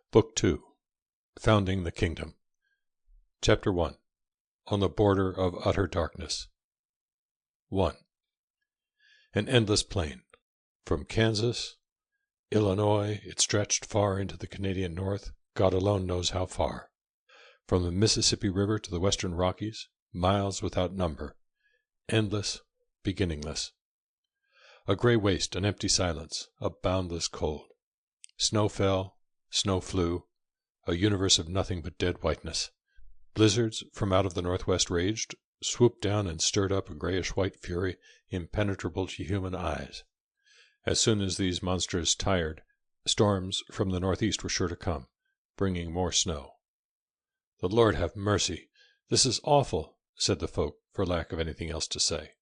Book 2 Founding the Kingdom Chapter 1 On the Border of Utter Darkness 1. An endless plain. From Kansas, Illinois, it stretched far into the Canadian North, God alone knows how far. From the Mississippi River to the Western Rockies, miles without number, endless, beginningless. A gray waste, an empty silence, a boundless cold. Snow fell, snow flew, a universe of nothing but dead whiteness. Blizzards from out of the northwest raged, swooped down and stirred up a grayish-white fury impenetrable to human eyes. As soon as these monsters tired, storms from the northeast were sure to come, bringing more snow. "The Lord have mercy! This is awful," said the folk, for lack of anything else to say.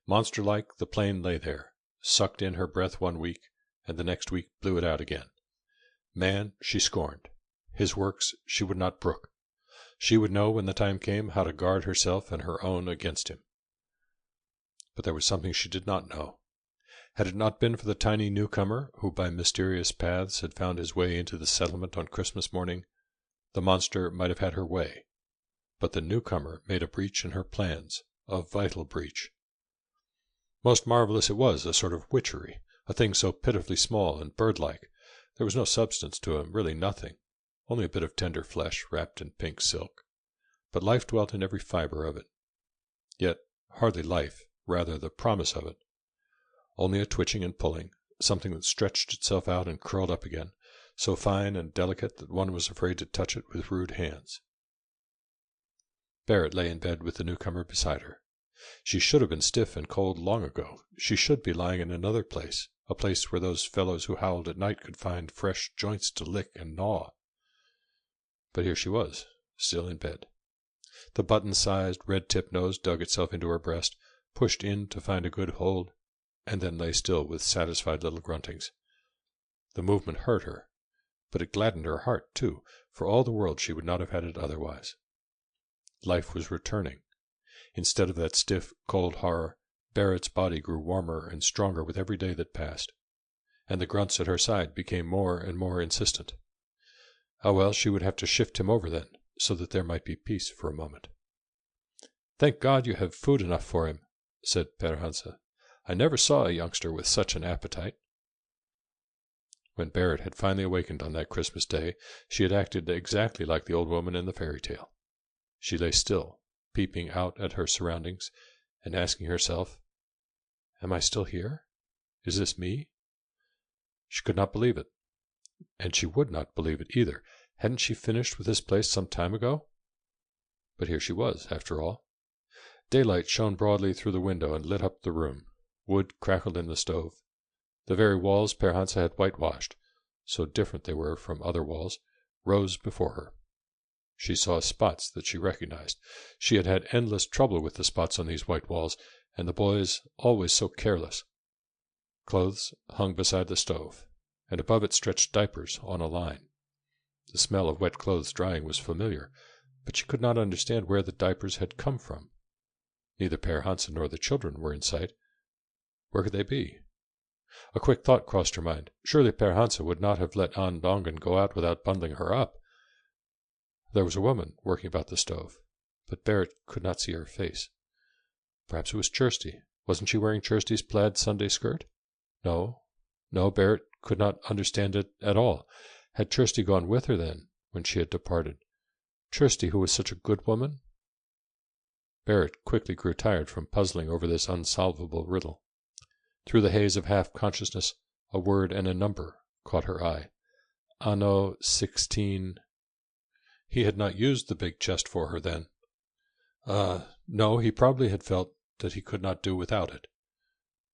Monster-like, the plain lay there, sucked in her breath one week, and the next week blew it out again. Man she scorned. His works she would not brook. She would know, when the time came, how to guard herself and her own against him. But there was something she did not know. Had it not been for the tiny newcomer, who by mysterious paths had found his way into the settlement on Christmas morning, the monster might have had her way. But the newcomer made a breach in her plans, a vital breach. Most marvelous it was, a sort of witchery, a thing so pitifully small and bird-like. There was no substance to him, really nothing, only a bit of tender flesh wrapped in pink silk. But life dwelt in every fibre of it. Yet hardly life, rather the promise of it. Only a twitching and pulling, something that stretched itself out and curled up again, so fine and delicate that one was afraid to touch it with rude hands. Barrett lay in bed with the newcomer beside her. She should have been stiff and cold long ago. She should be lying in another place, a place where those fellows who howled at night could find fresh joints to lick and gnaw. But here she was, still in bed. The button-sized, red-tipped nose dug itself into her breast, pushed in to find a good hold, and then lay still with satisfied little gruntings. The movement hurt her, but it gladdened her heart, too. For all the world she would not have had it otherwise. Life was returning. Instead of that stiff, cold horror, Barrett's body grew warmer and stronger with every day that passed, and the grunts at her side became more and more insistent. How well she would have to shift him over then, so that there might be peace for a moment. "Thank God you have food enough for him," said Per Hansa. "I never saw a youngster with such an appetite." When Barrett had finally awakened on that Christmas day, she had acted exactly like the old woman in the fairy tale. She lay still, peeping out at her surroundings, and asking herself, "Am I still here? Is this me?" She could not believe it. And she would not believe it either. Hadn't she finished with this place some time ago? But here she was, after all. Daylight shone broadly through the window and lit up the room. Wood crackled in the stove. The very walls Per Hansa had whitewashed, so different they were from other walls, rose before her. She saw spots that she recognized. She had had endless trouble with the spots on these white walls, and the boys always so careless. Clothes hung beside the stove, and above it stretched diapers on a line. The smell of wet clothes drying was familiar, but she could not understand where the diapers had come from. Neither Per Hansa nor the children were in sight. Where could they be? A quick thought crossed her mind. Surely Per Hansa would not have let An Dongen go out without bundling her up. There was a woman working about the stove, but Barrett could not see her face. Perhaps it was Kirsty. Wasn't she wearing Kirsty's plaid Sunday skirt? No, Barrett could not understand it at all. Had Kirsty gone with her, then, when she had departed? Kirsty, who was such a good woman? Barrett quickly grew tired from puzzling over this unsolvable riddle. Through the haze of half-consciousness, a word and a number caught her eye. Anno 16... He had not used the big chest for her, then. No, he probably had felt that he could not do without it.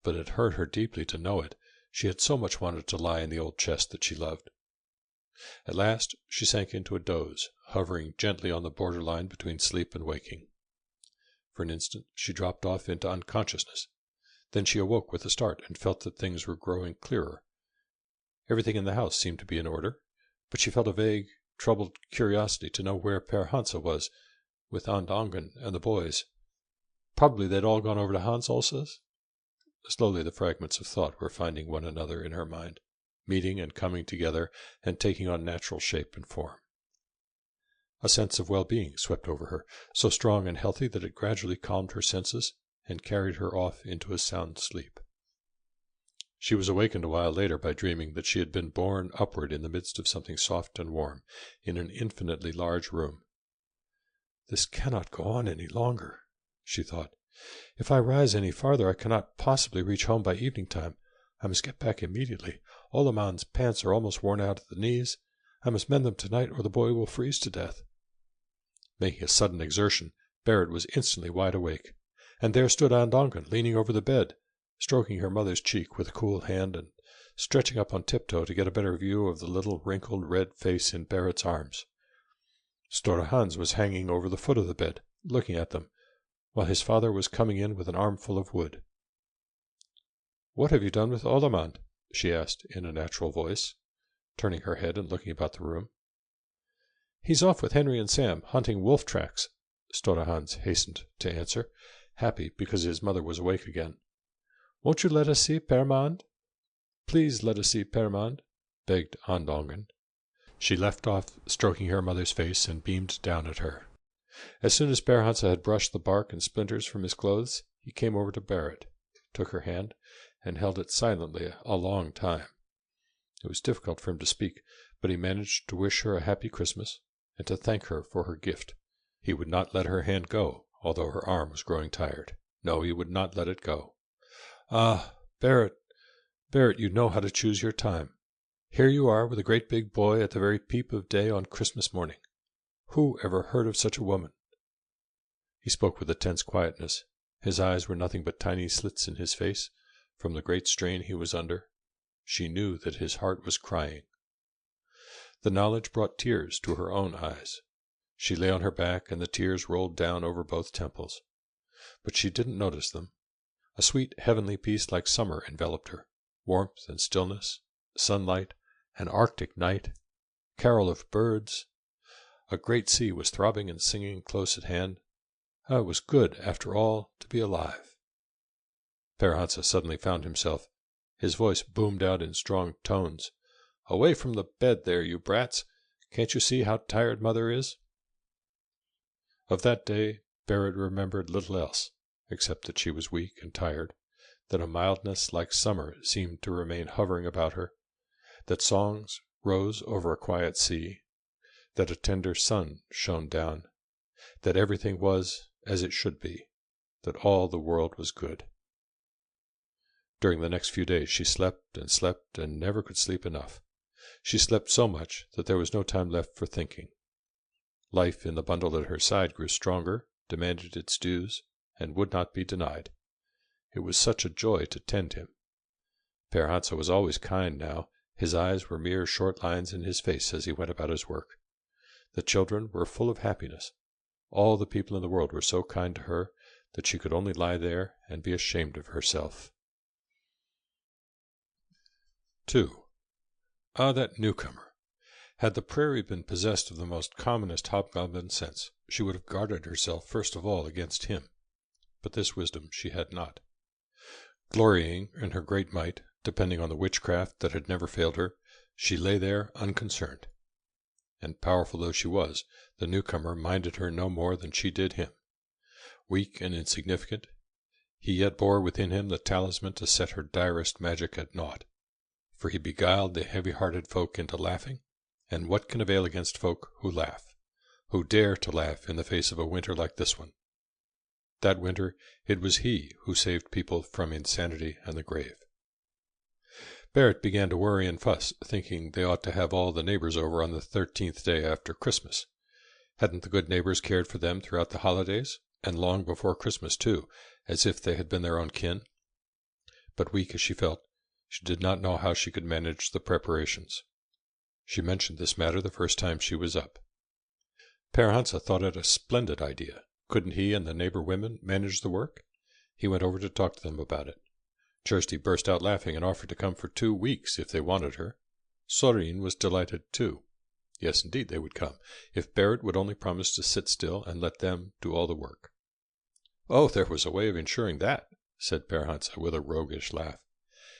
But it hurt her deeply to know it. She had so much wanted to lie in the old chest that she loved. At last she sank into a doze, hovering gently on the borderline between sleep and waking. For an instant she dropped off into unconsciousness. Then she awoke with a start and felt that things were growing clearer. Everything in the house seemed to be in order, but she felt a vague, troubled curiosity to know where Per Hansa was, with An Dongen and the boys. Probably they'd all gone over to Hans Olsa's. Slowly the fragments of thought were finding one another in her mind. meeting and coming together and taking on natural shape and form. A sense of well-being swept over her, so strong and healthy that it gradually calmed her senses and carried her off into a sound sleep. She was awakened a while later by dreaming that she had been borne upward in the midst of something soft and warm, in an infinitely large room. "This cannot go on any longer," she thought. "If I rise any farther I cannot possibly reach home by evening time. I must get back immediately. Olamon's pants are almost worn out at the knees. I must mend them tonight, or the boy will freeze to death." Making a sudden exertion, Barrett was instantly wide awake, and there stood Andongan leaning over the bed, stroking her mother's cheek with a cool hand and stretching up on tiptoe to get a better view of the little wrinkled red face in Barrett's arms. Stora Hans was hanging over the foot of the bed, looking at them, while his father was coming in with an armful of wood. "What have you done with Olamand?" she asked in a natural voice, turning her head and looking about the room. "He's off with Henry and Sam, hunting wolf tracks," Stora Hans hastened to answer, happy because his mother was awake again. "Won't you let us see Pearmand?" "Please let us see Pearmand," begged Andongan. She left off stroking her mother's face and beamed down at her. As soon as Berhansa had brushed the bark and splinters from his clothes, he came over to Barrett, took her hand, and held it silently a long time. It was difficult for him to speak, but he managed to wish her a happy Christmas and to thank her for her gift. He would not let her hand go, although her arm was growing tired. No, he would not let it go. "Ah, Barrett, you know how to choose your time. Here you are with a great big boy at the very peep of day on Christmas morning. Who ever heard of such a woman?" He spoke with a tense quietness. His eyes were nothing but tiny slits in his face, from the great strain he was under. She knew that his heart was crying. The knowledge brought tears to her own eyes. She lay on her back, and the tears rolled down over both temples. But she didn't notice them. A sweet heavenly peace like summer enveloped her, warmth and stillness, sunlight, an arctic night, carol of birds. A great sea was throbbing and singing close at hand. How it was good, after all, to be alive. Berhansa suddenly found himself. His voice boomed out in strong tones. "Away from the bed there, you brats! Can't you see how tired Mother is?" Of that day Barrett remembered little else, except that she was weak and tired, that a mildness like summer seemed to remain hovering about her, that songs rose over a quiet sea, that a tender sun shone down, that everything was as it should be, that all the world was good. During the next few days she slept and never could sleep enough. She slept so much that there was no time left for thinking. Life in the bundle at her side grew stronger, demanded its dues, and would not be denied. It was such a joy to tend him. Berhansa was always kind now. His eyes were mere short lines in his face as he went about his work. The children were full of happiness. All the people in the world were so kind to her that she could only lie there and be ashamed of herself. 2. Ah, that newcomer! Had the prairie been possessed of the most commonest hobgoblin sense, she would have guarded herself first of all against him. But this wisdom she had not. Glorying in her great might, depending on the witchcraft that had never failed her, she lay there unconcerned. And powerful though she was, the newcomer minded her no more than she did him. Weak and insignificant, he yet bore within him the talisman to set her direst magic at naught. For he beguiled the heavy-hearted folk into laughing, and what can avail against folk who laugh, who dare to laugh in the face of a winter like this one? That winter it was he who saved people from insanity and the grave. Barrett began to worry and fuss, thinking they ought to have all the neighbors over on the 13th day after Christmas. Hadn't the good neighbors cared for them throughout the holidays, and long before Christmas too, as if they had been their own kin? But weak as she felt, she did not know how she could manage the preparations. She mentioned this matter the first time she was up. Berhansa thought it a splendid idea. Couldn't he and the neighbor women manage the work? He went over to talk to them about it. Kirsty burst out laughing and offered to come for 2 weeks if they wanted her. Sorin was delighted too. Yes, indeed, they would come, if Barrett would only promise to sit still and let them do all the work. Oh, there was a way of ensuring that, said Berhansa with a roguish laugh.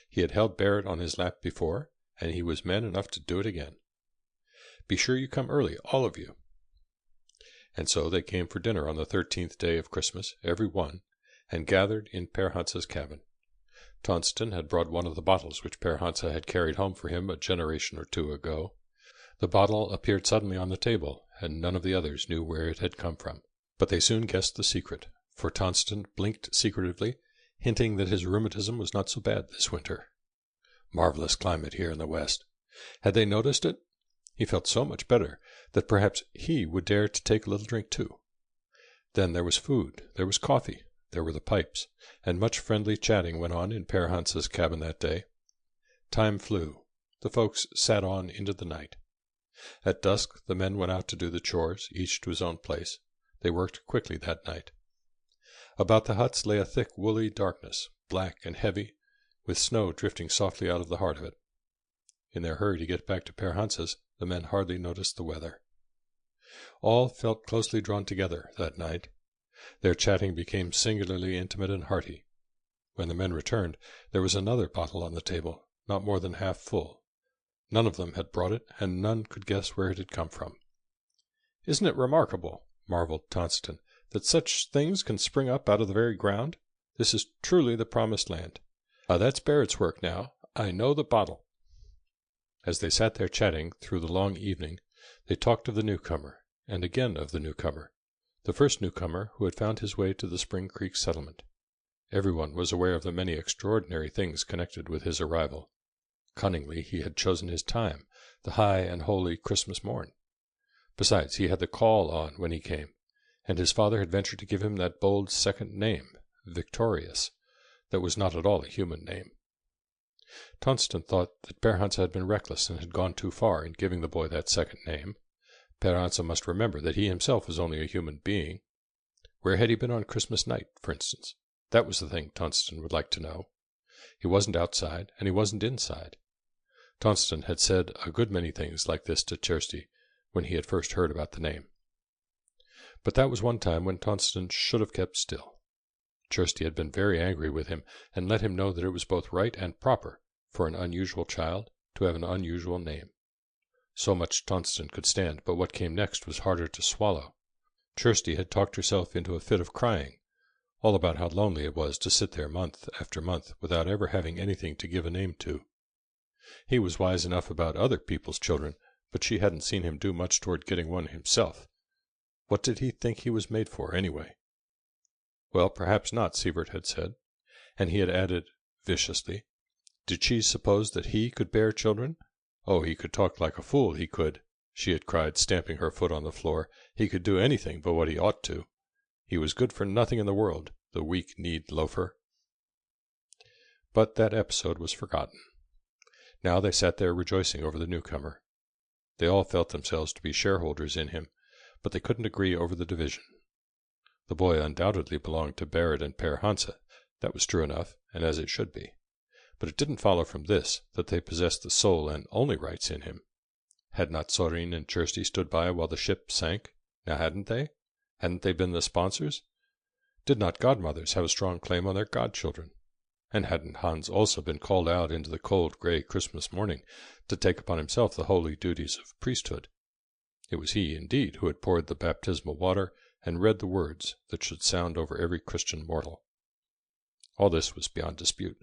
He had held Barrett on his lap before, and he was man enough to do it again. "Be sure you come early, all of you." And so they came for dinner on the 13th day of Christmas, every one, and gathered in Per Hansa's cabin. Tonston had brought one of the bottles which Per Hansa had carried home for him a generation or two ago. The bottle appeared suddenly on the table, and none of the others knew where it had come from. But they soon guessed the secret, for Tonston blinked secretively, hinting that his rheumatism was not so bad this winter. Marvelous climate here in the West. Had they noticed it? He felt so much better that perhaps he would dare to take a little drink too. Then there was food, there was coffee, there were the pipes, and much friendly chatting went on in Per Hansa's cabin that day. Time flew. The folks sat on into the night. At dusk the men went out to do the chores, each to his own place. They worked quickly that night. About the huts lay a thick woolly darkness, black and heavy, with snow drifting softly out of the heart of it. In their hurry to get back to Per Hansa's, the men hardly noticed the weather. All felt closely drawn together that night. Their chatting became singularly intimate and hearty. When the men returned, there was another bottle on the table, not more than half full. None of them had brought it, and none could guess where it had come from. "Isn't it remarkable," marveled Tonston, "that such things can spring up out of the very ground? This is truly the promised land. That's Barrett's work now. I know the bottle." As they sat there chatting through the long evening, they talked of the newcomer, and again of the newcomer, the first newcomer who had found his way to the Spring Creek settlement. Everyone was aware of the many extraordinary things connected with his arrival. Cunningly he had chosen his time, the high and holy Christmas morn. Besides, he had the call on when he came, and his father had ventured to give him that bold second name, Victorious, that was not at all a human name. Tonston thought that Per Hansa had been reckless and had gone too far in giving the boy that second name. Per Hansa must remember that he himself was only a human being. Where had he been on Christmas night, for instance? That was the thing Tonston would like to know. He wasn't outside, and he wasn't inside. Tonston had said a good many things like this to Kirsty when he had first heard about the name. But that was one time when Tonston should have kept still. Kirsty had been very angry with him, and let him know that it was both right and proper for an unusual child to have an unusual name. So much Tonston could stand, but what came next was harder to swallow. Kirsty had talked herself into a fit of crying, all about how lonely it was to sit there month after month without ever having anything to give a name to. He was wise enough about other people's children, but she hadn't seen him do much toward getting one himself. What did he think he was made for, anyway? Well, perhaps not, Sievert had said, and he had added, viciously, did she suppose that he could bear children? Oh, he could talk like a fool, he could, she had cried, stamping her foot on the floor. He could do anything but what he ought to. He was good for nothing in the world, the weak-kneed loafer. But that episode was forgotten. Now they sat there rejoicing over the newcomer. They all felt themselves to be shareholders in him, but they couldn't agree over the division. The boy undoubtedly belonged to Barrett and Per Hansa. That was true enough, and as it should be. But it didn't follow from this that they possessed the sole and only rights in him. Had not Sorin and Kirsty stood by while the ship sank? Now hadn't they? Hadn't they been the sponsors? Did not godmothers have a strong claim on their godchildren? And hadn't Hans also been called out into the cold, grey Christmas morning to take upon himself the holy duties of priesthood? It was he, indeed, who had poured the baptismal water and read the words that should sound over every Christian mortal. All this was beyond dispute,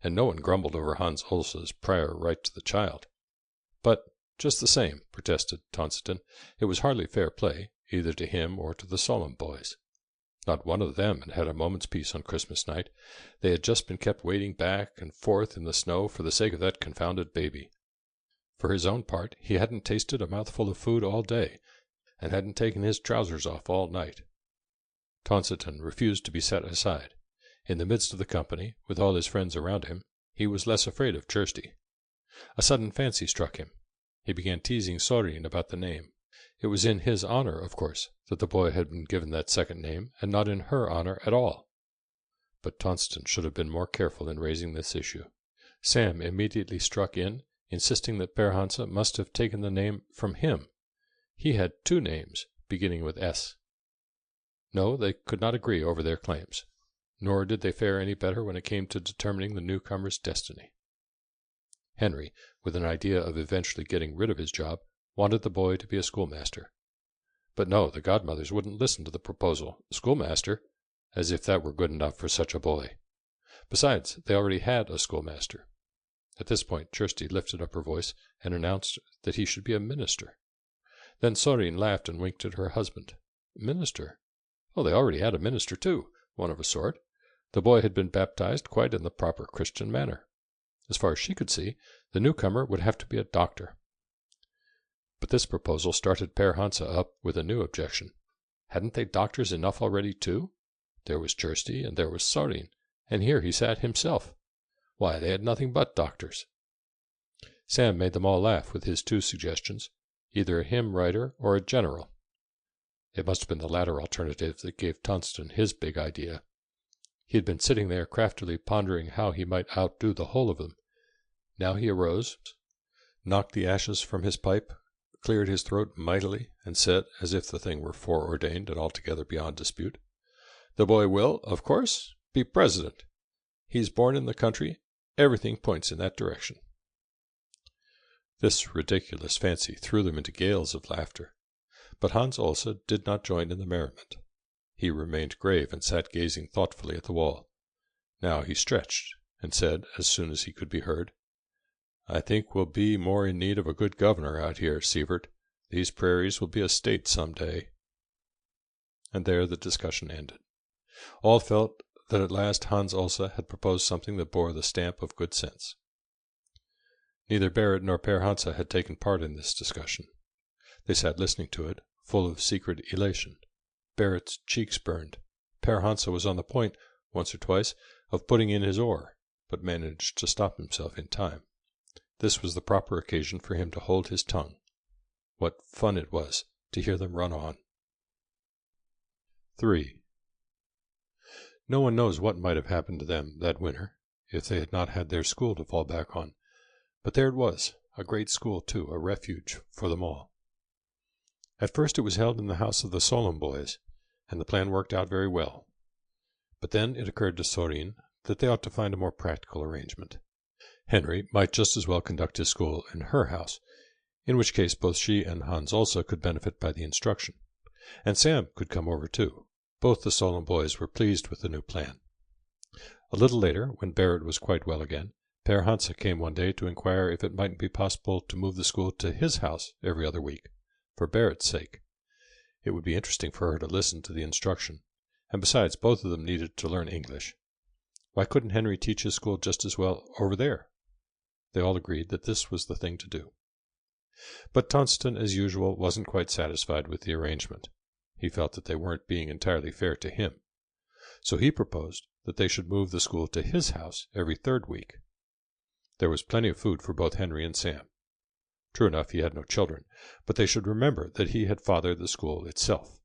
and no one grumbled over Hans Olsa's prior right to the child. But, just the same, protested Tonston, it was hardly fair play, either to him or to the Solem boys. Not one of them had had a moment's peace on Christmas night. They had just been kept wading back and forth in the snow for the sake of that confounded baby. For his own part, he hadn't tasted a mouthful of food all day, and hadn't taken his trousers off all night. Tonston refused to be set aside. In the midst of the company, with all his friends around him, he was less afraid of Kirsty. A sudden fancy struck him. He began teasing Sorin about the name. It was in his honor, of course, that the boy had been given that second name, and not in her honor at all. But Tonston should have been more careful in raising this issue. Sam immediately struck in, insisting that Per Hansa must have taken the name from him. He had two names, beginning with S. No, they could not agree over their claims, nor did they fare any better when it came to determining the newcomer's destiny. Henry, with an idea of eventually getting rid of his job, wanted the boy to be a schoolmaster. But no, the godmothers wouldn't listen to the proposal. Schoolmaster? As if that were good enough for such a boy. Besides, they already had a schoolmaster. At this point, Kirsty lifted up her voice and announced that he should be a minister. Then Sorin laughed and winked at her husband. Minister? Oh, they already had a minister, too, one of a sort. The boy had been baptized quite in the proper Christian manner. As far as she could see, the newcomer would have to be a doctor. But this proposal started Per Hansa up with a new objection. Hadn't they doctors enough already, too? There was Kirsty, and there was Sorin, and here he sat himself. Why, they had nothing but doctors. Sam made them all laugh with his two suggestions, either a hymn writer or a general. It must have been the latter alternative that gave Tonston his big idea. He had been sitting there craftily pondering how he might outdo the whole of them. Now he arose, knocked the ashes from his pipe, cleared his throat mightily, and said, as if the thing were foreordained and altogether beyond dispute, "The boy will, of course, be president. He's born in the country. Everything points in that direction." This ridiculous fancy threw them into gales of laughter, but Hans Olse did not join in the merriment. He remained grave and sat gazing thoughtfully at the wall. Now he stretched, and said, as soon as he could be heard, "I think we'll be more in need of a good governor out here, Sievert. These prairies will be a state some day." And there the discussion ended. All felt that at last Hans Olse had proposed something that bore the stamp of good sense. Neither Barrett nor Per Hansa had taken part in this discussion. They sat listening to it, full of secret elation. Barrett's cheeks burned. Per Hansa was on the point, once or twice, of putting in his oar, but managed to stop himself in time. This was the proper occasion for him to hold his tongue. What fun it was to hear them run on. 3. No one knows what might have happened to them that winter, if they had not had their school to fall back on. But there it was, a great school, too, a refuge for them all. At first it was held in the house of the Solon boys, and the plan worked out very well. But then it occurred to Sorin that they ought to find a more practical arrangement. Henry might just as well conduct his school in her house, in which case both she and Hans also could benefit by the instruction. And Sam could come over too. Both the Solon boys were pleased with the new plan. A little later, when Barrett was quite well again, Per Hansa came one day to inquire if it mightn't be possible to move the school to his house every other week, for Barrett's sake. It would be interesting for her to listen to the instruction, and besides, both of them needed to learn English. Why couldn't Henry teach his school just as well over there? They all agreed that this was the thing to do. But Tonston, as usual, wasn't quite satisfied with the arrangement. He felt that they weren't being entirely fair to him. So he proposed that they should move the school to his house every third week. There was plenty of food for both Henry and Sam. True enough, he had no children, but they should remember that he had fathered the school itself.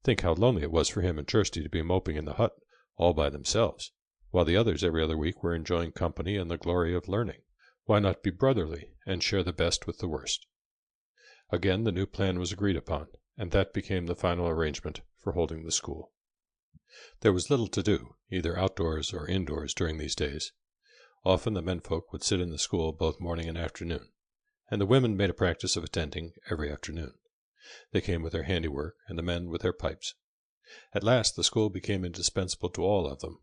Think how lonely it was for him and Kirsty to be moping in the hut all by themselves, while the others every other week were enjoying company and the glory of learning. Why not be brotherly and share the best with the worst? Again the new plan was agreed upon, and that became the final arrangement for holding the school. There was little to do, either outdoors or indoors, during these days. Often the menfolk would sit in the school both morning and afternoon, and the women made a practice of attending every afternoon. They came with their handiwork, and the men with their pipes. At last the school became indispensable to all of them.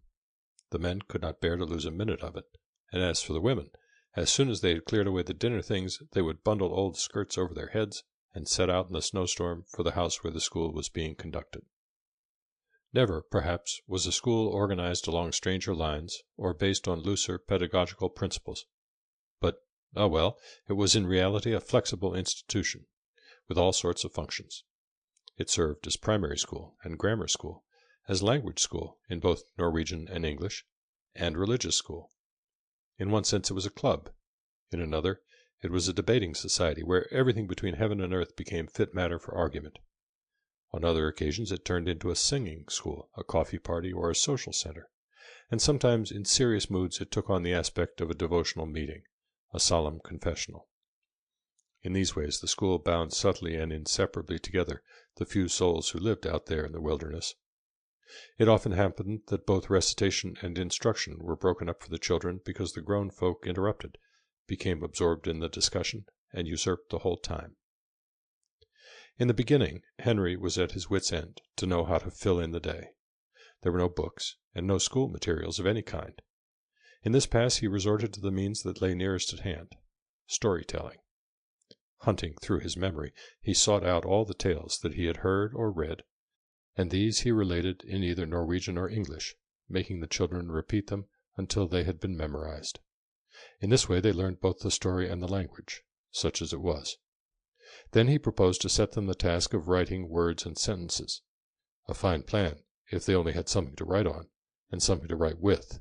The men could not bear to lose a minute of it, and as for the women, as soon as they had cleared away the dinner things, they would bundle old skirts over their heads and set out in the snowstorm for the house where the school was being conducted. Never, perhaps, was a school organized along stranger lines or based on looser pedagogical principles. But, oh well, it was in reality a flexible institution, with all sorts of functions. It served as primary school and grammar school, as language school in both Norwegian and English, and religious school. In one sense it was a club. In another, it was a debating society where everything between heaven and earth became fit matter for argument. On other occasions it turned into a singing school, a coffee party, or a social center, and sometimes in serious moods it took on the aspect of a devotional meeting, a solemn confessional. In these ways the school bound subtly and inseparably together the few souls who lived out there in the wilderness. It often happened that both recitation and instruction were broken up for the children because the grown folk interrupted, became absorbed in the discussion and usurped the whole time. In the beginning, Henry was at his wits' end to know how to fill in the day. There were no books, and no school materials of any kind. In this pass he resorted to the means that lay nearest at hand, storytelling. Hunting through his memory, he sought out all the tales that he had heard or read, and these he related in either Norwegian or English, making the children repeat them until they had been memorized. In this way they learned both the story and the language, such as it was. Then he proposed to set them the task of writing words and sentences. A fine plan, if they only had something to write on, and something to write with.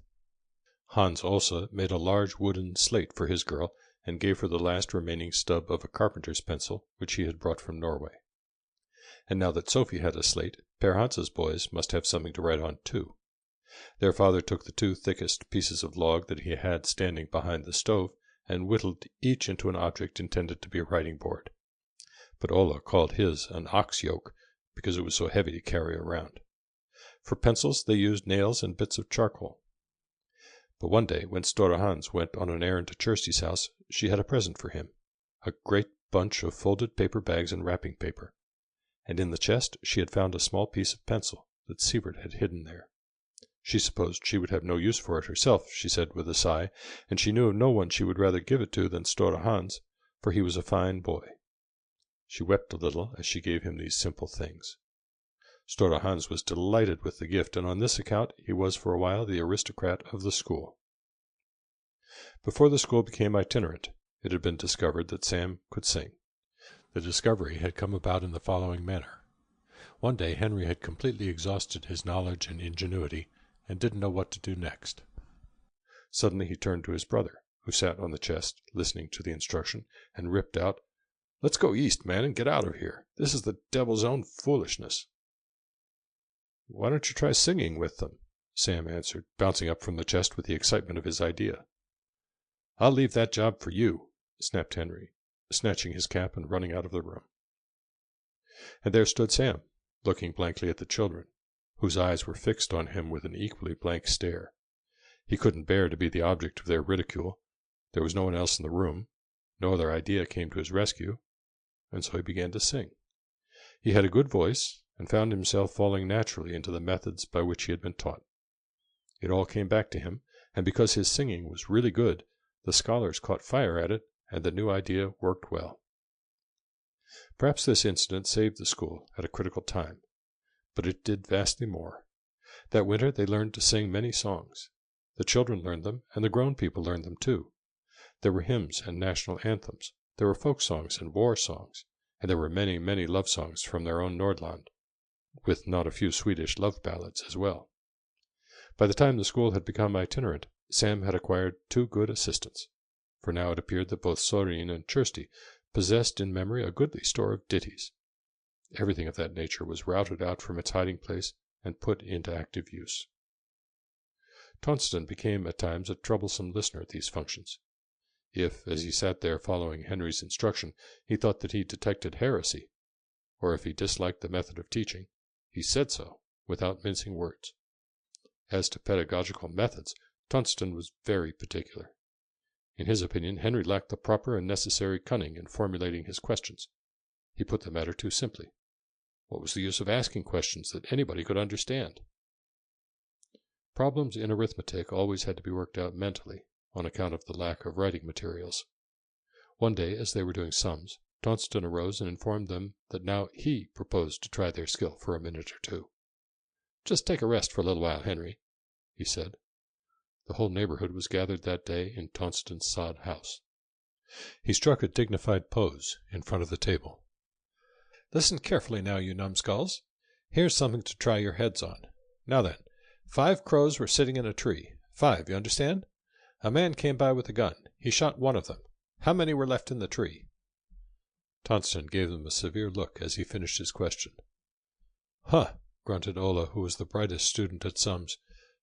Hans also made a large wooden slate for his girl, and gave her the last remaining stub of a carpenter's pencil which he had brought from Norway. And now that Sophie had a slate, Per Hans's boys must have something to write on too. Their father took the 2 thickest pieces of log that he had standing behind the stove, and whittled each into an object intended to be a writing board. But Ola called his an ox yoke, because it was so heavy to carry around. For pencils they used nails and bits of charcoal. But one day, when Store Hans went on an errand to Kirsti's house, she had a present for him, a great bunch of folded paper bags and wrapping paper, and in the chest she had found a small piece of pencil that Siebert had hidden there. She supposed she would have no use for it herself, she said with a sigh, and she knew of no one she would rather give it to than Store Hans, for he was a fine boy. She wept a little as she gave him these simple things. Store Hans was delighted with the gift, and on this account he was for a while the aristocrat of the school. Before the school became itinerant, it had been discovered that Sam could sing. The discovery had come about in the following manner. One day Henry had completely exhausted his knowledge and ingenuity, and didn't know what to do next. Suddenly he turned to his brother, who sat on the chest, listening to the instruction, and ripped out, "Let's go east, man, and get out of here. This is the devil's own foolishness." "Why don't you try singing with them?" Sam answered, bouncing up from the chest with the excitement of his idea. "I'll leave that job for you," snapped Henry, snatching his cap and running out of the room. And there stood Sam, looking blankly at the children, whose eyes were fixed on him with an equally blank stare. He couldn't bear to be the object of their ridicule. There was no one else in the room. No other idea came to his rescue, and so he began to sing. He had a good voice, and found himself falling naturally into the methods by which he had been taught. It all came back to him, and because his singing was really good, the scholars caught fire at it, and the new idea worked well. Perhaps this incident saved the school at a critical time, but it did vastly more. That winter they learned to sing many songs. The children learned them, and the grown people learned them too. There were hymns and national anthems, there were folk songs and war songs, and there were many, many love songs from their own Nordland, with not a few Swedish love ballads as well. By the time the school had become itinerant, Sam had acquired 2 good assistants, for now it appeared that both Sorin and Kirsti possessed in memory a goodly store of ditties. Everything of that nature was routed out from its hiding place and put into active use. Tonston became at times a troublesome listener at these functions. If, as he sat there following Henry's instruction, he thought that he detected heresy, or if he disliked the method of teaching, he said so, without mincing words. As to pedagogical methods, Tonston was very particular. In his opinion, Henry lacked the proper and necessary cunning in formulating his questions. He put the matter too simply. What was the use of asking questions that anybody could understand? Problems in arithmetic always had to be worked out mentally, on account of the lack of writing materials. One day, as they were doing sums, Tonston arose and informed them that now he proposed to try their skill for a minute or 2. "Just take a rest for a little while, Henry," he said. The whole neighborhood was gathered that day in Tonston's sod house. He struck a dignified pose in front of the table. "Listen carefully now, you numbskulls. Here's something to try your heads on. Now then, 5 crows were sitting in a tree. 5, you understand? A man came by with a gun. He shot one of them. How many were left in the tree?" Tonston gave them a severe look as he finished his question. "Huh," grunted Ola, who was the brightest student at sums.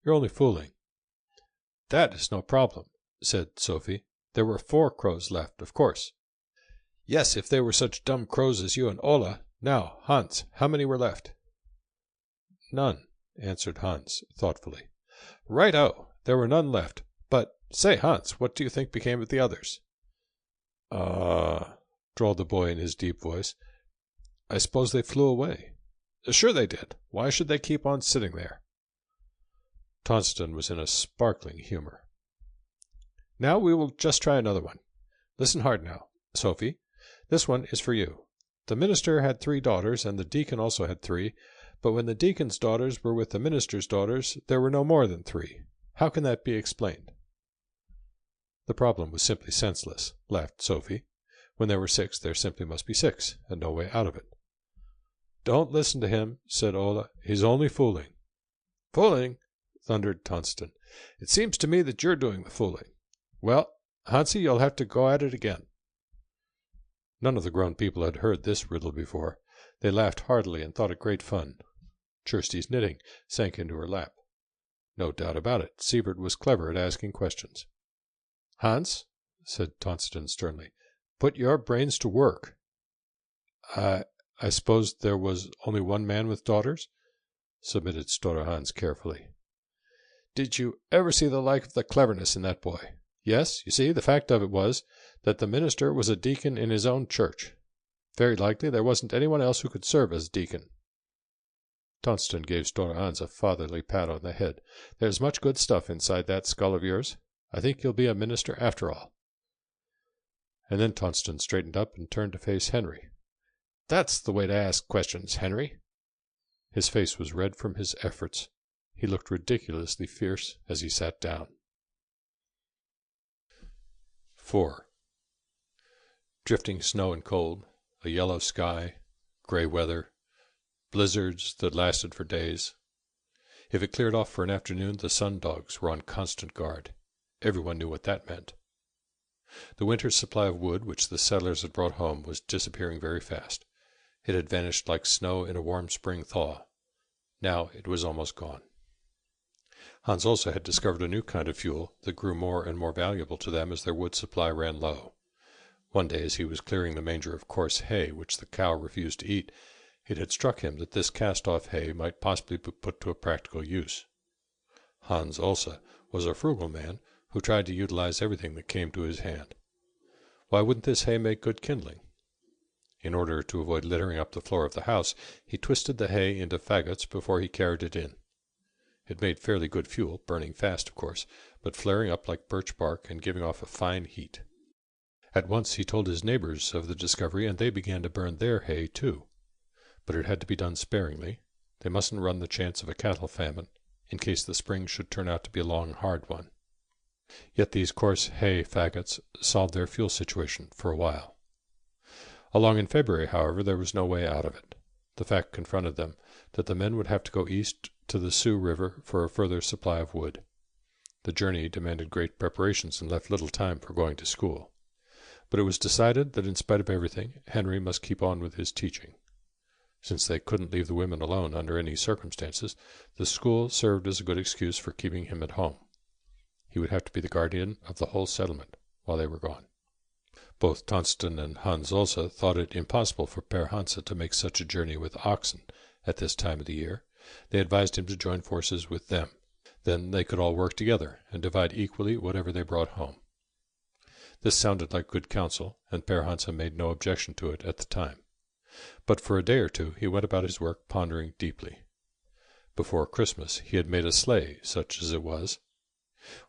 "You're only fooling." "That is no problem," said Sophie. "There were 4 crows left, of course." "Yes, if they were such dumb crows as you and Ola. Now, Hans, how many were left?" "None," answered Hans, thoughtfully. "Right-o! There were none left. But, say, Hans, what do you think became of the others? drawled the boy in his deep voice. I suppose they flew away. Sure they did. Why should they keep on sitting there? Tonston was in a sparkling humor. Now we will just try another one. Listen hard now, Sophie. This one is for you. The minister had 3 daughters, and the deacon also had 3, but when the deacon's daughters were with the minister's daughters, there were no more than 3. How can that be explained? The problem was simply senseless, laughed Sophie. When there were 6, there simply must be 6, and no way out of it. Don't listen to him, said Ola. He's only fooling. Fooling? Thundered Tonston. It seems to me that you're doing the fooling. Well, Hansi, you'll have to go at it again. None of the grown people had heard this riddle before. They laughed heartily and thought it great fun. Kirsty's knitting sank into her lap. No doubt about it, Siebert was clever at asking questions. Hans, said Tonston sternly, put your brains to work. I suppose there was only one man with daughters? Submitted Store Hans carefully. Did you ever see the like of the cleverness in that boy? Yes, you see, the fact of it was that the minister was a deacon in his own church. Very likely there wasn't anyone else who could serve as deacon. Tonston gave Store Hans a fatherly pat on the head. There's much good stuff inside that skull of yours. I think you'll be a minister after all. And then Tonston straightened up and turned to face Henry. That's the way to ask questions, Henry. His face was red from his efforts. He looked ridiculously fierce as he sat down. 4. Drifting snow and cold, a yellow sky, gray weather, blizzards that lasted for days. If it cleared off for an afternoon, the sun dogs were on constant guard. Everyone knew what that meant. The winter's supply of wood which the settlers had brought home was disappearing very fast. It had vanished like snow in a warm spring thaw. Now it was almost gone. Hans also had discovered a new kind of fuel that grew more and more valuable to them as their wood supply ran low. One day as he was clearing the manger of coarse hay which the cow refused to eat, it had struck him that this cast-off hay might possibly be put to a practical use. Hans also was a frugal man who tried to utilize everything that came to his hand. Why wouldn't this hay make good kindling? In order to avoid littering up the floor of the house, he twisted the hay into faggots before he carried it in. It made fairly good fuel, burning fast, of course, but flaring up like birch bark and giving off a fine heat. At once he told his neighbors of the discovery, and they began to burn their hay too. But it had to be done sparingly. They mustn't run the chance of a cattle famine, in case the spring should turn out to be a long, hard one. Yet these coarse hay faggots solved their fuel situation for a while. Along in February, however, there was no way out of it. The fact confronted them that the men would have to go east to the Sioux River for a further supply of wood. The journey demanded great preparations and left little time for going to school. But it was decided that in spite of everything, Henry must keep on with his teaching. Since they couldn't leave the women alone under any circumstances, the school served as a good excuse for keeping him at home. He would have to be the guardian of the whole settlement while they were gone. Both Tonston and Hans also thought it impossible for Per Hansa to make such a journey with oxen at this time of the year. They advised him to join forces with them. Then they could all work together and divide equally whatever they brought home. This sounded like good counsel, and Per Hansa made no objection to it at the time. But for a day or two he went about his work pondering deeply. Before Christmas he had made a sleigh, such as it was.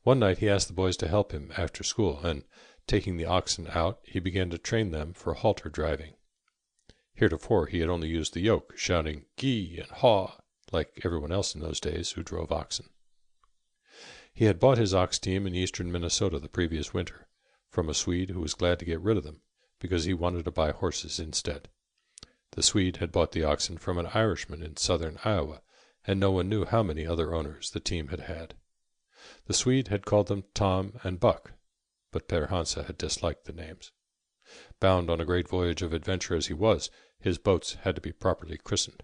One night he asked the boys to help him after school, and, taking the oxen out, he began to train them for halter driving. Heretofore he had only used the yoke, shouting "gee" and "haw," like everyone else in those days who drove oxen. He had bought his ox team in eastern Minnesota the previous winter, from a Swede who was glad to get rid of them, because he wanted to buy horses instead. The Swede had bought the oxen from an Irishman in southern Iowa, and no one knew how many other owners the team had had. The Swede had called them Tom and Buck, but Per Hansa had disliked the names. Bound on a great voyage of adventure as he was, his boats had to be properly christened.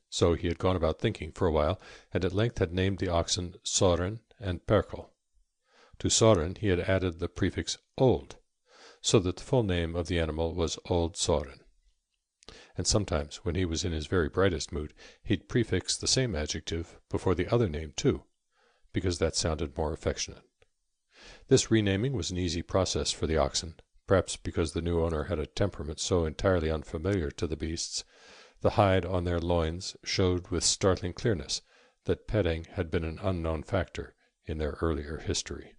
So he had gone about thinking for a while, and at length had named the oxen Soren and Perkel. To Soren he had added the prefix old, so that the full name of the animal was Old Soren. And sometimes, when he was in his very brightest mood, he'd prefix the same adjective before the other name too, because that sounded more affectionate. This renaming was an easy process for the oxen, Perhaps because the new owner had a temperament so entirely unfamiliar to the beasts, the hide on their loins showed with startling clearness that petting had been an unknown factor in their earlier history.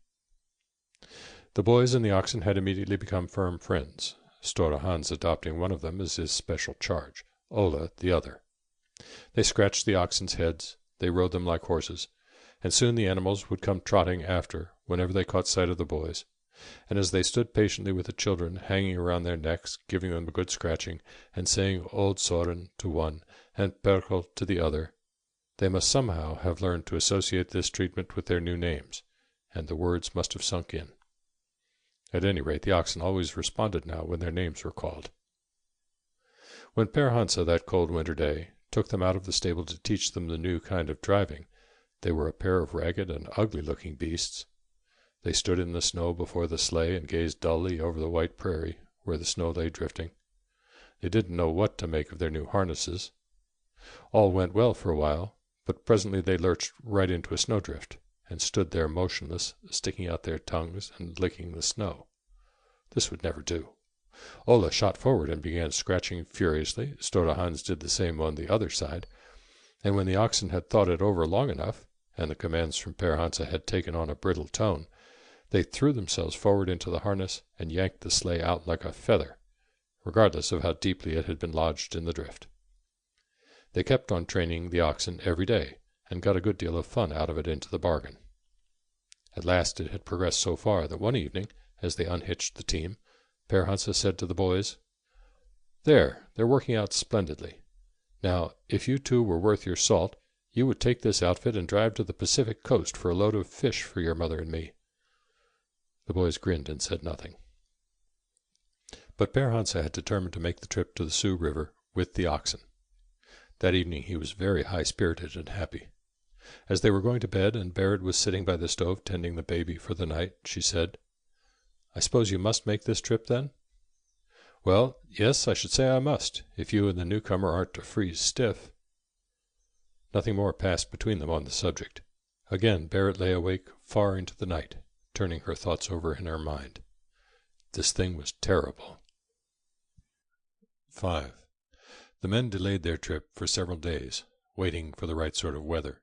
The boys and the oxen had immediately become firm friends, Stora Hans adopting one of them as his special charge, Ola the other. They scratched the oxen's heads, they rode them like horses, and soon the animals would come trotting after whenever they caught sight of the boys, and as they stood patiently with the children hanging around their necks, giving them a good scratching, and saying Old Soren to one, and Perkel to the other, they must somehow have learned to associate this treatment with their new names, and the words must have sunk in. At any rate, the oxen always responded now when their names were called. When Per Hansa, that cold winter day, took them out of the stable to teach them the new kind of driving, they were a pair of ragged and ugly-looking beasts. They stood in the snow before the sleigh and gazed dully over the white prairie where the snow lay drifting. They didn't know what to make of their new harnesses. All went well for a while, but presently they lurched right into a snowdrift, and stood there motionless, sticking out their tongues and licking the snow. This would never do. Ola shot forward and began scratching furiously. Stora Hans did the same on the other side, and when the oxen had thought it over long enough, and the commands from Per Hansa had taken on a brittle tone, they threw themselves forward into the harness and yanked the sleigh out like a feather, regardless of how deeply it had been lodged in the drift. They kept on training the oxen every day, and got a good deal of fun out of it into the bargain. At last it had progressed so far that one evening, as they unhitched the team, Per Hansa said to the boys, "They're working out splendidly. Now, if you two were worth your salt, you would take this outfit and drive to the Pacific coast for a load of fish for your mother and me." The boys grinned and said nothing. But Per Hansa had determined to make the trip to the Sioux River with the oxen. That evening he was very high-spirited and happy. As they were going to bed, and Berit was sitting by the stove tending the baby for the night, she said, "I suppose you must make this trip, then?" "Well, yes, I should say I must, if you and the newcomer aren't to freeze stiff." Nothing more passed between them on the subject. Again Berit lay awake far into the night, turning her thoughts over in her mind. This thing was terrible. 5. The men delayed their trip for several days, waiting for the right sort of weather.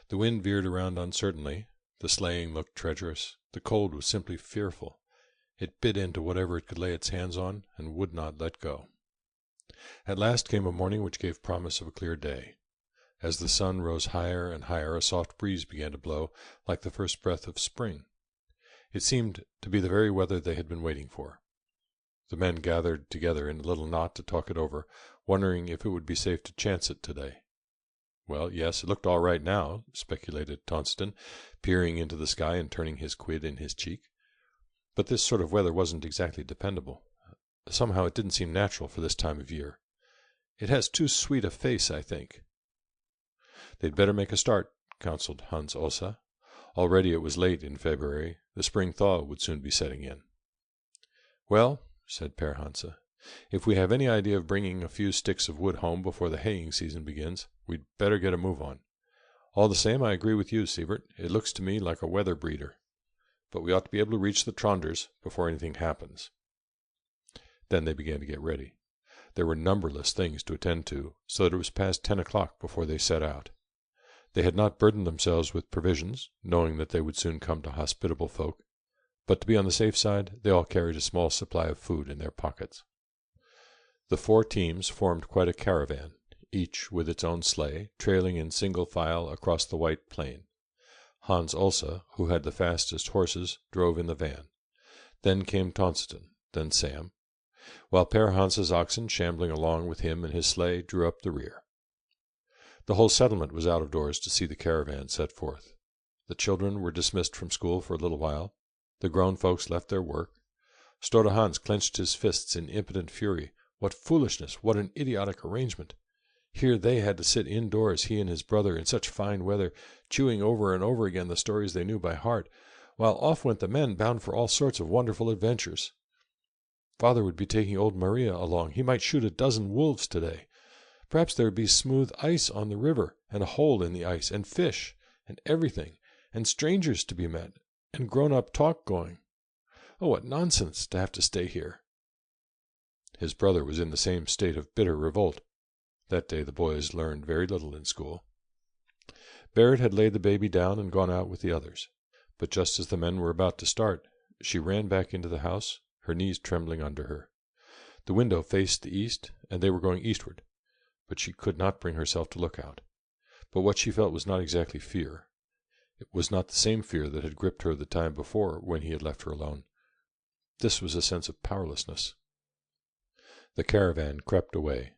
The wind veered around uncertainly, the sleighing looked treacherous, the cold was simply fearful. It bit into whatever it could lay its hands on, and would not let go. At last came a morning which gave promise of a clear day. As the sun rose higher and higher, a soft breeze began to blow, like the first breath of spring. It seemed to be the very weather they had been waiting for. The men gathered together in a little knot to talk it over, wondering if it would be safe to chance it today. "Well, yes, it looked all right now," speculated Tonston, peering into the sky and turning his quid in his cheek. "But this sort of weather wasn't exactly dependable. Somehow it didn't seem natural for this time of year. It has too sweet a face, I think." "They'd better make a start," counseled Hans Osa. Already it was late in February. The spring thaw would soon be setting in. "Well," said Per Hansa, "if we have any idea of bringing a few sticks of wood home before the haying season begins, we'd better get a move on. All the same, I agree with you, Sievert. It looks to me like a weather breeder. But we ought to be able to reach the Tronders before anything happens." Then they began to get ready. There were numberless things to attend to, so that it was past 10 o'clock before they set out. They had not burdened themselves with provisions, knowing that they would soon come to hospitable folk, but to be on the safe side, they all carried a small supply of food in their pockets. The 4 teams formed quite a caravan, each with its own sleigh, trailing in single file across the white plain. Hans Olsa, who had the fastest horses, drove in the van. Then came Tonston, then Sam, while Per Hansa's oxen, shambling along with him in his sleigh, drew up the rear. The whole settlement was out of doors to see the caravan set forth. The children were dismissed from school for a little while. The grown folks left their work. Stora Hans clenched his fists in impotent fury. What foolishness! What an idiotic arrangement! Here they had to sit indoors, he and his brother, in such fine weather, chewing over and over again the stories they knew by heart, while off went the men bound for all sorts of wonderful adventures. Father would be taking old Maria along. He might shoot a dozen wolves today. Perhaps there would be smooth ice on the river, and a hole in the ice, and fish, and everything, and strangers to be met, and grown-up talk going. Oh, what nonsense to have to stay here." His brother was in the same state of bitter revolt. That day the boys learned very little in school. Barrett had laid the baby down and gone out with the others. But just as the men were about to start, she ran back into the house, her knees trembling under her. The window faced the east, and they were going eastward, but she could not bring herself to look out. But what she felt was not exactly fear. It was not the same fear that had gripped her the time before when he had left her alone. This was a sense of powerlessness. The caravan crept away.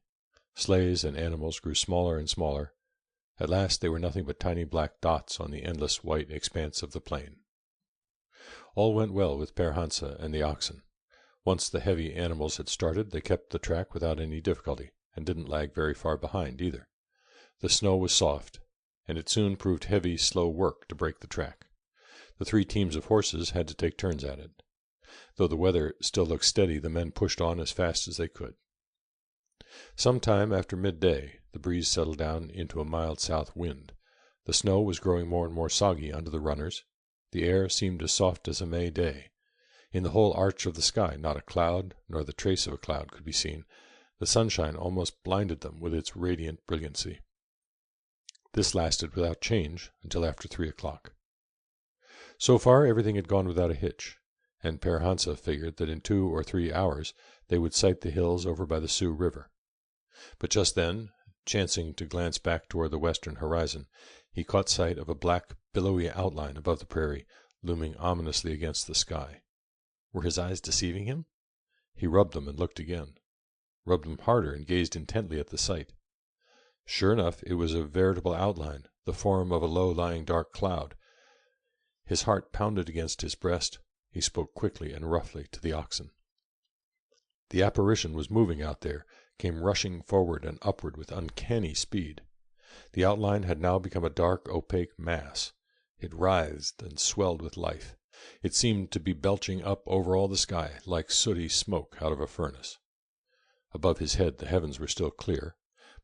Sleighs and animals grew smaller and smaller. At last they were nothing but tiny black dots on the endless white expanse of the plain. All went well with Per Hansa and the oxen. Once the heavy animals had started, they kept the track without any difficulty, and didn't lag very far behind either. The snow was soft, and it soon proved heavy, slow work to break the track. The 3 teams of horses had to take turns at it. Though the weather still looked steady, the men pushed on as fast as they could. Some time after midday, the breeze settled down into a mild south wind. The snow was growing more and more soggy under the runners. The air seemed as soft as a May day. In the whole arch of the sky not a cloud, nor the trace of a cloud could be seen. The sunshine almost blinded them with its radiant brilliancy. This lasted without change until after 3 o'clock. So far everything had gone without a hitch, and Per Hansa figured that in 2 or 3 hours they would sight the hills over by the Sioux River. But just then, chancing to glance back toward the western horizon, he caught sight of a black, billowy outline above the prairie, looming ominously against the sky. Were his eyes deceiving him? He rubbed them and looked again, rubbed them harder and gazed intently at the sight. Sure enough, it was a veritable outline, the form of a low-lying dark cloud. His heart pounded against his breast. He spoke quickly and roughly to the oxen. The apparition was moving out there, came rushing forward and upward with uncanny speed. The outline had now become a dark, opaque mass. It writhed and swelled with life. It seemed to be belching up over all the sky like sooty smoke out of a furnace. Above his head the heavens were still clear,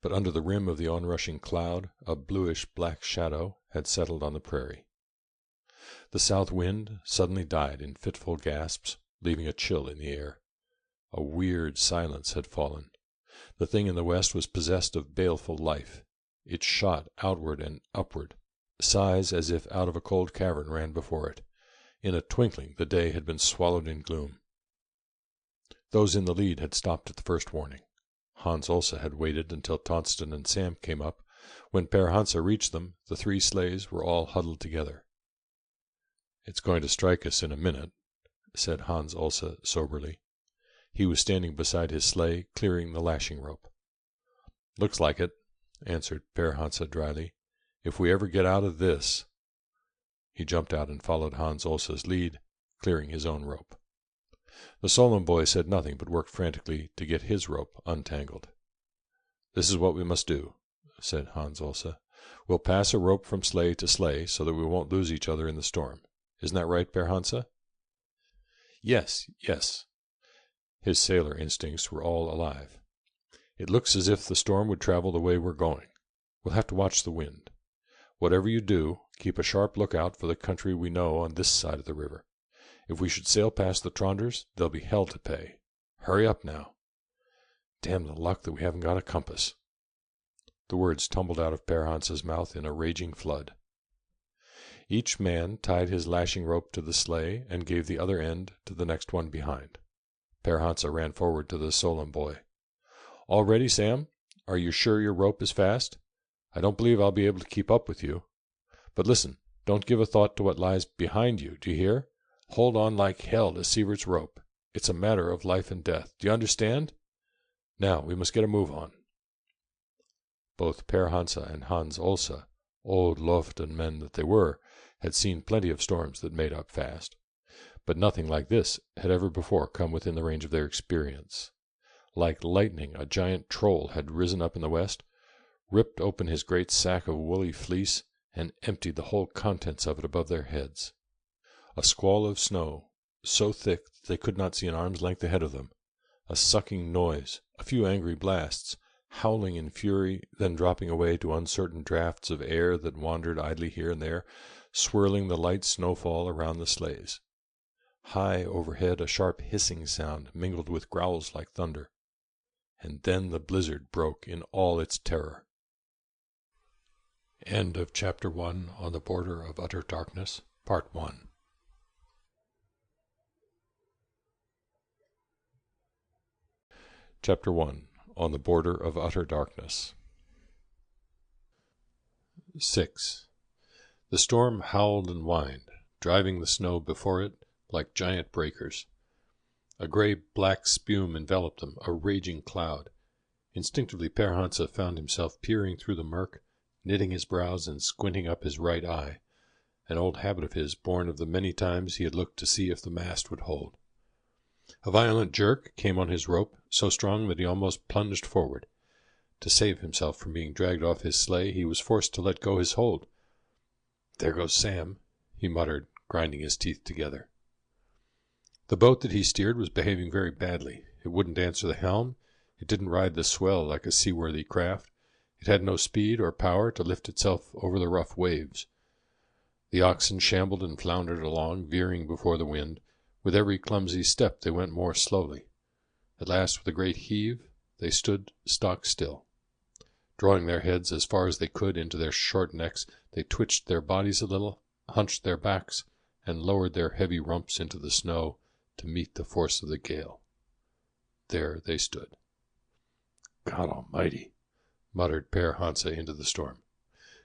but under the rim of the onrushing cloud a bluish-black shadow had settled on the prairie. The south wind suddenly died in fitful gasps, leaving a chill in the air. A weird silence had fallen. The thing in the west was possessed of baleful life. It shot outward and upward. Sighs as if out of a cold cavern ran before it. In a twinkling the day had been swallowed in gloom. Those in the lead had stopped at the first warning. Hans Olsa had waited until Tonston and Sam came up. When Per Hansa reached them, the 3 sleighs were all huddled together. "It's going to strike us in a minute," said Hans Olsa soberly. He was standing beside his sleigh, clearing the lashing rope. "Looks like it," answered Per Hansa dryly. "If we ever get out of this—" He jumped out and followed Hans Olsa's lead, clearing his own rope. The Solon boy said nothing, but worked frantically to get his rope untangled. "This is what we must do," said Hans Olsa. "We'll pass a rope from sleigh to sleigh so that we won't lose each other in the storm. Isn't that right, Per Hansa?" "Yes, yes." His sailor instincts were all alive. "It looks as if the storm would travel the way we're going. We'll have to watch the wind. Whatever you do, keep a sharp lookout for the country we know on this side of the river. If we should sail past the Tronders, there'll be hell to pay. Hurry up now. Damn the luck that we haven't got a compass." The words tumbled out of Per Hansa's mouth in a raging flood. Each man tied his lashing rope to the sleigh and gave the other end to the next one behind. Per Hansa ran forward to the Solon boy. "All ready, Sam? Are you sure your rope is fast? I don't believe I'll be able to keep up with you. But listen, don't give a thought to what lies behind you, do you hear? Hold on like hell to Sievert's rope. It's a matter of life and death. Do you understand? Now, we must get a move on." Both Per Hansa and Hans Olsa, old Lofton men that they were, had seen plenty of storms that made up fast. But nothing like this had ever before come within the range of their experience. Like lightning, a giant troll had risen up in the west, ripped open his great sack of woolly fleece, and emptied the whole contents of it above their heads. A squall of snow, so thick that they could not see an arm's length ahead of them, a sucking noise, a few angry blasts, howling in fury, then dropping away to uncertain draughts of air that wandered idly here and there, swirling the light snowfall around the sleighs. High overhead a sharp hissing sound mingled with growls like thunder. And then the blizzard broke in all its terror. End of Chapter 1 On the Border of Utter Darkness, Part 1. Chapter 1 On the Border of Utter Darkness. 6. The storm howled and whined, driving the snow before it like giant breakers. A gray-black spume enveloped them, a raging cloud. Instinctively Pere Hansa found himself peering through the murk, knitting his brows and squinting up his right eye, an old habit of his, born of the many times he had looked to see if the mast would hold. A violent jerk came on his rope, so strong that he almost plunged forward. To save himself from being dragged off his sleigh, he was forced to let go his hold. "There goes Sam," he muttered, grinding his teeth together. The boat that he steered was behaving very badly. It wouldn't answer the helm. It didn't ride the swell like a seaworthy craft. It had no speed or power to lift itself over the rough waves. The oxen shambled and floundered along, veering before the wind. With every clumsy step they went more slowly. At last, with a great heave, they stood stock still. Drawing their heads as far as they could into their short necks, they twitched their bodies a little, hunched their backs, and lowered their heavy rumps into the snow to meet the force of the gale. There they stood. "God Almighty!" muttered Pere Hansa into the storm.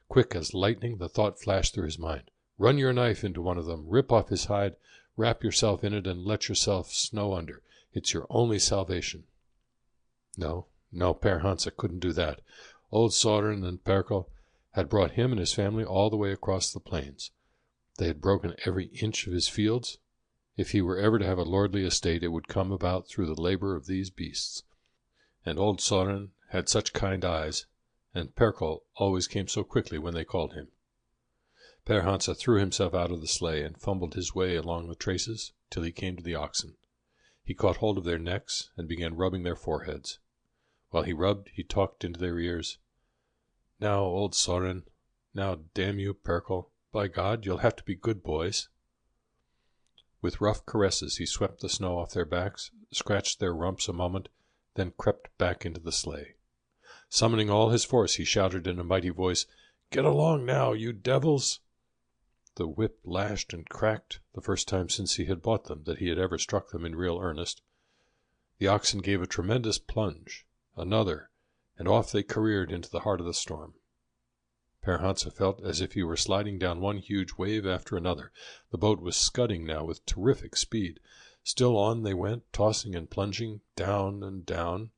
Quick as lightning the thought flashed through his mind. "Run your knife into one of them, rip off his hide, wrap yourself in it, and let yourself snow under. It's your only salvation." No, Pere Hansa couldn't do that. Old Soren and Perkel had brought him and his family all the way across the plains. They had broken every inch of his fields. If he were ever to have a lordly estate, it would come about through the labor of these beasts. And old Soren had such kind eyes, and Perkel always came so quickly when they called him. Pere Hansa threw himself out of the sleigh and fumbled his way along the traces till he came to the oxen. He caught hold of their necks and began rubbing their foreheads. While he rubbed, he talked into their ears. "Now, old Soren, now, damn you, Perkel, by God, you'll have to be good boys." With rough caresses he swept the snow off their backs, scratched their rumps a moment, then crept back into the sleigh. Summoning all his force, he shouted in a mighty voice, "Get along now, you devils!" The whip lashed and cracked, the first time since he had bought them that he had ever struck them in real earnest. The oxen gave a tremendous plunge, another, and off they careered into the heart of the storm. Pere Hansa felt as if he were sliding down one huge wave after another. The boat was scudding now with terrific speed. Still on they went, tossing and plunging, down and down.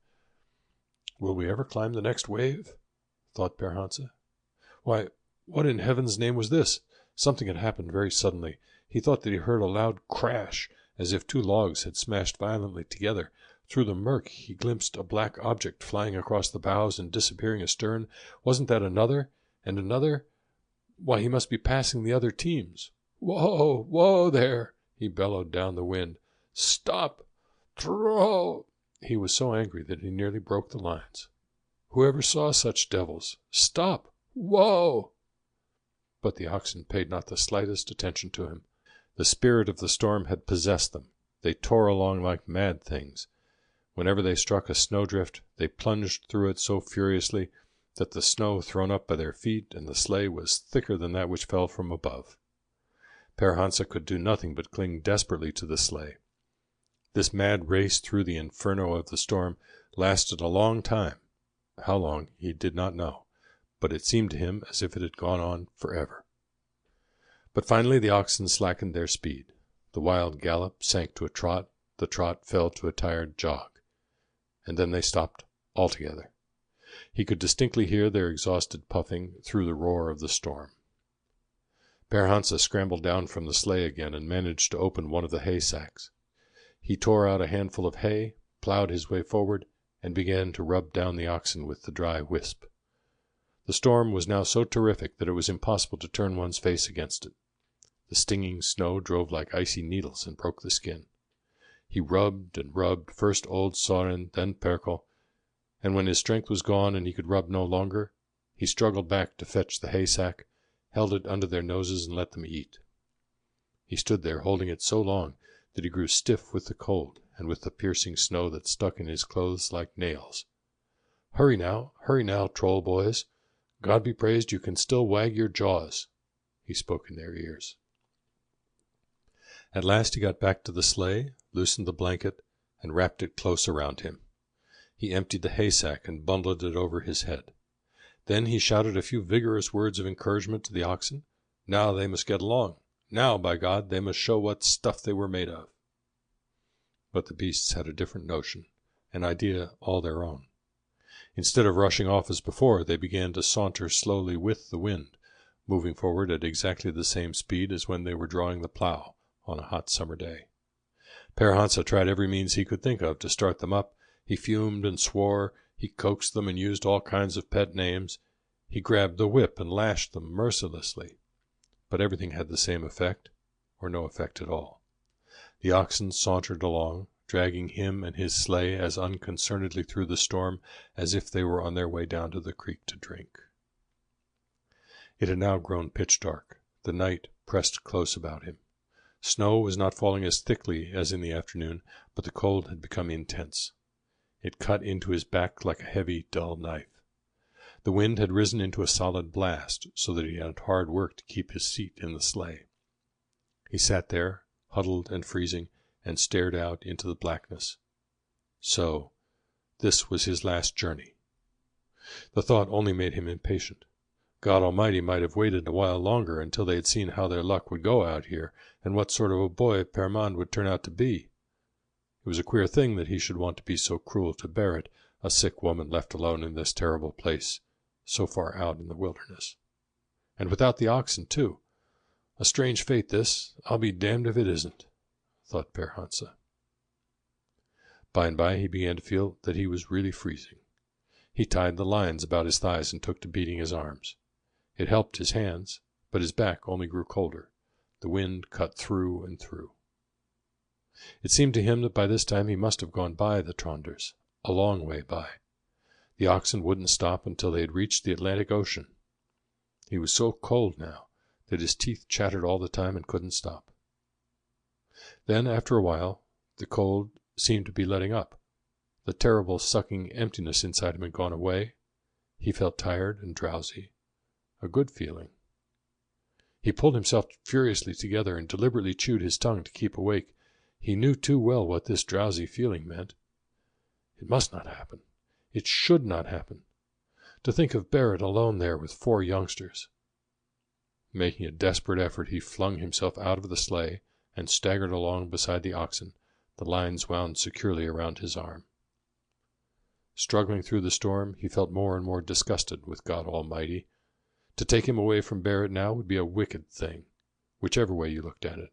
"Will we ever climb the next wave?" thought Pere Hansa. Why, what in heaven's name was this? Something had happened very suddenly. He thought that he heard a loud crash, as if two logs had smashed violently together. Through the murk he glimpsed a black object flying across the bows and disappearing astern. Wasn't that another? And another? Why, he must be passing the other teams. "Whoa, whoa there!" he bellowed down the wind. "Stop! Throw!" He was so angry that he nearly broke the lines. "Whoever saw such devils? Stop! Whoa!" But the oxen paid not the slightest attention to him. The spirit of the storm had possessed them. They tore along like mad things. Whenever they struck a snowdrift, they plunged through it so furiously that the snow thrown up by their feet and the sleigh was thicker than that which fell from above. Pere Hansa could do nothing but cling desperately to the sleigh. This mad race through the inferno of the storm lasted a long time. How long, he did not know, but it seemed to him as if it had gone on forever. But finally the oxen slackened their speed. The wild gallop sank to a trot, the trot fell to a tired jog. And then they stopped altogether. He could distinctly hear their exhausted puffing through the roar of the storm. Pere Hansa scrambled down from the sleigh again and managed to open one of the hay sacks. He tore out a handful of hay, plowed his way forward, and began to rub down the oxen with the dry wisp. The storm was now so terrific that it was impossible to turn one's face against it. The stinging snow drove like icy needles and broke the skin. He rubbed and rubbed, first old Soren, then Perkel, and when his strength was gone and he could rub no longer, he struggled back to fetch the haysack, held it under their noses and let them eat. He stood there holding it so long that he grew stiff with the cold and with the piercing snow that stuck in his clothes like nails. Hurry now, troll boys. God be praised you can still wag your jaws." He spoke in their ears. At last he got back to the sleigh, loosened the blanket, and wrapped it close around him. He emptied the haysack and bundled it over his head. Then he shouted a few vigorous words of encouragement to the oxen. Now they must get along. Now, by God, they must show what stuff they were made of. But the beasts had a different notion, an idea all their own. Instead of rushing off as before, they began to saunter slowly with the wind, moving forward at exactly the same speed as when they were drawing the plough on a hot summer day. Père Hansa tried every means he could think of to start them up. He fumed and swore. He coaxed them and used all kinds of pet names. He grabbed the whip and lashed them mercilessly. But everything had the same effect, or no effect at all. The oxen sauntered along, dragging him and his sleigh as unconcernedly through the storm as if they were on their way down to the creek to drink. It had now grown pitch dark. The night pressed close about him. Snow was not falling as thickly as in the afternoon, but the cold had become intense. It cut into his back like a heavy, dull knife. The wind had risen into a solid blast, so that he had hard work to keep his seat in the sleigh. He sat there, huddled and freezing, and stared out into the blackness. So, this was his last journey. The thought only made him impatient. God Almighty might have waited a while longer until they had seen how their luck would go out here, and what sort of a boy Herman would turn out to be. It was a queer thing that he should want to be so cruel to Berit, a sick woman left alone in this terrible place, so far out in the wilderness. And without the oxen, too. A strange fate, this. I'll be damned if it isn't, thought Père Hansa. By and by he began to feel that he was really freezing. He tied the lines about his thighs and took to beating his arms. It helped his hands, but his back only grew colder. The wind cut through and through. It seemed to him that by this time he must have gone by the Tronders, a long way by. The oxen wouldn't stop until they had reached the Atlantic Ocean. He was so cold now that his teeth chattered all the time and couldn't stop. Then, after a while, the cold seemed to be letting up. The terrible sucking emptiness inside him had gone away. He felt tired and drowsy, a good feeling. He pulled himself furiously together and deliberately chewed his tongue to keep awake. He knew too well what this drowsy feeling meant. It must not happen. It should not happen. To think of Berit alone there with 4 youngsters. Making a desperate effort, he flung himself out of the sleigh and staggered along beside the oxen, the lines wound securely around his arm. Struggling through the storm, he felt more and more disgusted with God Almighty. To take him away from Berit now would be a wicked thing, whichever way you looked at it.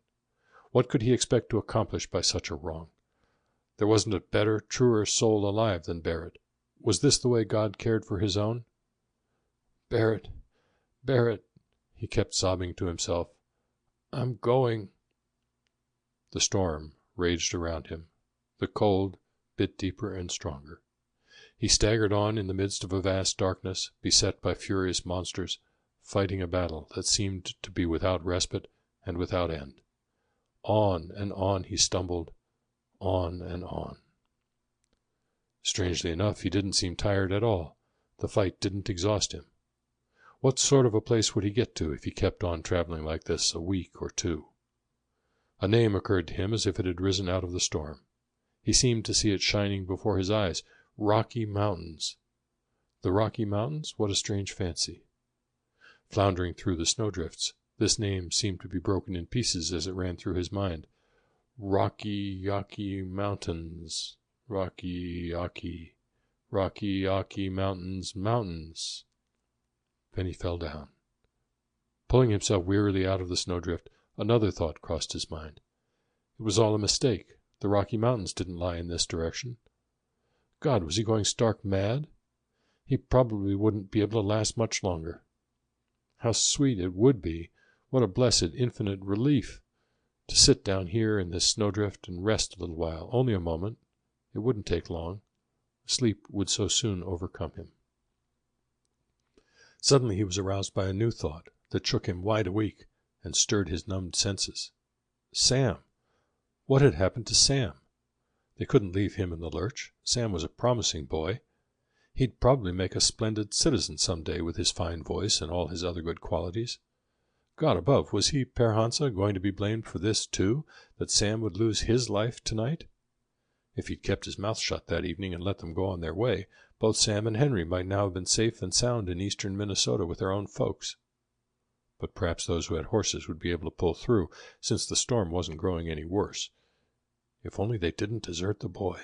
What could he expect to accomplish by such a wrong? There wasn't a better, truer soul alive than Berit. Was this the way God cared for his own? "Berit, Berit," he kept sobbing to himself. "I'm going." The storm raged around him. The cold bit deeper and stronger. He staggered on in the midst of a vast darkness, beset by furious monsters, fighting a battle that seemed to be without respite and without end. On and on he stumbled, on and on. Strangely enough, he didn't seem tired at all. The fight didn't exhaust him. What sort of a place would he get to if he kept on traveling like this a week or 2? A name occurred to him as if it had risen out of the storm. He seemed to see it shining before his eyes. Rocky Mountains. The Rocky Mountains? What a strange fancy. Floundering through the snowdrifts, this name seemed to be broken in pieces as it ran through his mind. Rocky Mountains. Rocky Mountains, mountains. Then he fell down. Pulling himself wearily out of the snowdrift, another thought crossed his mind. It was all a mistake. The Rocky Mountains didn't lie in this direction. God, was he going stark mad? He probably wouldn't be able to last much longer. How sweet it would be, what a blessed, infinite relief, to sit down here in this snowdrift and rest a little while, only a moment. It wouldn't take long. Sleep would so soon overcome him. Suddenly he was aroused by a new thought that shook him wide awake and stirred his numbed senses. Sam! What had happened to Sam? They couldn't leave him in the lurch. Sam was a promising boy. He'd probably make a splendid citizen some day with his fine voice and all his other good qualities. God above, was he, Per Hansa, going to be blamed for this, too, that Sam would lose his life tonight? If he'd kept his mouth shut that evening and let them go on their way, both Sam and Henry might now have been safe and sound in eastern Minnesota with their own folks. But perhaps those who had horses would be able to pull through, since the storm wasn't growing any worse. If only they didn't desert the boy.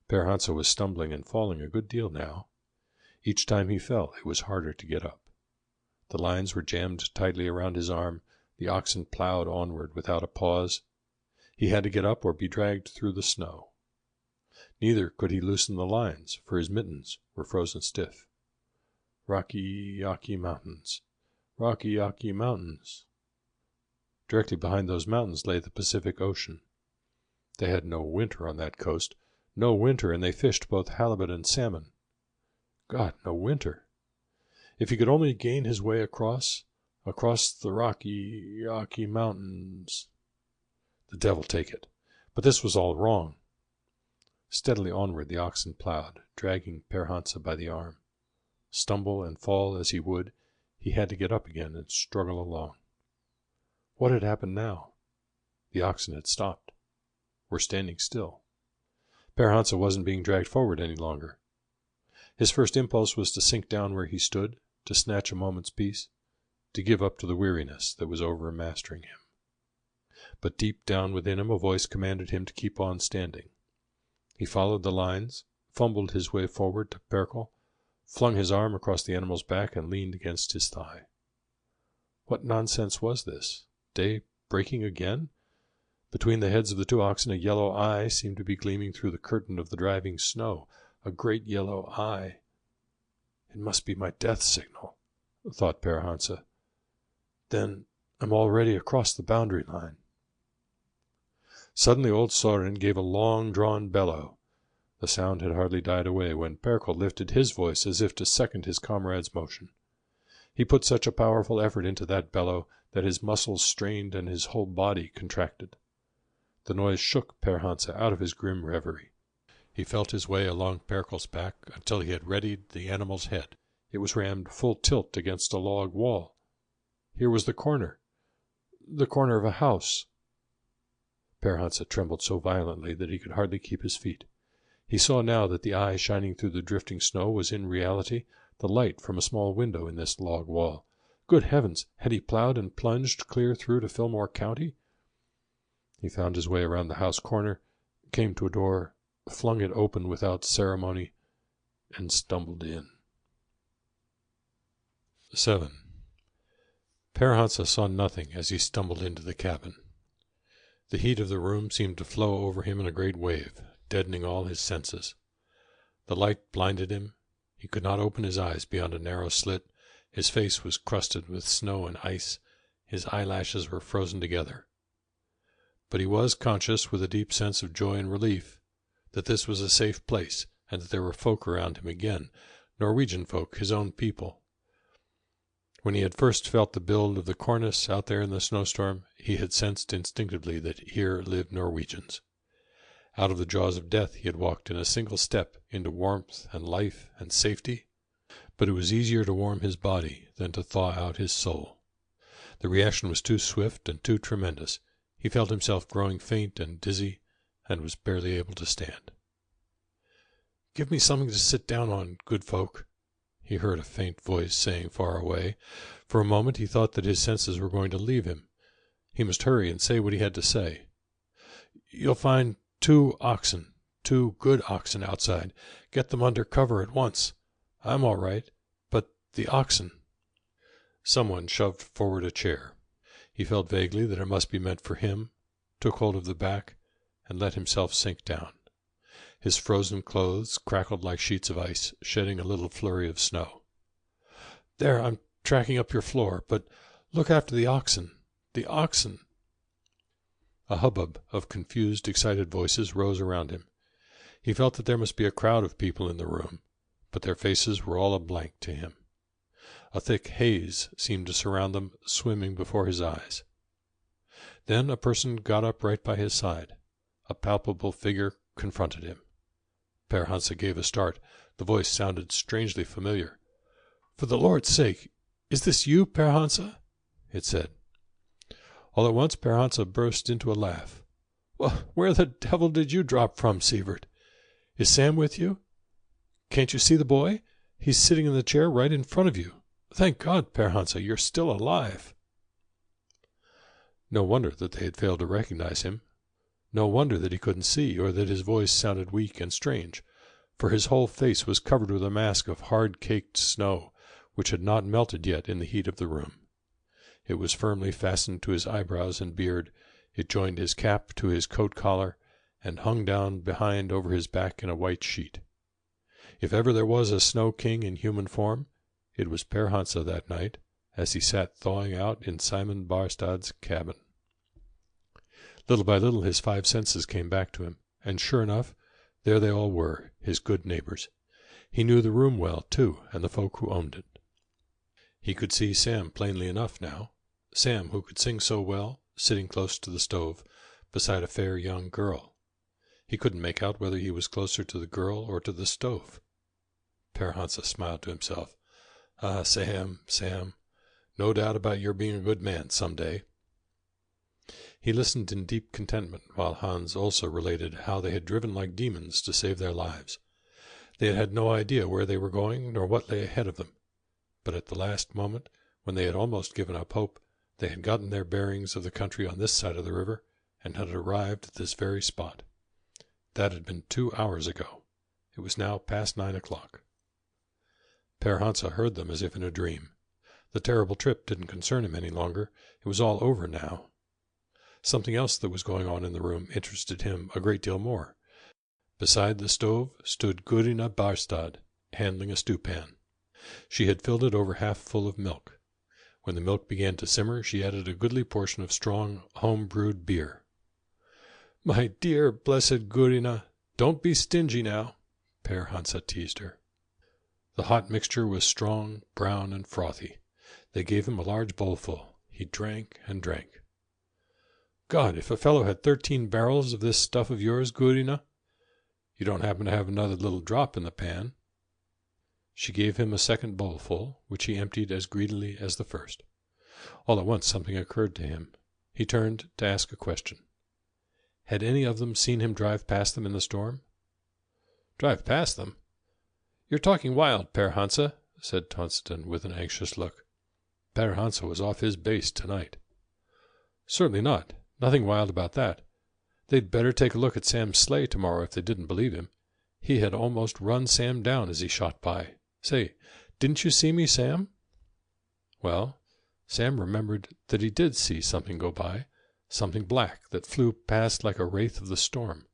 Per Hansa was stumbling and falling a good deal now. Each time he fell, it was harder to get up. The lines were jammed tightly around his arm. The oxen plowed onward without a pause. He had to get up or be dragged through the snow. Neither could he loosen the lines, for his mittens were frozen stiff. Rocky Yaqui Mountains. Rocky Yaqui Mountains. Directly behind those mountains lay the Pacific Ocean. They had no winter on that coast. No winter, and they fished both halibut and salmon. God, no winter! If he could only gain his way across the Rocky Yaqui Mountains. The devil take it! But this was all wrong. Steadily onward the oxen plowed, dragging Per Hansa by the arm. Stumble and fall as he would, he had to get up again and struggle along. What had happened now? The oxen had stopped, were standing still. Per Hansa wasn't being dragged forward any longer. His first impulse was to sink down where he stood, to snatch a moment's peace, to give up to the weariness that was overmastering him. But deep down within him a voice commanded him to keep on standing. He followed the lines, fumbled his way forward to Perkel, flung his arm across the animal's back, and leaned against his thigh. What nonsense was this? Day breaking again? Between the heads of the two oxen a yellow eye seemed to be gleaming through the curtain of the driving snow. A great yellow eye. It must be my death signal, thought Per Hansa. Then I'm already across the boundary line. Suddenly old Soren gave a long-drawn bellow. The sound had hardly died away when Perkel lifted his voice as if to second his comrade's motion. He put such a powerful effort into that bellow that his muscles strained and his whole body contracted. The noise shook Per Hansa out of his grim reverie. He felt his way along Perkel's back until he had readied the animal's head. It was rammed full tilt against a log wall. Here was the corner of a house. Per Hansa trembled so violently that he could hardly keep his feet. He saw now that the eye shining through the drifting snow was in reality the light from a small window in this log wall. Good heavens! Had he plowed and plunged clear through to Fillmore County? He found his way around the house corner, came to a door, flung it open without ceremony, and stumbled in. 7. Per Hansa saw nothing as he stumbled into the cabin. The heat of the room seemed to flow over him in a great wave, deadening all his senses. The light blinded him. He could not open his eyes beyond a narrow slit. His face was crusted with snow and ice. His eyelashes were frozen together. But he was conscious, with a deep sense of joy and relief, that this was a safe place, and that there were folk around him again, Norwegian folk, his own people. When he had first felt the build of the cornice out there in the snowstorm, he had sensed instinctively that here lived Norwegians. Out of the jaws of death he had walked in a single step into warmth and life and safety, but it was easier to warm his body than to thaw out his soul. The reaction was too swift and too tremendous. He felt himself growing faint and dizzy, and was barely able to stand. "Give me something to sit down on, good folk," he heard a faint voice saying far away. For a moment he thought that his senses were going to leave him. He must hurry and say what he had to say. "You'll find 2 oxen, 2 good oxen outside. Get them under cover at once. I'm all right, but the oxen—" Someone shoved forward a chair. He felt vaguely that it must be meant for him, took hold of the back, and let himself sink down. His frozen clothes crackled like sheets of ice, shedding a little flurry of snow. "There, I'm tracking up your floor, but look after the oxen. The oxen!" A hubbub of confused, excited voices rose around him. He felt that there must be a crowd of people in the room, but their faces were all a blank to him. A thick haze seemed to surround them, swimming before his eyes. Then a person got up right by his side. A palpable figure confronted him. Per Hansa gave a start. The voice sounded strangely familiar. "For the Lord's sake, is this you, Per Hansa?" it said. All at once Per Hansa burst into a laugh. "Well, where the devil did you drop from, Sievert? Is Sam with you? Can't you see the boy? He's sitting in the chair right in front of you. Thank God, Per Hansa, you're still alive." No wonder that they had failed to recognize him. No wonder that he couldn't see, or that his voice sounded weak and strange, for his whole face was covered with a mask of hard-caked snow, which had not melted yet in the heat of the room. It was firmly fastened to his eyebrows and beard, it joined his cap to his coat collar, and hung down behind over his back in a white sheet. If ever there was a snow king in human form, it was Per Hansa that night, as he sat thawing out in Simon Barstad's cabin. Little by little his 5 senses came back to him, and sure enough, there they all were, his good neighbors. He knew the room well, too, and the folk who owned it. He could see Sam plainly enough now, Sam who could sing so well, sitting close to the stove, beside a fair young girl. He couldn't make out whether he was closer to the girl or to the stove. Per Hansa smiled to himself. "Ah, Sam, Sam, no doubt about your being a good man some day." He listened in deep contentment while Hans also related how they had driven like demons to save their lives. They had had no idea where they were going nor what lay ahead of them. But at the last moment, when they had almost given up hope, they had gotten their bearings of the country on this side of the river and had arrived at this very spot. That had been 2 hours ago. It was now past 9 o'clock. Per Hansa heard them as if in a dream. The terrible trip didn't concern him any longer. It was all over now. Something else that was going on in the room interested him a great deal more. Beside the stove stood Gudina Barstad, handling a stewpan. She had filled it over half full of milk. When the milk began to simmer, she added a goodly portion of strong, home-brewed beer. "My dear, blessed Gudina, don't be stingy now," Per Hansa teased her. The hot mixture was strong, brown, and frothy. They gave him a large bowlful. He drank and drank. "God, if a fellow had 13 barrels of this stuff of yours, Gudina! You don't happen to have another little drop in the pan?" She gave him a second bowlful, which he emptied as greedily as the first. All at once something occurred to him. He turned to ask a question. Had any of them seen him drive past them in the storm? "Drive past them? You're talking wild, Per Hansa," said Tonston with an anxious look. Per Hansa was off his base tonight. "Certainly not. Nothing wild about that. They'd better take a look at Sam's sleigh tomorrow if they didn't believe him. He had almost run Sam down as he shot by. Say, didn't you see me, Sam?" Well, Sam remembered that he did see something go by, something black that flew past like a wraith of the storm.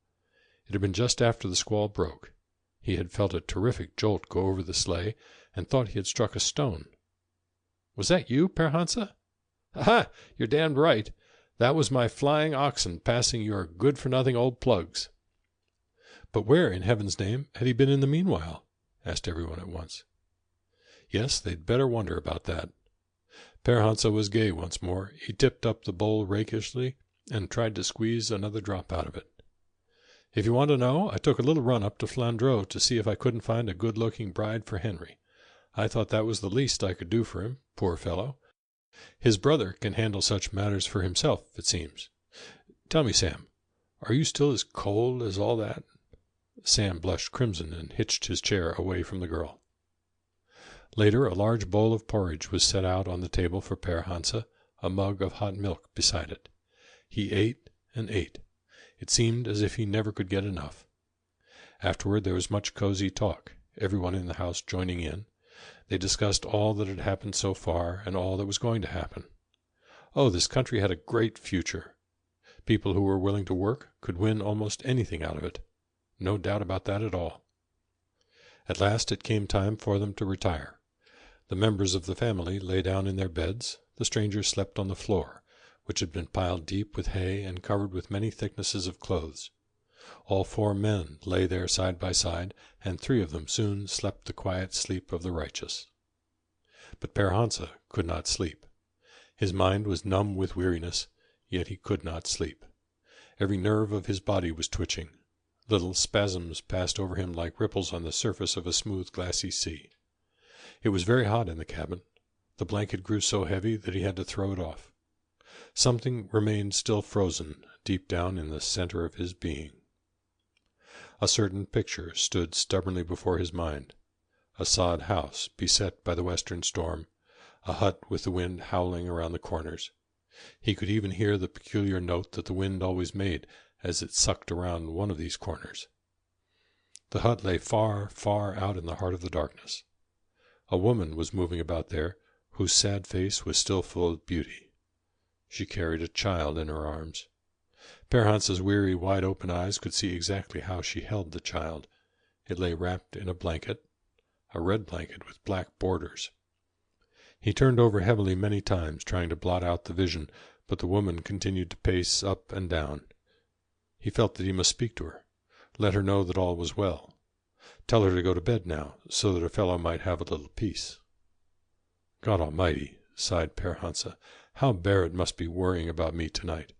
It had been just after the squall broke. He had felt a terrific jolt go over the sleigh and thought he had struck a stone. "Was that you, Per Hansa?" "Aha! You're damned right. That was my flying oxen passing your good-for-nothing old plugs." "But where, in heaven's name, had he been in the meanwhile?" asked everyone at once. Yes, they'd better wonder about that. Per Hansa was gay once more. He tipped up the bowl rakishly and tried to squeeze another drop out of it. "If you want to know, I took a little run up to Flandreau to see if I couldn't find a good-looking bride for Henry. I thought that was the least I could do for him, poor fellow. His brother can handle such matters for himself, it seems. Tell me, Sam, are you still as cold as all that?" Sam blushed crimson and hitched his chair away from the girl. Later, a large bowl of porridge was set out on the table for Per Hansa, a mug of hot milk beside it. He ate and ate. It seemed as if he never could get enough. Afterward there was much cozy talk, everyone in the house joining in. They discussed all that had happened so far and all that was going to happen. Oh, this country had a great future. People who were willing to work could win almost anything out of it. No doubt about that at all. At last it came time for them to retire. The members of the family lay down in their beds. The strangers slept on the floor, which had been piled deep with hay and covered with many thicknesses of clothes. All 4 men lay there side by side, and 3 of them soon slept the quiet sleep of the righteous. But Per Hansa could not sleep. His mind was numb with weariness. yet he could not sleep. Every nerve of his body was twitching. Little spasms passed over him like ripples on the surface of a smooth, glassy sea. It was very hot in the cabin. The blanket grew so heavy that he had to throw it off. Something remained still frozen deep down in the center of his being. A certain picture stood stubbornly before his mind: a sod house beset by the western storm, a hut with the wind howling around the corners. He could even hear the peculiar note that the wind always made as it sucked around one of these corners. The hut lay far, far out in the heart of the darkness. A woman was moving about there, whose sad face was still full of beauty. She carried a child in her arms. Per Hansa's weary, wide-open eyes could see exactly how she held the child. It lay wrapped in a blanket, a red blanket with black borders. He turned over heavily many times, trying to blot out the vision, but the woman continued to pace up and down. He felt that he must speak to her, let her know that all was well, tell her to go to bed now, so that a fellow might have a little peace. God Almighty, sighed Per Hansa, how Berit must be worrying about me tonight.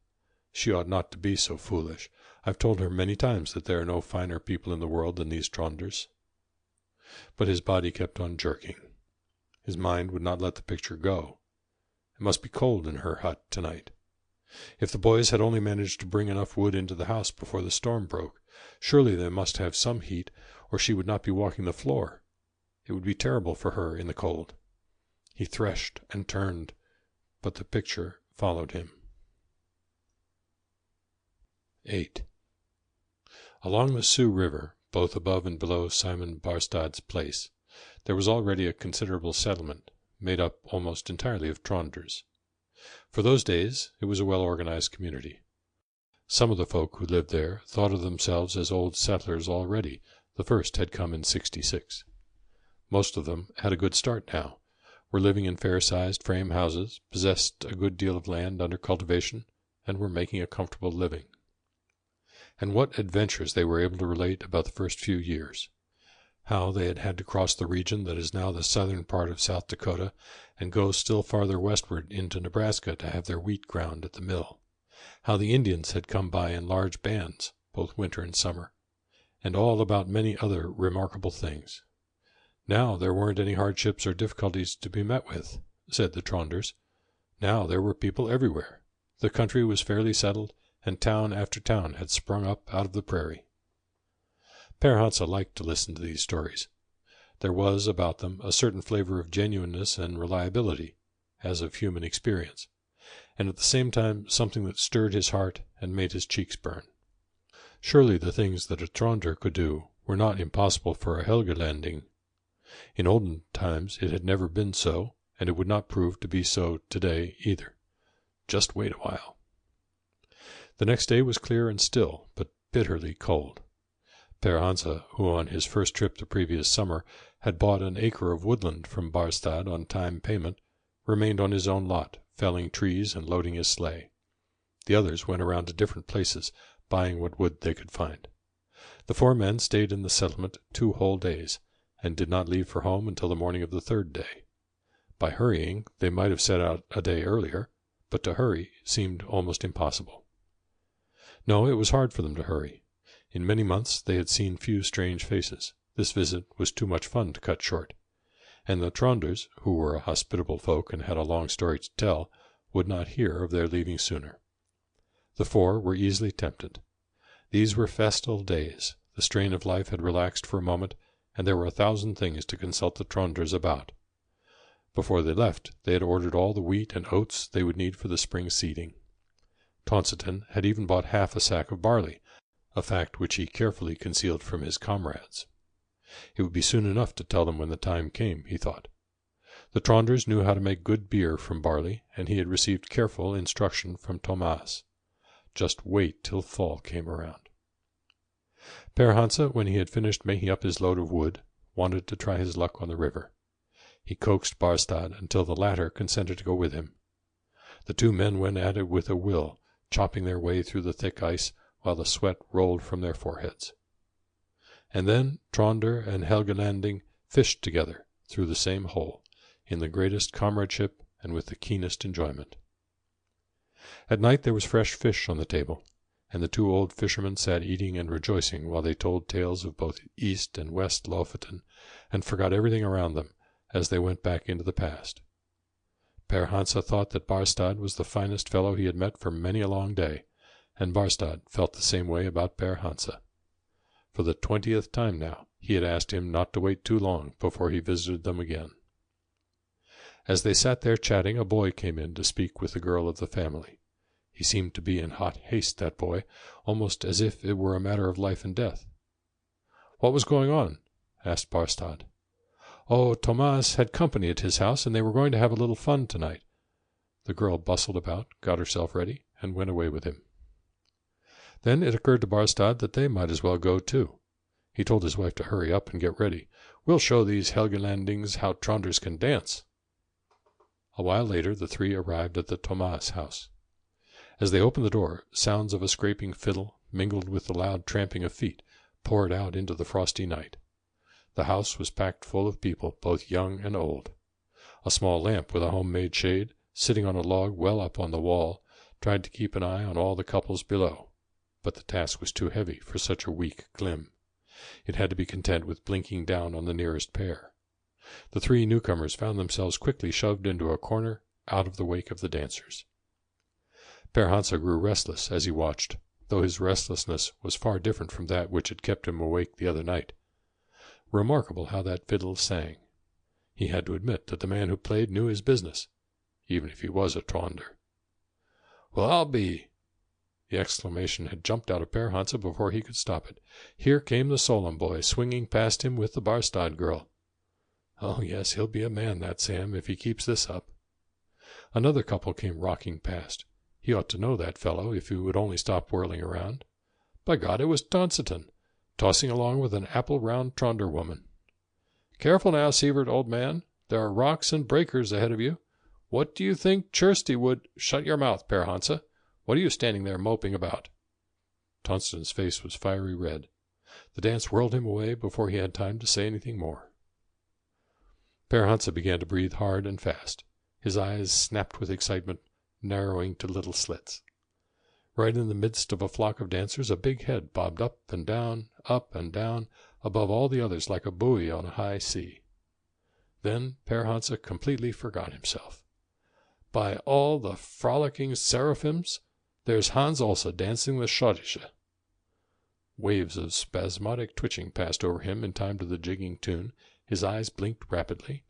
She ought not to be so foolish. I've told her many times that there are no finer people in the world than these Tronders. But his body kept on jerking. His mind would not let the picture go. It must be cold in her hut tonight. If the boys had only managed to bring enough wood into the house before the storm broke, surely they must have some heat, or she would not be walking the floor. It would be terrible for her in the cold. He threshed and turned, but the picture followed him. 8. Along the Sioux River, both above and below Simon Barstad's place, there was already a considerable settlement, made up almost entirely of Tronders. For those days it was a well-organized community. Some of the folk who lived there thought of themselves as old settlers already. The first had come in '66. Most of them had a good start now, were living in fair-sized frame houses, possessed a good deal of land under cultivation, and were making a comfortable living. And what adventures they were able to relate about the first few years! How they had had to cross the region that is now the southern part of South Dakota and go still farther westward into Nebraska to have their wheat ground at the mill. How the Indians had come by in large bands, both winter and summer, and all about many other remarkable things. Now there weren't any hardships or difficulties to be met with, said the Tronders. Now there were people everywhere. The country was fairly settled, and town after town had sprung up out of the prairie. Per Hansa liked to listen to these stories. There was about them a certain flavor of genuineness and reliability, as of human experience, and at the same time something that stirred his heart and made his cheeks burn. Surely the things that a Tronder could do were not impossible for a Helgelanding. In olden times it had never been so, and it would not prove to be so today either. Just wait a while. The next day was clear and still, but bitterly cold. Per Hansa, who on his first trip the previous summer had bought an acre of woodland from Barstad on time payment, remained on his own lot, felling trees and loading his sleigh. The others went around to different places, buying what wood they could find. The 4 men stayed in the settlement 2 whole days, and did not leave for home until the morning of the 3rd day. By hurrying they might have set out a day earlier, but to hurry seemed almost impossible. No, it was hard for them to hurry. In many months they had seen few strange faces. This visit was too much fun to cut short, and the Tronders, who were a hospitable folk and had a long story to tell, would not hear of their leaving sooner. The 4 were easily tempted. These were festal days. The strain of life had relaxed for a moment, and there were 1,000 things to consult the Tronders about. Before they left, they had ordered all the wheat and oats they would need for the spring seeding. Tonsaton had even bought half a sack of barley, a fact which he carefully concealed from his comrades. It would be soon enough to tell them when the time came, he thought. The Tronders knew how to make good beer from barley, and he had received careful instruction from Thomas. Just wait till fall came around. Per Hansa, when he had finished making up his load of wood, wanted to try his luck on the river. He coaxed Barstad until the latter consented to go with him. The 2 men went at it with a will, chopping their way through the thick ice, while the sweat rolled from their foreheads. And then Tronder and Helgelanding fished together through the same hole, in the greatest comradeship and with the keenest enjoyment. At night there was fresh fish on the table, and the two old fishermen sat eating and rejoicing while they told tales of both East and West Lofoten, and forgot everything around them as they went back into the past. Per Hansa thought that Barstad was the finest fellow he had met for many a long day, and Barstad felt the same way about Per Hansa. For the 20th time now he had asked him not to wait too long before he visited them again. As they sat there chatting, a boy came in to speak with the girl of the family. He seemed to be in hot haste, that boy, almost as if it were a matter of life and death. "What was going on?" asked Barstad. "Oh, Tomas had company at his house, and they were going to have a little fun tonight." The girl bustled about, got herself ready, and went away with him. Then it occurred to Barstad that they might as well go too. He told his wife to hurry up and get ready. "We'll show these Helgelandings how Tronders can dance." A while later the three arrived at the Tomas house. As they opened the door, sounds of a scraping fiddle, mingled with the loud tramping of feet, poured out into the frosty night. The house was packed full of people, both young and old. A small lamp with a home-made shade, sitting on a log well up on the wall, tried to keep an eye on all the couples below, but the task was too heavy for such a weak glim. It had to be content with blinking down on the nearest pair. The three newcomers found themselves quickly shoved into a corner, out of the wake of the dancers. Per Hansa grew restless as he watched, though his restlessness was far different from that which had kept him awake the other night. Remarkable how that fiddle sang. He had to admit that the man who played knew his business, even if he was a Tronder. "Well, I'll be—" The exclamation had jumped out of Per Hansa before he could stop it. Here came the Solon boy, swinging past him with the Barstad girl. "Oh, yes, he'll be a man, that Sam, if he keeps this up." Another couple came rocking past. He ought to know that fellow, if he would only stop whirling around. By God, it was Tonsiton, tossing along with an apple-round Tronder woman. "Careful now, Sievert, old man. There are rocks and breakers ahead of you. What do you think Kirsty would—" "Shut your mouth, Per Hansa. What are you standing there moping about?" Tonsiton's face was fiery red. The dance whirled him away before he had time to say anything more. Per Hansa began to breathe hard and fast. His eyes snapped with excitement, narrowing to little slits. Right in the midst of a flock of dancers, a big head bobbed up and down, above all the others like a buoy on a high sea. Then Per Hansa completely forgot himself. "By all the frolicking seraphims, there's Hans also dancing the schottische." Waves of spasmodic twitching passed over him in time to the jigging tune. His eyes blinked rapidly.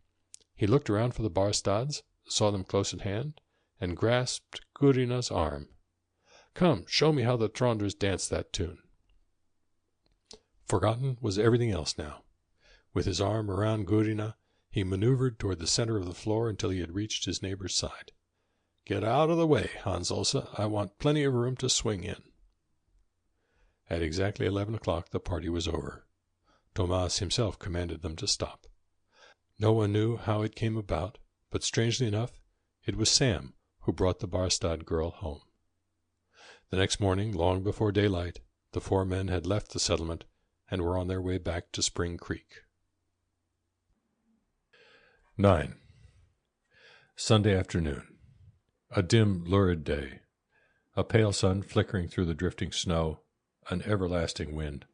He looked around for the Barstads, saw them close at hand, and grasped Gudina's arm. "Come, show me how the Tronders dance that tune." Forgotten was everything else now. With his arm around Gudina, he maneuvered toward the center of the floor until he had reached his neighbor's side. "Get out of the way, Hans Olsa. I want plenty of room to swing in." At exactly 11 o'clock the party was over. Tomas himself commanded them to stop. No one knew how it came about, but strangely enough, it was Sam who brought the Barstad girl home. The next morning, long before daylight, the four men had left the settlement and were on their way back to Spring Creek. 9. Sunday afternoon. A dim, lurid day. A pale sun flickering through the drifting snow, an everlasting wind,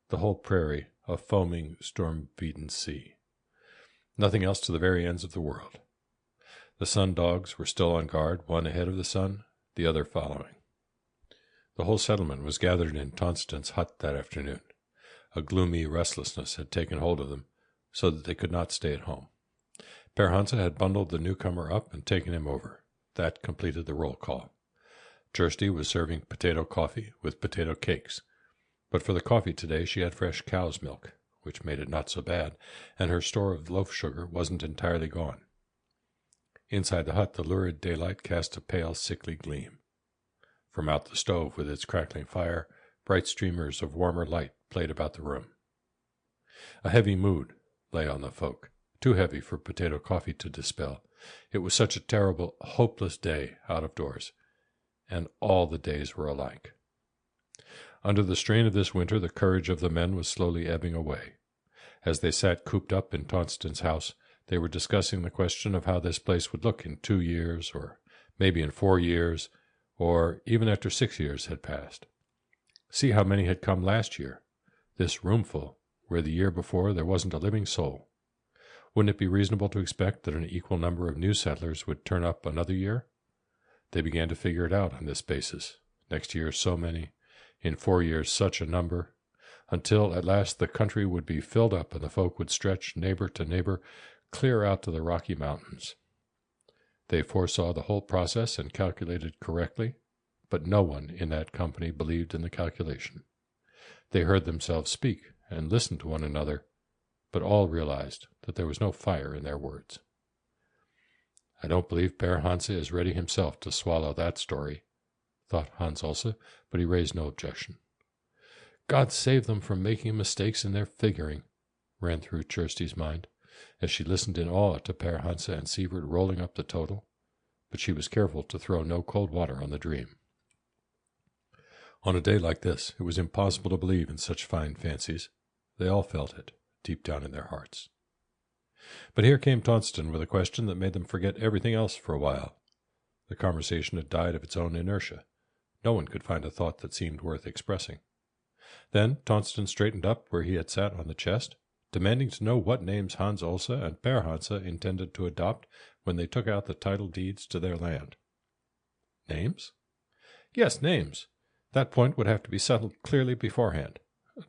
the whole prairie a foaming, storm-beaten sea. Nothing else to the very ends of the world. The sun dogs were still on guard, one ahead of the sun, the other following. The whole settlement was gathered in Tonsiton's hut that afternoon. A gloomy restlessness had taken hold of them, so that they could not stay at home. Per Hansa had bundled the newcomer up and taken him over. That completed the roll call. Kirsty was serving potato coffee with potato cakes, but for the coffee today she had fresh cow's milk, which made it not so bad, and her store of loaf sugar wasn't entirely gone. Inside the hut the lurid daylight cast a pale, sickly gleam. From out the stove with its crackling fire, bright streamers of warmer light played about the room. A heavy mood lay on the folk, too heavy for potato coffee to dispel. It was such a terrible, hopeless day out of doors, and all the days were alike. Under the strain of this winter, the courage of the men was slowly ebbing away. As they sat cooped up in Tonsiton's house, they were discussing the question of how this place would look in 2 years, or maybe in 4 years, or even after 6 years had passed. See how many had come last year, this roomful, where the year before there wasn't a living soul. Wouldn't it be reasonable to expect that an equal number of new settlers would turn up another year? They began to figure it out on this basis. Next year so many, in 4 years such a number, until at last the country would be filled up and the folk would stretch neighbor to neighbor clear out to the Rocky Mountains. They foresaw the whole process and calculated correctly, but no one in that company believed in the calculation. They heard themselves speak and listened to one another, but all realized that there was no fire in their words. I don't believe Père Hansa is ready himself to swallow that story, thought Hans Olse, but he raised no objection. God save them from making mistakes in their figuring, ran through Kirsty's mind, as she listened in awe to Père Hansa and Sievert rolling up the total, but she was careful to throw no cold water on the dream. On a day like this, it was impossible to believe in such fine fancies. They all felt it, deep down in their hearts. But here came Tonston with a question that made them forget everything else for a while. The conversation had died of its own inertia. No one could find a thought that seemed worth expressing. Then Tonston straightened up where he had sat on the chest, demanding to know what names Hans Olse and Père Hansa intended to adopt when they took out the title deeds to their land. Names? Yes, names. That point would have to be settled clearly beforehand,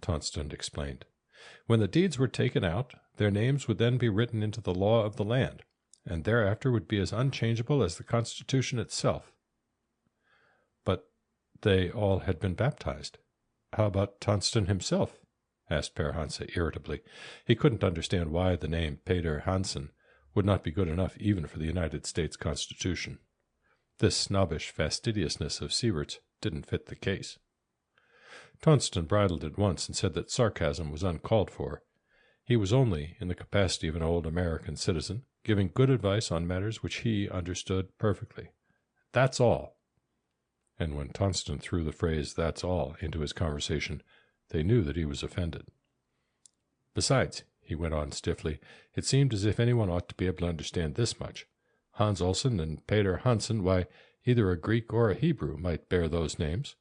Tonston explained. When the deeds were taken out, their names would then be written into the law of the land, and thereafter would be as unchangeable as the Constitution itself. But they all had been baptized. How about Tonston himself? Asked Père Hansa irritably. He couldn't understand why the name Peder Hansen would not be good enough even for the United States Constitution. This snobbish fastidiousness of Sievert's didn't fit the case. Tonston bridled at once and said that sarcasm was uncalled for. He was only, in the capacity of an old American citizen, giving good advice on matters which he understood perfectly. That's all. And when Tonston threw the phrase "that's all" into his conversation, they knew that he was offended. Besides, he went on stiffly, it seemed as if anyone ought to be able to understand this much. Hans Olsen and Peder Hansen, why, either a Greek or a Hebrew might bear those names.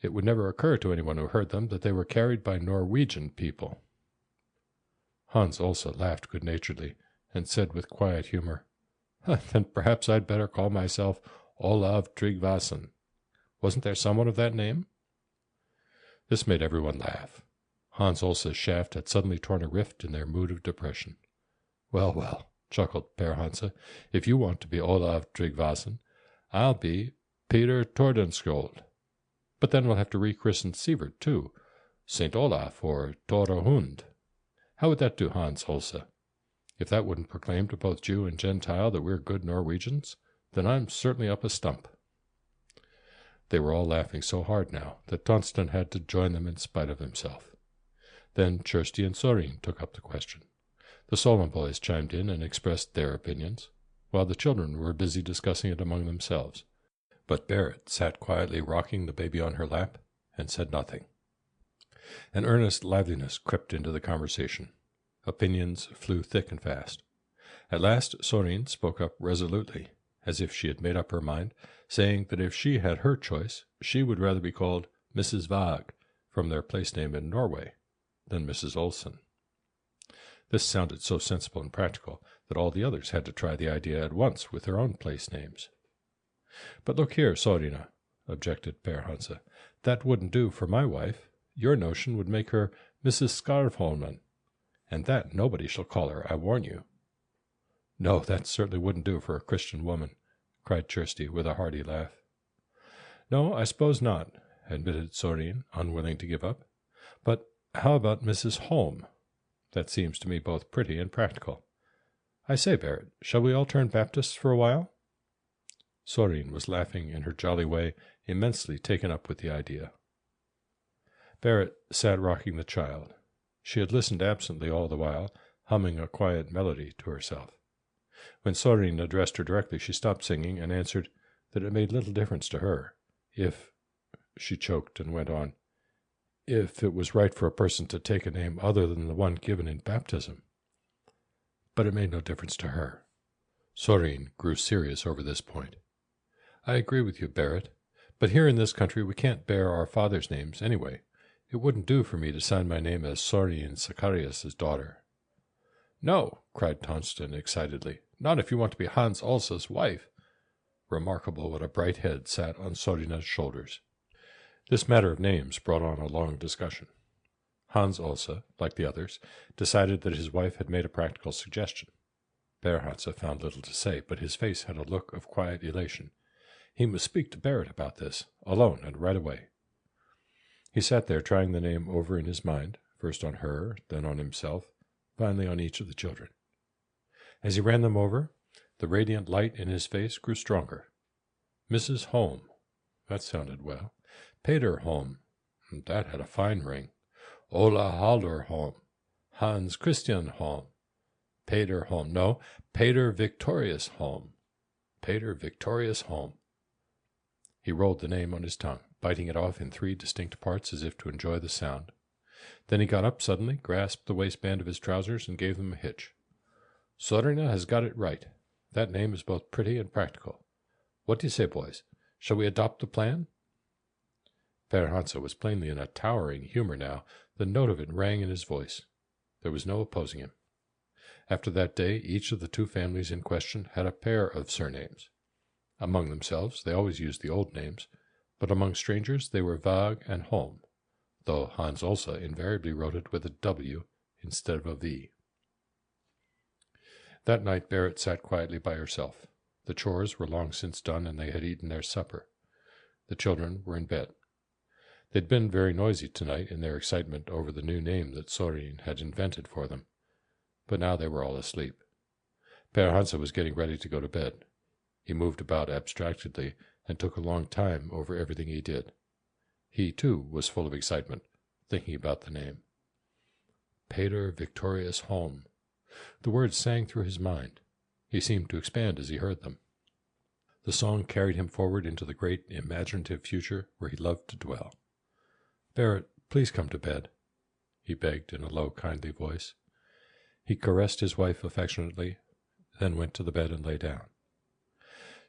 It would never occur to anyone who heard them that they were carried by Norwegian people. Hans Olse laughed good-naturedly, and said with quiet humor, Then perhaps I'd better call myself Olav Tryggvason. Wasn't there someone of that name? This made everyone laugh. Hans Olse's shaft had suddenly torn a rift in their mood of depression. Well, well, chuckled Père Hansa, if you want to be Olav Tryggvason, I'll be Peter Tordenskjold. But then we'll have to rechristen Sievert, too, St. Olaf or Torahund. How would that do, Hans Olse? If that wouldn't proclaim to both Jew and Gentile that we're good Norwegians, then I'm certainly up a stump. They were all laughing so hard now that Tonston had to join them in spite of himself. Then Kirsty and Sorin took up the question. The Solon boys chimed in and expressed their opinions, while the children were busy discussing it among themselves. But Barrett sat quietly rocking the baby on her lap and said nothing. An earnest liveliness crept into the conversation. Opinions flew thick and fast. At last Sorin spoke up resolutely, as if she had made up her mind, saying that if she had her choice, she would rather be called Mrs. Vag, from their place name in Norway, than Mrs. Olsen. This sounded so sensible and practical that all the others had to try the idea at once with their own place names. But look here, Sorina, objected Père Hansa, that wouldn't do for my wife. Your notion would make her Mrs. Skarvholmen, and that nobody shall call her, I warn you. No, that certainly wouldn't do for a Christian woman, cried Kirsty with a hearty laugh. No, I suppose not, admitted Sorin, unwilling to give up. But how about Mrs. Holm? That seems to me both pretty and practical. I say, Barrett, shall we all turn Baptists for a while? Sorin was laughing in her jolly way, immensely taken up with the idea. Barrett sat rocking the child. She had listened absently all the while, humming a quiet melody to herself. When Sorin addressed her directly, she stopped singing and answered that it made little difference to her, if, she choked and went on, if it was right for a person to take a name other than the one given in baptism. But it made no difference to her. Sorin grew serious over this point. I agree with you, Barrett, But here in this country we can't bear our fathers' names anyway. It wouldn't do for me to sign my name as Sorin Zacharias' daughter." "No," cried Tonston excitedly, "not if you want to be Hans Ulsa's wife." Remarkable what a bright head sat on Sorina's shoulders. This matter of names brought on a long discussion. Hans Ulsa, like the others, decided that his wife had made a practical suggestion. Berhansa found little to say, but his face had a look of quiet elation. He must speak to Barrett about this, alone and right away. He sat there trying the name over in his mind, first on her, then on himself, finally on each of the children. As he ran them over, the radiant light in his face grew stronger. Mrs. Holm, that sounded well. Peter Holm, that had a fine ring. Ola Haldur Holm, Hans Christian Holm, Peter Holm, no, Peter Victorius Holm, Peter Victorius Holm. He rolled the name on his tongue, biting it off in 3 distinct parts as if to enjoy the sound. Then he got up suddenly, grasped the waistband of his trousers, and gave them a hitch. "Sorina has got it right. That name is both pretty and practical. What do you say, boys? Shall we adopt the plan?" Berhansa was plainly in a towering humor now. The note of it rang in his voice. There was no opposing him. After that day, each of the 2 families in question had a pair of surnames. Among themselves, they always used the old names, but among strangers they were Vag and Holm, though Hans Ulsa invariably wrote it with a W instead of a V. That night Barrett sat quietly by herself. The chores were long since done, and they had eaten their supper. The children were in bed. They'd been very noisy tonight in their excitement over the new name that Sorin had invented for them, but now they were all asleep. Berhansa was getting ready to go to bed. He moved about abstractedly and took a long time over everything he did. He, too, was full of excitement, thinking about the name. Peter Victorius Holm. The words sang through his mind. He seemed to expand as he heard them. The song carried him forward into the great imaginative future where he loved to dwell. "Barrett, please come to bed," he begged in a low, kindly voice. He caressed his wife affectionately, then went to the bed and lay down.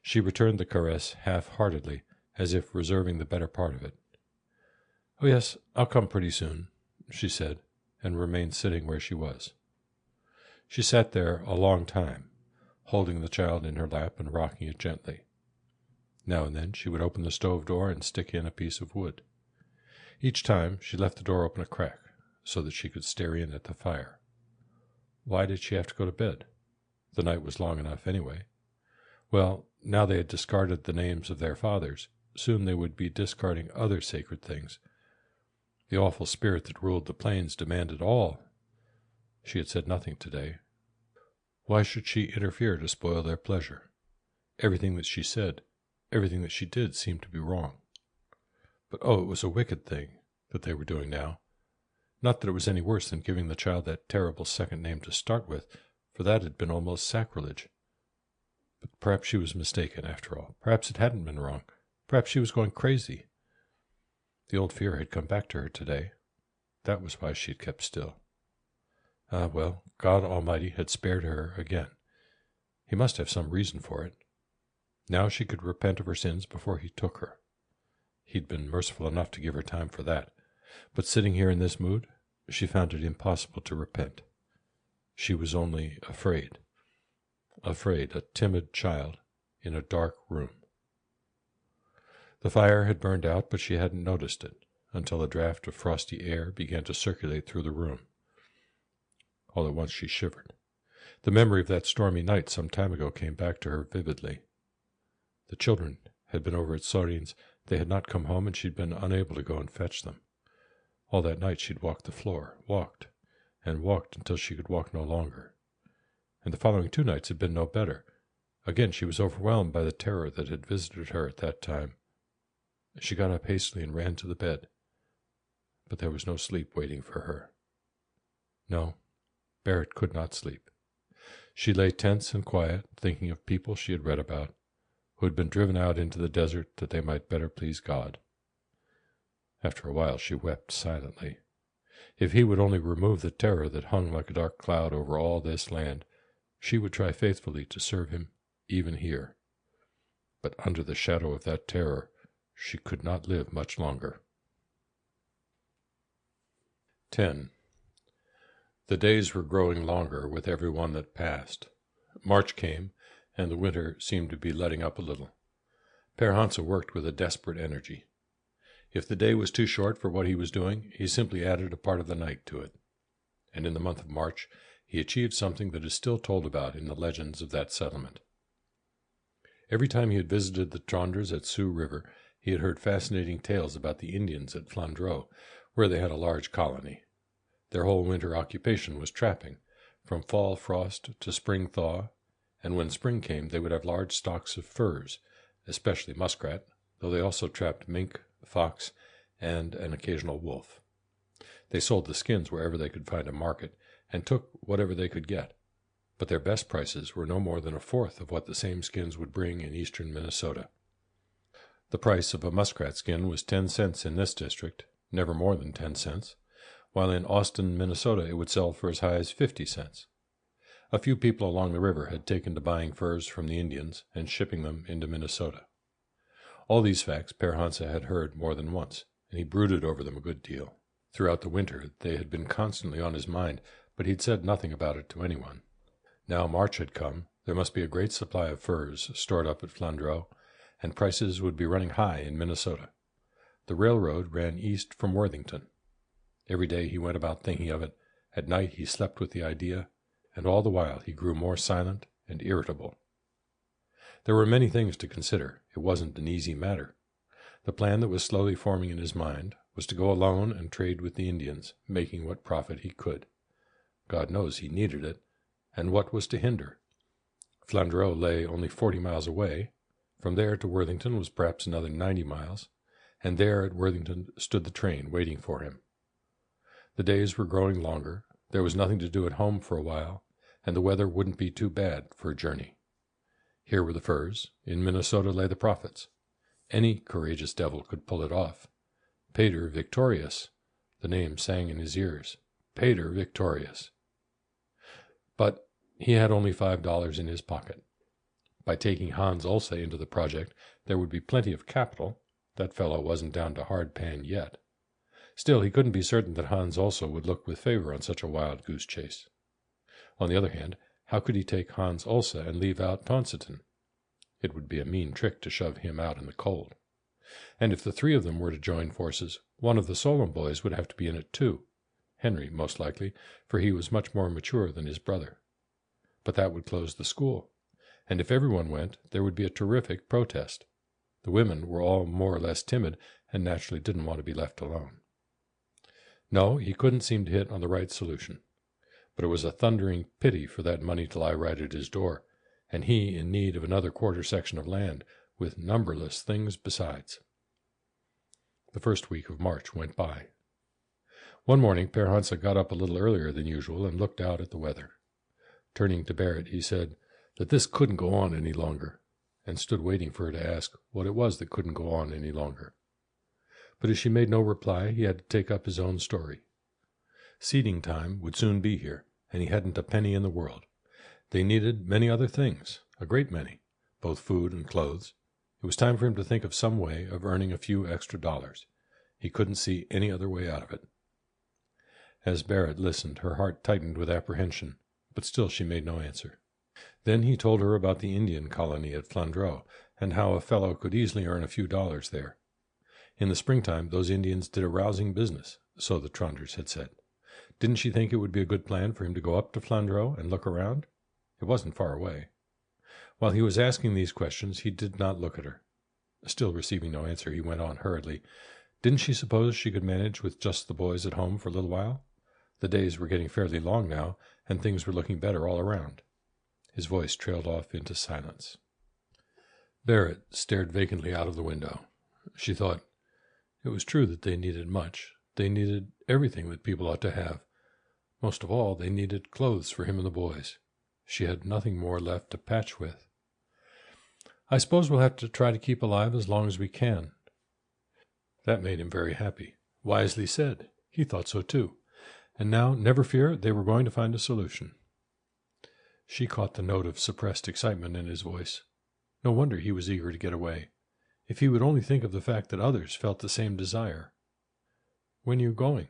She returned the caress half-heartedly, as if reserving the better part of it. "Oh, yes, I'll come pretty soon," she said, and remained sitting where she was. She sat there a long time, holding the child in her lap and rocking it gently. Now and then she would open the stove door and stick in a piece of wood. Each time she left the door open a crack, so that she could stare in at the fire. Why did she have to go to bed? The night was long enough anyway. Well, now they had discarded the names of their fathers, soon they would be discarding other sacred things. The awful spirit that ruled the plains demanded all. She had said nothing today. Why should she interfere to spoil their pleasure? Everything that she said, everything that she did seemed to be wrong. But oh, it was a wicked thing that they were doing now. Not that it was any worse than giving the child that terrible second name to start with, for that had been almost sacrilege. But perhaps she was mistaken, after all. Perhaps it hadn't been wrong. Perhaps she was going crazy. The old fear had come back to her today. That was why she had kept still. Ah, well, God Almighty had spared her again. He must have some reason for it. Now she could repent of her sins before he took her. He'd been merciful enough to give her time for that. But sitting here in this mood, she found it impossible to repent. She was only afraid. Afraid, a timid child in a dark room. The fire had burned out, but she hadn't noticed it until a draught of frosty air began to circulate through the room. All at once she shivered. The memory of that stormy night some time ago came back to her vividly. The children had been over at Sorin's. They had not come home, and she'd been unable to go and fetch them. All that night she'd walked the floor, walked, and walked until she could walk no longer. And the following 2 nights had been no better. Again she was overwhelmed by the terror that had visited her at that time. She got up hastily and ran to the bed. But there was no sleep waiting for her. No, Barrett could not sleep. She lay tense and quiet, thinking of people she had read about, who had been driven out into the desert that they might better please God. After a while she wept silently. If he would only remove the terror that hung like a dark cloud over all this land, she would try faithfully to serve him even here. But under the shadow of that terror, She could not live much longer. 10. The days were growing longer with every one that passed. March came, and the winter seemed to be letting up a little. Père Hansa worked with a desperate energy. If the day was too short for what he was doing, he simply added a part of the night to it. And in the month of March, he achieved something that is still told about in the legends of that settlement. Every time he had visited the Tronders at Sioux River, he had heard fascinating tales about the Indians at Flandreau, where they had a large colony. Their whole winter occupation was trapping, from fall frost to spring thaw, and when spring came they would have large stocks of furs, especially muskrat, though they also trapped mink, fox, and an occasional wolf. They sold the skins wherever they could find a market, and took whatever they could get, but their best prices were no more than a fourth of what the same skins would bring in eastern Minnesota. The price of a muskrat skin was 10 cents in this district, never more than 10 cents, while in Austin, Minnesota, it would sell for as high as 50 cents. A few people along the river had taken to buying furs from the Indians and shipping them into Minnesota. All these facts Père Hansa had heard more than once, and he brooded over them a good deal. Throughout the winter they had been constantly on his mind, but he'd said nothing about it to anyone. Now March had come, there must be a great supply of furs stored up at Flandreau, and prices would be running high in Minnesota. The railroad ran east from Worthington. Every day he went about thinking of it. At night he slept with the idea, and all the while he grew more silent and irritable. There were many things to consider. It wasn't an easy matter. The plan that was slowly forming in his mind was to go alone and trade with the Indians, making what profit he could. God knows he needed it, and what was to hinder? Flandreau lay only 40 miles away. From there to Worthington was perhaps another 90 miles, and there at Worthington stood the train waiting for him. The days were growing longer, there was nothing to do at home for a while, and the weather wouldn't be too bad for a journey. Here were the furs, in Minnesota lay the profits. Any courageous devil could pull it off. Pater Victorious, the name sang in his ears. Pater Victorious. But he had only $5 in his pocket. By taking Hans Ulse into the project, there would be plenty of capital. That fellow wasn't down to hard pan yet. Still, he couldn't be certain that Hans also would look with favor on such a wild goose chase. On the other hand, how could he take Hans Ulse and leave out Tonsiton? It would be a mean trick to shove him out in the cold. And if the three of them were to join forces, one of the Solon boys would have to be in it too. Henry, most likely, for he was much more mature than his brother. But that would close the school, and if everyone went, there would be a terrific protest. The women were all more or less timid, and naturally didn't want to be left alone. No, he couldn't seem to hit on the right solution. But it was a thundering pity for that money to lie right at his door, and he in need of another quarter section of land, with numberless things besides. The first week of March went by. One morning Père Hansa got up a little earlier than usual and looked out at the weather. Turning to Barrett, he said that this couldn't go on any longer, and stood waiting for her to ask what it was that couldn't go on any longer. But as she made no reply, he had to take up his own story. Seeding time would soon be here, and he hadn't a penny in the world. They needed many other things, a great many, both food and clothes. It was time for him to think of some way of earning a few extra dollars. He couldn't see any other way out of it. As Barrett listened, her heart tightened with apprehension, but still she made no answer. Then he told her about the Indian colony at Flandreau, and how a fellow could easily earn a few dollars there. In the springtime those Indians did a rousing business, so the Tronders had said. Didn't she think it would be a good plan for him to go up to Flandreau and look around? It wasn't far away. While he was asking these questions, he did not look at her. Still receiving no answer, he went on hurriedly. Didn't she suppose she could manage with just the boys at home for a little while? The days were getting fairly long now, and things were looking better all around. His voice trailed off into silence. Barrett stared vacantly out of the window. She thought, it was true that they needed much. They needed everything that people ought to have. Most of all, they needed clothes for him and the boys. She had nothing more left to patch with. I suppose we'll have to try to keep alive as long as we can. That made him very happy. Wisely said. He thought so too. And now, never fear, they were going to find a solution. She caught the note of suppressed excitement in his voice. No wonder he was eager to get away. If he would only think of the fact that others felt the same desire. "When are you going?"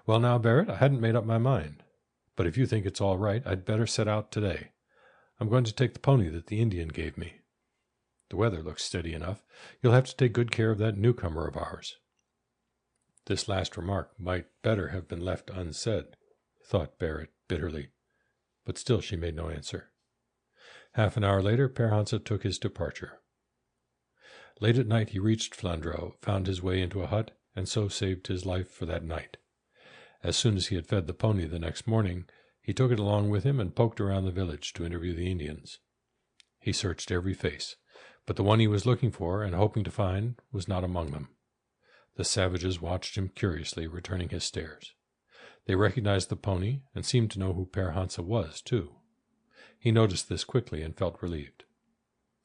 "Well now, Barrett, I hadn't made up my mind. But if you think it's all right, I'd better set out today. I'm going to take the pony that the Indian gave me. The weather looks steady enough. You'll have to take good care of that newcomer of ours." This last remark might better have been left unsaid, thought Barrett bitterly, but still she made no answer. Half an hour later, Père Hansa took his departure. Late at night he reached Flandreau, found his way into a hut, and so saved his life for that night. As soon as he had fed the pony the next morning, he took it along with him and poked around the village to interview the Indians. He searched every face, but the one he was looking for and hoping to find was not among them. The savages watched him curiously, returning his stares. They recognized the pony and seemed to know who Père Hansa was, too. He noticed this quickly and felt relieved.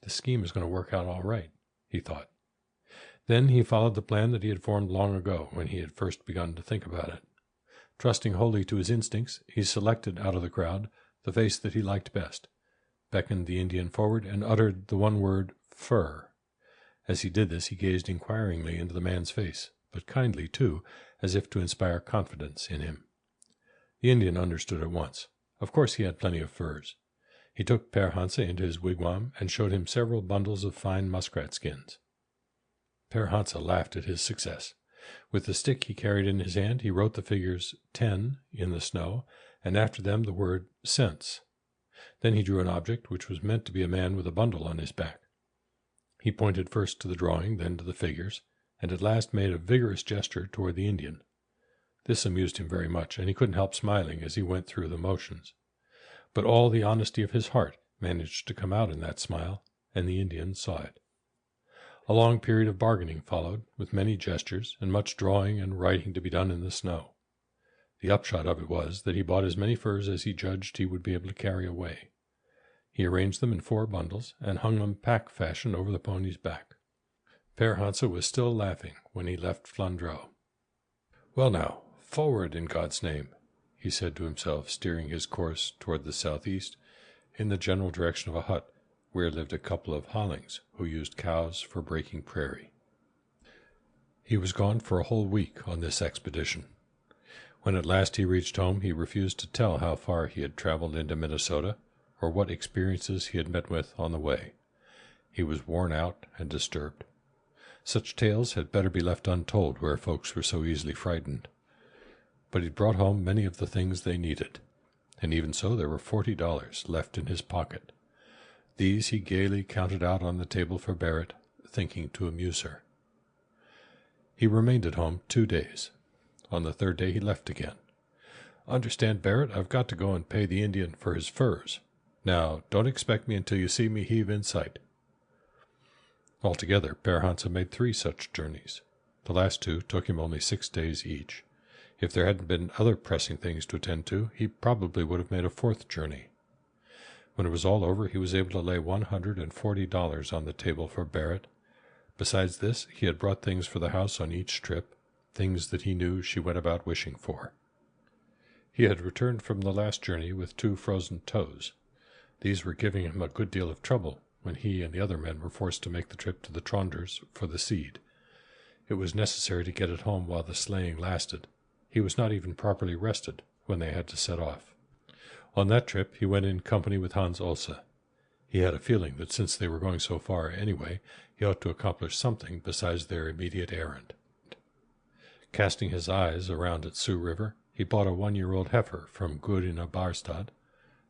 The scheme is going to work out all right, he thought. Then he followed the plan that he had formed long ago when he had first begun to think about it. Trusting wholly to his instincts, he selected out of the crowd the face that he liked best, beckoned the Indian forward, and uttered the one word, "fur." As he did this, he gazed inquiringly into the man's face, but kindly, too, as if to inspire confidence in him. The Indian understood at once. Of course he had plenty of furs. He took Père Hansa into his wigwam and showed him several bundles of fine muskrat skins. Père Hansa laughed at his success. With the stick he carried in his hand, he wrote the figures 10 in the snow, and after them the word "cents." Then he drew an object which was meant to be a man with a bundle on his back. He pointed first to the drawing, then to the figures, and at last made a vigorous gesture toward the Indian. This amused him very much, and he couldn't help smiling as he went through the motions. But all the honesty of his heart managed to come out in that smile, and the Indian saw it. A long period of bargaining followed, with many gestures, and much drawing and writing to be done in the snow. The upshot of it was that he bought as many furs as he judged he would be able to carry away. He arranged them in 4 bundles, and hung them pack fashion over the pony's back. Père Hansa was still laughing when he left Flandreau. "Well now, forward in God's name," he said to himself, steering his course toward the southeast, in the general direction of a hut where lived a couple of Hollings who used cows for breaking prairie. He was gone for a whole week on this expedition. When at last he reached home, he refused to tell how far he had traveled into Minnesota, or what experiences he had met with on the way. He was worn out and disturbed. Such tales had better be left untold where folks were so easily frightened. But he brought home many of the things they needed, and even so there were $40 left in his pocket. These he gaily counted out on the table for Barrett, thinking to amuse her. He remained at home 2 days. On the 3rd day he left again. "Understand, Barrett, I've got to go and pay the Indian for his furs. Now, don't expect me until you see me heave in sight." Altogether, Père Hansa made 3 such journeys. The last 2 took him only 6 days each. If there hadn't been other pressing things to attend to, he probably would have made a 4th journey. When it was all over, he was able to lay $140 on the table for Barrett. Besides this, he had brought things for the house on each trip, things that he knew she went about wishing for. He had returned from the last journey with 2 frozen toes. These were giving him a good deal of trouble when he and the other men were forced to make the trip to the Tronders for the seed. It was necessary to get it home while the sleighing lasted. He was not even properly rested when they had to set off. On that trip he went in company with Hans Olsa. He had a feeling that since they were going so far anyway, he ought to accomplish something besides their immediate errand. Casting his eyes around at Sioux River, he bought a 1-year-old heifer from Gudina Barstad.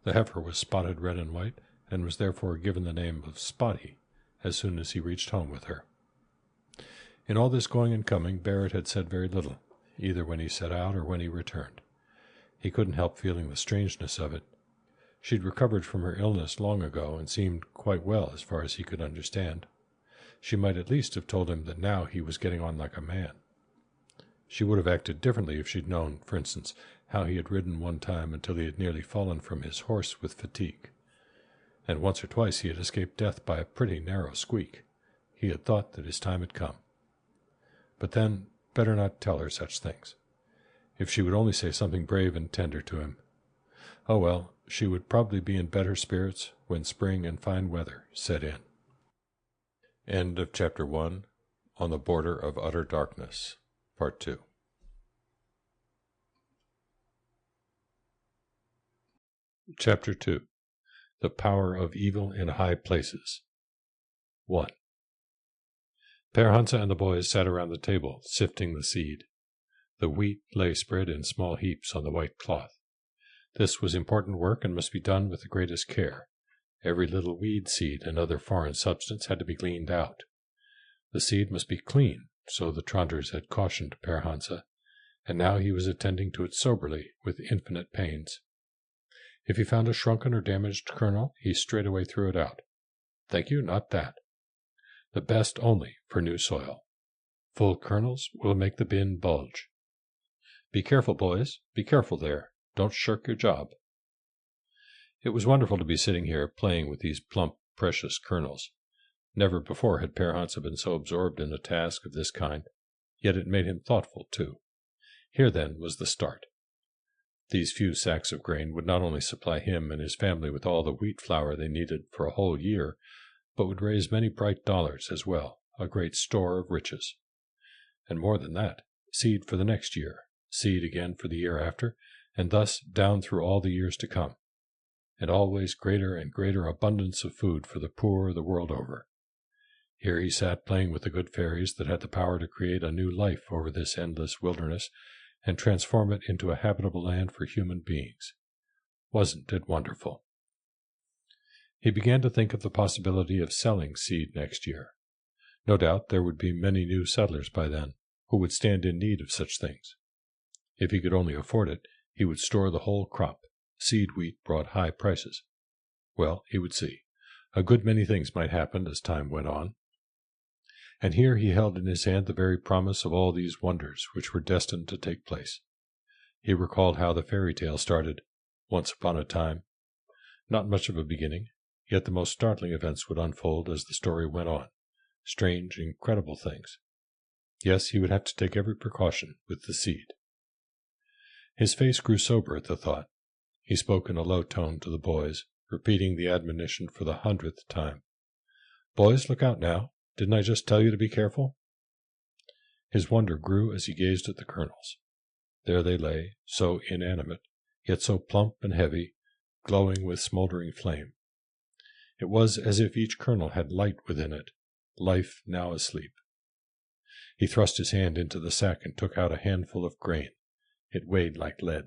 The heifer was spotted red and white, and was therefore given the name of Spotty as soon as he reached home with her. In all this going and coming, Barrett had said very little, either when he set out or when he returned. He couldn't help feeling the strangeness of it. She'd recovered from her illness long ago and seemed quite well as far as he could understand. She might at least have told him that now he was getting on like a man. She would have acted differently if she'd known, for instance, how he had ridden one time until he had nearly fallen from his horse with fatigue. And once or twice he had escaped death by a pretty narrow squeak. He had thought that his time had come. But then, better not tell her such things. If she would only say something brave and tender to him. Oh well, she would probably be in better spirits when spring and fine weather set in. End of Chapter 1, On the Border of Utter Darkness, Part 2. Chapter 2, The Power of Evil in High Places. 1. Per Hansa and the boys sat around the table, sifting the seed. The wheat lay spread in small heaps on the white cloth. This was important work and must be done with the greatest care. Every little weed seed and other foreign substance had to be gleaned out. The seed must be clean, so the Tronders had cautioned Per Hansa, and now he was attending to it soberly, with infinite pains. If he found a shrunken or damaged kernel, he straightway threw it out. Thank you, not that. The best only for new soil. Full kernels will make the bin bulge. Be careful, boys. Be careful there. Don't shirk your job. It was wonderful to be sitting here, playing with these plump, precious kernels. Never before had Per Hansa been so absorbed in a task of this kind, yet it made him thoughtful, too. Here, then, was the start. These few sacks of grain would not only supply him and his family with all the wheat flour they needed for a whole year, but would raise many bright dollars as well, a great store of riches. And more than that, seed for the next year, seed again for the year after, and thus down through all the years to come, and always greater and greater abundance of food for the poor the world over. Here he sat playing with the good fairies that had the power to create a new life over this endless wilderness and transform it into a habitable land for human beings. Wasn't it wonderful? He began to think of the possibility of selling seed next year. No doubt there would be many new settlers by then, who would stand in need of such things. If he could only afford it, he would store the whole crop. Seed wheat brought high prices. Well, he would see. A good many things might happen as time went on. And here he held in his hand the very promise of all these wonders which were destined to take place. He recalled how the fairy tale started, once upon a time. Not much of a beginning, yet the most startling events would unfold as the story went on. Strange, incredible things. Yes, he would have to take every precaution with the seed. His face grew sober at the thought. He spoke in a low tone to the boys, repeating the admonition for the 100th time. Boys, look out now. Didn't I just tell you to be careful? His wonder grew as he gazed at the kernels. There they lay, so inanimate, yet so plump and heavy, glowing with smoldering flame. It was as if each kernel had light within it, life now asleep. He thrust his hand into the sack and took out a handful of grain. It weighed like lead.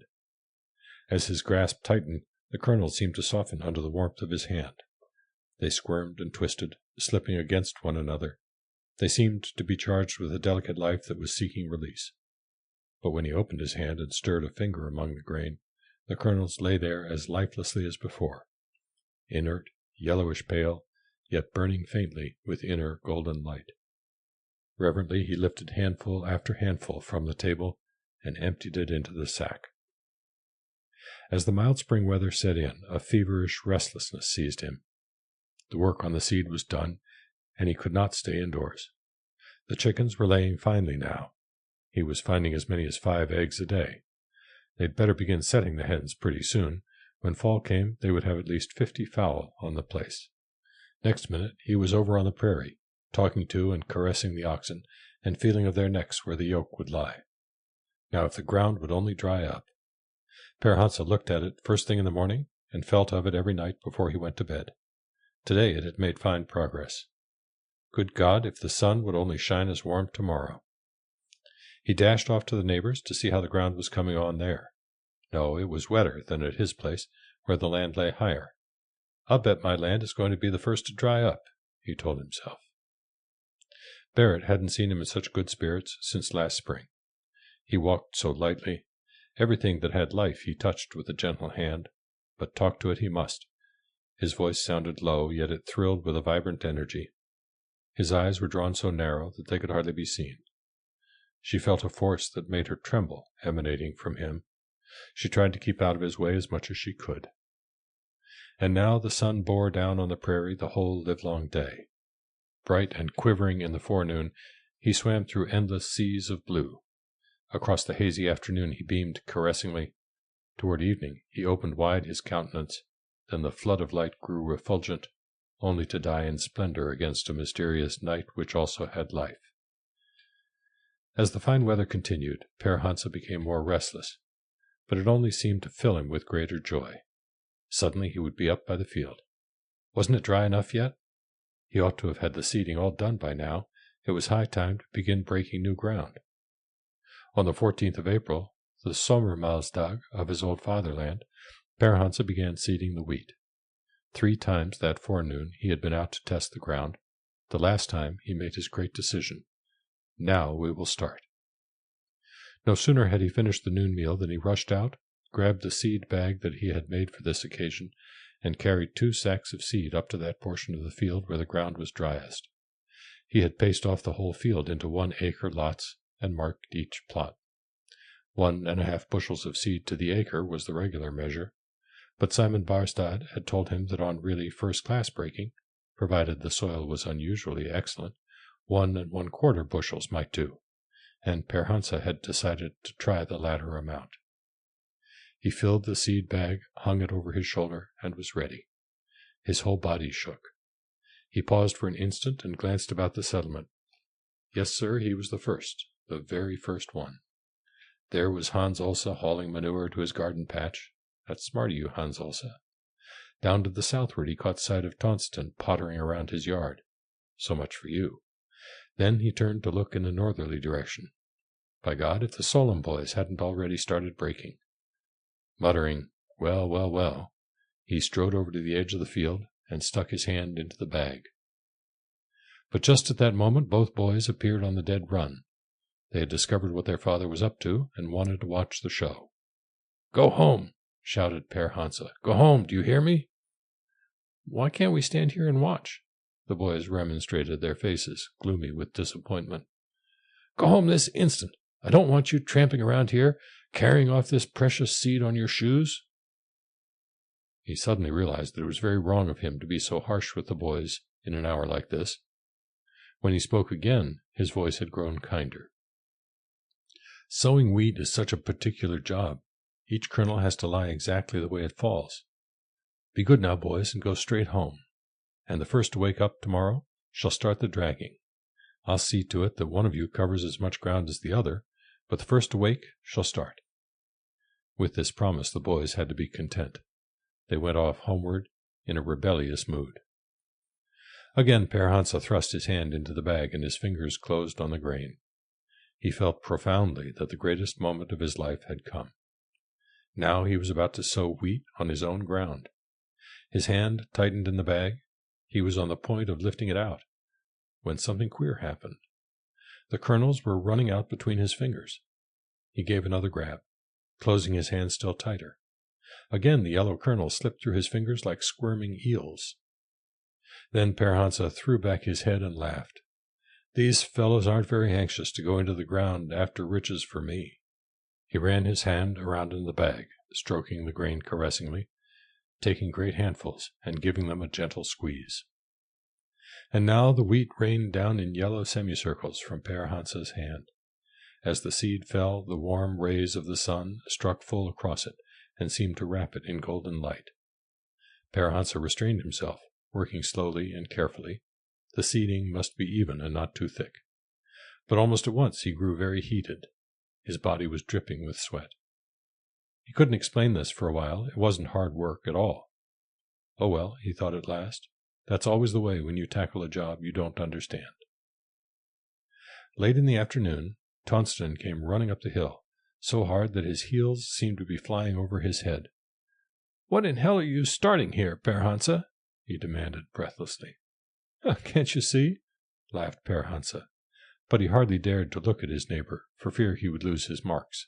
As his grasp tightened, the kernels seemed to soften under the warmth of his hand. They squirmed and twisted, slipping against one another. They seemed to be charged with a delicate life that was seeking release. But when he opened his hand and stirred a finger among the grain, the kernels lay there as lifelessly as before, inert, yellowish pale, yet burning faintly with inner golden light. Reverently he lifted handful after handful from the table and emptied it into the sack. As the mild spring weather set in, a feverish restlessness seized him. The work on the seed was done, and he could not stay indoors. The chickens were laying finely now. He was finding as many as 5 eggs a day. They'd better begin setting the hens pretty soon. When fall came, they would have at least 50 fowl on the place. Next minute he was over on the prairie, talking to and caressing the oxen, and feeling of their necks where the yoke would lie. Now if the ground would only dry up. Per Hansa looked at it first thing in the morning, and felt of it every night before he went to bed. Today it had made fine progress. Good God, if the sun would only shine as warm tomorrow. He dashed off to the neighbors to see how the ground was coming on there. No, it was wetter than at his place, where the land lay higher. I'll bet my land is going to be the first to dry up, he told himself. Barrett hadn't seen him in such good spirits since last spring. He walked so lightly. Everything that had life he touched with a gentle hand, but talk to it he must. His voice sounded low, yet it thrilled with a vibrant energy. His eyes were drawn so narrow that they could hardly be seen. She felt a force that made her tremble emanating from him. She tried to keep out of his way as much as she could. And now the sun bore down on the prairie the whole livelong day. Bright and quivering in the forenoon, he swam through endless seas of blue. Across the hazy afternoon he beamed caressingly. Toward evening he opened wide his countenance. Then the flood of light grew refulgent, only to die in splendor against a mysterious night which also had life. As the fine weather continued, Per Hansa became more restless, but it only seemed to fill him with greater joy. Suddenly he would be up by the field. Wasn't it dry enough yet? He ought to have had the seeding all done by now. It was high time to begin breaking new ground. On the 14th of April, the Sommermalstag of his old fatherland, Per Hansa began seeding the wheat. 3 times that forenoon he had been out to test the ground. The last time he made his great decision. Now we will start. No sooner had he finished the noon meal than he rushed out, grabbed the seed bag that he had made for this occasion, and carried 2 sacks of seed up to that portion of the field where the ground was driest. He had paced off the whole field into 1-acre lots and marked each plot. 1½ bushels of seed to the acre was the regular measure, but Simon Barstad had told him that on really first-class breaking, provided the soil was unusually excellent, 1 1/4 bushels might do, and Per Hansa had decided to try the latter amount. He filled the seed bag, hung it over his shoulder, and was ready. His whole body shook. He paused for an instant and glanced about the settlement. Yes, sir, he was the first, the very first one. There was Hans Olsa hauling manure to his garden patch. That's smart of you, Hans Olsa. Down to the southward he caught sight of Tonston pottering around his yard. So much for you. Then he turned to look in a northerly direction. By God, if the Solem boys hadn't already started breaking. Muttering, well, well, well, he strode over to the edge of the field and stuck his hand into the bag. But just at that moment both boys appeared on the dead run. They had discovered what their father was up to and wanted to watch the show. "Go home!" shouted Per Hansa. "Go home, do you hear me?" "Why can't we stand here and watch?" The boys remonstrated, their faces gloomy with disappointment. "Go home this instant! I don't want you tramping around here, carrying off this precious seed on your shoes." He suddenly realized that it was very wrong of him to be so harsh with the boys in an hour like this. When he spoke again, his voice had grown kinder. "Sowing wheat is such a particular job. Each kernel has to lie exactly the way it falls. Be good now, boys, and go straight home. And the first to wake up tomorrow shall start the dragging. I'll see to it that one of you covers as much ground as the other, but the first to wake shall start." With this promise the boys had to be content. They went off homeward in a rebellious mood. Again Per Hansa thrust his hand into the bag, and his fingers closed on the grain. He felt profoundly that the greatest moment of his life had come. Now he was about to sow wheat on his own ground. His hand tightened in the bag. He was on the point of lifting it out, when something queer happened. The kernels were running out between his fingers. He gave another grab, closing his hand still tighter. Again the yellow kernels slipped through his fingers like squirming eels. Then Per Hansa threw back his head and laughed. "These fellows aren't very anxious to go into the ground after riches for me." He ran his hand around in the bag, stroking the grain caressingly, taking great handfuls and giving them a gentle squeeze. And now the wheat rained down in yellow semicircles from Per Hansa's hand. As the seed fell, the warm rays of the sun struck full across it and seemed to wrap it in golden light. Per Hansa restrained himself, working slowly and carefully. The seeding must be even and not too thick. But almost at once he grew very heated. His body was dripping with sweat. He couldn't explain this for a while. It wasn't hard work at all. Oh well, he thought at last, that's always the way when you tackle a job you don't understand. Late in the afternoon, Tonston came running up the hill, so hard that his heels seemed to be flying over his head. "What in hell are you starting here, Per Hansa?" he demanded breathlessly. "Can't you see?" laughed Per Hansa, but he hardly dared to look at his neighbor for fear he would lose his marks.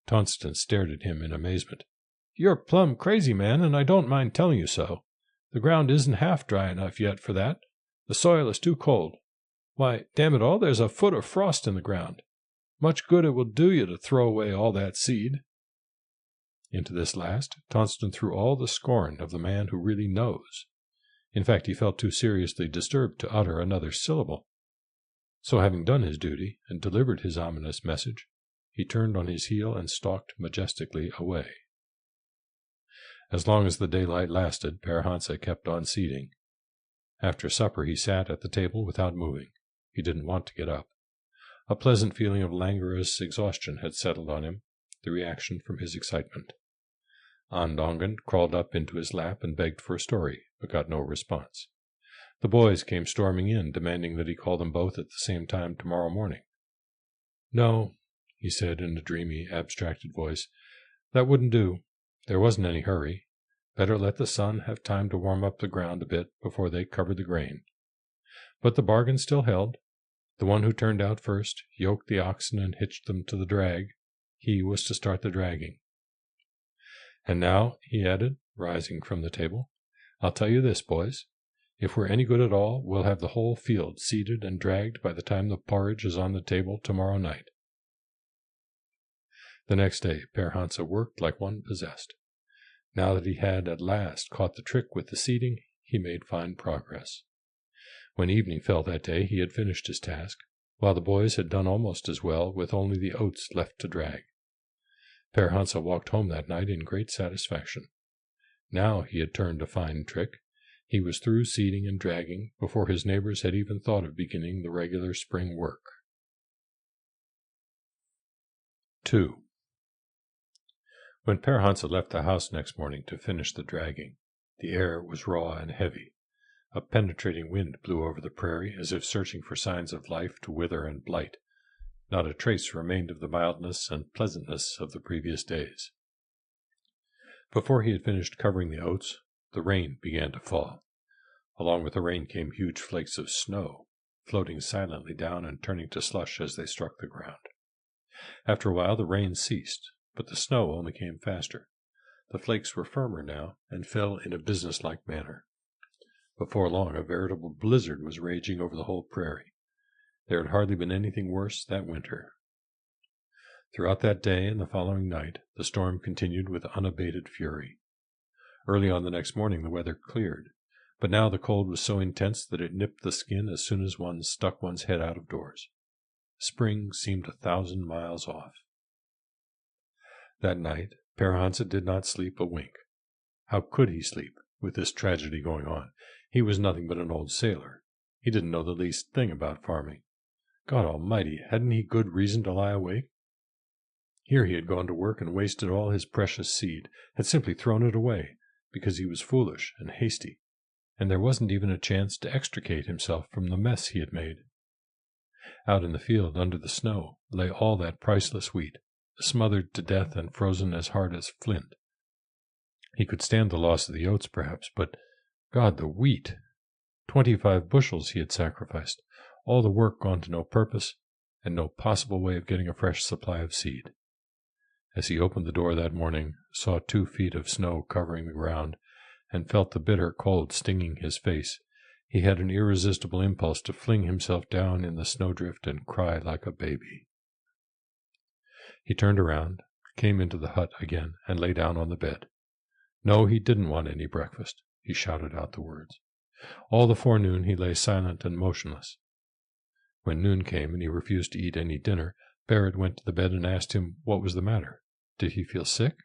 Tonston stared at him in amazement. "You're plumb crazy, man, and I don't mind telling you so. The ground isn't half dry enough yet for that. The soil is too cold. Why, damn it all, there's a foot of frost in the ground. Much good it will do you to throw away all that seed." Into this last, Tonston threw all the scorn of the man who really knows. In fact, he felt too seriously disturbed to utter another syllable. So having done his duty and delivered his ominous message, he turned on his heel and stalked majestically away. As long as the daylight lasted, Per Hansa kept on seeding. After supper he sat at the table without moving. He didn't want to get up. A pleasant feeling of languorous exhaustion had settled on him, the reaction from his excitement. Andongan crawled up into his lap and begged for a story, but got no response. The boys came storming in, demanding that he call them both at the same time tomorrow morning. "No," he said in a dreamy, abstracted voice. "That wouldn't do. There wasn't any hurry. Better let the sun have time to warm up the ground a bit before they covered the grain." But the bargain still held. The one who turned out first yoked the oxen and hitched them to the drag. He was to start the dragging. "And now," he added, rising from the table, "I'll tell you this, boys. If we're any good at all, we'll have the whole field seeded and dragged by the time the porridge is on the table tomorrow night." The next day Père Hansa worked like one possessed. Now that he had at last caught the trick with the seeding, he made fine progress. When evening fell that day, he had finished his task, while the boys had done almost as well, with only the oats left to drag. Père Hansa walked home that night in great satisfaction. Now he had turned a fine trick. He was through seeding and dragging before his neighbors had even thought of beginning the regular spring work. 2. When Père Hansa left the house next morning to finish the dragging, the air was raw and heavy. A penetrating wind blew over the prairie as if searching for signs of life to wither and blight. Not a trace remained of the mildness and pleasantness of the previous days. Before he had finished covering the oats, the rain began to fall. Along with the rain came huge flakes of snow, floating silently down and turning to slush as they struck the ground. After a while the rain ceased, but the snow only came faster. The flakes were firmer now, and fell in a businesslike manner. Before long a veritable blizzard was raging over the whole prairie. There had hardly been anything worse that winter. Throughout that day and the following night the storm continued with unabated fury. Early on the next morning the weather cleared, but now the cold was so intense that it nipped the skin as soon as one stuck one's head out of doors. Spring seemed 1,000 miles off. That night Père Hansa did not sleep a wink. How could he sleep, with this tragedy going on? He was nothing but an old sailor. He didn't know the least thing about farming. God Almighty, hadn't he good reason to lie awake? Here he had gone to work and wasted all his precious seed, had simply thrown it away, because he was foolish and hasty, and there wasn't even a chance to extricate himself from the mess he had made. Out in the field, under the snow, lay all that priceless wheat, smothered to death and frozen as hard as flint. He could stand the loss of the oats, perhaps, but, God, the wheat! 25 bushels he had sacrificed, all the work gone to no purpose, and no possible way of getting a fresh supply of seed. As he opened the door that morning, saw 2 feet of snow covering the ground, and felt the bitter cold stinging his face, he had an irresistible impulse to fling himself down in the snowdrift and cry like a baby. He turned around, came into the hut again, and lay down on the bed. No, he didn't want any breakfast. He shouted out the words. All the forenoon he lay silent and motionless. When noon came and he refused to eat any dinner, Barrett went to the bed and asked him what was the matter. Did he feel sick?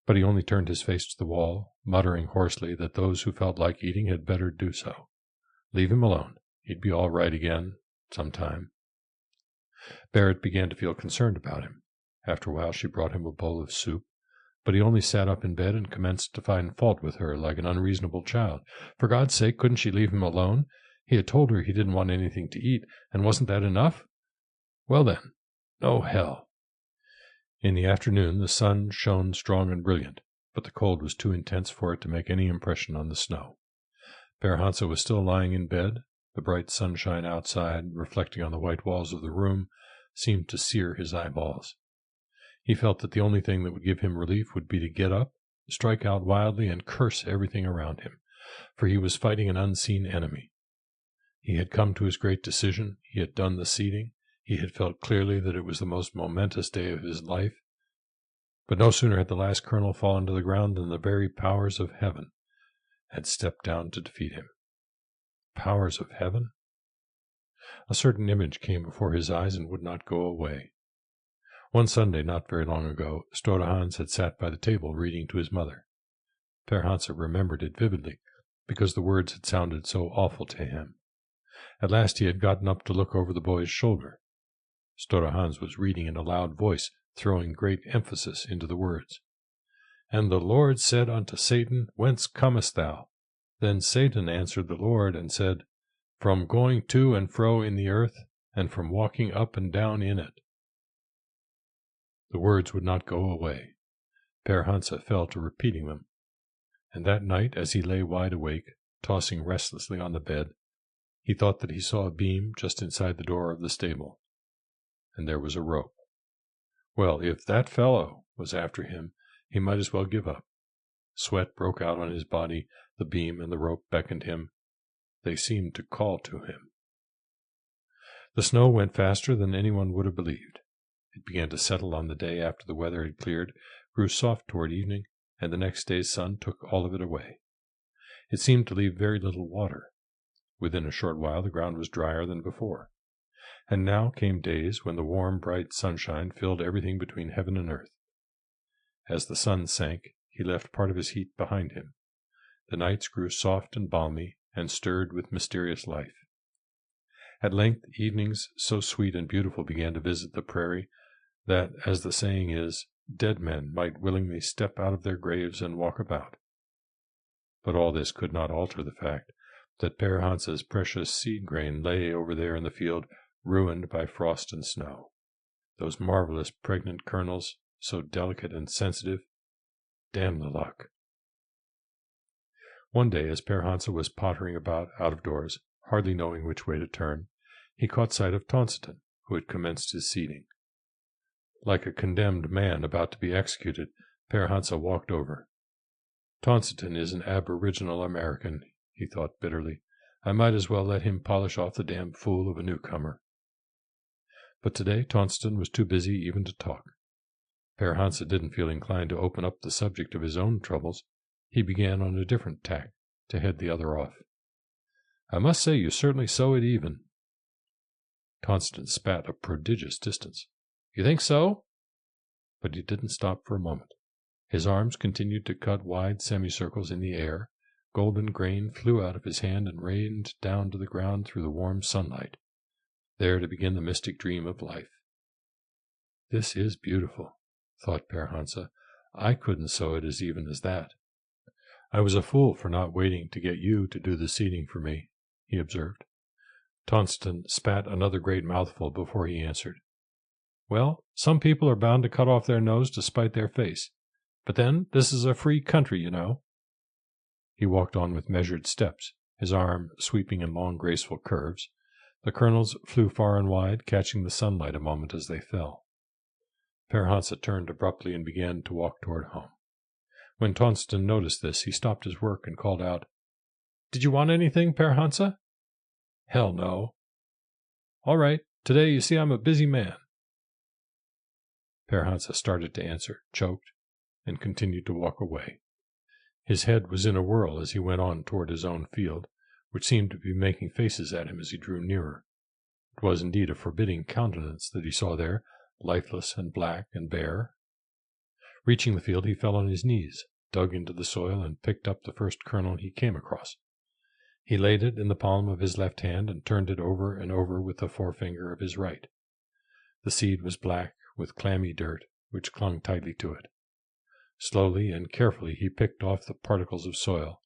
But he only turned his face to the wall, muttering hoarsely that those who felt like eating had better do so. Leave him alone. He'd be all right again, sometime. Barrett began to feel concerned about him. After a while she brought him a bowl of soup, but he only sat up in bed and commenced to find fault with her like an unreasonable child. For God's sake, couldn't she leave him alone? He had told her he didn't want anything to eat, and wasn't that enough? Well then, oh hell! In the afternoon the sun shone strong and brilliant, but the cold was too intense for it to make any impression on the snow. Père Hansa was still lying in bed. The bright sunshine outside, reflecting on the white walls of the room, seemed to sear his eyeballs. He felt that the only thing that would give him relief would be to get up, strike out wildly, and curse everything around him, for he was fighting an unseen enemy. He had come to his great decision. He had done the seeding. He had felt clearly that it was the most momentous day of his life. But no sooner had the last kernel fallen to the ground than the very powers of heaven had stepped down to defeat him. Powers of heaven? A certain image came before his eyes and would not go away. One Sunday, not very long ago, Stoda Hans had sat by the table reading to his mother. Père Hansa remembered it vividly, because the words had sounded so awful to him. At last he had gotten up to look over the boy's shoulder. Stora Hans was reading in a loud voice, throwing great emphasis into the words. And the Lord said unto Satan, Whence comest thou? Then Satan answered the Lord, and said, From going to and fro in the earth, and from walking up and down in it. The words would not go away. Per Hansa fell to repeating them, and that night, as he lay wide awake, tossing restlessly on the bed, he thought that he saw a beam just inside the door of the stable, and there was a rope. Well, if that fellow was after him, he might as well give up. Sweat broke out on his body. The beam and the rope beckoned him. They seemed to call to him. The snow went faster than anyone would have believed. It began to settle on the day after the weather had cleared, grew soft toward evening, and the next day's sun took all of it away. It seemed to leave very little water. Within a short while the ground was drier than before. And now came days when the warm, bright sunshine filled everything between heaven and earth. As the sun sank, he left part of his heat behind him. The nights grew soft and balmy, and stirred with mysterious life. At length evenings so sweet and beautiful began to visit the prairie that, as the saying is, dead men might willingly step out of their graves and walk about. But all this could not alter the fact that Per Hansa's precious seed grain lay over there in the field, ruined by frost and snow. Those marvelous pregnant kernels, so delicate and sensitive. Damn the luck! One day, as Per Hansa was pottering about out of doors, hardly knowing which way to turn, he caught sight of Tonstetten, who had commenced his seeding. Like a condemned man about to be executed, Per Hansa walked over. Tonstetten is an aboriginal American, he thought bitterly. I might as well let him polish off the damned fool of a newcomer. But today Tonstetten was too busy even to talk. Per Hansa didn't feel inclined to open up the subject of his own troubles. He began on a different tack, to head the other off. I must say you certainly sow it even. Tonstetten spat a prodigious distance. You think so? But he didn't stop for a moment. His arms continued to cut wide semicircles in the air. Golden grain flew out of his hand and rained down to the ground through the warm sunlight, there to begin the mystic dream of life. This is beautiful, thought Per Hansa. I couldn't sow it as even as that. I was a fool for not waiting to get you to do the seeding for me, he observed. Tonstetten spat another great mouthful before he answered. Well, some people are bound to cut off their nose to spite their face. But then, this is a free country, you know. He walked on with measured steps, his arm sweeping in long, graceful curves. The kernels flew far and wide, catching the sunlight a moment as they fell. Per Hansa turned abruptly and began to walk toward home. When Tonstetten noticed this, he stopped his work and called out, Did you want anything, Per Hansa? Hell no. All right, today you see I'm a busy man. Per Hansa started to answer, choked, and continued to walk away. His head was in a whirl as he went on toward his own field, which seemed to be making faces at him as he drew nearer. It was indeed a forbidding countenance that he saw there, lifeless and black and bare. Reaching the field, he fell on his knees, dug into the soil, and picked up the first kernel he came across. He laid it in the palm of his left hand and turned it over and over with the forefinger of his right. The seed was black, with clammy dirt, which clung tightly to it. Slowly and carefully he picked off the particles of soil,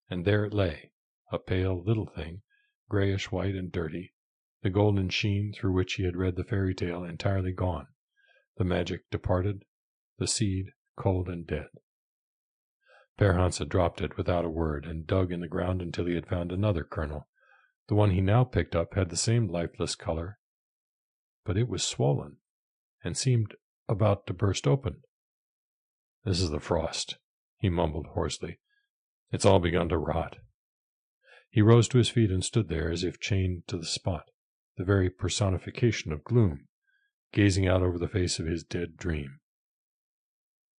and there it lay, a pale little thing, grayish-white and dirty, the golden sheen through which he had read the fairy tale entirely gone, the magic departed, the seed cold and dead. Per Hansa dropped it without a word and dug in the ground until he had found another kernel. The one he now picked up had the same lifeless color, but it was swollen and seemed about to burst open. This is the frost, he mumbled hoarsely. It's all begun to rot. He rose to his feet and stood there as if chained to the spot, the very personification of gloom, gazing out over the face of his dead dream.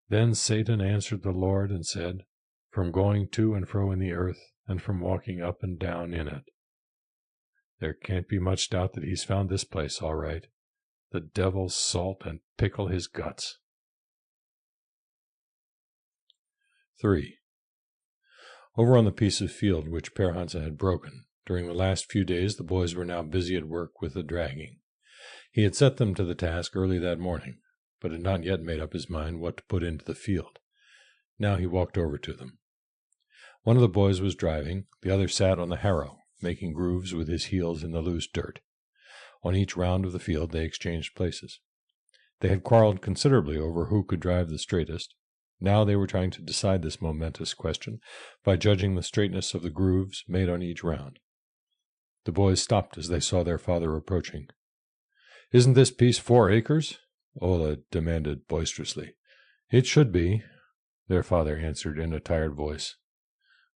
Then Satan answered the Lord and said, From going to and fro in the earth, and from walking up and down in it. There can't be much doubt that he's found this place all right. The devil salt and pickle his guts. 3. Over on the piece of field which Per Hansa had broken, during the last few days the boys were now busy at work with the dragging. He had set them to the task early that morning, but had not yet made up his mind what to put into the field. Now he walked over to them. One of the boys was driving, the other sat on the harrow, making grooves with his heels in the loose dirt. On each round of the field they exchanged places. They had quarreled considerably over who could drive the straightest. Now they were trying to decide this momentous question by judging the straightness of the grooves made on each round. The boys stopped as they saw their father approaching. "Isn't this piece 4 acres?" Ola demanded boisterously. "It should be," their father answered in a tired voice.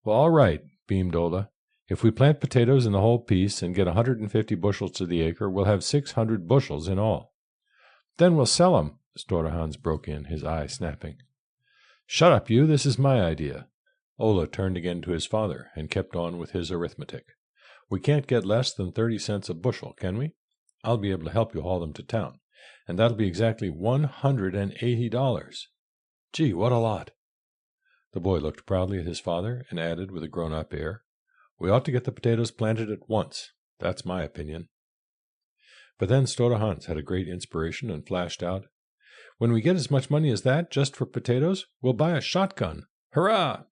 "Well, all right," beamed Ola. "If we plant potatoes in the whole piece and get 150 bushels to the acre, we'll have 600 bushels in all." "Then we'll sell 'em," Hans broke in, his eye snapping. "Shut up, you. This is my idea." Ola turned again to his father and kept on with his arithmetic. "We can't get less than 30 cents a bushel, can we? I'll be able to help you haul them to town, and that'll be exactly $180. Gee, what a lot!" The boy looked proudly at his father and added with a grown-up air, "We ought to get the potatoes planted at once. That's my opinion." But then Hans had a great inspiration and flashed out, "When we get as much money as that just for potatoes, we'll buy a shotgun. Hurrah!"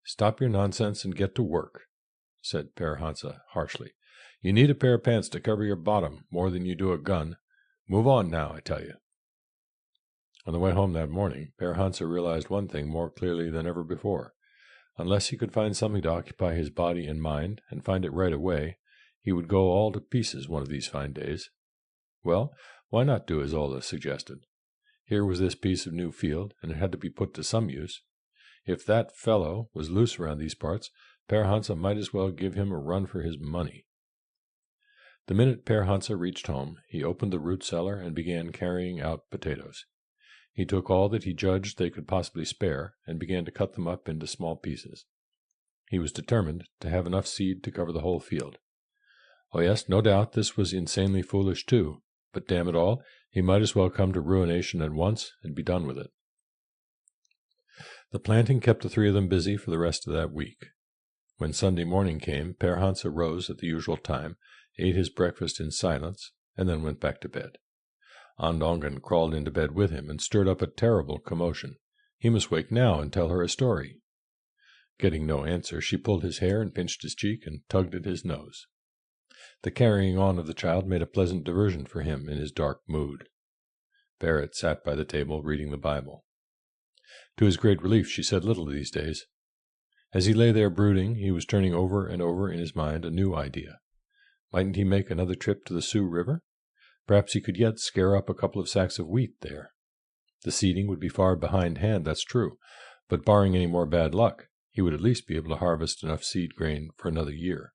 "Stop your nonsense and get to work," said Per Hansa harshly. "You need a pair of pants to cover your bottom more than you do a gun. Move on now, I tell you." On the way home that morning, Per Hansa realized one thing more clearly than ever before. Unless he could find something to occupy his body and mind, and find it right away, he would go all to pieces one of these fine days. Well, why not do as Ola suggested? Here was this piece of new field, and it had to be put to some use. If that fellow was loose around these parts, Per Hansa might as well give him a run for his money. The minute Per Hansa reached home, he opened the root cellar and began carrying out potatoes. He took all that he judged they could possibly spare, and began to cut them up into small pieces. He was determined to have enough seed to cover the whole field. Oh yes, no doubt this was insanely foolish too, but damn it all, he might as well come to ruination at once and be done with it. The planting kept the 3 of them busy for the rest of that week. When Sunday morning came, Per Hansa rose at the usual time, ate his breakfast in silence, and then went back to bed. Andongen crawled into bed with him and stirred up a terrible commotion. He must wake now and tell her a story. Getting no answer, she pulled his hair and pinched his cheek and tugged at his nose. The carrying on of the child made a pleasant diversion for him in his dark mood. Barrett sat by the table reading the Bible. To his great relief, she said little these days. As he lay there brooding, he was turning over and over in his mind a new idea. Mightn't he make another trip to the Sioux River? Perhaps he could yet scare up a couple of sacks of wheat there. The seeding would be far behindhand, that's true, but barring any more bad luck, he would at least be able to harvest enough seed grain for another year.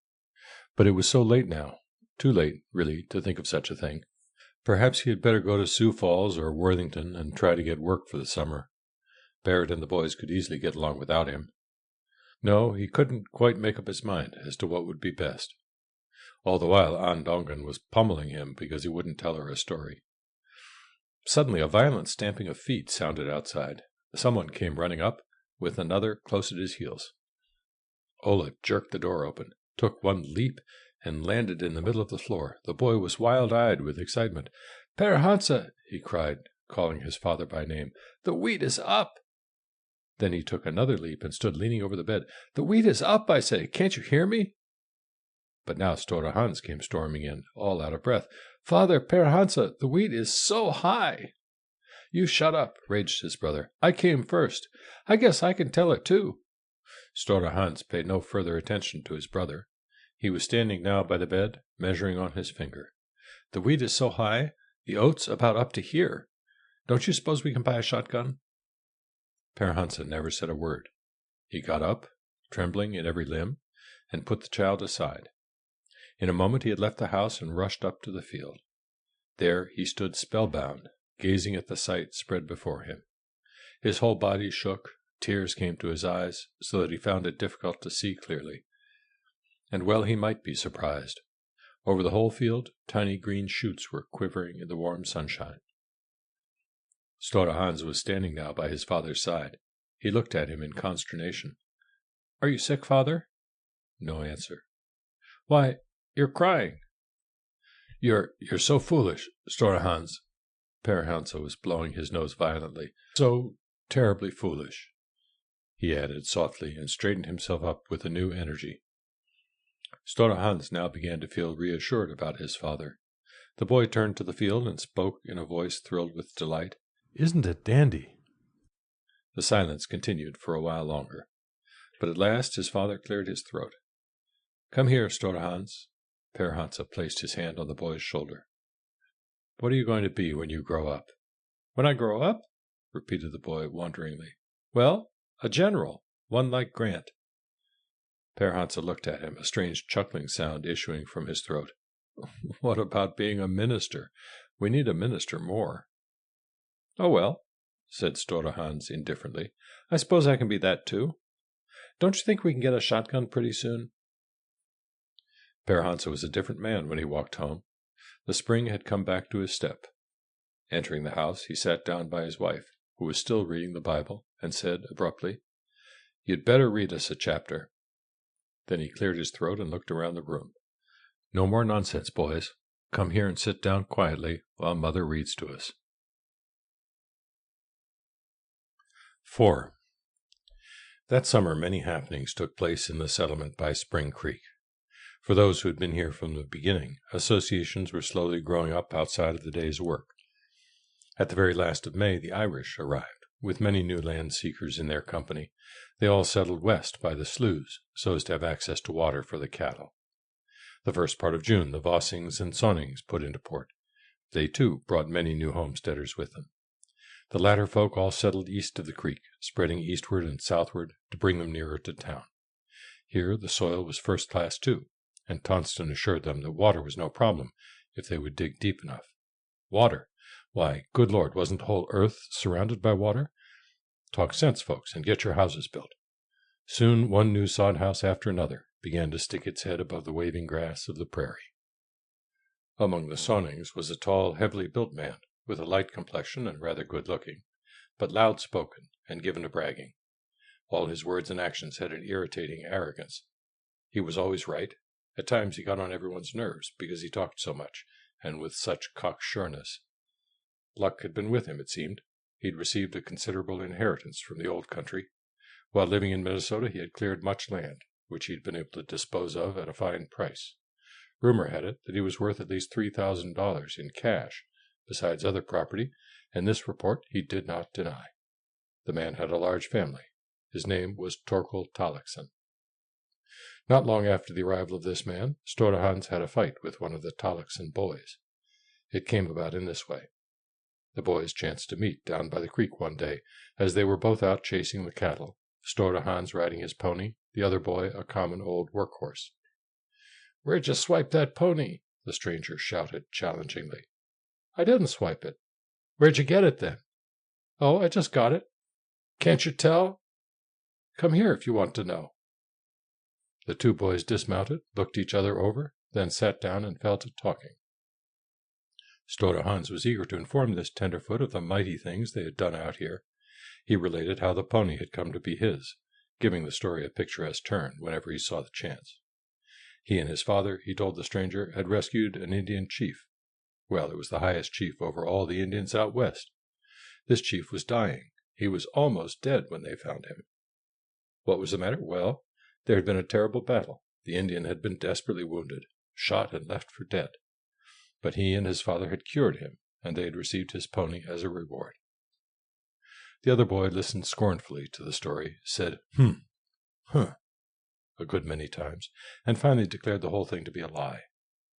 But it was so late now, too late, really, to think of such a thing. Perhaps he had better go to Sioux Falls or Worthington and try to get work for the summer. Barrett and the boys could easily get along without him. No, he couldn't quite make up his mind as to what would be best. All the while Andongen was pummeling him because he wouldn't tell her a story. Suddenly a violent stamping of feet sounded outside. Someone came running up, with another close at his heels. Ola jerked the door open, took one leap, and landed in the middle of the floor. The boy was wild-eyed with excitement. "Per Hansa!" he cried, calling his father by name. "The wheat is up!" Then he took another leap and stood leaning over the bed. "The wheat is up, I say! Can't you hear me?" But now Hans came storming in, all out of breath. "Father, Per Hansa, the wheat is so high!" "You shut up," raged his brother. "I came first. I guess I can tell it, too." Hans paid no further attention to his brother. He was standing now by the bed, measuring on his finger. "The wheat is so high, the oats about up to here. Don't you suppose we can buy a shotgun?" Per Hansa never said a word. He got up, trembling in every limb, and put the child aside. In a moment he had left the house and rushed up to the field. There he stood spellbound, gazing at the sight spread before him. His whole body shook, tears came to his eyes, so that he found it difficult to see clearly. And well he might be surprised. Over the whole field, tiny green shoots were quivering in the warm sunshine. Hans was standing now by his father's side. He looked at him in consternation. Are you sick, father? No answer. Why, you're crying. You're so foolish, Store Hans. Père Hansa was blowing his nose violently. So terribly foolish, he added softly, and straightened himself up with a new energy. Store Hans now began to feel reassured about his father. The boy turned to the field and spoke in a voice thrilled with delight. Isn't it dandy? The silence continued for a while longer, but at last his father cleared his throat. Come here, Store Hans. Père Hansa placed his hand on the boy's shoulder. What are you going to be when you grow up? When I grow up? Repeated the boy wonderingly. Well, a general, one like Grant. Père Hansa looked at him, a strange chuckling sound issuing from his throat. What about being a minister? We need a minister more. Oh, well, said Store Hans indifferently. I suppose I can be that too. Don't you think we can get a shotgun pretty soon? Père Hansa was a different man when he walked home. The spring had come back to his step. Entering the house, he sat down by his wife, who was still reading the Bible, and said abruptly, You'd better read us a chapter. Then he cleared his throat and looked around the room. No more nonsense, boys. Come here and sit down quietly while Mother reads to us. 4. That summer many happenings took place in the settlement by Spring Creek. For those who had been here from the beginning, associations were slowly growing up outside of the day's work. At the very last of May, the Irish arrived, with many new land seekers in their company. They all settled west by the sloughs, so as to have access to water for the cattle. The first part of June, the Vossings and Sonnings put into port. They, too, brought many new homesteaders with them. The latter folk all settled east of the creek, spreading eastward and southward to bring them nearer to town. Here the soil was first class, too, and Tonston assured them that water was no problem if they would dig deep enough. Water? Why, good Lord, wasn't the whole earth surrounded by water? Talk sense, folks, and get your houses built. Soon one new sod house after another began to stick its head above the waving grass of the prairie. Among the Sonnings was a tall, heavily built man, with a light complexion and rather good-looking, but loud-spoken and given to bragging. All his words and actions had an irritating arrogance. He was always right. At times he got on everyone's nerves because he talked so much, and with such cocksureness. Luck had been with him, it seemed. He'd received a considerable inheritance from the old country. While living in Minnesota, he had cleared much land, which he'd been able to dispose of at a fine price. Rumor had it that he was worth at least $3,000 in cash, besides other property, and this report he did not deny. The man had a large family. His name was Torkel Talekson. Not long after the arrival of this man, Store Hans had a fight with one of the Talekson boys. It came about in this way. The boys chanced to meet down by the creek one day, as they were both out chasing the cattle, Store Hans riding his pony, the other boy a common old workhorse. "Where'd you swipe that pony?" the stranger shouted challengingly. "I didn't swipe it." "Where'd you get it, then?" "Oh, I just got it." "Can't you tell?" "Come here if you want to know." The two boys dismounted, looked each other over, then sat down and fell to talking. Store Hans was eager to inform this tenderfoot of the mighty things they had done out here. He related how the pony had come to be his, giving the story a picturesque turn whenever he saw the chance. He and his father, he told the stranger, had rescued an Indian chief. Well, it was the highest chief over all the Indians out west. This chief was dying. He was almost dead when they found him. What was the matter? Well, there had been a terrible battle. The Indian had been desperately wounded, shot and left for dead. But he and his father had cured him, and they had received his pony as a reward. The other boy listened scornfully to the story, said, huh, a good many times, and finally declared the whole thing to be a lie.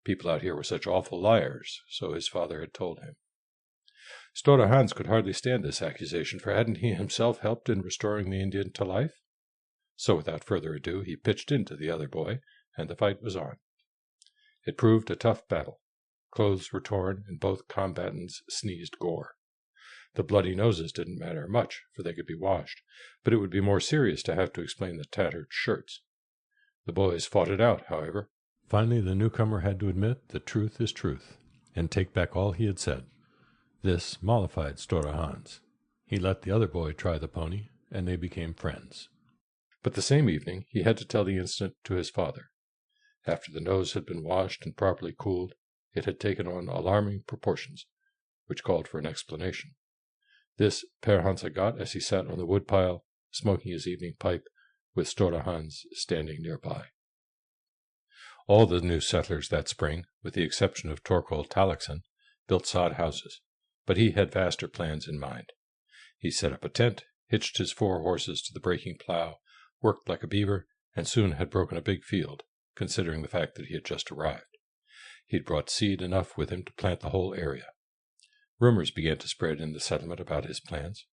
People out here were such awful liars, so his father had told him. Store Hans could hardly stand this accusation, for hadn't he himself helped in restoring the Indian to life? So without further ado, he pitched into the other boy, and the fight was on. It proved a tough battle. Clothes were torn, and both combatants sneezed gore. The bloody noses didn't matter much, for they could be washed, but it would be more serious to have to explain the tattered shirts. The boys fought it out, however. Finally, the newcomer had to admit that truth is truth, and take back all he had said. This mollified Store Hans. He let the other boy try the pony, and they became friends. But the same evening he had to tell the incident to his father. After the nose had been washed and properly cooled, it had taken on alarming proportions, which called for an explanation. This Père Hansa got as he sat on the woodpile, smoking his evening pipe, with Stora Hans standing nearby. All the new settlers that spring, with the exception of Torkel Talakson, built sod houses, but he had vaster plans in mind. He set up a tent, hitched his 4 horses to the breaking plow, worked like a beaver, and soon had broken a big field, considering the fact that he had just arrived. He'd brought seed enough with him to plant the whole area. Rumors began to spread in the settlement about his plans.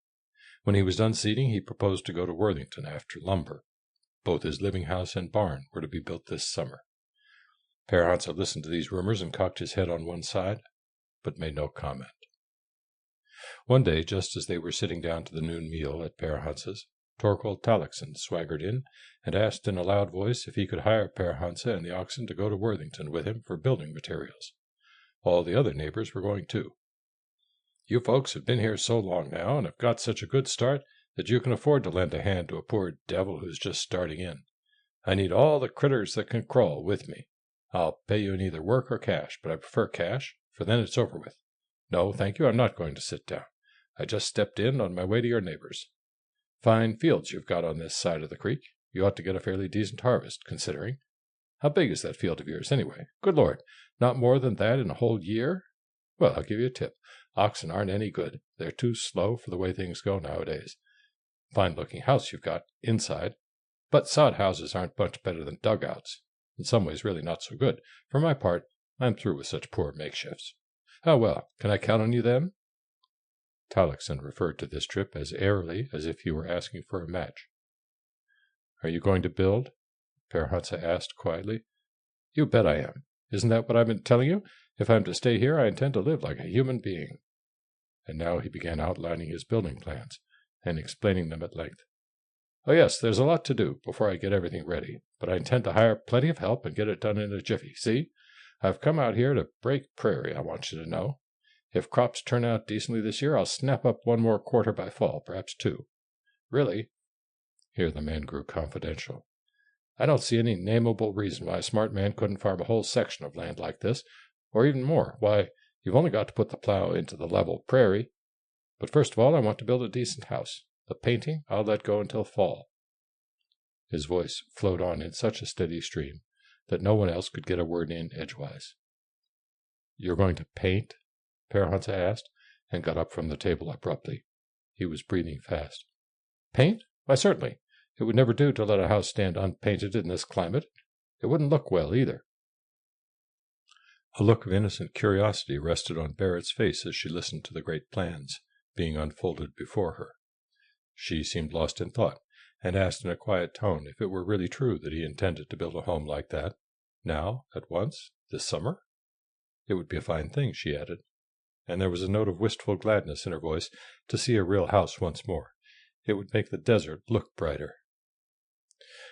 When he was done seeding, he proposed to go to Worthington after lumber. Both his living house and barn were to be built this summer. Père Hansa listened to these rumors and cocked his head on one side, but made no comment. One day, just as they were sitting down to the noon meal at Père Hansa's, Torkel Talakson swaggered in and asked in a loud voice if he could hire Père Hansa and the oxen to go to Worthington with him for building materials. All the other neighbors were going too. "You folks have been here so long now and have got such a good start that you can afford to lend a hand to a poor devil who's just starting in. I need all the critters that can crawl with me. I'll pay you in either work or cash, but I prefer cash, for then it's over with. No, thank you, I'm not going to sit down. I just stepped in on my way to your neighbors. Fine fields you've got on this side of the creek. You ought to get a fairly decent harvest, considering. How big is that field of yours, anyway? Good Lord, not more than that in a whole year? Well, I'll give you a tip. Oxen aren't any good. They're too slow for the way things go nowadays. Fine-looking house you've got, inside. But sod houses aren't much better than dugouts. In some ways really not so good. For my part, I'm through with such poor makeshifts. Oh, well, can I count on you then?" Talakson referred to this trip as airily as if he were asking for a match. "Are you going to build?" Père Hansa asked quietly. "You bet I am. Isn't that what I've been telling you? If I'm to stay here, I intend to live like a human being." And now he began outlining his building plans and explaining them at length. "Oh, yes, there's a lot to do before I get everything ready, but I intend to hire plenty of help and get it done in a jiffy. See? I've come out here to break prairie, I want you to know. If crops turn out decently this year, I'll snap up 1 more quarter by fall, perhaps 2. Really," here the man grew confidential, "I don't see any nameable reason why a smart man couldn't farm a whole section of land like this, or even more. Why, you've only got to put the plow into the level prairie. But first of all, I want to build a decent house. The painting I'll let go until fall." His voice flowed on in such a steady stream that no one else could get a word in edgewise. "You're going to paint?" Père Hansa asked, and got up from the table abruptly. He was breathing fast. "Paint? Why, certainly. It would never do to let a house stand unpainted in this climate. It wouldn't look well, either." A look of innocent curiosity rested on Barrett's face as she listened to the great plans being unfolded before her. She seemed lost in thought, and asked in a quiet tone if it were really true that he intended to build a home like that, now, at once, this summer. It would be a fine thing, she added, and there was a note of wistful gladness in her voice to see a real house once more. It would make the desert look brighter.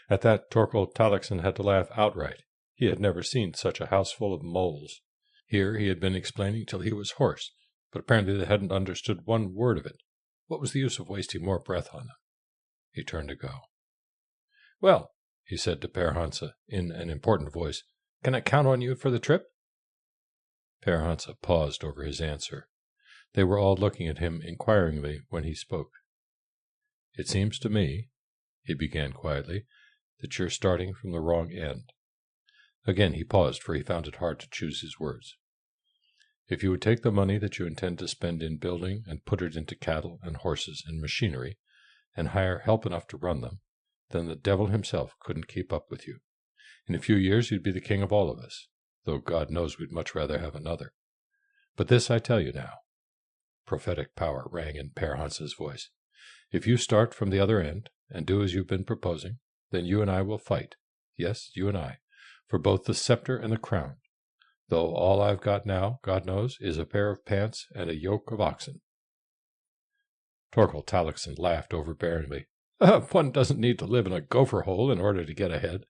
At that, Torkel Talakson had to laugh outright. He had never seen such a house full of moles. Here he had been explaining till he was hoarse, but apparently they hadn't understood 1 word of it. What was the use of wasting more breath on them? He turned to go. "Well," he said to Père Hansa in an important voice, "can I count on you for the trip?" Père Hansa paused over his answer. They were all looking at him inquiringly when he spoke. "It seems to me," he began quietly, "that you're starting from the wrong end." Again he paused, for he found it hard to choose his words. "If you would take the money that you intend to spend in building and put it into cattle and horses and machinery, and hire help enough to run them, then the devil himself couldn't keep up with you. In a few years you'd be the king of all of us, though God knows we'd much rather have another. But this I tell you now," prophetic power rang in Père Hansa's voice, "if you start from the other end, and do as you've been proposing, then you and I will fight, yes, you and I, for both the scepter and the crown, though all I've got now, God knows, is a pair of pants and a yoke of oxen." Torkel Talakson laughed overbearingly. "One doesn't need to live in a gopher hole in order to get ahead.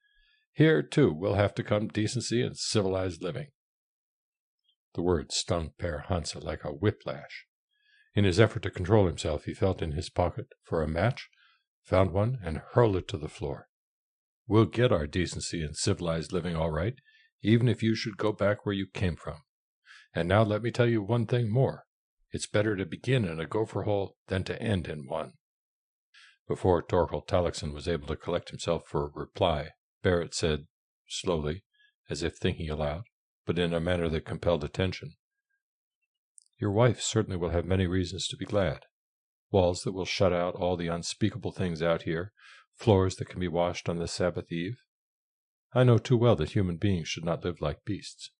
Here, too, will have to come decency and civilized living." The words stung Père Hansa like a whiplash. In his effort to control himself, he felt in his pocket for a match, found one, and hurled it to the floor. We'll get our decency and civilized living all right, even if you should go back where you came from. And now let me tell you one thing more. It's better to begin in a gopher hole than to end in one." Before Torkel Tallaksen was able to collect himself for a reply, Barrett said, slowly, as if thinking aloud, but in a manner that compelled attention, "Your wife certainly will have many reasons to be glad. Walls that will shut out all the unspeakable things out here, floors that can be washed on the Sabbath eve. I know too well that human beings should not live like beasts.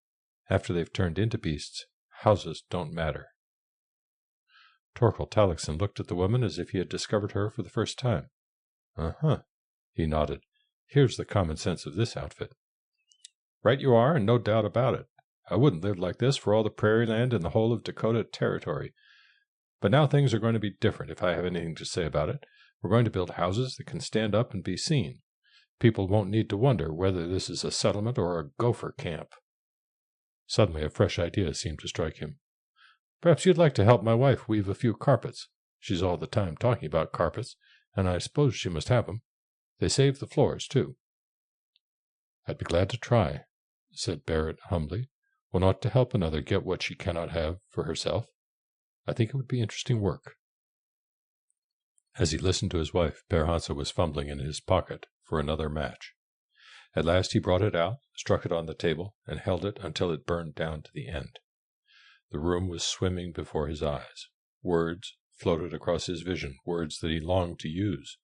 After they've turned into beasts, houses don't matter." Torkel Tallaksen looked at the woman as if he had discovered her for the first time. "Uh-huh," he nodded. "Here's the common sense of this outfit." "Right you are, and no doubt about it. I wouldn't live like this for all the prairie land in the whole of Dakota Territory. But now things are going to be different, if I have anything to say about it. We're going to build houses that can stand up and be seen. People won't need to wonder whether this is a settlement or a gopher camp." Suddenly a fresh idea seemed to strike him. "Perhaps you'd like to help my wife weave a few carpets. She's all the time talking about carpets, and I suppose she must have 'em. They save the floors, too." "I'd be glad to try," said Barrett humbly. "One ought to help another get what she cannot have for herself. I think it would be interesting work." As he listened to his wife, Per Hansa was fumbling in his pocket for another match. At last he brought it out, struck it on the table, and held it until it burned down to the end. The room was swimming before his eyes. Words floated across his vision, words that he longed to use.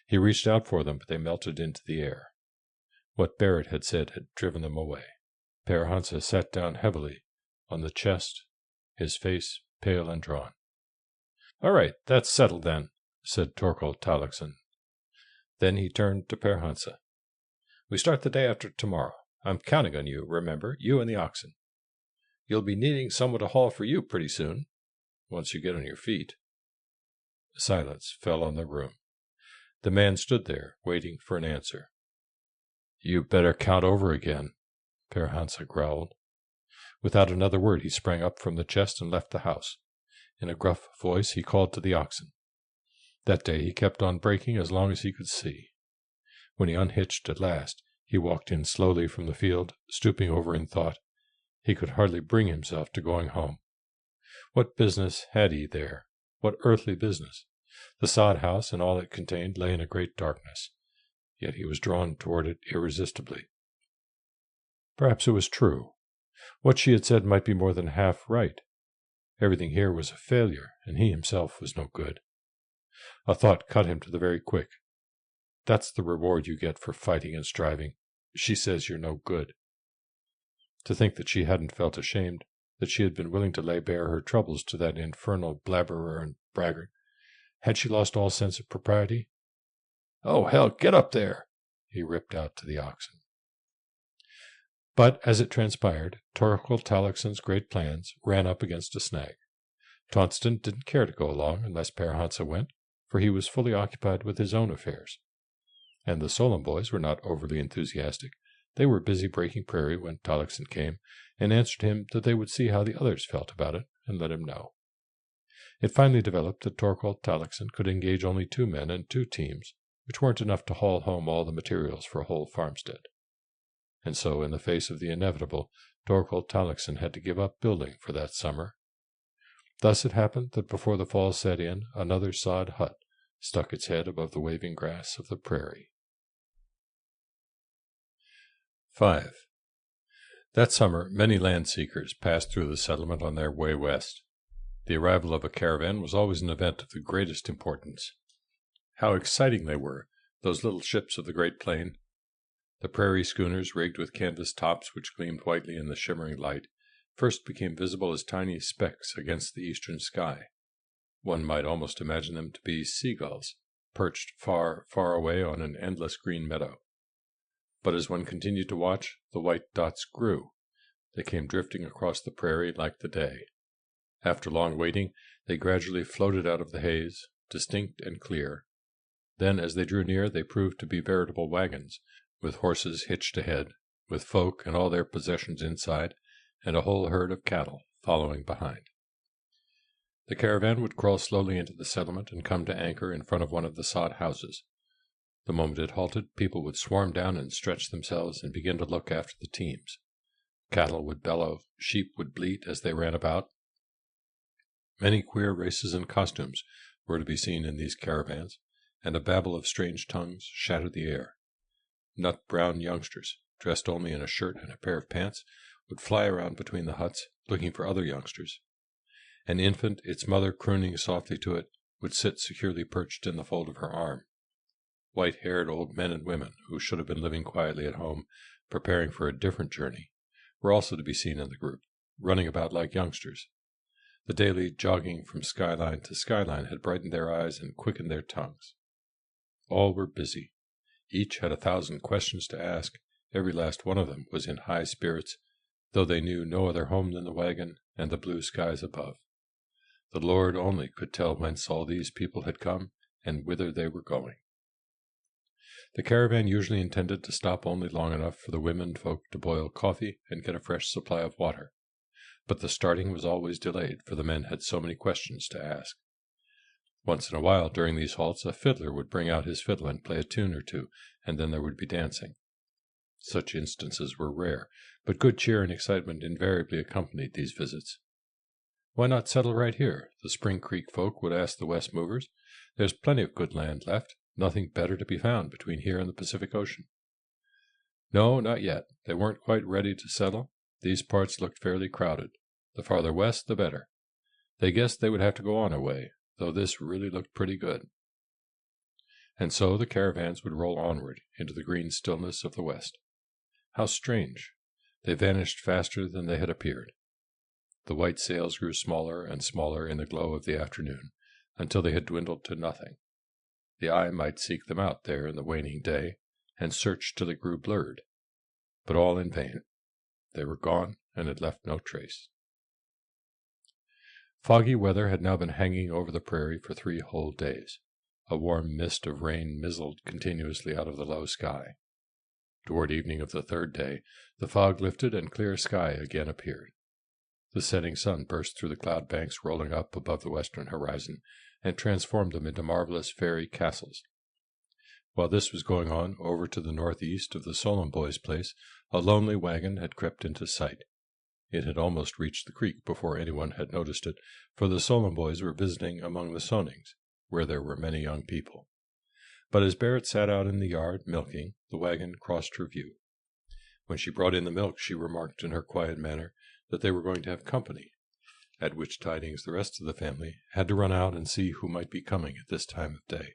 He reached out for them, but they melted into the air. What Barrett had said had driven them away. Per Hansa sat down heavily on the chest, his face pale and drawn. "All right, that's settled then," said Torkel Tallaksen. Then he turned to Per Hansa. "We start the day after tomorrow. I'm counting on you, remember, you and the oxen. You'll be needing someone to haul for you pretty soon, once you get on your feet." Silence fell on the room. The man stood there, waiting for an answer. "You better count over again," Per Hansa growled. Without another word he sprang up from the chest and left the house. In a gruff voice he called to the oxen. That day he kept on breaking as long as he could see. When he unhitched at last, he walked in slowly from the field, stooping over in thought. He could hardly bring himself to going home. What business had he there? What earthly business? The sod house and all it contained lay in a great darkness, yet he was drawn toward it irresistibly. Perhaps it was true. What she had said might be more than half right. Everything here was a failure, and he himself was no good. A thought cut him to the very quick. That's the reward you get for fighting and striving. She says you're no good. To think that she hadn't felt ashamed, that she had been willing to lay bare her troubles to that infernal blabberer and braggart. Had she lost all sense of propriety? "Oh, hell, get up there!" he ripped out to the oxen. But, as it transpired, Torkel Tallaksen's great plans ran up against a snag. Tonston didn't care to go along unless Per Hansa went, for he was fully occupied with his own affairs. And the Solon boys were not overly enthusiastic. They were busy breaking prairie when Tallaksen came, and answered him that they would see how the others felt about it, and let him know. It finally developed that Torkel Tallaksen could engage only 2 men and 2 teams, which weren't enough to haul home all the materials for a whole farmstead. And so, in the face of the inevitable, Torkel Tallaksen had to give up building for that summer. Thus it happened that before the fall set in, another sod hut stuck its head above the waving grass of the prairie. 5. That summer, many land seekers passed through the settlement on their way west. The arrival of a caravan was always an event of the greatest importance. How exciting they were, those little ships of the Great Plain! The prairie schooners, rigged with canvas tops which gleamed whitely in the shimmering light, first became visible as tiny specks against the eastern sky. One might almost imagine them to be seagulls, perched far, far away on an endless green meadow. But as one continued to watch, the white dots grew. They came drifting across the prairie like the day. After long waiting, they gradually floated out of the haze, distinct and clear. Then, as they drew near, they proved to be veritable wagons, with horses hitched ahead, with folk and all their possessions inside, and a whole herd of cattle following behind. The caravan would crawl slowly into the settlement and come to anchor in front of one of the sod houses. The moment it halted, people would swarm down and stretch themselves and begin to look after the teams. Cattle would bellow, sheep would bleat as they ran about. Many queer races and costumes were to be seen in these caravans, and a babble of strange tongues shattered the air. Nut-brown youngsters, dressed only in a shirt and a pair of pants, would fly around between the huts, looking for other youngsters. An infant, its mother crooning softly to it, would sit securely perched in the fold of her arm. White-haired old men and women, who should have been living quietly at home, preparing for a different journey, were also to be seen in the group, running about like youngsters. The daily jogging from skyline to skyline had brightened their eyes and quickened their tongues. All were busy. Each had 1,000 questions to ask. Every last one of them was in high spirits, though they knew no other home than the wagon and the blue skies above. The Lord only could tell whence all these people had come and whither they were going. The caravan usually intended to stop only long enough for the women folk to boil coffee and get a fresh supply of water, but the starting was always delayed, for the men had so many questions to ask. Once in a while during these halts a fiddler would bring out his fiddle and play a tune or two, and then there would be dancing. Such instances were rare, but good cheer and excitement invariably accompanied these visits. "Why not settle right here?" the Spring Creek folk would ask the West movers. "There's plenty of good land left, nothing better to be found between here and the Pacific Ocean." No, not yet. They weren't quite ready to settle. These parts looked fairly crowded. The farther west, the better. They guessed they would have to go on a way, though this really looked pretty good. And so the caravans would roll onward into the green stillness of the west. How strange! They vanished faster than they had appeared. The white sails grew smaller and smaller in the glow of the afternoon, until they had dwindled to nothing. The eye might seek them out there in the waning day, and search till it grew blurred, but all in vain. They were gone, and had left no trace. Foggy weather had now been hanging over the prairie for 3 whole days. A warm mist of rain mizzled continuously out of the low sky. Toward evening of the 3rd day, the fog lifted and clear sky again appeared. The setting sun burst through the cloud banks rolling up above the western horizon, and transformed them into marvelous fairy castles. While this was going on, over to the northeast of the Solon boys' place, a lonely wagon had crept into sight. It had almost reached the creek before anyone had noticed it, for the Solon boys were visiting among the Sonings, where there were many young people. But as Barrett sat out in the yard, milking, the wagon crossed her view. When she brought in the milk, she remarked in her quiet manner that they were going to have company, at which tidings the rest of the family had to run out and see who might be coming at this time of day.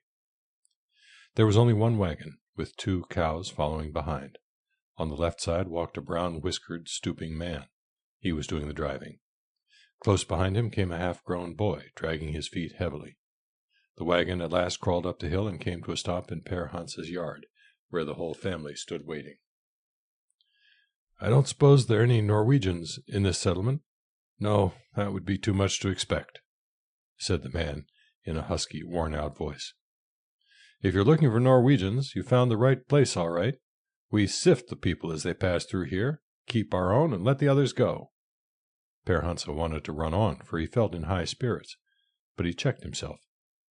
There was only one wagon, with 2 cows following behind. On the left side walked a brown-whiskered, stooping man. He was doing the driving. Close behind him came a half-grown boy, dragging his feet heavily. The wagon at last crawled up the hill and came to a stop in Per Hans's yard, where the whole family stood waiting. "I don't suppose there are any Norwegians in this settlement?" "No, that would be too much to expect," said the man in a husky, worn-out voice. "If you're looking for Norwegians, you found the right place all right. We sift the people as they pass through here, keep our own, and let the others go." Per Hansa wanted to run on, for he felt in high spirits, but he checked himself,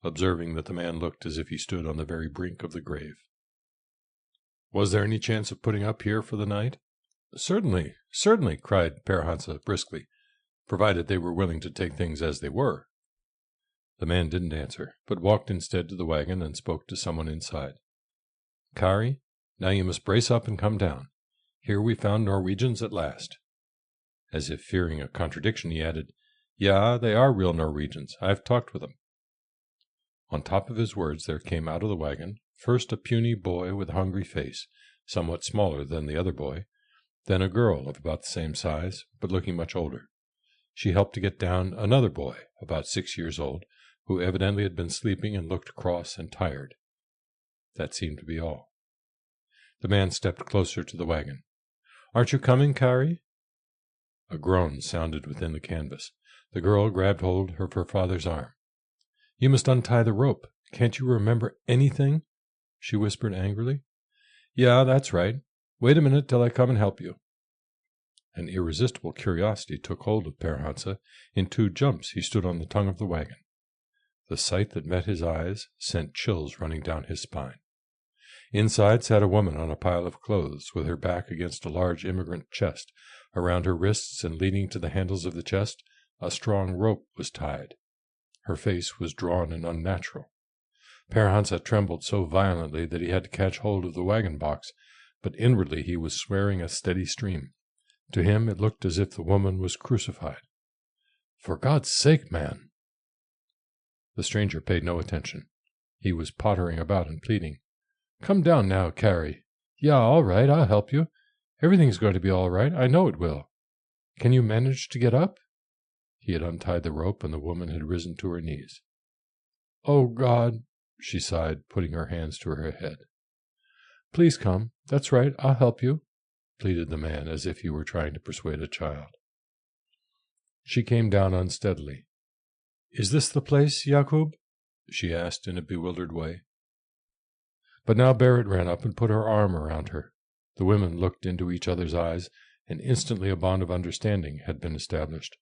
observing that the man looked as if he stood on the very brink of the grave. "Was there any chance of putting up here for the night?" "Certainly, certainly," cried Per Hansa briskly, provided they were willing to take things as they were. The man didn't answer, but walked instead to the wagon and spoke to someone inside. "Kari, now you must brace up and come down. Here we found Norwegians at last." As if fearing a contradiction, he added, "Yeah, they are real Norwegians. I've talked with them." On top of his words there came out of the wagon, first a puny boy with a hungry face, somewhat smaller than the other boy, then a girl of about the same size, but looking much older. She helped to get down another boy, about 6 years old, who evidently had been sleeping and looked cross and tired. That seemed to be all. The man stepped closer to the wagon. "Aren't you coming, Kari?" A groan sounded within the canvas. The girl grabbed hold of her father's arm. "You must untie the rope. Can't you remember anything?" she whispered angrily. "Yeah, that's right. Wait a minute till I come and help you." An irresistible curiosity took hold of Perhansa. In 2 jumps he stood on the tongue of the wagon. The sight that met his eyes sent chills running down his spine. Inside sat a woman on a pile of clothes, with her back against a large immigrant chest. Around her wrists and leading to the handles of the chest, a strong rope was tied. Her face was drawn and unnatural. Perhansa trembled so violently that he had to catch hold of the wagon box, but inwardly he was swearing a steady stream. To him it looked as if the woman was crucified. "For God's sake, man!" The stranger paid no attention. He was pottering about and pleading. "Come down now, Carrie. Yeah, all right, I'll help you. Everything's going to be all right. I know it will. Can you manage to get up?" He had untied the rope, and the woman had risen to her knees. "Oh, God," she sighed, putting her hands to her head. "Please come. That's right, I'll help you," pleaded the man, as if he were trying to persuade a child. She came down unsteadily. "Is this the place, Yakub?" she asked in a bewildered way. But now Barrett ran up and put her arm around her. The women looked into each other's eyes, and instantly a bond of understanding had been established.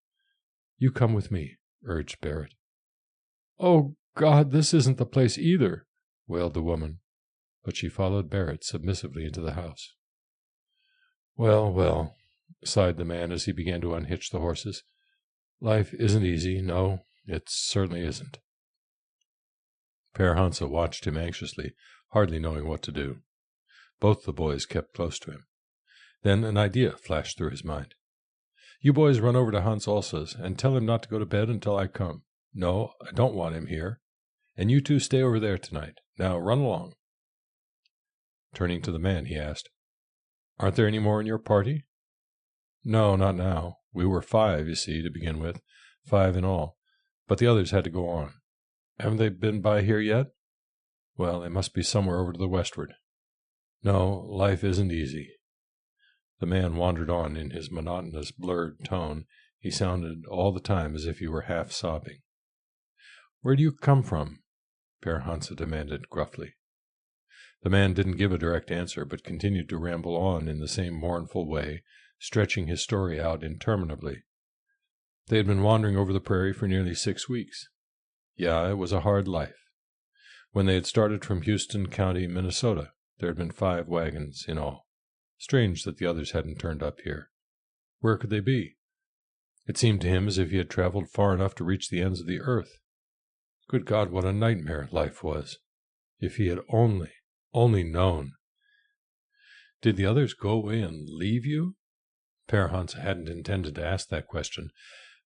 "You come with me," urged Barrett. "Oh, God, this isn't the place either," wailed the woman, but she followed Barrett submissively into the house. "Well, well," sighed the man as he began to unhitch the horses. "Life isn't easy. No, it certainly isn't." Perhansa watched him anxiously, hardly knowing what to do. Both the boys kept close to him. Then an idea flashed through his mind. "You boys run over to Hans Olsa's and tell him not to go to bed until I come. No, I don't want him here. And you two stay over there tonight. Now run along." Turning to the man, he asked, "Aren't there any more in your party?" "No, not now. We were 5, you see, to begin with. 5 in all. But the others had to go on. Haven't they been by here yet? Well, they must be somewhere over to the westward. No, life isn't easy." The man wandered on in his monotonous, blurred tone. He sounded all the time as if he were half sobbing. "Where do you come from?" Perhansa demanded gruffly. The man didn't give a direct answer, but continued to ramble on in the same mournful way, stretching his story out interminably. They had been wandering over the prairie for nearly 6 weeks. Yeah, it was a hard life. When they had started from Houston County, Minnesota, there had been 5 wagons in all. Strange that the others hadn't turned up here. Where could they be? It seemed to him as if he had traveled far enough to reach the ends of the earth. Good God, what a nightmare life was! If he had only known. "Did the others go away and leave you?" Perhansa hadn't intended to ask that question,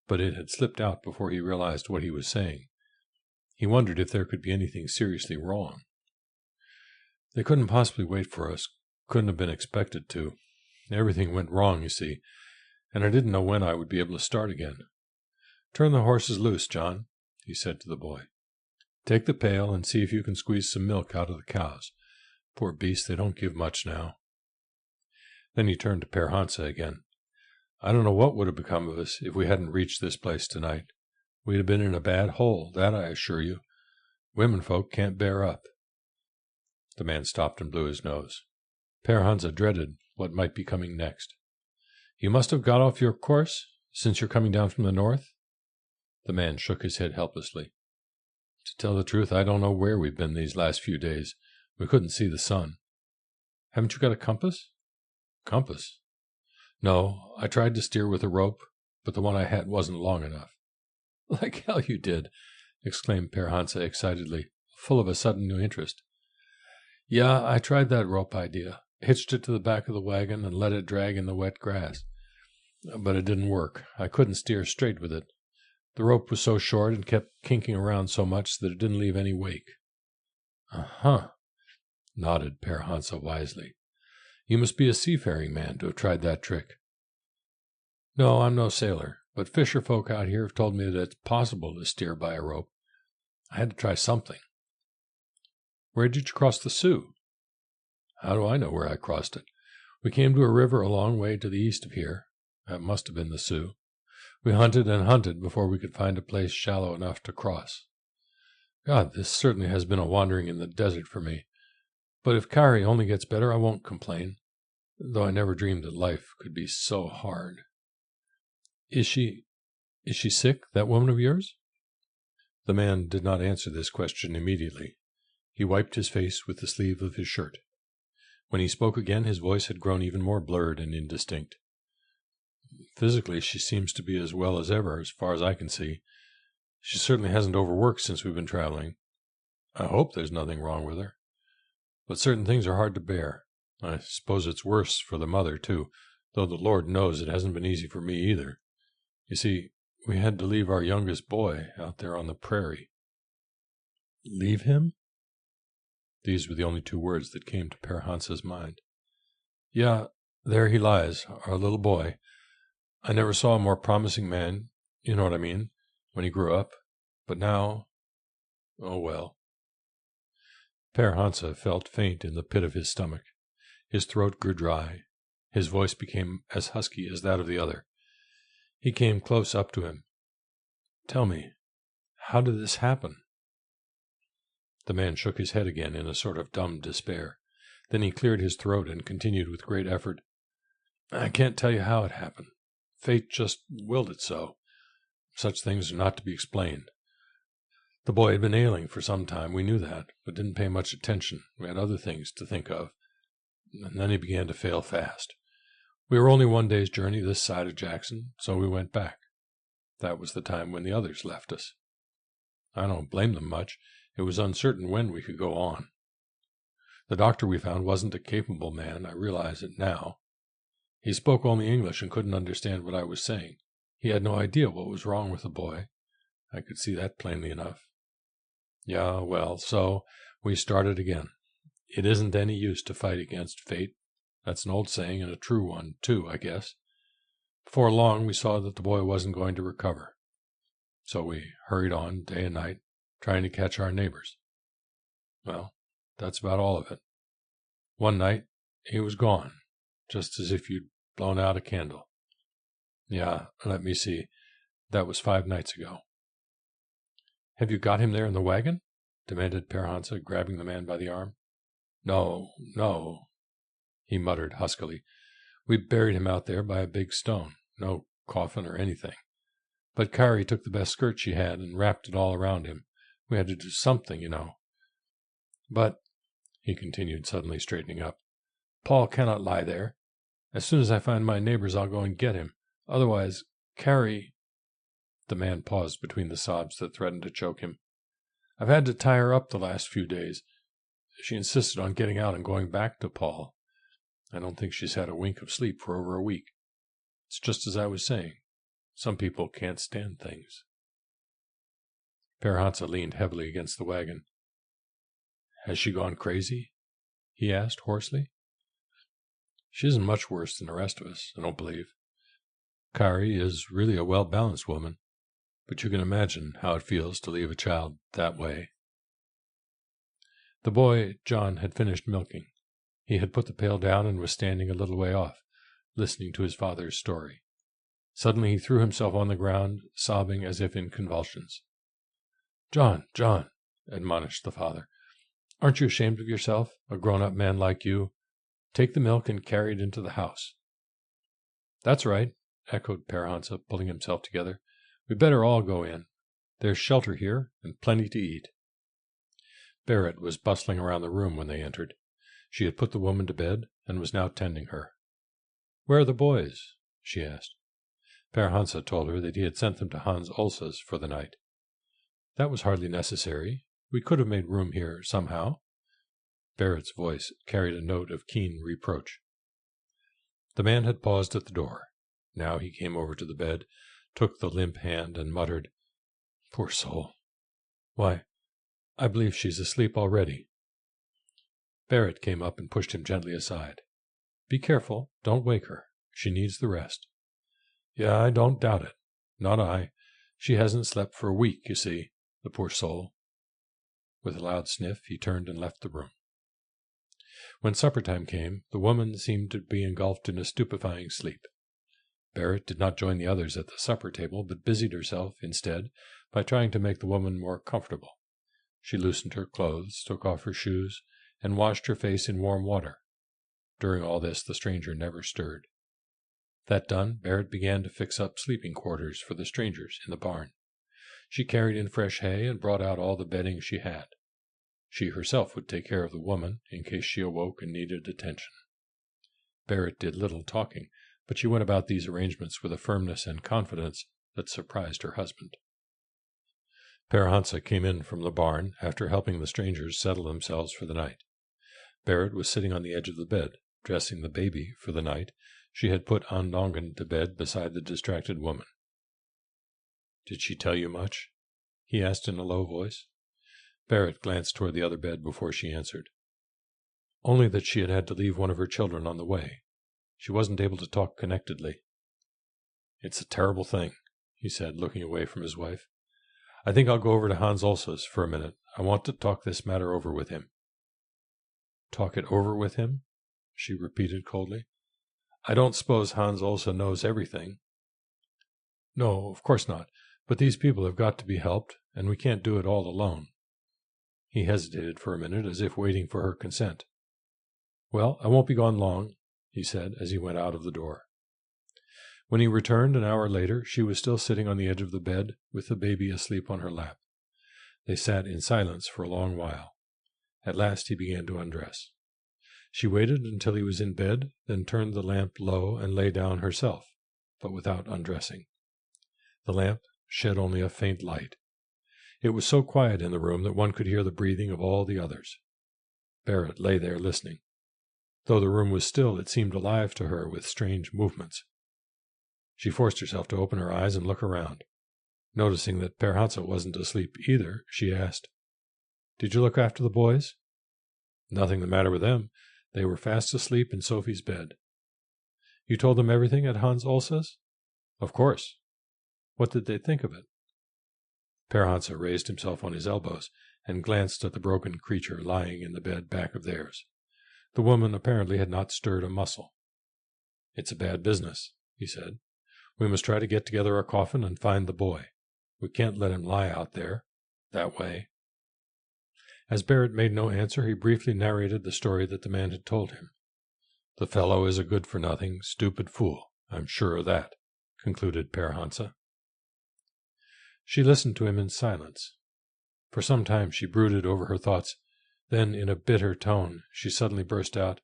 but it had slipped out before he realized what he was saying. He wondered if there could be anything seriously wrong. "They couldn't possibly wait for us. Couldn't have been expected to. Everything went wrong, you see, and I didn't know when I would be able to start again. Turn the horses loose, John," he said to the boy. "Take the pail and see if you can squeeze some milk out of the cows. Poor beasts, they don't give much now." Then he turned to Perhansa again. "I don't know what would have become of us if we hadn't reached this place tonight. We'd have been in a bad hole, that I assure you. Women folk can't bear up." The man stopped and blew his nose. Perhansa dreaded what might be coming next. "You must have got off your course, since you're coming down from the north?" The man shook his head helplessly. "To tell the truth, I don't know where we've been these last few days. We couldn't see the sun." "Haven't you got a compass?" "Compass?" "No, I tried to steer with a rope, but the one I had wasn't long enough." "Like hell you did!" exclaimed Perhansa excitedly, full of a sudden new interest. "Yeah, I tried that rope idea. Hitched it to the back of the wagon and let it drag in the wet grass. But it didn't work. I couldn't steer straight with it. The rope was so short and kept kinking around so much that it didn't leave any wake." "Uh-huh," nodded Perhansa wisely. "You must be a seafaring man to have tried that trick." "No, I'm no sailor, but fisher folk out here have told me that it's possible to steer by a rope. I had to try something." "Where did you cross the Sioux?" "How do I know where I crossed it? We came to a river a long way to the east of here. That must have been the Sioux. We hunted and hunted before we could find a place shallow enough to cross. God, this certainly has been a wandering in the desert for me. But if Kari only gets better, I won't complain, though I never dreamed that life could be so hard." Is she sick, that woman of yours?" The man did not answer this question immediately. He wiped his face with the sleeve of his shirt. When he spoke again, his voice had grown even more blurred and indistinct. "Physically, she seems to be as well as ever, as far as I can see. She certainly hasn't overworked since we've been traveling. I hope there's nothing wrong with her. But certain things are hard to bear. I suppose it's worse for the mother, too, though the Lord knows it hasn't been easy for me either. You see, we had to leave our youngest boy out there on the prairie." "Leave him?" These were the only two words that came to Per Hansa's mind. "Yeah, there he lies, our little boy. I never saw a more promising man, you know what I mean, when he grew up. But now, oh well." Per Hansa felt faint in the pit of his stomach. His throat grew dry. His voice became as husky as that of the other. He came close up to him. "Tell me, how did this happen?" The man shook his head again in a sort of dumb despair. Then he cleared his throat and continued with great effort. "I can't tell you how it happened. Fate just willed it so. Such things are not to be explained. The boy had been ailing for some time, we knew that, but didn't pay much attention. We had other things to think of. And then he began to fail fast. We were only one day's journey this side of Jackson, so we went back. That was the time when the others left us. I don't blame them much. It was uncertain when we could go on. The doctor we found wasn't a capable man, I realize it now. He spoke only English and couldn't understand what I was saying. He had no idea what was wrong with the boy. I could see that plainly enough. Yeah, well, so we started again. It isn't any use to fight against fate. That's an old saying and a true one, too, I guess. Before long, we saw that the boy wasn't going to recover. So we hurried on day and night, trying to catch our neighbors. Well, that's about all of it. One night, he was gone, just as if you'd blown out a candle. Yeah, let me see. That was 5 nights ago." "Have you got him there in the wagon?" demanded Per Hansa, grabbing the man by the arm. No, he muttered huskily. "We buried him out there by a big stone. No coffin or anything. But Kari took the best skirt she had and wrapped it all around him. We had to do something, you know. But," he continued, suddenly straightening up, "Paul cannot lie there. As soon as I find my neighbors, I'll go and get him. Otherwise, Kari—" The man paused between the sobs that threatened to choke him. "I've had to tie her up the last few days. She insisted on getting out and going back to Paul. I don't think she's had a wink of sleep for over a week. It's just as I was saying. Some people can't stand things." Per Hansa leaned heavily against the wagon. "Has she gone crazy?" he asked hoarsely. "She isn't much worse than the rest of us, I don't believe. Kari is really a well-balanced woman, but you can imagine how it feels to leave a child that way." The boy, John, had finished milking. He had put the pail down and was standing a little way off, listening to his father's story. Suddenly he threw himself on the ground, sobbing as if in convulsions. John, admonished the father, "aren't you ashamed of yourself, a grown-up man like you? Take the milk and carry it into the house." "That's right," echoed Per Hansa, pulling himself together. "We'd better all go in. There's shelter here and plenty to eat." Barrett was bustling around the room when they entered. She had put the woman to bed and was now tending her. "Where are the boys?" she asked. Per Hansa told her that he had sent them to Hans Ulsa's for the night. "That was hardly necessary. We could have made room here somehow." Barrett's voice carried a note of keen reproach. The man had paused at the door. Now he came over to the bed, took the limp hand, and muttered, "Poor soul. Why, I believe she's asleep already." Barrett came up and pushed him gently aside. "Be careful. Don't wake her. She needs the rest." "Yeah, I don't doubt it. Not I. She hasn't slept for a week, you see, the poor soul." With a loud sniff, he turned and left the room. When supper time came, the woman seemed to be engulfed in a stupefying sleep. Barrett did not join the others at the supper table, but busied herself, instead, by trying to make the woman more comfortable. She loosened her clothes, took off her shoes, and washed her face in warm water. During all this, the stranger never stirred. That done, Barrett began to fix up sleeping quarters for the strangers in the barn. She carried in fresh hay and brought out all the bedding she had. She herself would take care of the woman in case she awoke and needed attention. Barrett did little talking, but she went about these arrangements with a firmness and confidence that surprised her husband. Père came in from the barn after helping the strangers settle themselves for the night. Barrett was sitting on the edge of the bed, dressing the baby for the night. She had put Andongen to bed beside the distracted woman. "Did she tell you much?" he asked in a low voice. Barrett glanced toward the other bed before she answered. "Only that she had to leave one of her children on the way. She wasn't able to talk connectedly." "It's a terrible thing," he said, looking away from his wife. "I think I'll go over to Hans Olsa's for a minute. I want to talk this matter over with him." "Talk it over with him?" she repeated coldly. "I don't suppose Hans Olsa knows everything." "No, of course not. But these people have got to be helped, and we can't do it all alone." He hesitated for a minute, as if waiting for her consent. "Well, I won't be gone long," he said, as he went out of the door. When he returned an hour later, she was still sitting on the edge of the bed, with the baby asleep on her lap. They sat in silence for a long while. At last he began to undress. She waited until he was in bed, then turned the lamp low and lay down herself, but without undressing. The lamp shed only a faint light. It was so quiet in the room that one could hear the breathing of all the others. Barrett lay there listening. Though the room was still, it seemed alive to her with strange movements. She forced herself to open her eyes and look around. Noticing that Père wasn't asleep either, she asked, "Did you look after the boys?" "Nothing the matter with them. They were fast asleep in Sophie's bed." "You told them everything at Hans Olsa's?" "Of course." "What did they think of it?" Père raised himself on his elbows and glanced at the broken creature lying in the bed back of theirs. The woman apparently had not stirred a muscle. "It's a bad business," he said. "We must try to get together a coffin and find the boy. We can't let him lie out there, that way." As Barrett made no answer, he briefly narrated the story that the man had told him. "The fellow is a good-for-nothing, stupid fool, I'm sure of that," concluded Père. She listened to him in silence. For some time she brooded over her thoughts. Then, in a bitter tone, she suddenly burst out,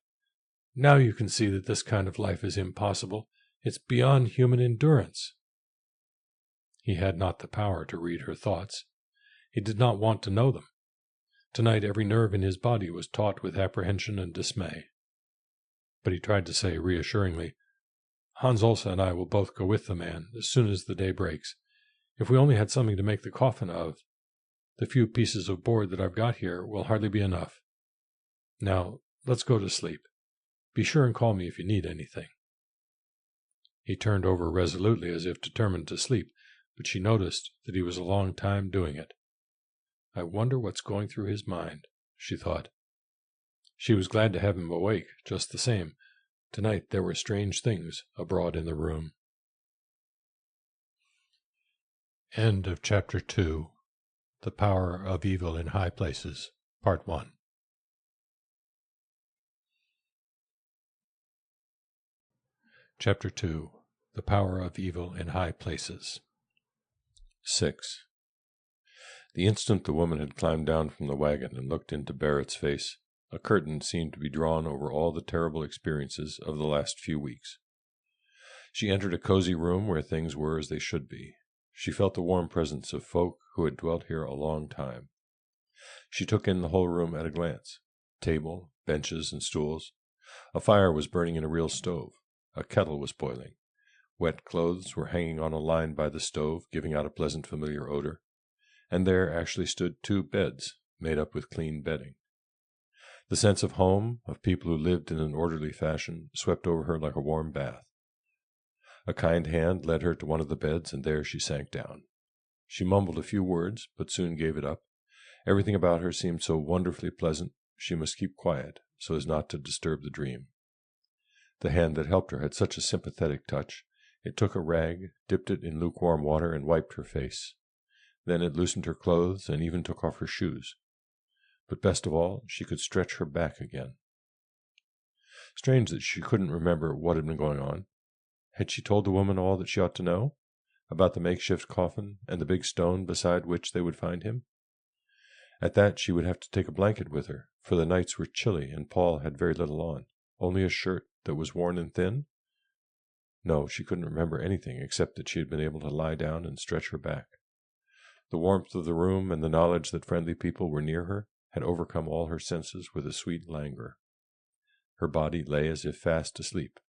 "Now you can see that this kind of life is impossible. It's beyond human endurance." He had not the power to read her thoughts. He did not want to know them. Tonight every nerve in his body was taut with apprehension and dismay. But he tried to say reassuringly, "Hans Olsa and I will both go with the man as soon as the day breaks. If we only had something to make the coffin of, the few pieces of board that I've got here will hardly be enough. Now, let's go to sleep. Be sure and call me if you need anything." He turned over resolutely as if determined to sleep, but she noticed that he was a long time doing it. "I wonder what's going through his mind," she thought. She was glad to have him awake, just the same. Tonight there were strange things abroad in the room. End of Chapter 2. The Power of Evil in High Places, Part 1. Chapter 2. The Power of Evil in High Places. 6. The instant the woman had climbed down from the wagon and looked into Barrett's face, a curtain seemed to be drawn over all the terrible experiences of the last few weeks. She entered a cozy room where things were as they should be. She felt the warm presence of folk who had dwelt here a long time. She took in the whole room at a glance. Table, benches, and stools. A fire was burning in a real stove. A kettle was boiling. Wet clothes were hanging on a line by the stove, giving out a pleasant familiar odor. And there actually stood 2 beds, made up with clean bedding. The sense of home, of people who lived in an orderly fashion, swept over her like a warm bath. A kind hand led her to one of the beds, and there she sank down. She mumbled a few words, but soon gave it up. Everything about her seemed so wonderfully pleasant, she must keep quiet, so as not to disturb the dream. The hand that helped her had such a sympathetic touch. It took a rag, dipped it in lukewarm water, and wiped her face. Then it loosened her clothes, and even took off her shoes. But best of all, she could stretch her back again. Strange that she couldn't remember what had been going on. Had she told the woman all that she ought to know? About the makeshift coffin and the big stone beside which they would find him? At that she would have to take a blanket with her, for the nights were chilly and Paul had very little on, only a shirt that was worn and thin. No, she couldn't remember anything except that she had been able to lie down and stretch her back. The warmth of the room and the knowledge that friendly people were near her had overcome all her senses with a sweet languor. Her body lay as if fast asleep,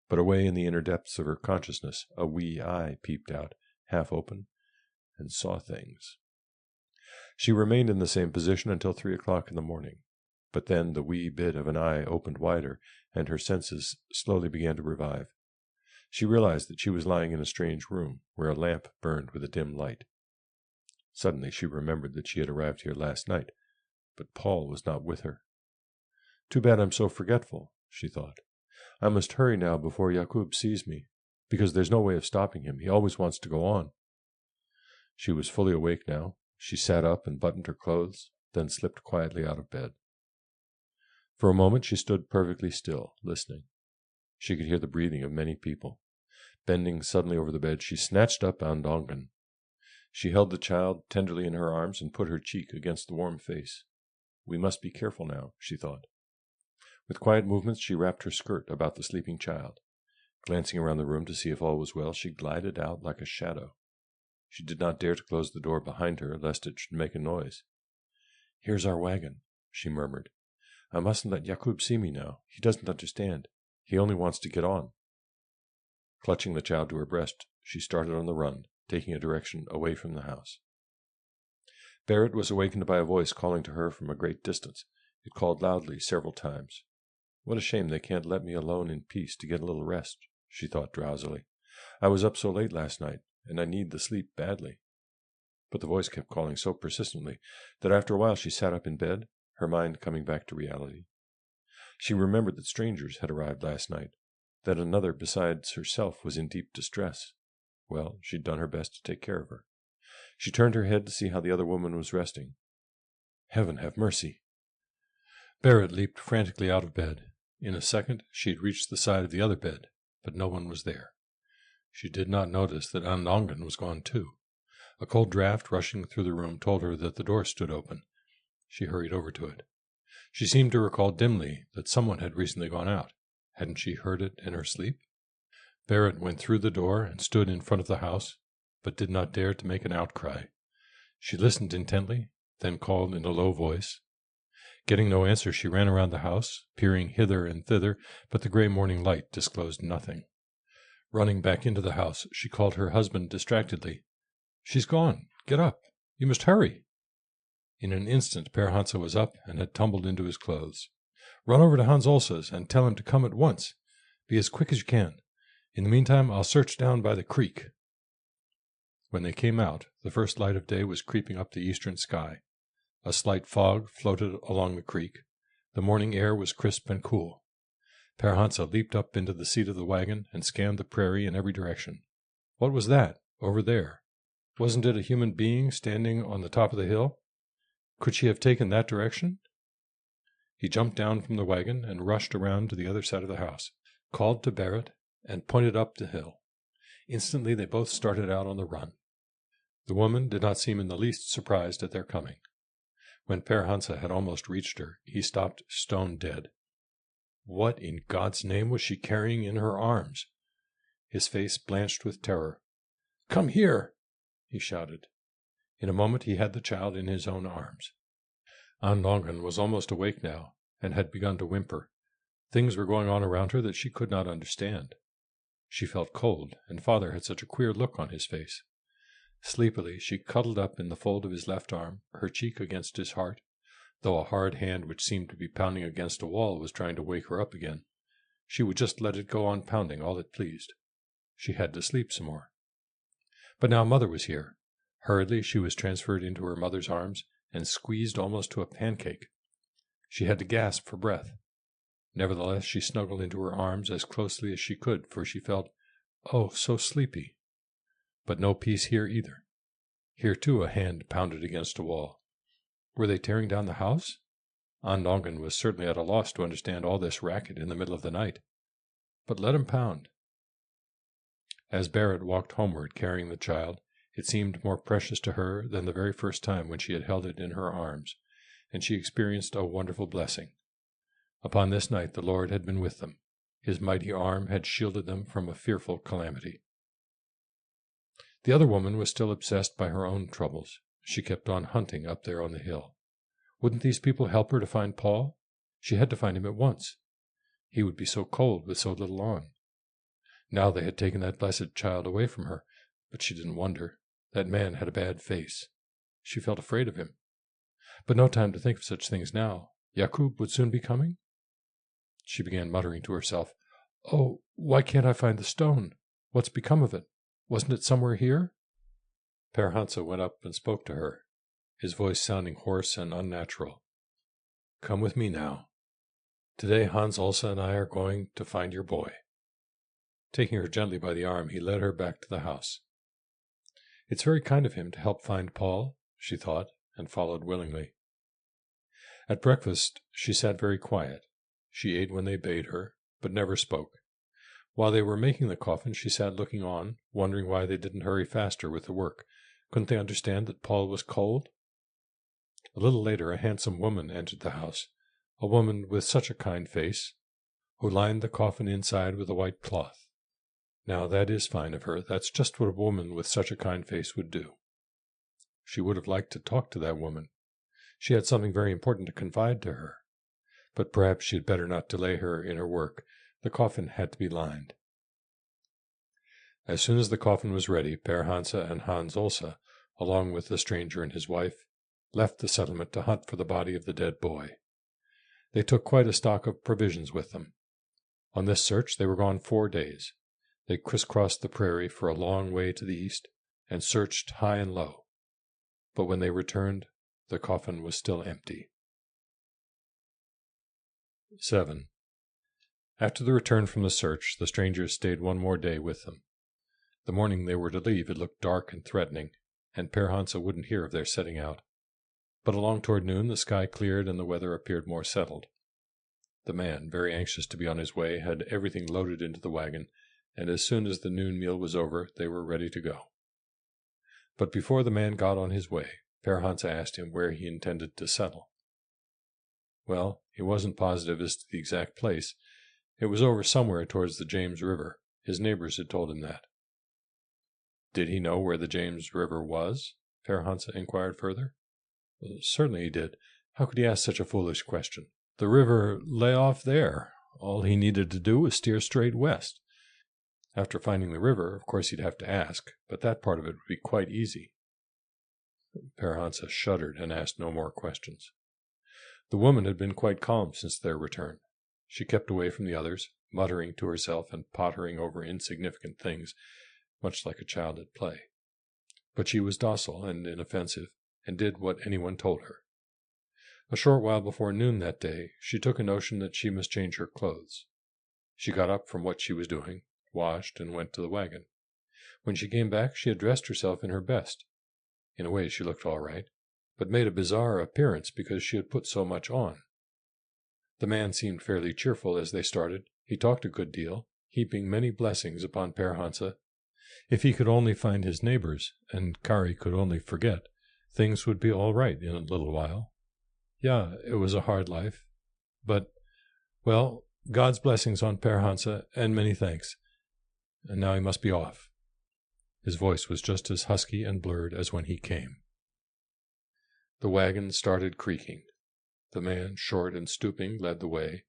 but away in the inner depths of her consciousness a wee eye peeped out, half open, and saw things. She remained in the same position until 3 o'clock in the morning, but then the wee bit of an eye opened wider, and her senses slowly began to revive. She realized that she was lying in a strange room, where a lamp burned with a dim light. Suddenly she remembered that she had arrived here last night, but Paul was not with her. Too bad I'm so forgetful, she thought. I must hurry now before Yakub sees me, because there's no way of stopping him. He always wants to go on. She was fully awake now. She sat up and buttoned her clothes, then slipped quietly out of bed. For a moment she stood perfectly still, listening. She could hear the breathing of many people. Bending suddenly over the bed, she snatched up Andongen. She held the child tenderly in her arms and put her cheek against the warm face. We must be careful now, she thought. With quiet movements she wrapped her skirt about the sleeping child. Glancing around the room to see if all was well, she glided out like a shadow. She did not dare to close the door behind her, lest it should make a noise. "Here's our wagon," she murmured. "I mustn't let Yakub see me now. He doesn't understand. He only wants to get on." Clutching the child to her breast, she started on the run, taking a direction away from the house. Barrett was awakened by a voice calling to her from a great distance. It called loudly several times. "What a shame they can't let me alone in peace to get a little rest," she thought drowsily. "I was up so late last night, and I need the sleep badly." But the voice kept calling so persistently that after a while she sat up in bed, her mind coming back to reality. She remembered that strangers had arrived last night, that another besides herself was in deep distress. Well, she'd done her best to take care of her. She turned her head to see how the other woman was resting. Heaven have mercy! Barrett leaped frantically out of bed. In a second she had reached the side of the other bed, but no one was there. She did not notice that Andongen was gone too. A cold draught rushing through the room told her that the door stood open. She hurried over to it. She seemed to recall dimly that someone had recently gone out. Hadn't she heard it in her sleep? Barrett went through the door and stood in front of the house, but did not dare to make an outcry. She listened intently, then called in a low voice. Getting no answer, she ran around the house, peering hither and thither, but the gray morning light disclosed nothing. Running back into the house, she called her husband distractedly. "She's gone. Get up. You must hurry." In an instant Père Hansa was up and had tumbled into his clothes. "Run over to Hans Olsa's and tell him to come at once. Be as quick as you can. In the meantime, I'll search down by the creek." When they came out, the first light of day was creeping up the eastern sky. A slight fog floated along the creek. The morning air was crisp and cool. Père Hansa leaped up into the seat of the wagon and scanned the prairie in every direction. What was that, over there? Wasn't it a human being standing on the top of the hill? Could she have taken that direction? He jumped down from the wagon and rushed around to the other side of the house, called to Barrett, and pointed up the hill. Instantly they both started out on the run. The woman did not seem in the least surprised at their coming. When Père Hansa had almost reached her, he stopped stone dead. What in God's name was she carrying in her arms? His face blanched with terror. "Come here!" he shouted. In a moment he had the child in his own arms. Andongen was almost awake now, and had begun to whimper. Things were going on around her that she could not understand. She felt cold, and father had such a queer look on his face. Sleepily she cuddled up in the fold of his left arm, her cheek against his heart, though a hard hand which seemed to be pounding against a wall was trying to wake her up again. She would just let it go on pounding all it pleased. She had to sleep some more. But now mother was here. Hurriedly she was transferred into her mother's arms and squeezed almost to a pancake. She had to gasp for breath. Nevertheless she snuggled into her arms as closely as she could, for she felt, oh, so sleepy. But no peace here either. Here too a hand pounded against a wall. Were they tearing down the house? Andongen was certainly at a loss to understand all this racket in the middle of the night. But let him pound. As Barrett walked homeward carrying the child, it seemed more precious to her than the very first time when she had held it in her arms, and she experienced a wonderful blessing. Upon this night the Lord had been with them. His mighty arm had shielded them from a fearful calamity. The other woman was still obsessed by her own troubles. She kept on hunting up there on the hill. Wouldn't these people help her to find Paul? She had to find him at once. He would be so cold with so little on. Now they had taken that blessed child away from her, but she didn't wonder. That man had a bad face. She felt afraid of him. But no time to think of such things now. Yakub would soon be coming? She began muttering to herself, "Oh, why can't I find the stone? What's become of it? Wasn't it somewhere here?" Père Hansa went up and spoke to her, his voice sounding hoarse and unnatural. "Come with me now. Today Hans Olsa and I are going to find your boy." Taking her gently by the arm, he led her back to the house. It's very kind of him to help find Paul, she thought, and followed willingly. At breakfast she sat very quiet. She ate when they bade her, but never spoke. While they were making the coffin, she sat looking on, wondering why they didn't hurry faster with the work. Couldn't they understand that Paul was cold? A little later, a handsome woman entered the house, a woman with such a kind face, who lined the coffin inside with a white cloth. Now that is fine of her. That's just what a woman with such a kind face would do. She would have liked to talk to that woman. She had something very important to confide to her. But perhaps she had better not delay her in her work. The coffin had to be lined. As soon as the coffin was ready, Père Hansa and Hans Olsa, along with the stranger and his wife, left the settlement to hunt for the body of the dead boy. They took quite a stock of provisions with them. On this search they were gone 4 days. They crisscrossed the prairie for a long way to the east, and searched high and low. But when they returned, the coffin was still empty. 7. After the return from the search, the strangers stayed 1 more day with them. The morning they were to leave, it looked dark and threatening, and Père Hansa wouldn't hear of their setting out. But along toward noon the sky cleared and the weather appeared more settled. The man, very anxious to be on his way, had everything loaded into the wagon, and as soon as the noon meal was over, they were ready to go. But before the man got on his way, Père Hansa asked him where he intended to settle. Well, he wasn't positive as to the exact place. It was over somewhere towards the James River. His neighbors had told him that. Did he know where the James River was? Père Hansa inquired further. Well, certainly he did. How could he ask such a foolish question? The river lay off there. All he needed to do was steer straight west. After finding the river, of course he'd have to ask, but that part of it would be quite easy. Père Hansa shuddered and asked no more questions. The woman had been quite calm since their return. She kept away from the others, muttering to herself and pottering over insignificant things, much like a child at play. But she was docile and inoffensive, and did what anyone told her. A short while before noon that day, she took a notion that she must change her clothes. She got up from what she was doing, washed, and went to the wagon. When she came back, she had dressed herself in her best. In a way she looked all right, but made a bizarre appearance because she had put so much on. The man seemed fairly cheerful as they started. He talked a good deal, heaping many blessings upon Père Hansa. If he could only find his neighbors, and Kari could only forget, things would be all right in a little while. Yeah, it was a hard life, but, well, God's blessings on Père Hansa, and many thanks. And now he must be off. His voice was just as husky and blurred as when he came. The wagon started creaking. The man, short and stooping, led the way.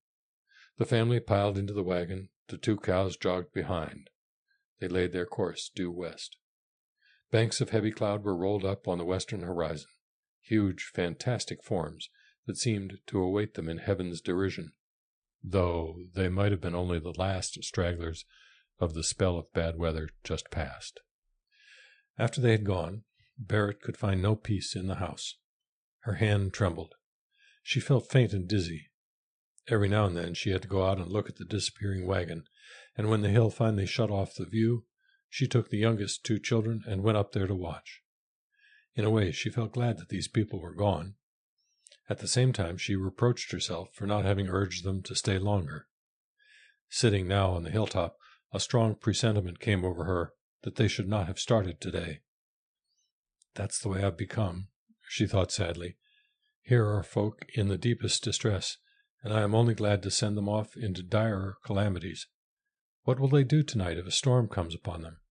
The family piled into the wagon. The 2 cows jogged behind. They laid their course due west. Banks of heavy cloud were rolled up on the western horizon, huge, fantastic forms that seemed to await them in heaven's derision, though they might have been only the last stragglers of the spell of bad weather just past. After they had gone, Barrett could find no peace in the house. Her hand trembled. She felt faint and dizzy. Every now and then she had to go out and look at the disappearing wagon, and when the hill finally shut off the view, she took the youngest 2 children and went up there to watch. In a way, she felt glad that these people were gone. At the same time, she reproached herself for not having urged them to stay longer. Sitting now on the hilltop, A strong presentiment came over her that they should not have started today. "That's the way I've become," she thought sadly. "Here are folk in the deepest distress, and I am only glad to send them off into direr calamities. What will they do tonight if a storm comes upon them?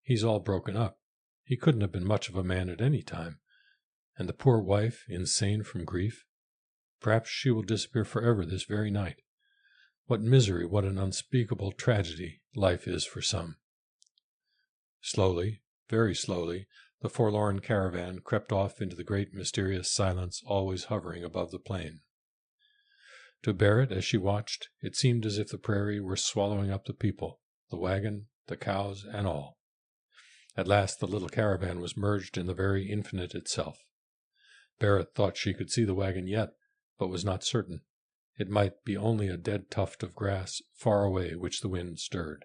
He's all broken up. He couldn't have been much of a man at any time. And the poor wife, insane from grief. Perhaps she will disappear forever this very night. What misery, what an unspeakable tragedy life is for some." Slowly, very slowly, the forlorn caravan crept off into the great mysterious silence always hovering above the plain. To Barrett, as she watched, it seemed as if the prairie were swallowing up the people, the wagon, the cows, and all. At last the little caravan was merged in the very infinite itself. Barrett thought she could see the wagon yet, but was not certain. It might be only a dead tuft of grass far away which the wind stirred.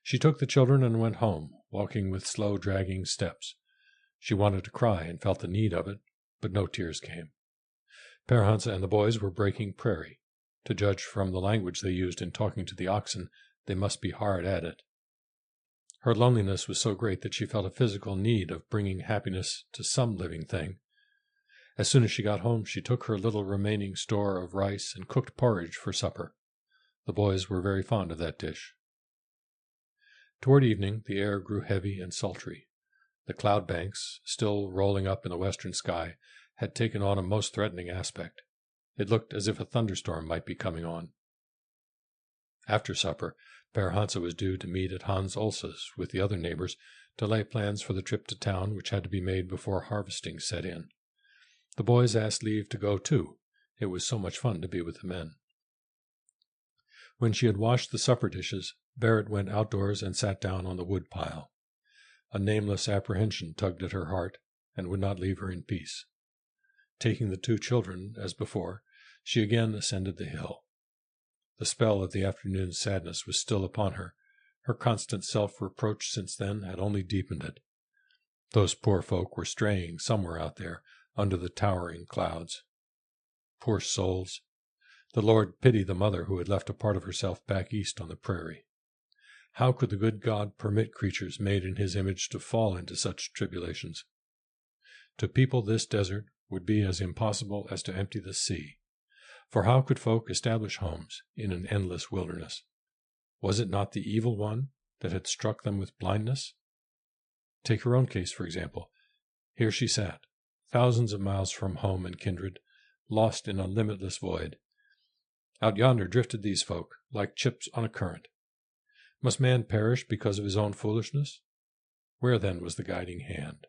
She took the children and went home, walking with slow, dragging steps. She wanted to cry and felt the need of it, but no tears came. Père Hansa and the boys were breaking prairie. To judge from the language they used in talking to the oxen, they must be hard at it. Her loneliness was so great that she felt a physical need of bringing happiness to some living thing. As soon as she got home, she took her little remaining store of rice and cooked porridge for supper. The boys were very fond of that dish. Toward evening, the air grew heavy and sultry. The cloud banks, still rolling up in the western sky, had taken on a most threatening aspect. It looked as if a thunderstorm might be coming on. After supper, Père Hansa was due to meet at Hans Olsa's with the other neighbors to lay plans for the trip to town which had to be made before harvesting set in. The boys asked leave to go too. It was so much fun to be with the men. When she had washed the supper dishes, Barrett went outdoors and sat down on the wood pile. A nameless apprehension tugged at her heart and would not leave her in peace. Taking the two children, as before, she again ascended the hill. The spell of the afternoon's sadness was still upon her. Her constant self-reproach since then had only deepened it. Those poor folk were straying somewhere out there, under the towering clouds. Poor souls! The Lord pity the mother who had left a part of herself back east on the prairie. How could the good God permit creatures made in His image to fall into such tribulations? To people this desert would be as impossible as to empty the sea. For how could folk establish homes in an endless wilderness? Was it not the evil one that had struck them with blindness? Take her own case, for example. Here she sat, thousands of miles from home and kindred, lost in a limitless void. Out yonder drifted these folk, like chips on a current. Must man perish because of his own foolishness? Where then was the guiding hand?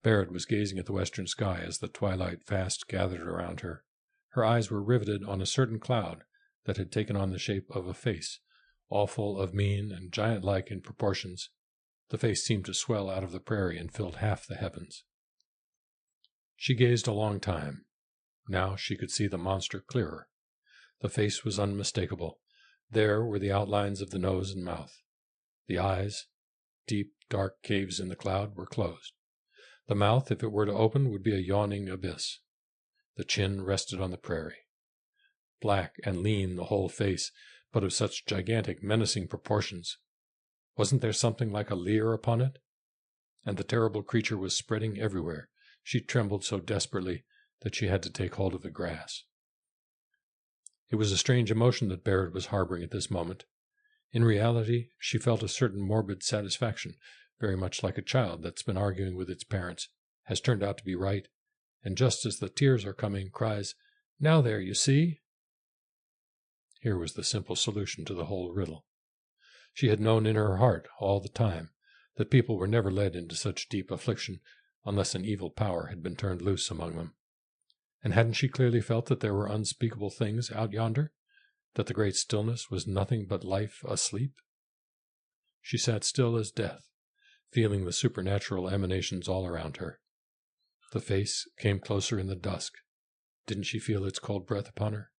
Barrett was gazing at the western sky as the twilight fast gathered around her. Her eyes were riveted on a certain cloud that had taken on the shape of a face, awful of mien and giant-like in proportions. The face seemed to swell out of the prairie and filled half the heavens. She gazed a long time. Now she could see the monster clearer. The face was unmistakable. There were the outlines of the nose and mouth. The eyes, deep, dark caves in the cloud, were closed. The mouth, if it were to open, would be a yawning abyss. The chin rested on the prairie. Black and lean the whole face, but of such gigantic, menacing proportions. Wasn't there something like a leer upon it? And the terrible creature was spreading everywhere. She trembled so desperately that she had to take hold of the grass. It was a strange emotion that Barrett was harboring at this moment. In reality, she felt a certain morbid satisfaction, very much like a child that's been arguing with its parents, has turned out to be right, and just as the tears are coming, cries, "Now there, you see!" Here was the simple solution to the whole riddle. She had known in her heart all the time that people were never led into such deep affliction unless an evil power had been turned loose among them. And hadn't she clearly felt that there were unspeakable things out yonder, that the great stillness was nothing but life asleep? She sat still as death, feeling the supernatural emanations all around her. The face came closer in the dusk. Didn't she feel its cold breath upon her?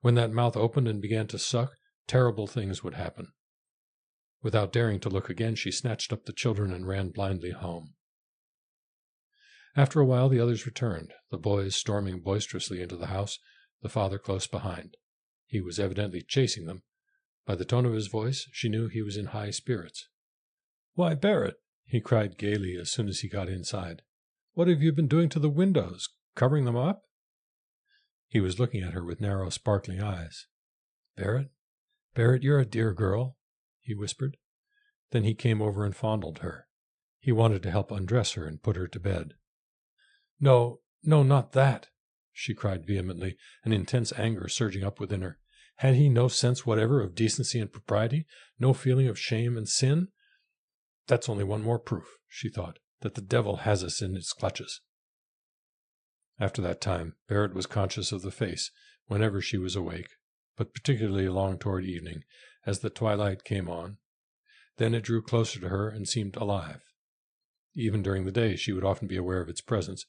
When that mouth opened and began to suck, terrible things would happen. Without daring to look again, she snatched up the children and ran blindly home. After a while the others returned, the boys storming boisterously into the house, the father close behind. He was evidently chasing them, By the tone of his voice, she knew he was in high spirits. "Why, Barrett," he cried gaily as soon as he got inside, "what have you been doing to the windows? Covering them up?" He was looking at her with narrow, sparkling eyes. "Barrett, Barrett, you're a dear girl," he whispered. Then he came over and fondled her. He wanted to help undress her and put her to bed. "No, no, not that!" she cried vehemently, an intense anger surging up within her. Had he no sense whatever of decency and propriety, no feeling of shame and sin? That's only one more proof, she thought, that the devil has us in its clutches. After that time, Barrett was conscious of the face whenever she was awake, but particularly along toward evening, as the twilight came on. Then it drew closer to her and seemed alive. Even during the day she would often be aware of its presence.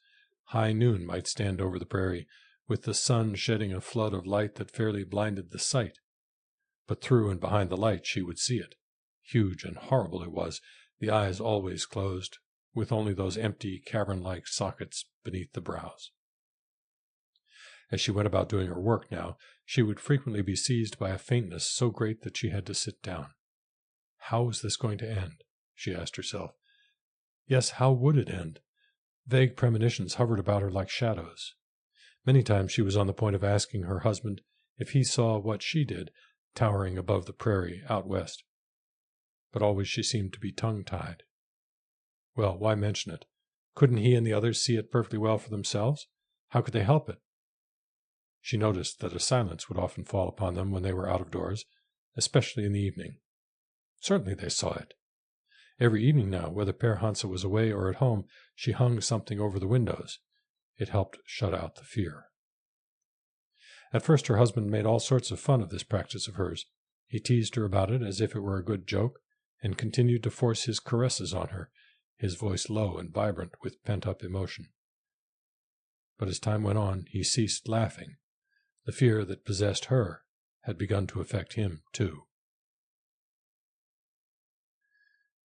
High noon might stand over the prairie, with the sun shedding a flood of light that fairly blinded the sight. But through and behind the light she would see it. Huge and horrible it was, the eyes always closed, with only those empty, cavern-like sockets beneath the brows. As she went about doing her work now, she would frequently be seized by a faintness so great that she had to sit down. How was this going to end? She asked herself. Yes, how would it end? Vague premonitions hovered about her like shadows. Many times she was on the point of asking her husband if he saw what she did, towering above the prairie out west. But always she seemed to be tongue-tied. Well, why mention it? Couldn't he and the others see it perfectly well for themselves? How could they help it? She noticed that a silence would often fall upon them when they were out of doors, especially in the evening. Certainly they saw it. Every evening now, whether Père Hansa was away or at home, she hung something over the windows. It helped shut out the fear. At first her husband made all sorts of fun of this practice of hers. He teased her about it as if it were a good joke, and continued to force his caresses on her, his voice low and vibrant with pent-up emotion. But as time went on, he ceased laughing. The fear that possessed her had begun to affect him, too.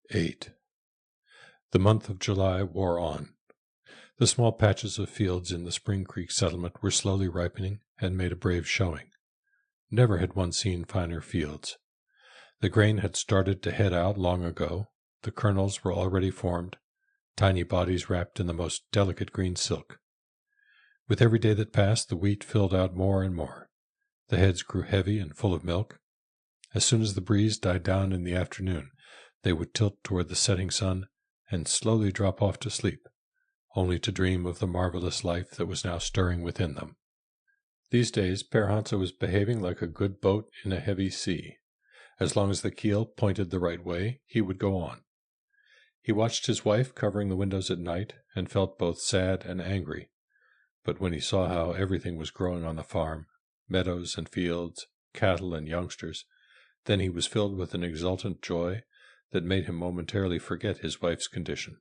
8. The month of July wore on. The small patches of fields in the Spring Creek settlement were slowly ripening and made a brave showing. Never had one seen finer fields. The grain had started to head out long ago. The kernels were already formed, tiny bodies wrapped in the most delicate green silk. With every day that passed, the wheat filled out more and more. The heads grew heavy and full of milk. As soon as the breeze died down in the afternoon, they would tilt toward the setting sun and slowly drop off to sleep, only to dream of the marvelous life that was now stirring within them. These days Père Hansa was behaving like a good boat in a heavy sea. As long as the keel pointed the right way, he would go on. He watched his wife covering the windows at night and felt both sad and angry. But when he saw how everything was growing on the farm, meadows and fields, cattle and youngsters, then he was filled with an exultant joy that made him momentarily forget his wife's condition.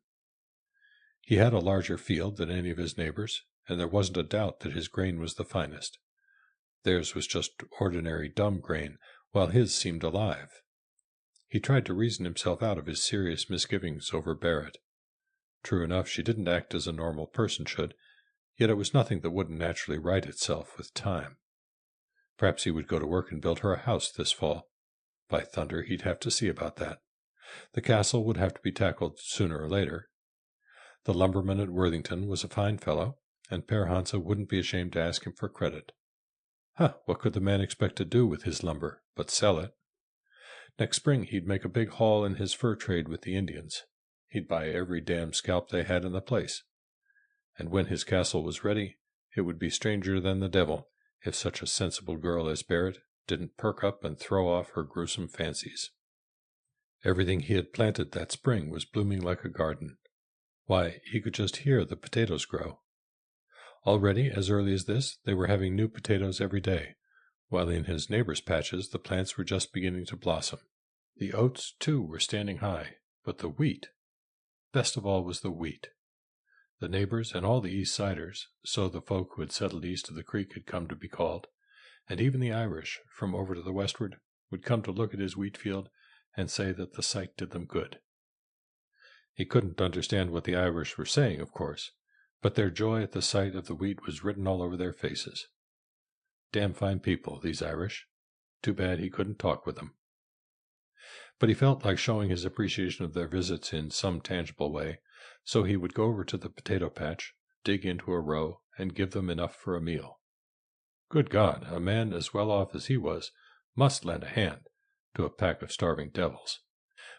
He had a larger field than any of his neighbors, and there wasn't a doubt that his grain was the finest. Theirs was just ordinary dumb grain, while his seemed alive. He tried to reason himself out of his serious misgivings over Barrett. True enough, she didn't act as a normal person should, yet it was nothing that wouldn't naturally right itself with time. Perhaps he would go to work and build her a house this fall. By thunder, he'd have to see about that. The castle would have to be tackled sooner or later. The lumberman at Worthington was a fine fellow, and Père Hansa wouldn't be ashamed to ask him for credit. What could the man expect to do with his lumber but sell it? Next spring he'd make a big haul in his fur trade with the Indians. He'd buy every damn scalp they had in the place. And when his castle was ready, it would be stranger than the devil if such a sensible girl as Barrett didn't perk up and throw off her gruesome fancies. Everything he had planted that spring was blooming like a garden. Why, he could just hear the potatoes grow. Already, as early as this, they were having new potatoes every day, while in his neighbors' patches the plants were just beginning to blossom. The oats, too, were standing high, but the wheat, best of all was the wheat. The neighbors and all the East Siders, so the folk who had settled east of the creek had come to be called, and even the Irish, from over to the westward, would come to look at his wheat field and say that the sight did them good. He couldn't understand what the Irish were saying, of course, but their joy at the sight of the wheat was written all over their faces. Damn fine people, these Irish. Too bad he couldn't talk with them. But he felt like showing his appreciation of their visits in some tangible way, so he would go over to the potato patch, dig into a row, and give them enough for a meal. Good God, a man as well off as he was must lend a hand to a pack of starving devils.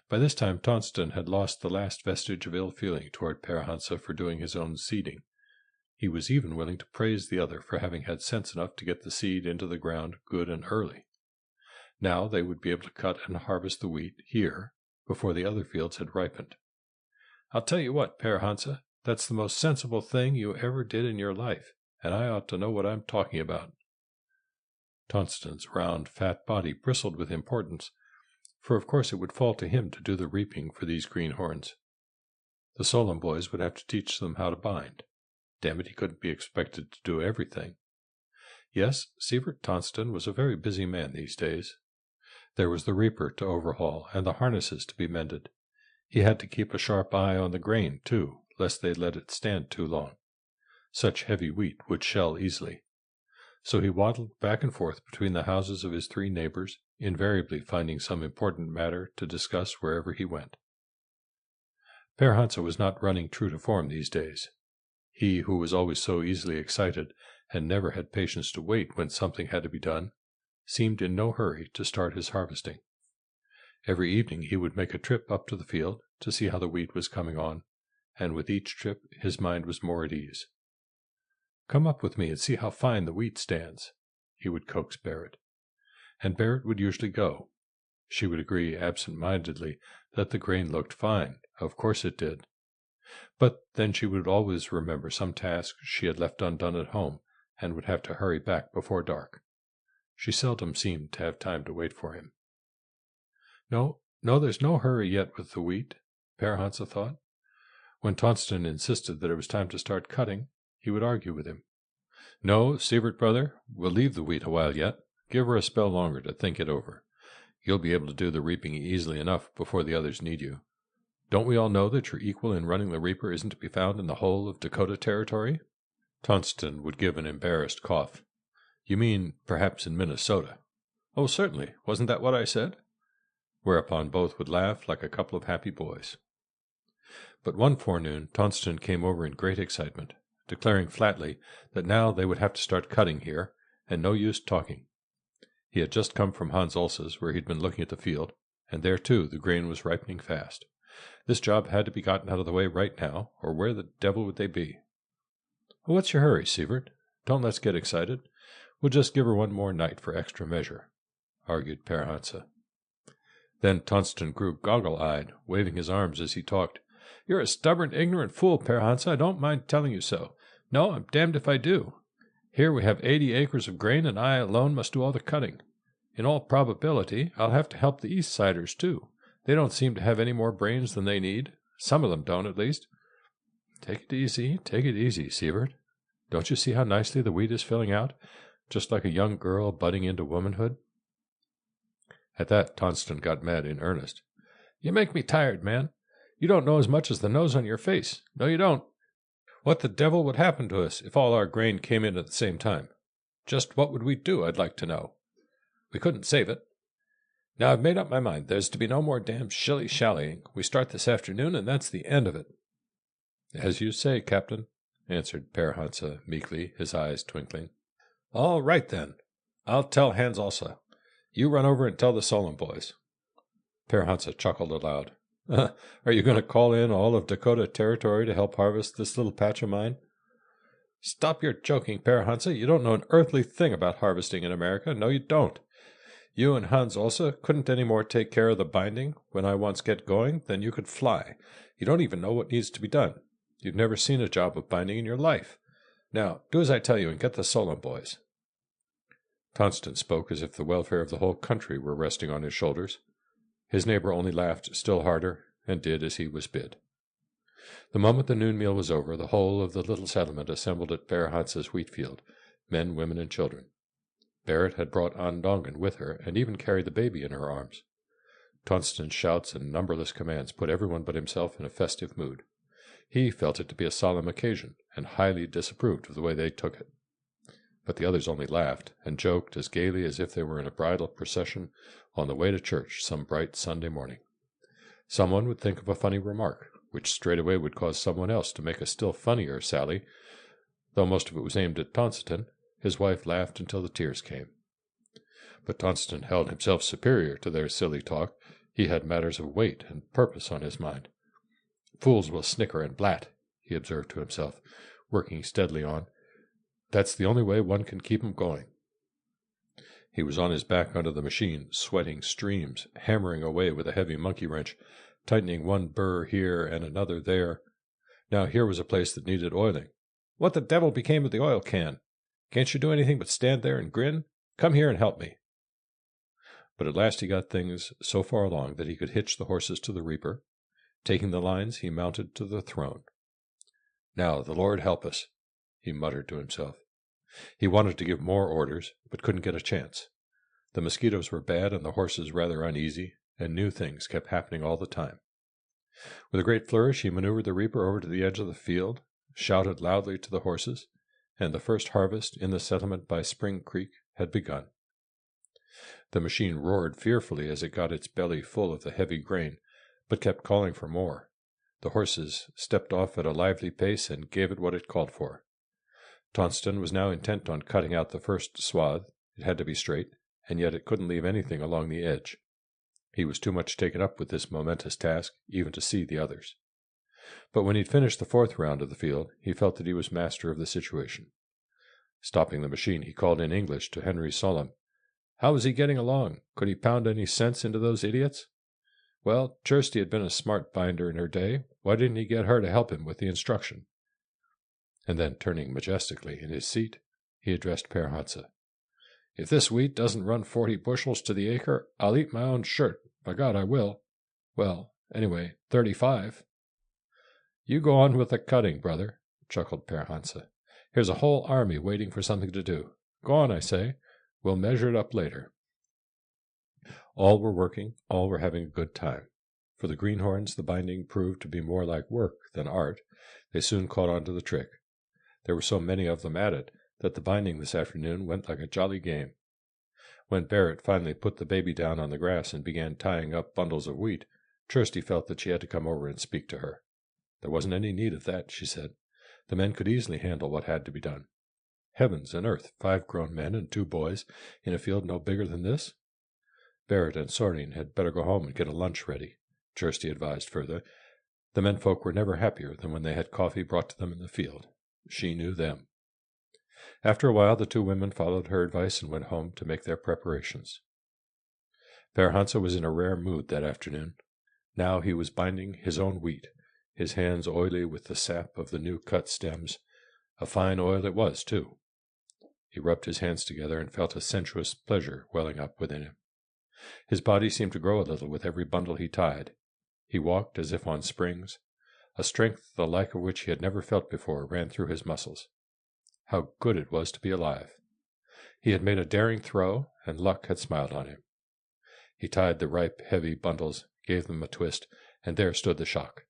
By this time Tonston had lost the last vestige of ill feeling toward Per Hansa for doing his own seeding. He was even willing to praise the other for having had sense enough to get the seed into the ground good and early. Now they would be able to cut and harvest the wheat here before the other fields had ripened. "I'll tell you what, Per Hansa, that's the most sensible thing you ever did in your life, and I ought to know what I'm talking about." Tonston's round, fat body bristled with importance, for of course it would fall to him to do the reaping for these greenhorns. The Solon boys would have to teach them how to bind. Damn it, he couldn't be expected to do everything. Yes, Sievert Tonston was a very busy man these days. There was the reaper to overhaul and the harnesses to be mended. He had to keep a sharp eye on the grain, too, lest they let it stand too long. Such heavy wheat would shell easily. So he waddled back and forth between the houses of his 3 neighbors, invariably finding some important matter to discuss wherever he went. Per Hansa was not running true to form these days. He, who was always so easily excited and never had patience to wait when something had to be done, seemed in no hurry to start his harvesting. Every evening he would make a trip up to the field to see how the wheat was coming on, and with each trip his mind was more at ease. "Come up with me and see how fine the wheat stands," he would coax Barrett. And Barrett would usually go. She would agree absent-mindedly that the grain looked fine. Of course it did. But then she would always remember some task she had left undone at home and would have to hurry back before dark. She seldom seemed to have time to wait for him. No, there's no hurry yet with the wheat, Per Hansa thought. When Tonston insisted that it was time to start cutting, he would argue with him. "No, Sievert, brother, we'll leave the wheat a while yet. Give her a spell longer to think it over. You'll be able to do the reaping easily enough before the others need you. Don't we all know that your equal in running the reaper isn't to be found in the whole of Dakota Territory?" Tonston would give an embarrassed cough. "You mean, perhaps in Minnesota?" "Oh, certainly. Wasn't that what I said?" Whereupon both would laugh like a couple of happy boys. But one forenoon Tonston came over in great excitement, declaring flatly that now they would have to start cutting here, and no use talking. He had just come from Hans Ulse's, where he'd been looking at the field, and there, too, the grain was ripening fast. This job had to be gotten out of the way right now, or where the devil would they be? "What's your hurry, Sievert? Don't let's get excited. We'll just give her one more night for extra measure," argued Per Hansa. Then Tonston grew goggle-eyed, waving his arms as he talked. "You're a stubborn, ignorant fool, Per Hansa. I don't mind telling you so. No, I'm damned if I do. Here we have 80 acres of grain, and I alone must do all the cutting. In all probability, I'll have to help the East Siders, too. They don't seem to have any more brains than they need. Some of them don't, at least." Take it easy, Sievert. Don't you see how nicely the wheat is filling out, just like a young girl budding into womanhood?" At that, Tonston got mad in earnest. "You make me tired, man. You don't know as much as the nose on your face. No, you don't. What the devil would happen to us if all our grain came in at the same time? Just what would we do, I'd like to know? We couldn't save it. Now, I've made up my mind. There's to be no more damn shilly-shallying. We start this afternoon, and that's the end of it." "As you say, Captain," answered Per Hansa meekly, his eyes twinkling. "All right, then. I'll tell Hans also. You run over and tell the Solon boys." Per Hansa chuckled aloud. "Are you going to call in all of Dakota Territory to help harvest this little patch of mine?" "Stop your joking, Per Hansa. You don't know an earthly thing about harvesting in America. No, you don't. You and Hans also couldn't any more take care of the binding when I once get going than you could fly. You don't even know what needs to be done. You've never seen a job of binding in your life. Now, do as I tell you and get the Solon boys." Tonston spoke as if the welfare of the whole country were resting on his shoulders. His neighbor only laughed still harder and did as he was bid. The moment the noon meal was over, the whole of the little settlement assembled at Per Hansa's wheat field, men, women, and children. Barrett had brought Ondongan with her and even carried the baby in her arms. Tonston's shouts and numberless commands put everyone but himself in a festive mood. He felt it to be a solemn occasion, and highly disapproved of the way they took it. but the others only laughed and joked as gaily as if they were in a bridal procession on the way to church some bright Sunday morning. Someone would think of a funny remark, which straightway would cause someone else to make a still funnier sally. Though most of it was aimed at Tonston, his wife laughed until the tears came. But Tonston held himself superior to their silly talk. He had matters of weight and purpose on his mind. "Fools will snicker and blat," he observed to himself, working steadily on. "That's the only way one can keep 'em going." He was on his back under the machine, sweating streams, hammering away with a heavy monkey wrench, tightening one burr here and another there. Now here was a place that needed oiling. "What the devil became of the oil can? Can't you do anything but stand there and grin? Come here and help me." But at last he got things so far along that he could hitch the horses to the reaper. Taking the lines, he mounted to the throne. "Now, the Lord help us," he muttered to himself. He wanted to give more orders, but couldn't get a chance. The mosquitoes were bad and the horses rather uneasy, and new things kept happening all the time. With a great flourish, he maneuvered the reaper over to the edge of the field, shouted loudly to the horses, and the first harvest in the settlement by Spring Creek had begun. The machine roared fearfully as it got its belly full of the heavy grain, but kept calling for more. The horses stepped off at a lively pace and gave it what it called for. Tonston was now intent on cutting out the first swath. It had to be straight, and yet it couldn't leave anything along the edge. He was too much taken up with this momentous task even to see the others. But when he'd finished the fourth round of the field, he felt that he was master of the situation. Stopping the machine, he called in English to Henry Solomon. How was he getting along? Could he pound any sense into those idiots? Well, Kirsty had been a smart binder in her day. Why didn't he get her to help him with the instruction? And then, turning majestically in his seat, he addressed Père Hansa. If this wheat doesn't run 40 bushels to the acre, I'll eat my own shirt. By God, I will. Well, anyway, 35. You go on with the cutting, brother, chuckled Père Hansa. Here's a whole army waiting for something to do. Go on, I say. We'll measure it up later. All were working, all were having a good time. For the greenhorns, the binding proved to be more like work than art. They soon caught on to the trick. There were so many of them at it that the binding this afternoon went like a jolly game. When Barrett finally put the baby down on the grass and began tying up bundles of wheat, Kirsty felt that she had to come over and speak to her. There wasn't any need of that, she said. The men could easily handle what had to be done. Heavens and earth, 5 grown men and 2 boys in a field no bigger than this? Barrett and Sorin had better go home and get a lunch ready, Kirsty advised further. The menfolk were never happier than when they had coffee brought to them in the field. She knew them. After a while, the 2 women followed her advice and went home to make their preparations. Père Hansa was in a rare mood that afternoon. Now he was binding his own wheat, his hands oily with the sap of the new cut stems. A fine oil it was, too. He rubbed his hands together and felt a sensuous pleasure welling up within him. His body seemed to grow a little with every bundle he tied. He walked as if on springs. A strength the like of which he had never felt before ran through his muscles. How good it was to be alive! He had made a daring throw, and luck had smiled on him. He tied the ripe, heavy bundles, gave them a twist, and there stood the shock.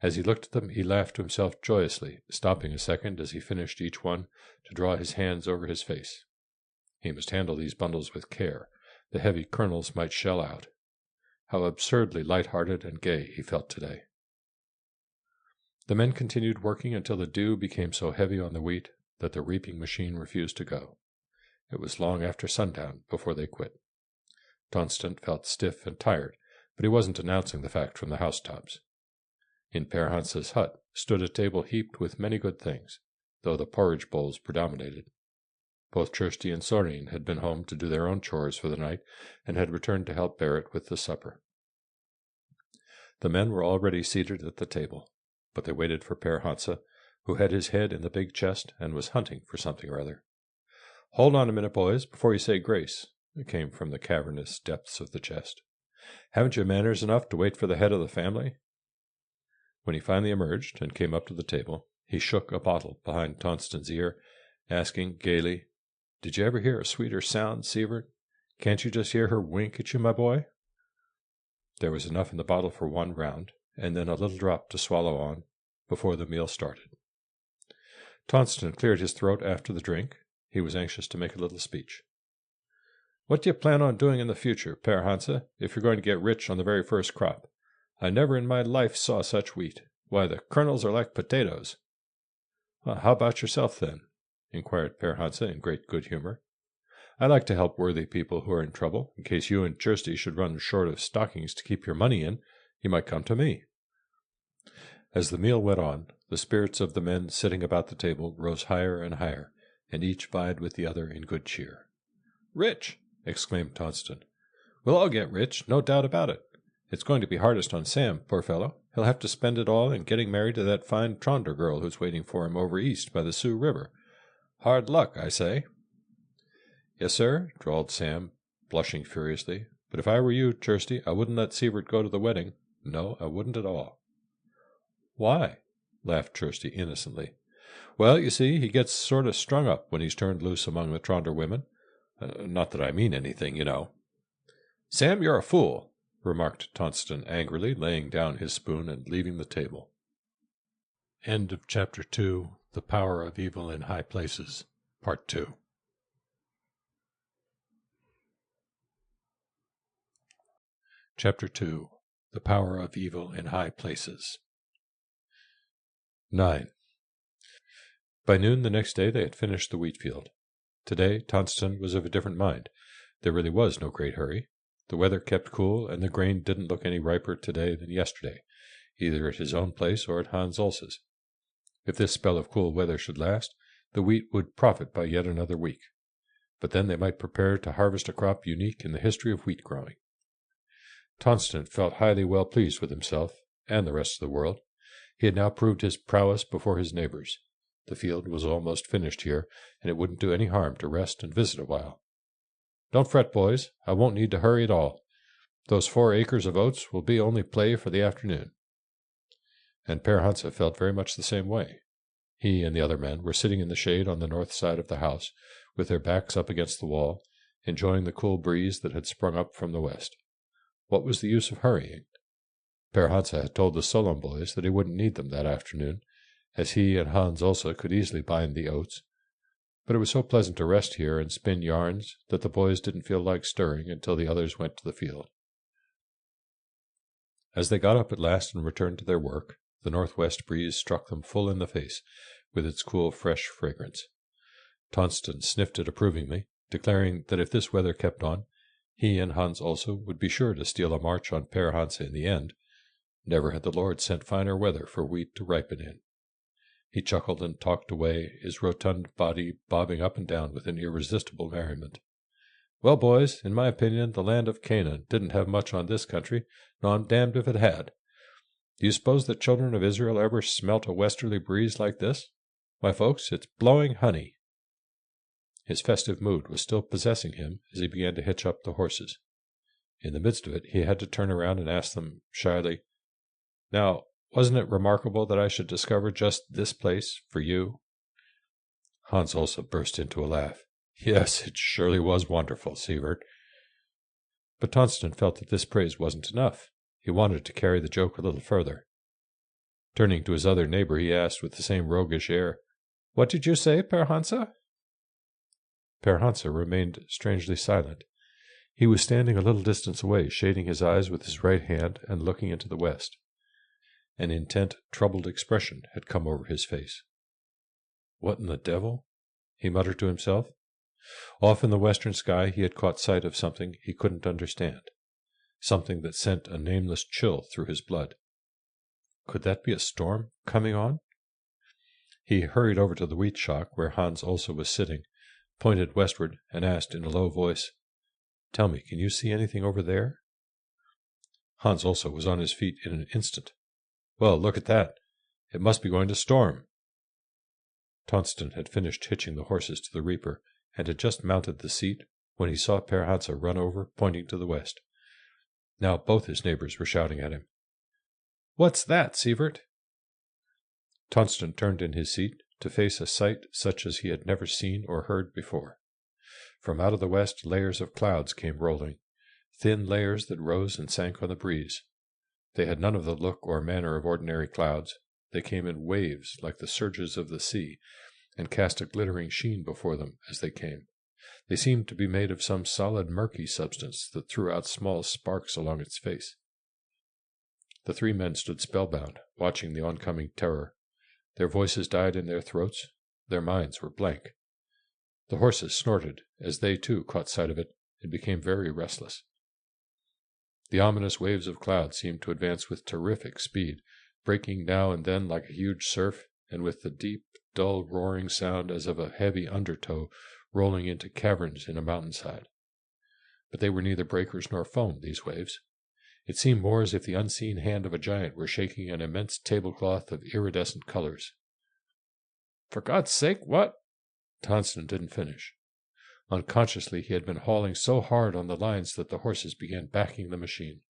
As he looked at them, he laughed to himself joyously, stopping a second as he finished each one to draw his hands over his face. He must handle these bundles with care. The heavy kernels might shell out. How absurdly light-hearted and gay he felt today. The men continued working until the dew became so heavy on the wheat that the reaping machine refused to go. It was long after sundown before they quit. Tonston felt stiff and tired, but he wasn't announcing the fact from the housetops. In Père Hansa's hut stood a table heaped with many good things, though the porridge bowls predominated. Both Kirsty and Sorin had been home to do their own chores for the night, and had returned to help Barrett with the supper. The men were already seated at the table, but they waited for Père Hansa, who had his head in the big chest and was hunting for something or other. "Hold on a minute, boys, before you say grace," it came from the cavernous depths of the chest. "Haven't you manners enough to wait for the head of the family?" When he finally emerged and came up to the table, he shook a bottle behind Tonston's ear, asking gaily, "Did you ever hear a sweeter sound, Sievert? Can't you just hear her wink at you, my boy?" There was enough in the bottle for 1 round, and then a little drop to swallow on, before the meal started. Tonston cleared his throat after the drink. He was anxious to make a little speech. "What do you plan on doing in the future, Père Hansa, if you're going to get rich on the very first crop? I never in my life saw such wheat. Why, the kernels are like potatoes." "How about yourself, then?" inquired Père Hansa in great good humor. "I like to help worthy people who are in trouble. In case you and Kirsty should run short of stockings to keep your money in, you might come to me." As the meal went on, the spirits of the men sitting about the table rose higher and higher, and each vied with the other in good cheer. "Rich!" exclaimed Tonston. "We'll all get rich, no doubt about it. It's going to be hardest on Sam, poor fellow. He'll have to spend it all in getting married to that fine Tronder girl who's waiting for him over east by the Sioux River. Hard luck, I say." "Yes, sir," drawled Sam, blushing furiously. "But if I were you, Kirsty, I wouldn't let Sievert go to the wedding. No, I wouldn't at all." "Why?" laughed Kirsty innocently. "Well, you see, he gets sort of strung up when he's turned loose among the Tronder women. Not that I mean anything, you know." "Sam, you're a fool," remarked Tonston angrily, laying down his spoon and leaving the table. End of Chapter 2. The Power of Evil in High Places, Part 2. Chapter 2. The Power of Evil in High Places. 9. By noon the next day they had finished the wheat field. Today Tonston was of a different mind. There really was no great hurry. The weather kept cool, and the grain didn't look any riper today than yesterday, either at his own place or at Hans Olse's. If this spell of cool weather should last, the wheat would profit by yet another week. But then they might prepare to harvest a crop unique in the history of wheat growing. Tonston felt highly well pleased with himself and the rest of the world. He had now proved his prowess before his neighbors. The field was almost finished here, and it wouldn't do any harm to rest and visit a while. "Don't fret, boys. I won't need to hurry at all. Those 4 acres of oats will be only play for the afternoon." And Père Hansa felt very much the same way. He and the other men were sitting in the shade on the north side of the house, with their backs up against the wall, enjoying the cool breeze that had sprung up from the west. What was the use of hurrying? Père Hansa had told the Solon boys that he wouldn't need them that afternoon, as he and Hans also could easily bind the oats. But it was so pleasant to rest here and spin yarns that the boys didn't feel like stirring until the others went to the field. As they got up at last and returned to their work, the northwest breeze struck them full in the face with its cool, fresh fragrance. Tonston sniffed it approvingly, declaring that if this weather kept on, he and Hans also would be sure to steal a march on Père Hansa in the end. Never had the Lord sent finer weather for wheat to ripen in. He chuckled and talked away, his rotund body bobbing up and down with an irresistible merriment. "Well, boys, in my opinion, the land of Canaan didn't have much on this country, and I'm damned if it had. Do you suppose the children of Israel ever smelt a westerly breeze like this? Why, folks, it's blowing honey." His festive mood was still possessing him as he began to hitch up the horses. In the midst of it, he had to turn around and ask them shyly, "Now, wasn't it remarkable that I should discover just this place for you?" Hans also burst into a laugh. "Yes, it surely was wonderful, Sievert." But Tonston felt that this praise wasn't enough. He wanted to carry the joke a little further. Turning to his other neighbor, he asked with the same roguish air, "What did you say, Père Hansa?" Père Hansa remained strangely silent. He was standing a little distance away, shading his eyes with his right hand and looking into the west. An intent, troubled expression had come over his face. "What in the devil?" he muttered to himself. Off in the western sky he had caught sight of something he couldn't understand, something that sent a nameless chill through his blood. Could that be a storm coming on? He hurried over to the wheat shock where Hans also was sitting, pointed westward, and asked in a low voice, "Tell me, can you see anything over there?" Hans also was on his feet in an instant. "Well, look at that. It must be going to storm." Tonston had finished hitching the horses to the reaper, and had just mounted the seat when he saw Père Hansa run over, pointing to the west. Now both his neighbors were shouting at him. "What's that, Sievert?" Tonston turned in his seat to face a sight such as he had never seen or heard before. From out of the west layers of clouds came rolling, thin layers that rose and sank on the breeze. They had none of the look or manner of ordinary clouds. They came in waves like the surges of the sea, and cast a glittering sheen before them as they came. They seemed to be made of some solid murky substance that threw out small sparks along its face. The three men stood spellbound, watching the oncoming terror. Their voices died in their throats. Their minds were blank. The horses snorted as they, too, caught sight of it and became very restless. The ominous waves of cloud seemed to advance with terrific speed, breaking now and then like a huge surf, and with the deep, dull roaring sound as of a heavy undertow rolling into caverns in a mountainside. But they were neither breakers nor foam, these waves. It seemed more as if the unseen hand of a giant were shaking an immense tablecloth of iridescent colors. "For God's sake, what?" Tonston didn't finish. Unconsciously, he had been hauling so hard on the lines that the horses began backing the machine.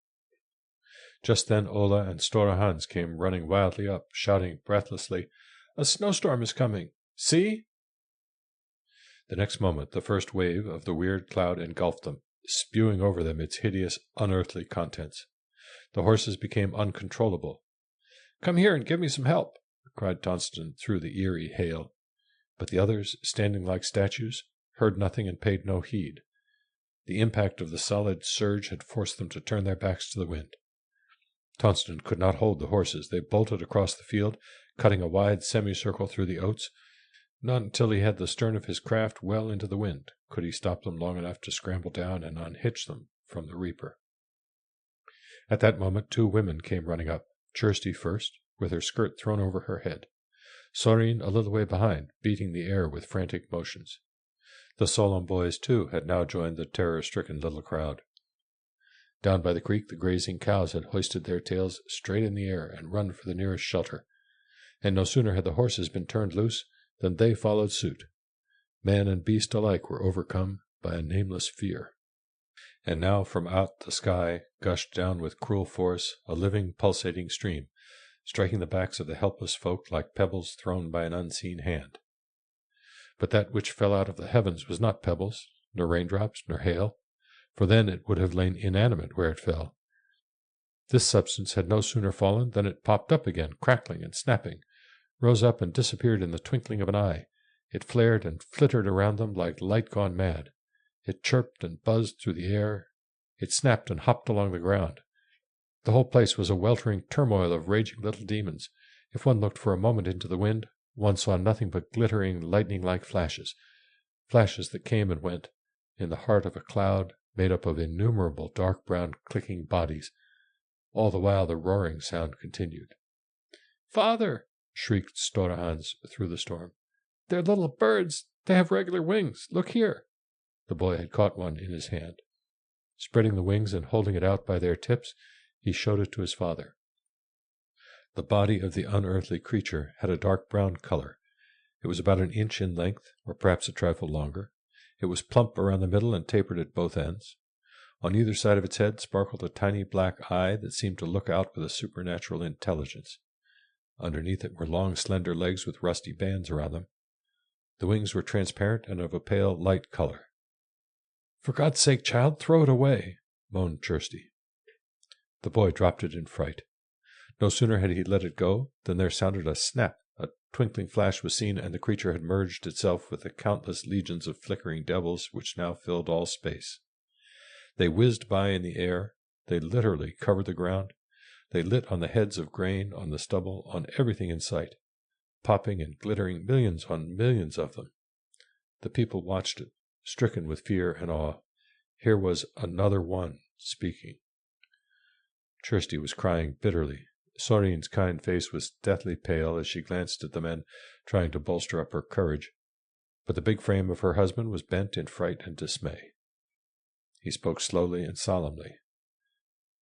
Just then Ola and Stora Hans came running wildly up, shouting breathlessly, "A snowstorm is coming! See!" The next moment the first wave of the weird cloud engulfed them, spewing over them its hideous, unearthly contents. The horses became uncontrollable. "Come here and give me some help!" cried Tonston through the eerie hail. But the others, standing like statues, heard nothing and paid no heed. The impact of the solid surge had forced them to turn their backs to the wind. Tonston could not hold the horses. They bolted across the field, cutting a wide semicircle through the oats. Not until he had the stern of his craft well into the wind could he stop them long enough to scramble down and unhitch them from the reaper. At that moment 2 women came running up, Kirsty first, with her skirt thrown over her head, Sorin a little way behind, beating the air with frantic motions. The Solon boys, too, had now joined the terror-stricken little crowd. Down by the creek the grazing cows had hoisted their tails straight in the air and run for the nearest shelter, and no sooner had the horses been turned loose than they followed suit. Man and beast alike were overcome by a nameless fear. And now from out the sky gushed down with cruel force a living, pulsating stream, striking the backs of the helpless folk like pebbles thrown by an unseen hand. But that which fell out of the heavens was not pebbles, nor raindrops, nor hail, for then it would have lain inanimate where it fell. This substance had no sooner fallen than it popped up again, crackling and snapping, rose up and disappeared in the twinkling of an eye. It flared and flittered around them like light gone mad. It chirped and buzzed through the air. It snapped and hopped along the ground. The whole place was a weltering turmoil of raging little demons. If one looked for a moment into the wind, one saw nothing but glittering, lightning-like flashes, flashes that came and went, in the heart of a cloud made up of innumerable dark brown clicking bodies. All the while the roaring sound continued. "Father!" shrieked Stora Hans through the storm. "They're little birds! They have regular wings! Look here!" The boy had caught one in his hand. Spreading the wings and holding it out by their tips, he showed it to his father. The body of the unearthly creature had a dark brown color. It was about an inch in length, or perhaps a trifle longer. It was plump around the middle and tapered at both ends. On either side of its head sparkled a tiny black eye that seemed to look out with a supernatural intelligence. Underneath it were long, slender legs with rusty bands around them. The wings were transparent and of a pale, light color. "For God's sake, child, throw it away," moaned Kirsty. The boy dropped it in fright. No sooner had he let it go than there sounded a snap. A twinkling flash was seen, and the creature had merged itself with the countless legions of flickering devils which now filled all space. They whizzed by in the air. They literally covered the ground. They lit on the heads of grain, on the stubble, on everything in sight, popping and glittering, millions on millions of them. The people watched it, stricken with fear and awe. Here was another one speaking. Kirsty was crying bitterly. Sorin's kind face was deathly pale as she glanced at the men, trying to bolster up her courage. But the big frame of her husband was bent in fright and dismay. He spoke slowly and solemnly.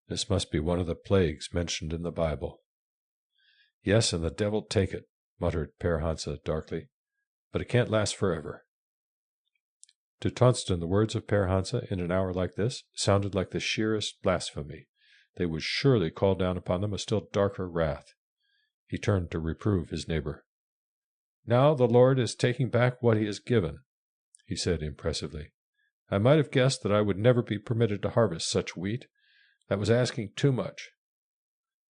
"This must be one of the plagues mentioned in the Bible." "Yes, and the devil take it," muttered Per Hansa darkly. "But it can't last forever." To Tonston, the words of Per Hansa in an hour like this sounded like the sheerest blasphemy. They would surely call down upon them a still darker wrath. He turned to reprove his neighbor. "Now the Lord is taking back what he has given," he said impressively. "I might have guessed that I would never be permitted to harvest such wheat. That was asking too much."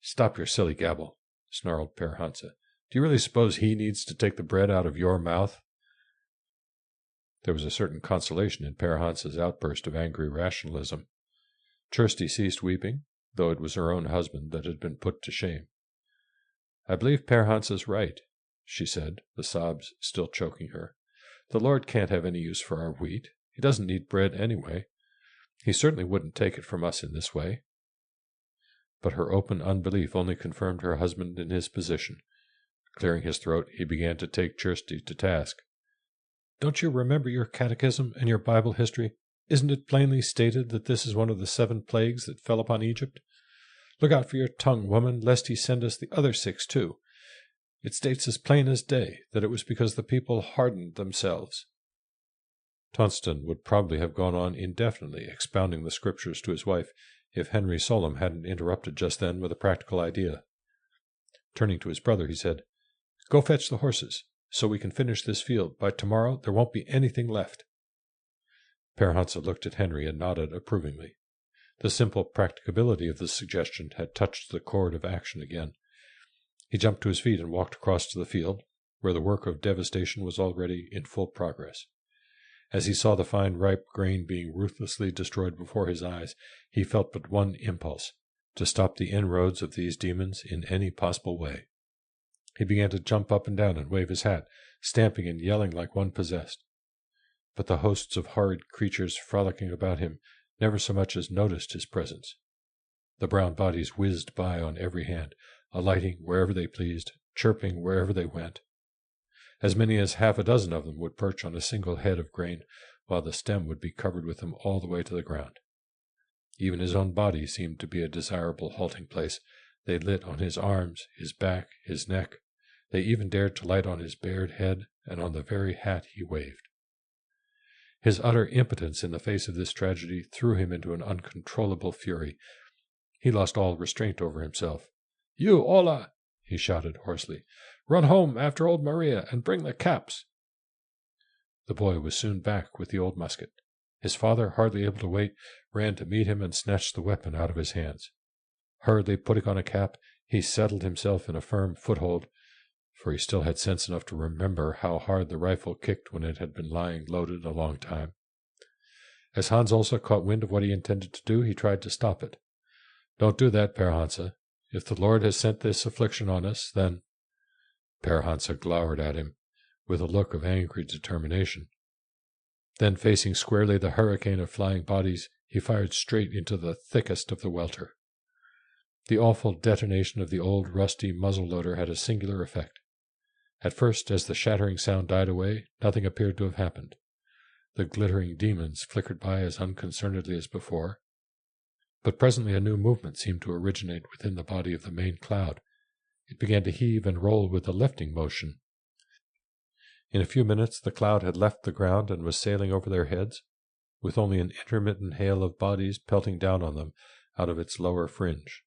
"Stop your silly gabble," snarled Per Hansa. Do you really suppose he needs to take the bread out of your mouth?" There was a certain consolation in Per Hans's outburst of angry rationalism. Kirsty ceased weeping, though it was her own husband that had been put to shame. "I believe Per Hans is right," she said, the sobs still choking her. "The Lord can't have any use for our wheat. He doesn't need bread anyway. He certainly wouldn't take it from us in this way." But her open unbelief only confirmed her husband in his position. Clearing his throat, he began to take Kirsty to task. "Don't you remember your catechism and your Bible history? Isn't it plainly stated that this is one of the 7 plagues that fell upon Egypt? Look out for your tongue, woman, lest he send us the other 6 too. It states as plain as day that it was because the people hardened themselves." Tonston would probably have gone on indefinitely expounding the scriptures to his wife if Henry Solom hadn't interrupted just then with a practical idea. Turning to his brother, he said, "Go fetch the horses, so we can finish this field. By tomorrow there won't be anything left." Per Hansa looked at Henry and nodded approvingly. The simple practicability of the suggestion had touched the chord of action again. He jumped to his feet and walked across to the field, where the work of devastation was already in full progress. As he saw the fine ripe grain being ruthlessly destroyed before his eyes, he felt but one impulse: to stop the inroads of these demons in any possible way. He began to jump up and down and wave his hat, stamping and yelling like one possessed. But the hosts of horrid creatures frolicking about him never so much as noticed his presence. The brown bodies whizzed by on every hand, alighting wherever they pleased, chirping wherever they went. As many as half a dozen of them would perch on a single head of grain, while the stem would be covered with them all the way to the ground. Even his own body seemed to be a desirable halting place. They lit on his arms, his back, his neck. They even dared to light on his bared head and on the very hat he waved. His utter impotence in the face of this tragedy threw him into an uncontrollable fury. He lost all restraint over himself. "You, Ola!" he shouted hoarsely. "Run home after old Maria and bring the caps." The boy was soon back with the old musket. His father, hardly able to wait, ran to meet him and snatched the weapon out of his hands. Hurriedly putting on a cap, he settled himself in a firm foothold, for he still had sense enough to remember how hard the rifle kicked when it had been lying loaded a long time. As Hans also caught wind of what he intended to do, he tried to stop it. "Don't do that, Per Hansa. If the Lord has sent this affliction on us, then—" Per Hansa glowered at him with a look of angry determination. Then, facing squarely the hurricane of flying bodies, he fired straight into the thickest of the welter. The awful detonation of the old rusty muzzle-loader had a singular effect. At first, as the shattering sound died away, nothing appeared to have happened. The glittering demons flickered by as unconcernedly as before. But presently a new movement seemed to originate within the body of the main cloud. It began to heave and roll with a lifting motion. In a few minutes the cloud had left the ground and was sailing over their heads, with only an intermittent hail of bodies pelting down on them out of its lower fringe.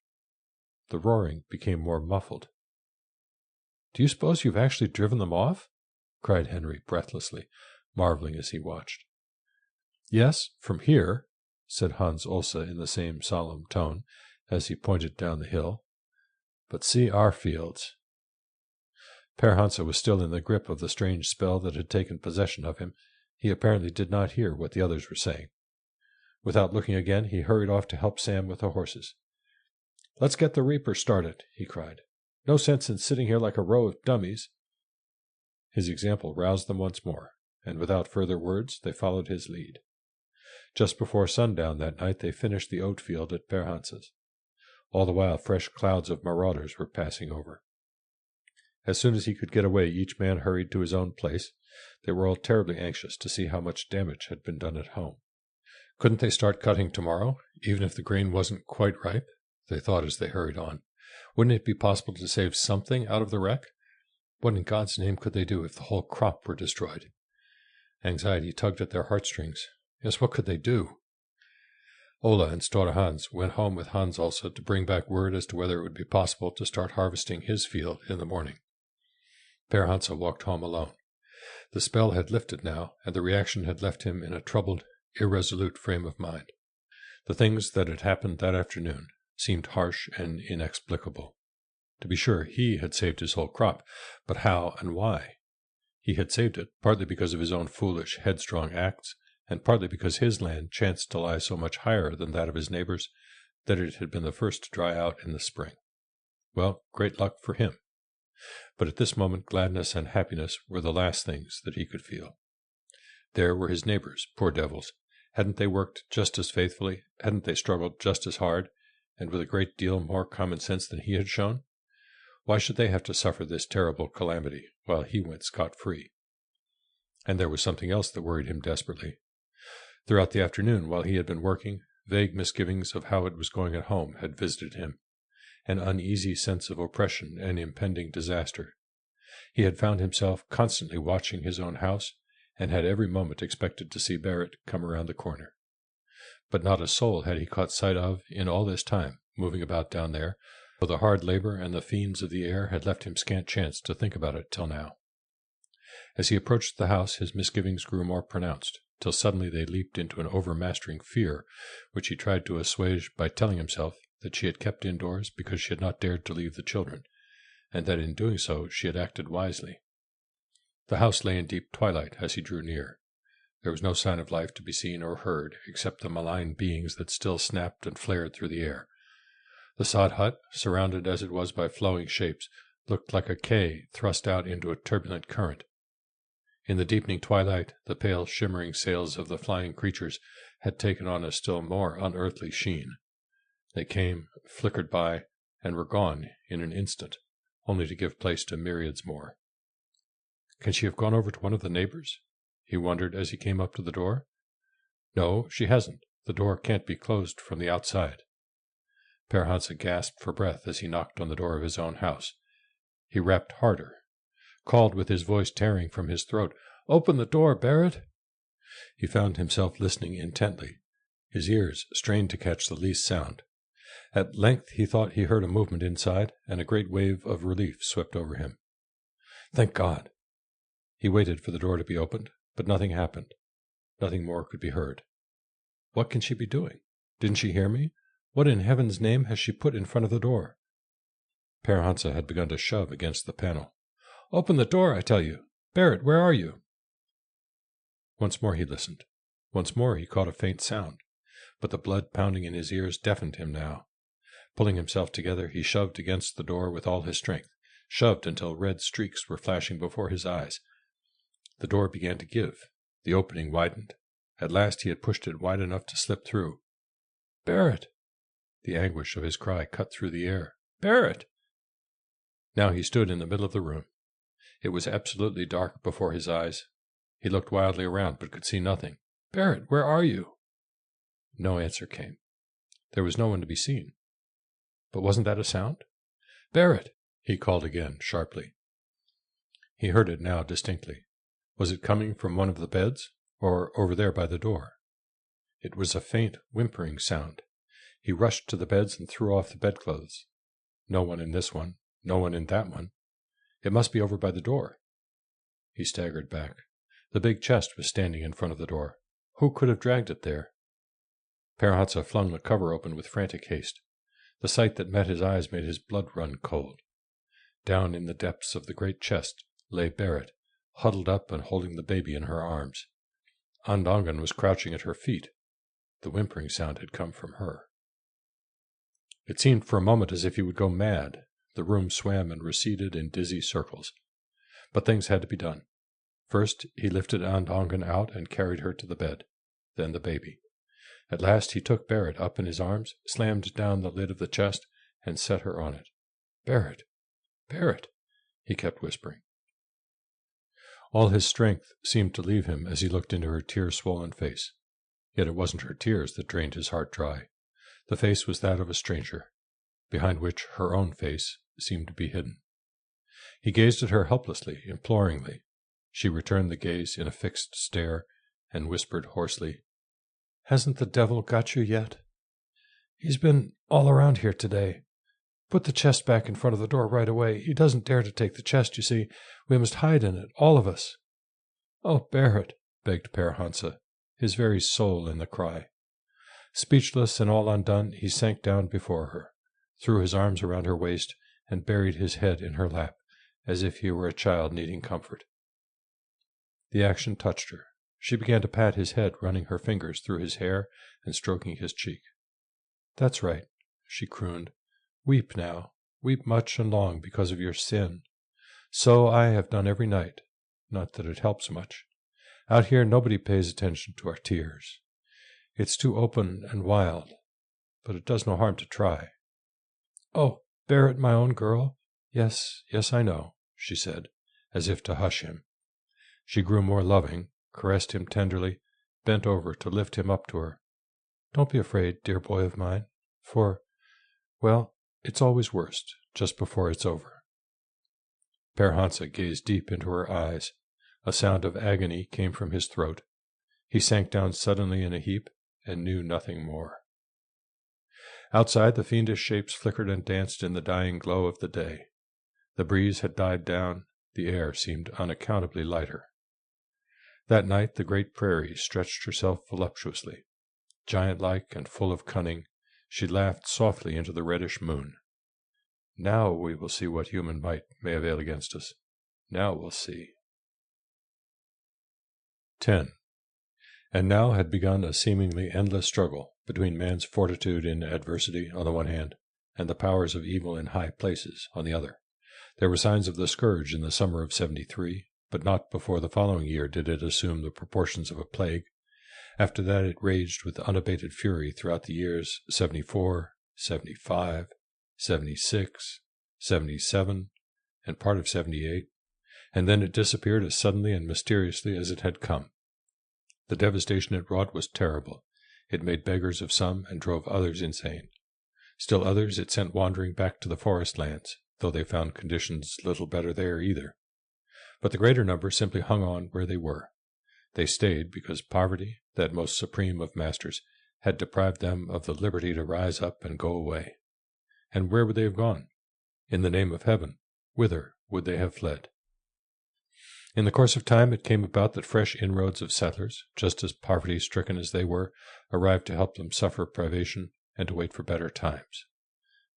The roaring became more muffled. "Do you suppose you've actually driven them off?" cried Henry breathlessly, marveling as he watched. "Yes, from here," said Hans Olsa in the same solemn tone, as he pointed down the hill. "But see our fields." Per Hansa was still in the grip of the strange spell that had taken possession of him. He apparently did not hear what the others were saying. Without looking again, he hurried off to help Sam with the horses. "Let's get the reaper started," he cried. "No sense in sitting here like a row of dummies." His example roused them once more, and without further words they followed his lead. Just before sundown that night they finished the oat field at Per Hansa's. All the while fresh clouds of marauders were passing over. As soon as he could get away, each man hurried to his own place. They were all terribly anxious to see how much damage had been done at home. Couldn't they start cutting tomorrow, even if the grain wasn't quite ripe? They thought as they hurried on. Wouldn't it be possible to save something out of the wreck? What in God's name could they do if the whole crop were destroyed? Anxiety tugged at their heartstrings. Yes, what could they do? Ola and Store Hans went home with Hans also to bring back word as to whether it would be possible to start harvesting his field in the morning. Per Hansa walked home alone. The spell had lifted now, and the reaction had left him in a troubled, irresolute frame of mind. The things that had happened that afternoon seemed harsh and inexplicable. To be sure, he had saved his whole crop, but how and why? He had saved it partly because of his own foolish, headstrong acts, and partly because his land chanced to lie so much higher than that of his neighbors that it had been the first to dry out in the spring. Well, great luck for him. But at this moment gladness and happiness were the last things that he could feel. There were his neighbors, poor devils. Hadn't they worked just as faithfully? Hadn't they struggled just as hard, and with a great deal more common sense than he had shown? Why should they have to suffer this terrible calamity, while he went scot-free? And there was something else that worried him desperately. Throughout the afternoon, while he had been working, vague misgivings of how it was going at home had visited him, an uneasy sense of oppression and impending disaster. He had found himself constantly watching his own house, and had every moment expected to see Barrett come around the corner. But not a soul had he caught sight of in all this time, moving about down there, though the hard labor and the fiends of the air had left him scant chance to think about it till now. As he approached the house, his misgivings grew more pronounced, till suddenly they leaped into an overmastering fear, which he tried to assuage by telling himself that she had kept indoors because she had not dared to leave the children, and that in doing so she had acted wisely. The house lay in deep twilight as he drew near. There was no sign of life to be seen or heard, except the malign beings that still snapped and flared through the air. The sod hut, surrounded as it was by flowing shapes, looked like a quay thrust out into a turbulent current. In the deepening twilight, the pale shimmering sails of the flying creatures had taken on a still more unearthly sheen. They came, flickered by, and were gone in an instant, only to give place to myriads more. Can she have gone over to one of the neighbors? He wondered as he came up to the door. No, she hasn't. The door can't be closed from the outside. Per Hansa gasped for breath as he knocked on the door of his own house. He rapped harder, called with his voice tearing from his throat, "Open the door, Barrett!" He found himself listening intently, his ears strained to catch the least sound. At length he thought he heard a movement inside, and a great wave of relief swept over him. Thank God! He waited for the door to be opened, but nothing happened. Nothing more could be heard. What can she be doing? Didn't she hear me? What in heaven's name has she put in front of the door? Per Hansa had begun to shove against the panel. "Open the door, I tell you! Barrett, where are you?" Once more he listened. Once more he caught a faint sound, but the blood pounding in his ears deafened him now. Pulling himself together, he shoved against the door with all his strength, shoved until red streaks were flashing before his eyes. The door began to give. The opening widened. At last he had pushed it wide enough to slip through. "Barrett!" The anguish of his cry cut through the air. "Barrett!" Now he stood in the middle of the room. It was absolutely dark before his eyes. He looked wildly around, but could see nothing. "Barrett, where are you?" No answer came. There was no one to be seen. But wasn't that a sound? "Barrett!" he called again, sharply. He heard it now distinctly. Was it coming from one of the beds, or over there by the door? It was a faint, whimpering sound. He rushed to the beds and threw off the bedclothes. No one in this one, no one in that one. It must be over by the door. He staggered back. The big chest was standing in front of the door. Who could have dragged it there? Per Hansa flung the cover open with frantic haste. The sight that met his eyes made his blood run cold. Down in the depths of the great chest lay Barrett, huddled up and holding the baby in her arms. Andongan was crouching at her feet. The whimpering sound had come from her. It seemed for a moment as if he would go mad. The room swam and receded in dizzy circles. But things had to be done. First he lifted Andongan out and carried her to the bed, then the baby. At last he took Barrett up in his arms, slammed down the lid of the chest, and set her on it. "Barrett! Barrett!" he kept whispering. All his strength seemed to leave him as he looked into her tear-swollen face. Yet it wasn't her tears that drained his heart dry. The face was that of a stranger, behind which her own face seemed to be hidden. He gazed at her helplessly, imploringly. She returned the gaze in a fixed stare, and whispered hoarsely, "Hasn't the devil got you yet? He's been all around here today. Put the chest back in front of the door right away. He doesn't dare to take the chest, you see. We must hide in it, all of us." "Oh, Barrett," begged Per Hansa, his very soul in the cry. Speechless and all undone, he sank down before her, threw his arms around her waist, and buried his head in her lap, as if he were a child needing comfort. The action touched her. She began to pat his head, running her fingers through his hair and stroking his cheek. "That's right," she crooned. "Weep now. Weep much and long because of your sin. So I have done every night. Not that it helps much. Out here nobody pays attention to our tears. It's too open and wild, but it does no harm to try." "Oh, bear it, my own girl. Yes, yes, I know," she said, as if to hush him. She grew more loving, caressed him tenderly, bent over to lift him up to her. "Don't be afraid, dear boy of mine, well, it's always worst, just before it's over." Per Hansa gazed deep into her eyes. A sound of agony came from his throat. He sank down suddenly in a heap and knew nothing more. Outside, the fiendish shapes flickered and danced in the dying glow of the day. The breeze had died down. The air seemed unaccountably lighter. That night the great prairie stretched herself voluptuously. Giant-like and full of cunning, she laughed softly into the reddish moon. "Now we will see what human might may avail against us. Now we'll see." 10. And now had begun a seemingly endless struggle between man's fortitude in adversity on the one hand, and the powers of evil in high places on the other. There were signs of the scourge in the summer of 73, but not before the following year did it assume the proportions of a plague. After that it raged with unabated fury throughout the years 74, 75, 76, 77, and part of 78, and then it disappeared as suddenly and mysteriously as it had come. The devastation it wrought was terrible. It made beggars of some and drove others insane. Still others it sent wandering back to the forest lands, though they found conditions little better there either. But the greater number simply hung on where they were. They stayed because poverty, that most supreme of masters, had deprived them of the liberty to rise up and go away. And where would they have gone? In the name of heaven, whither would they have fled? In the course of time it came about that fresh inroads of settlers, just as poverty-stricken as they were, arrived to help them suffer privation and to wait for better times.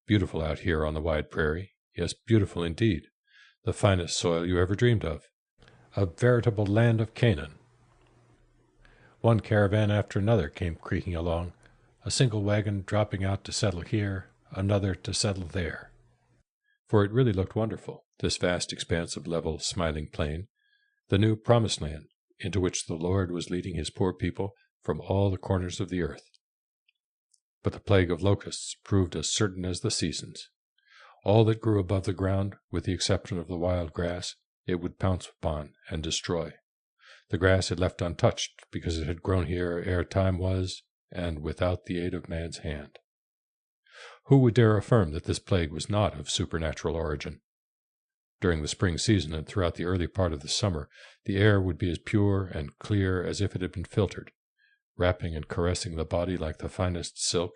Beautiful out here on the wide prairie, yes, beautiful indeed, the finest soil you ever dreamed of, a veritable land of Canaan. One caravan after another came creaking along, a single wagon dropping out to settle here, another to settle there. For it really looked wonderful, this vast expanse of level, smiling plain, the new promised land into which the Lord was leading his poor people from all the corners of the earth. But the plague of locusts proved as certain as the seasons. All that grew above the ground, with the exception of the wild grass, it would pounce upon and destroy. The grass it left untouched, because it had grown here ere time was, and without the aid of man's hand. Who would dare affirm that this plague was not of supernatural origin? During the spring season and throughout the early part of the summer, the air would be as pure and clear as if it had been filtered, wrapping and caressing the body like the finest silk.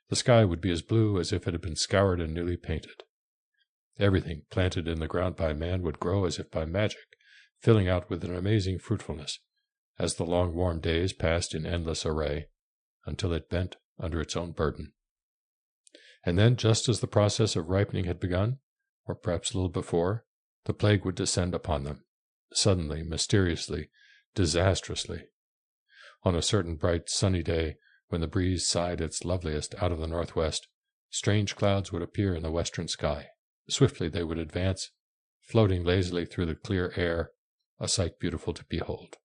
The sky would be as blue as if it had been scoured and newly painted. Everything planted in the ground by man would grow as if by magic, filling out with an amazing fruitfulness, as the long warm days passed in endless array, until it bent under its own burden. And then, just as the process of ripening had begun, or perhaps a little before, the plague would descend upon them, suddenly, mysteriously, disastrously. On a certain bright sunny day, when the breeze sighed its loveliest out of the northwest, strange clouds would appear in the western sky. Swiftly they would advance, floating lazily through the clear air, a sight beautiful to behold.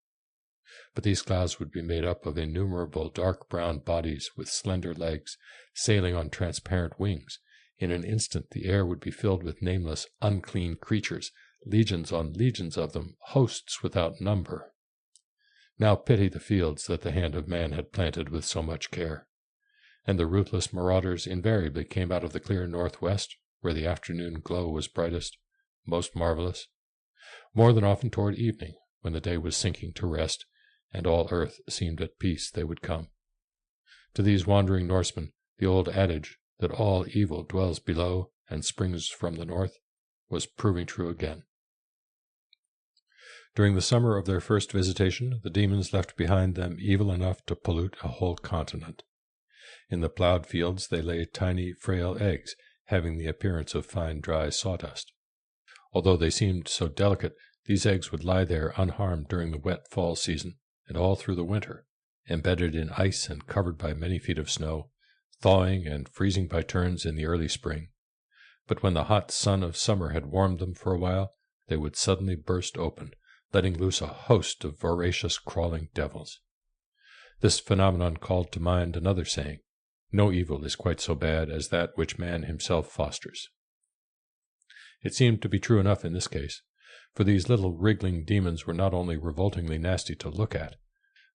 But these clouds would be made up of innumerable dark brown bodies with slender legs, sailing on transparent wings. In an instant the air would be filled with nameless, unclean creatures, legions on legions of them, hosts without number. Now pity the fields that the hand of man had planted with so much care. And the ruthless marauders invariably came out of the clear northwest, where the afternoon glow was brightest, most marvelous. More than often toward evening, when the day was sinking to rest, and all earth seemed at peace, they would come. To these wandering Norsemen, the old adage that all evil dwells below and springs from the north was proving true again. During the summer of their first visitation, the demons left behind them evil enough to pollute a whole continent. In the plowed fields they laid tiny, frail eggs, having the appearance of fine dry sawdust. Although they seemed so delicate, these eggs would lie there unharmed during the wet fall season, and all through the winter, embedded in ice and covered by many feet of snow, thawing and freezing by turns in the early spring. But when the hot sun of summer had warmed them for a while, they would suddenly burst open, letting loose a host of voracious crawling devils. This phenomenon called to mind another saying, "No evil is quite so bad as that which man himself fosters." It seemed to be true enough in this case, for these little wriggling demons were not only revoltingly nasty to look at,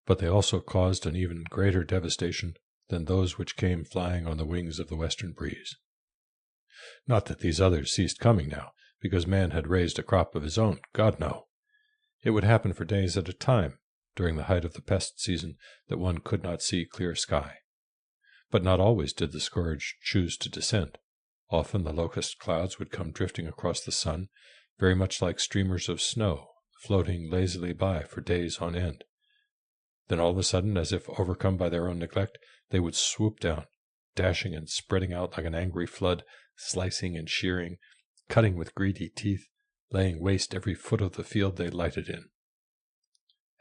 but they also caused an even greater devastation than those which came flying on the wings of the western breeze. Not that these others ceased coming now, because man had raised a crop of his own, God no. It would happen for days at a time, during the height of the pest season, that one could not see clear sky. But not always did the scourge choose to descend. Often the locust clouds would come drifting across the sun, very much like streamers of snow, floating lazily by for days on end. Then all of a sudden, as if overcome by their own neglect, they would swoop down, dashing and spreading out like an angry flood, slicing and shearing, cutting with greedy teeth, laying waste every foot of the field they lighted in.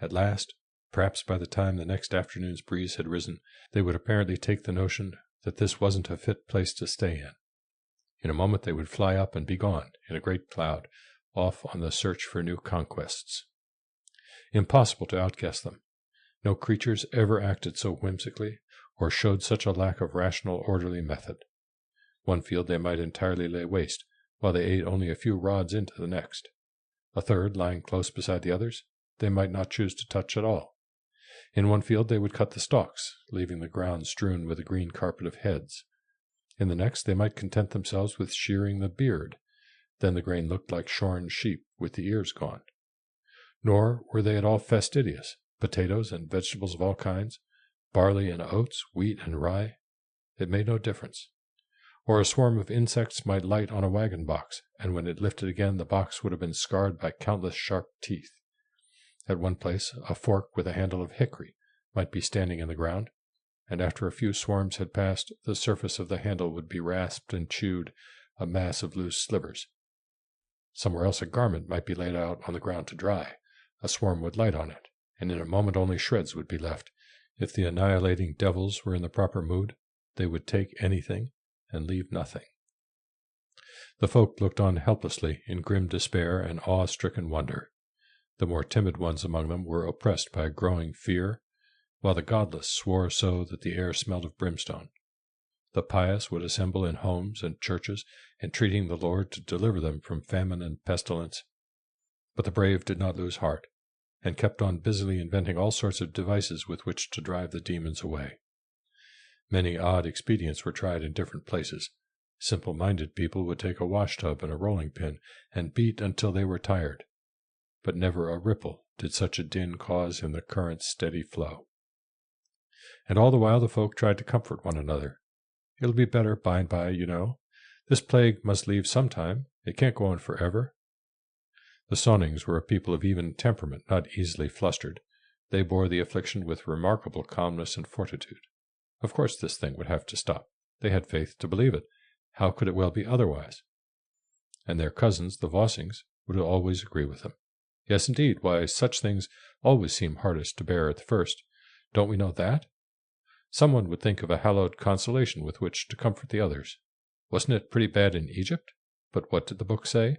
At last, perhaps by the time the next afternoon's breeze had risen, they would apparently take the notion that this wasn't a fit place to stay in. In a moment they would fly up and be gone, in a great cloud, off on the search for new conquests. Impossible to outguess them. No creatures ever acted so whimsically, or showed such a lack of rational, orderly method. One field they might entirely lay waste, while they ate only a few rods into the next. A third, lying close beside the others, they might not choose to touch at all. In one field they would cut the stalks, leaving the ground strewn with a green carpet of heads. In the next they might content themselves with shearing the beard. Then the grain looked like shorn sheep with the ears gone. Nor were they at all fastidious. Potatoes and vegetables of all kinds, barley and oats, wheat and rye, it made no difference. Or a swarm of insects might light on a wagon box, and when it lifted again the box would have been scarred by countless sharp teeth. At one place a fork with a handle of hickory might be standing in the ground, and after a few swarms had passed, the surface of the handle would be rasped and chewed, a mass of loose slivers. Somewhere else a garment might be laid out on the ground to dry. A swarm would light on it, and in a moment only shreds would be left. If the annihilating devils were in the proper mood, they would take anything and leave nothing. The folk looked on helplessly in grim despair and awe-stricken wonder. The more timid ones among them were oppressed by a growing fear, while the godless swore so that the air smelled of brimstone. The pious would assemble in homes and churches, entreating the Lord to deliver them from famine and pestilence. But the brave did not lose heart, and kept on busily inventing all sorts of devices with which to drive the demons away. Many odd expedients were tried in different places. Simple-minded people would take a wash-tub and a rolling-pin and beat until they were tired, but never a ripple did such a din cause in the current's steady flow. And all the while the folk tried to comfort one another. "It'll be better by and by, you know. This plague must leave some time. It can't go on forever." The Sawnings were a people of even temperament, not easily flustered. They bore the affliction with remarkable calmness and fortitude. Of course this thing would have to stop. They had faith to believe it. How could it well be otherwise? And their cousins, the Vossings, would always agree with them. Yes, indeed. Why, such things always seem hardest to bear at the first. Don't we know that? Someone would think of a hallowed consolation with which to comfort the others. Wasn't it pretty bad in Egypt? But what did the book say?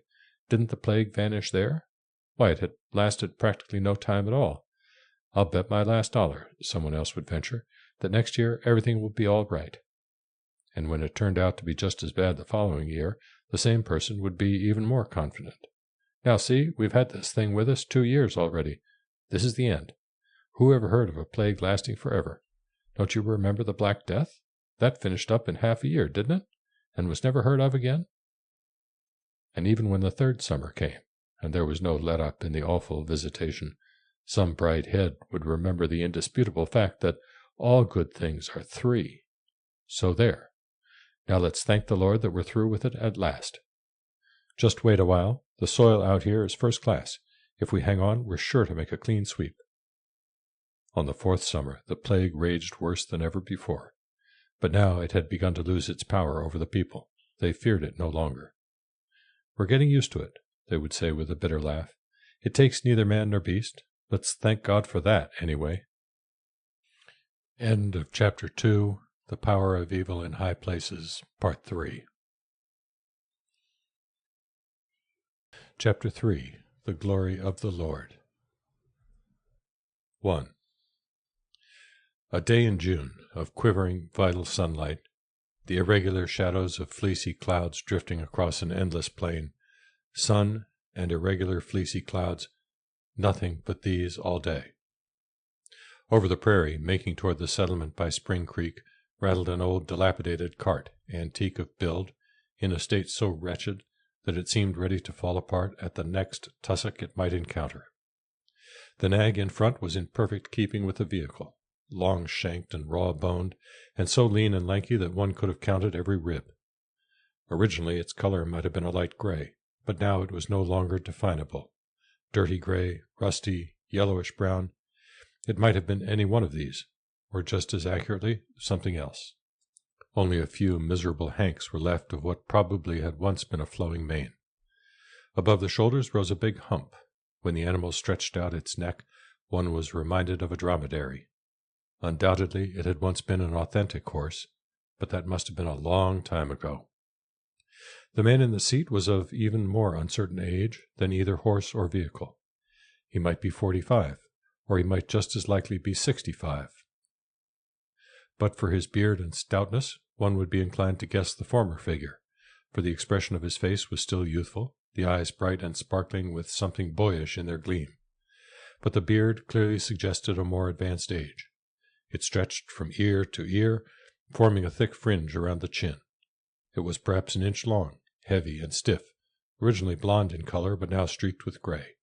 Didn't the plague vanish there? Why, it had lasted practically no time at all. I'll bet my last dollar, someone else would venture, that next year everything will be all right. And when it turned out to be just as bad the following year, the same person would be even more confident. Now see, we've had this thing with us 2 years already. This is the end. Who ever heard of a plague lasting forever? Don't you remember the Black Death? That finished up in half a year, didn't it? And was never heard of again? And even when the third summer came, and there was no let-up in the awful visitation, some bright head would remember the indisputable fact that all good things are 3. So there. Now let's thank the Lord that we're through with it at last. Just wait a while. The soil out here is first class. If we hang on, we're sure to make a clean sweep. On the 4th summer, the plague raged worse than ever before. But now it had begun to lose its power over the people. They feared it no longer. "We're getting used to it," they would say with a bitter laugh. "It takes neither man nor beast. Let's thank God for that, anyway." End of Chapter 2, The Power of Evil in High Places, Part 3. Chapter 3, The Glory of the Lord. 1. A day in June, of quivering, vital sunlight, the irregular shadows of fleecy clouds drifting across an endless plain, sun and irregular fleecy clouds, nothing but these all day. Over the prairie, making toward the settlement by Spring Creek, rattled an old dilapidated cart, antique of build, in a state so wretched that it seemed ready to fall apart at the next tussock it might encounter. The nag in front was in perfect keeping with the vehicle, long-shanked and raw-boned, and so lean and lanky that one could have counted every rib. Originally its color might have been a light gray, but now it was no longer definable. Dirty gray, rusty, yellowish-brown. It might have been any one of these, or just as accurately, something else. Only a few miserable hanks were left of what probably had once been a flowing mane. Above the shoulders rose a big hump. When the animal stretched out its neck, one was reminded of a dromedary. Undoubtedly it had once been an authentic horse, but that must have been a long time ago. The man in the seat was of even more uncertain age than either horse or vehicle. He might be 45, or he might just as likely be 65. But for his beard and stoutness, one would be inclined to guess the former figure, for the expression of his face was still youthful, the eyes bright and sparkling with something boyish in their gleam. But the beard clearly suggested a more advanced age. It stretched from ear to ear, forming a thick fringe around the chin. It was perhaps an inch long, heavy and stiff, originally blond in color, but now streaked with gray.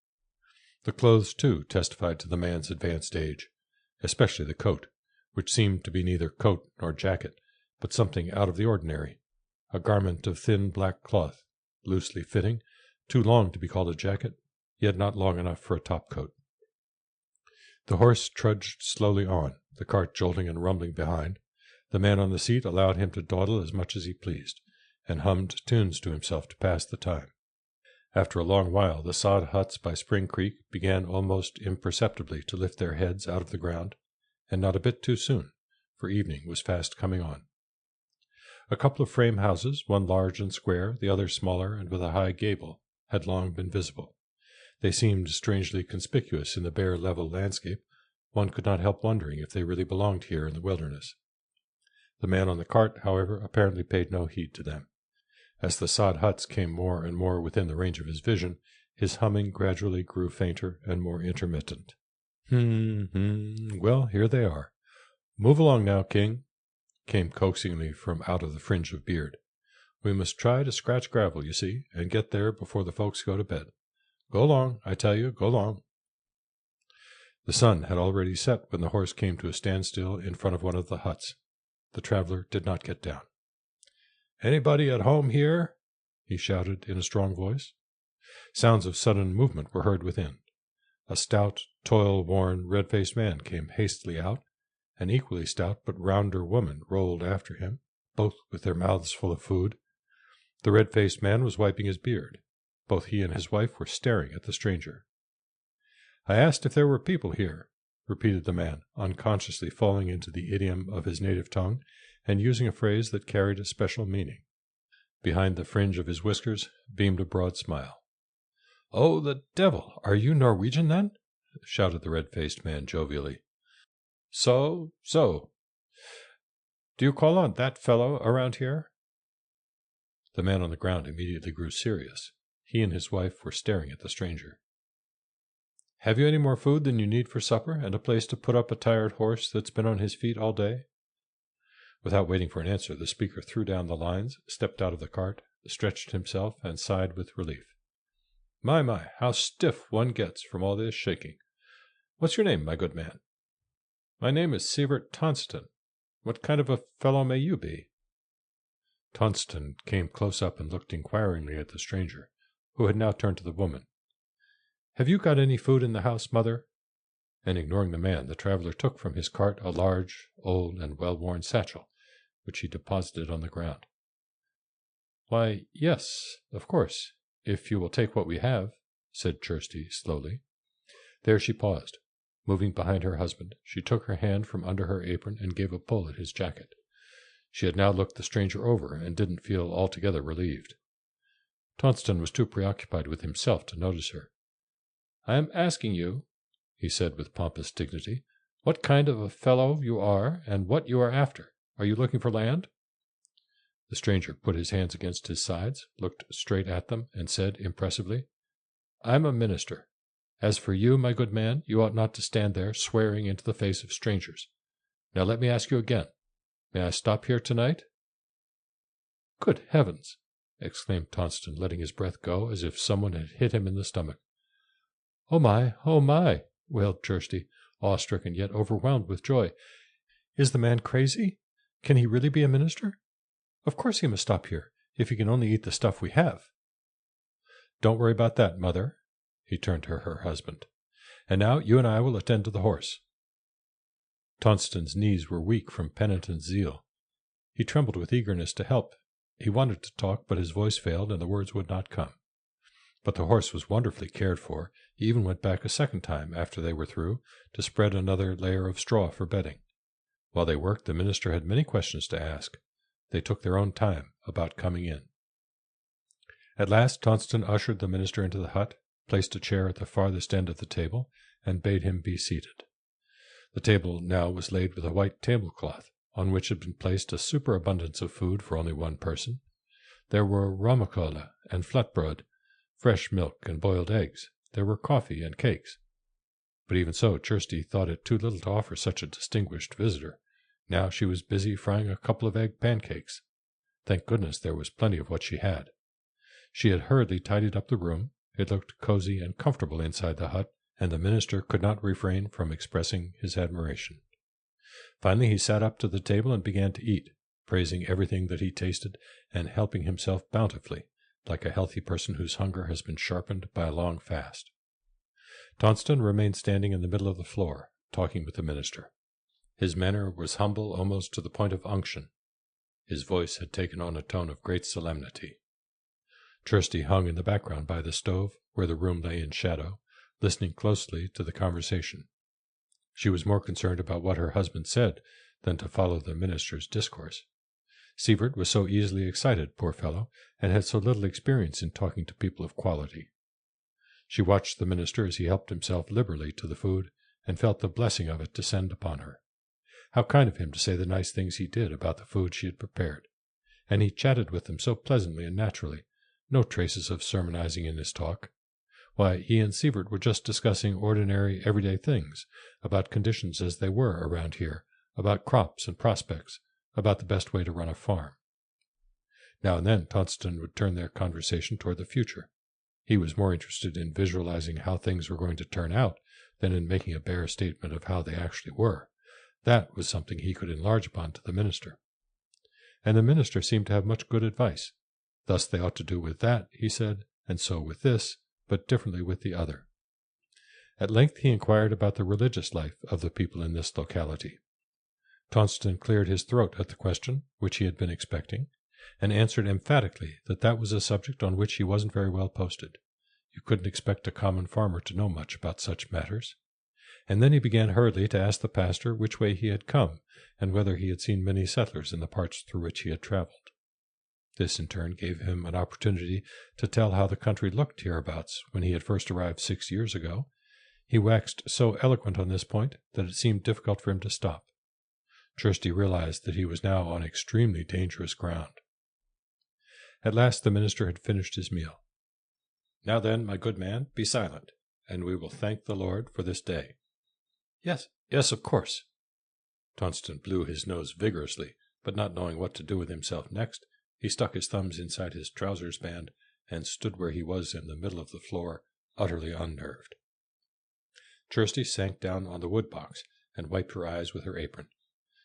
The clothes, too, testified to the man's advanced age, especially the coat, which seemed to be neither coat nor jacket, but something out of the ordinary, a garment of thin black cloth, loosely fitting, too long to be called a jacket, yet not long enough for a top-coat. The horse trudged slowly on, the cart jolting and rumbling behind. The man on the seat allowed him to dawdle as much as he pleased, and hummed tunes to himself to pass the time. After a long while, the sod huts by Spring Creek began almost imperceptibly to lift their heads out of the ground, and not a bit too soon, for evening was fast coming on. A couple of frame houses, one large and square, the other smaller and with a high gable, had long been visible. They seemed strangely conspicuous in the bare level landscape. One could not help wondering if they really belonged here in the wilderness. The man on the cart, however, apparently paid no heed to them. As the sod huts came more and more within the range of his vision, his humming gradually grew fainter and more intermittent. Well, here they are. Move along now, King," came coaxingly from out of the fringe of beard. "We must try to scratch gravel, you see, and get there before the folks go to bed. Go along, I tell you, go along." The sun had already set when the horse came to a standstill in front of one of the huts. The traveler did not get down. "Anybody at home here?" he shouted in a strong voice. Sounds of sudden movement were heard within. A stout, toil-worn, red-faced man came hastily out. An equally stout but rounder woman rolled after him, both with their mouths full of food. The red-faced man was wiping his beard. Both he and his wife were staring at the stranger. "I asked if there were people here," repeated the man, unconsciously falling into the idiom of his native tongue and using a phrase that carried a special meaning. Behind the fringe of his whiskers beamed a broad smile. "Oh, the devil! Are you Norwegian, then?" shouted the red-faced man jovially. So. Do you call on that fellow around here?" The man on the ground immediately grew serious. He and his wife were staring at the stranger. "Have you any more food than you need for supper, and a place to put up a tired horse that's been on his feet all day?" Without waiting for an answer, the speaker threw down the lines, stepped out of the cart, stretched himself, and sighed with relief. My, how stiff one gets from all this shaking. What's your name, my good man?" "My name is Sivert Tonston. What kind of a fellow may you be?" Tonston came close up and looked inquiringly at the stranger, who had now turned to the woman. "Have you got any food in the house, mother?" And ignoring the man, the traveler took from his cart a large, old, and well-worn satchel, which he deposited on the ground. "Why, yes, of course, if you will take what we have," said Kirsty slowly. There she paused. Moving behind her husband, she took her hand from under her apron and gave a pull at his jacket. She had now looked the stranger over and didn't feel altogether relieved. Tonston was too preoccupied with himself to notice her. "I am asking you," he said with pompous dignity, "what kind of a fellow you are and what you are after. Are you looking for land?" The stranger put his hands against his sides, looked straight at them, and said impressively, "I am a minister. As for you, my good man, you ought not to stand there swearing into the face of strangers. Now let me ask you again. May I stop here tonight?" "Good heavens!" exclaimed Tonston, letting his breath go as if someone had hit him in the stomach. "Oh, my!" wailed Kirsty, awe-stricken yet overwhelmed with joy. "Is the man crazy? Can he really be a minister? Of course he must stop here, if he can only eat the stuff we have." "Don't worry about that, Mother." He turned to her husband. "And now you and I will attend to the horse." Tonston's knees were weak from penitent zeal. He trembled with eagerness to help. He wanted to talk, but his voice failed and the words would not come. But the horse was wonderfully cared for. He even went back a second time, after they were through, to spread another layer of straw for bedding. While they worked, the minister had many questions to ask. They took their own time about coming in. At last Tonston ushered the minister into the hut, placed a chair at the farthest end of the table, and bade him be seated. The table now was laid with a white tablecloth, on which had been placed a superabundance of food for only one person. There were romacola and flatbrod, fresh milk and boiled eggs. There were coffee and cakes. But even so, Kirsty thought it too little to offer such a distinguished visitor. Now she was busy frying a couple of egg pancakes. Thank goodness there was plenty of what she had. She had hurriedly tidied up the room. It looked cozy and comfortable inside the hut, and the minister could not refrain from expressing his admiration. Finally he sat up to the table and began to eat, praising everything that he tasted and helping himself bountifully, like a healthy person whose hunger has been sharpened by a long fast. Tonston remained standing in the middle of the floor, talking with the minister. His manner was humble almost to the point of unction. His voice had taken on a tone of great solemnity. Kirsty hung in the background by the stove, where the room lay in shadow, listening closely to the conversation. She was more concerned about what her husband said than to follow the minister's discourse. Sievert was so easily excited, poor fellow, and had so little experience in talking to people of quality. She watched the minister as he helped himself liberally to the food, and felt the blessing of it descend upon her. How kind of him to say the nice things he did about the food she had prepared. And he chatted with them so pleasantly and naturally, no traces of sermonizing in his talk. Why, he and Sievert were just discussing ordinary, everyday things, about conditions as they were around here, about crops and prospects, about the best way to run a farm. Now and then Tonston would turn their conversation toward the future. He was more interested in visualizing how things were going to turn out than in making a bare statement of how they actually were. That was something he could enlarge upon to the minister. And the minister seemed to have much good advice. Thus they ought to do with that, he said, and so with this, but differently with the other. At length he inquired about the religious life of the people in this locality. Tonston cleared his throat at the question, which he had been expecting, and answered emphatically that that was a subject on which he wasn't very well posted. You couldn't expect a common farmer to know much about such matters. And then he began hurriedly to ask the pastor which way he had come, and whether he had seen many settlers in the parts through which he had traveled. This in turn gave him an opportunity to tell how the country looked hereabouts when he had first arrived 6 years ago. He waxed so eloquent on this point that it seemed difficult for him to stop. Kirsty realized that he was now on extremely dangerous ground. At last the minister had finished his meal. "Now then, my good man, be silent, and we will thank the Lord for this day." Yes, of course." Tonston blew his nose vigorously, but not knowing what to do with himself next, he stuck his thumbs inside his trousers band and stood where he was in the middle of the floor, utterly unnerved. Kirsty sank down on the wood box and wiped her eyes with her apron.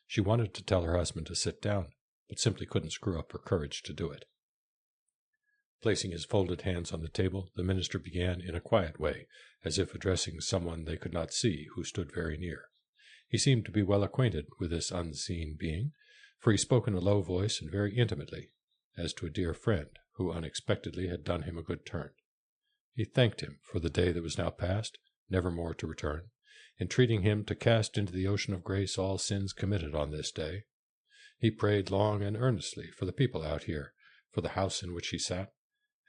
She wanted to tell her husband to sit down, but simply couldn't screw up her courage to do it. Placing his folded hands on the table, the minister began in a quiet way, as if addressing someone they could not see who stood very near. He seemed to be well acquainted with this unseen being, for he spoke in a low voice and very intimately, as to a dear friend who unexpectedly had done him a good turn. He thanked him for the day that was now past, never more to return, entreating him to cast into the ocean of grace all sins committed on this day. He prayed long and earnestly for the people out here, for the house in which he sat,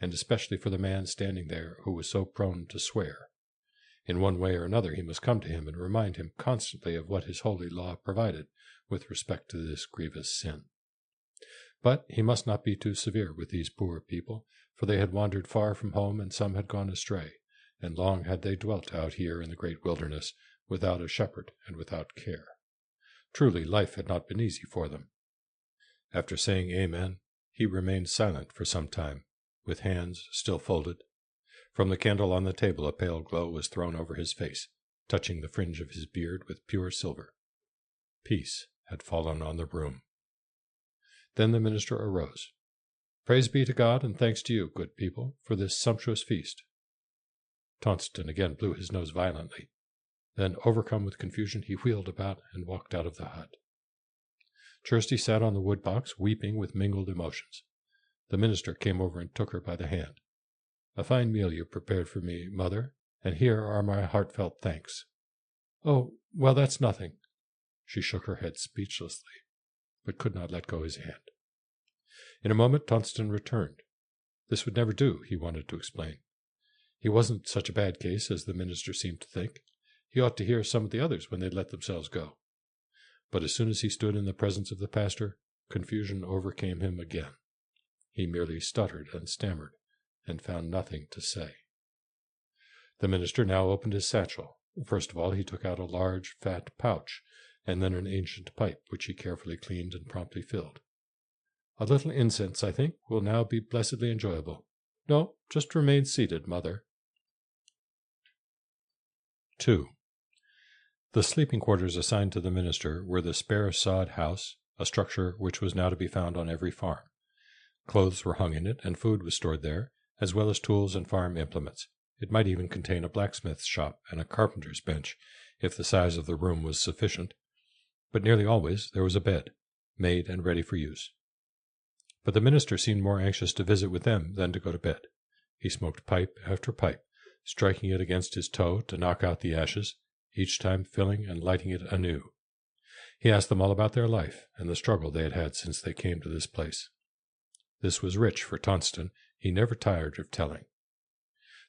and especially for the man standing there who was so prone to swear. In one way or another he must come to him and remind him constantly of what his holy law provided with respect to this grievous sin. But he must not be too severe with these poor people, for they had wandered far from home, and some had gone astray, and long had they dwelt out here in the great wilderness, without a shepherd and without care. Truly life had not been easy for them. After saying Amen, he remained silent for some time, with hands still folded. From the candle on the table a pale glow was thrown over his face, touching the fringe of his beard with pure silver. Peace had fallen on the room. Then the minister arose. "Praise be to God, and thanks to you, good people, for this sumptuous feast." Tonston again blew his nose violently. Then, overcome with confusion, he wheeled about and walked out of the hut. Kirsty sat on the wood box, weeping with mingled emotions. The minister came over and took her by the hand. "A fine meal you prepared for me, mother, and here are my heartfelt thanks." "Oh, well, that's nothing." She shook her head speechlessly, but could not let go his hand. In a moment Tonston returned. This would never do, he wanted to explain. He wasn't such a bad case as the minister seemed to think. He ought to hear some of the others when they'd let themselves go. But as soon as he stood in the presence of the pastor, confusion overcame him again. He merely stuttered and stammered, and found nothing to say. The minister now opened his satchel. First of all he took out a large, fat pouch, and then an ancient pipe, which he carefully cleaned and promptly filled. "A little incense, I think, will now be blessedly enjoyable. No, just remain seated, mother." 2. The sleeping quarters assigned to the minister were the spare sod house, a structure which was now to be found on every farm. Clothes were hung in it, and food was stored there, as well as tools and farm implements. It might even contain a blacksmith's shop and a carpenter's bench, if the size of the room was sufficient. But nearly always there was a bed, made and ready for use. But the minister seemed more anxious to visit with them than to go to bed. He smoked pipe after pipe, striking it against his toe to knock out the ashes, each time filling and lighting it anew. He asked them all about their life and the struggle they had had since they came to this place. This was rich for Tonston. He never tired of telling.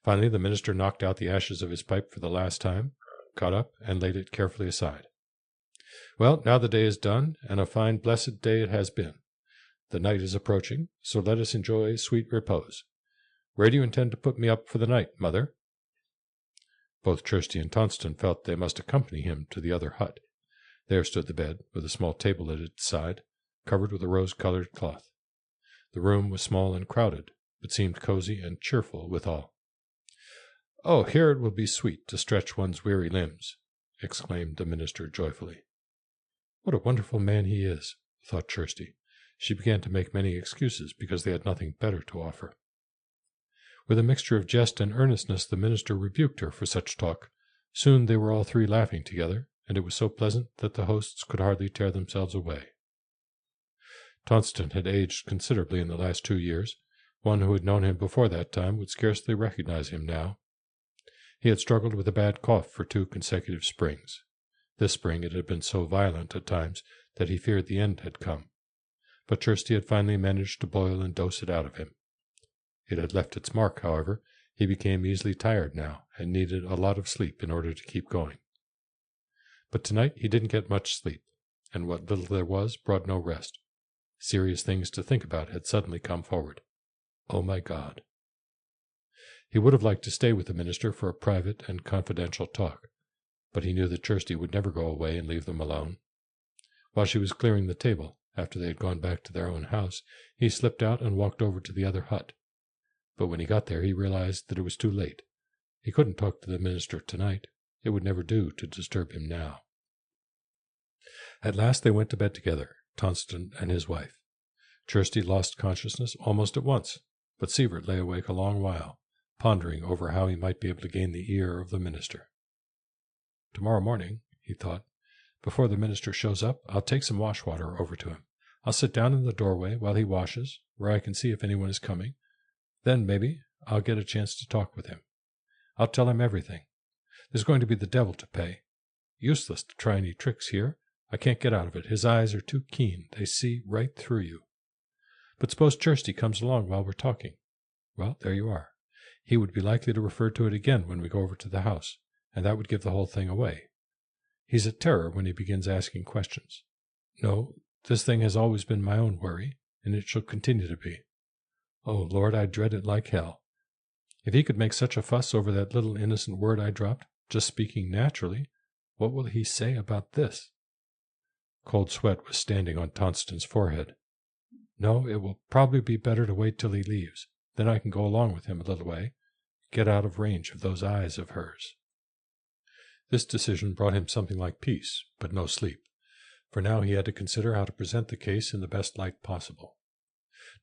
Finally the minister knocked out the ashes of his pipe for the last time, got up, and laid it carefully aside. "Well, now the day is done, and a fine blessed day it has been. The night is approaching, so let us enjoy sweet repose. Where do you intend to put me up for the night, mother?" Both Kirsty and Tonston felt they must accompany him to the other hut. There stood the bed, with a small table at its side, covered with a rose-colored cloth. The room was small and crowded, but seemed cozy and cheerful withal. "Oh, here it will be sweet to stretch one's weary limbs," exclaimed the minister joyfully. "What a wonderful man he is," thought Kirsty. She began to make many excuses because they had nothing better to offer. With a mixture of jest and earnestness the minister rebuked her for such talk. Soon they were all three laughing together, and it was so pleasant that the hosts could hardly tear themselves away. Tonston had aged considerably in the last 2 years. One who had known him before that time would scarcely recognize him now. He had struggled with a bad cough for 2 consecutive springs. This spring it had been so violent at times that he feared the end had come. But Kirsty had finally managed to boil and dose it out of him. It had left its mark, however. He became easily tired now, and needed a lot of sleep in order to keep going. But tonight he didn't get much sleep, and what little there was brought no rest. Serious things to think about had suddenly come forward. Oh my God! He would have liked to stay with the minister for a private and confidential talk, but he knew that Kirsty would never go away and leave them alone. While she was clearing the table, after they had gone back to their own house, he slipped out and walked over to the other hut. But when he got there he realized that it was too late. He couldn't talk to the minister tonight. It would never do to disturb him now. At last they went to bed together, Tonston and his wife. Kirsty lost consciousness almost at once, but Sievert lay awake a long while, pondering over how he might be able to gain the ear of the minister. "Tomorrow morning," he thought, "before the minister shows up, I'll take some wash water over to him. I'll sit down in the doorway while he washes, where I can see if anyone is coming. Then, maybe, I'll get a chance to talk with him. I'll tell him everything. There's going to be the devil to pay. Useless to try any tricks here. I can't get out of it. His eyes are too keen. They see right through you. But suppose Kirsty comes along while we're talking. Well, there you are. He would be likely to refer to it again when we go over to the house, and that would give the whole thing away. He's a terror when he begins asking questions. No, this thing has always been my own worry, and it shall continue to be. Oh, Lord, I dread it like hell. If he could make such a fuss over that little innocent word I dropped, just speaking naturally, what will he say about this? Cold sweat was standing on Tonston's forehead. No, it will probably be better to wait till he leaves. Then I can go along with him a little way, get out of range of those eyes of hers. This decision brought him something like peace, but no sleep, for now he had to consider how to present the case in the best light possible.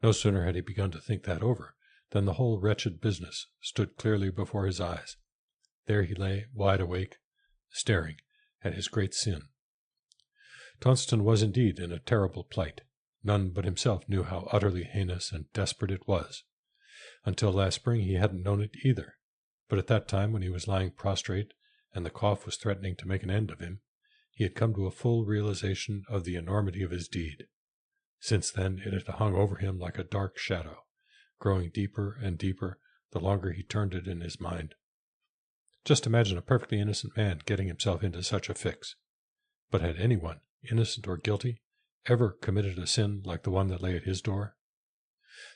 No sooner had he begun to think that over than the whole wretched business stood clearly before his eyes. There he lay, wide awake, staring at his great sin. Tonston was indeed in a terrible plight. None but himself knew how utterly heinous and desperate it was. Until last spring he hadn't known it either, but at that time, when he was lying prostrate and the cough was threatening to make an end of him, he had come to a full realization of the enormity of his deed. Since then it had hung over him like a dark shadow, growing deeper and deeper the longer he turned it in his mind. Just imagine a perfectly innocent man getting himself into such a fix. But had anyone, innocent or guilty, ever committed a sin like the one that lay at his door?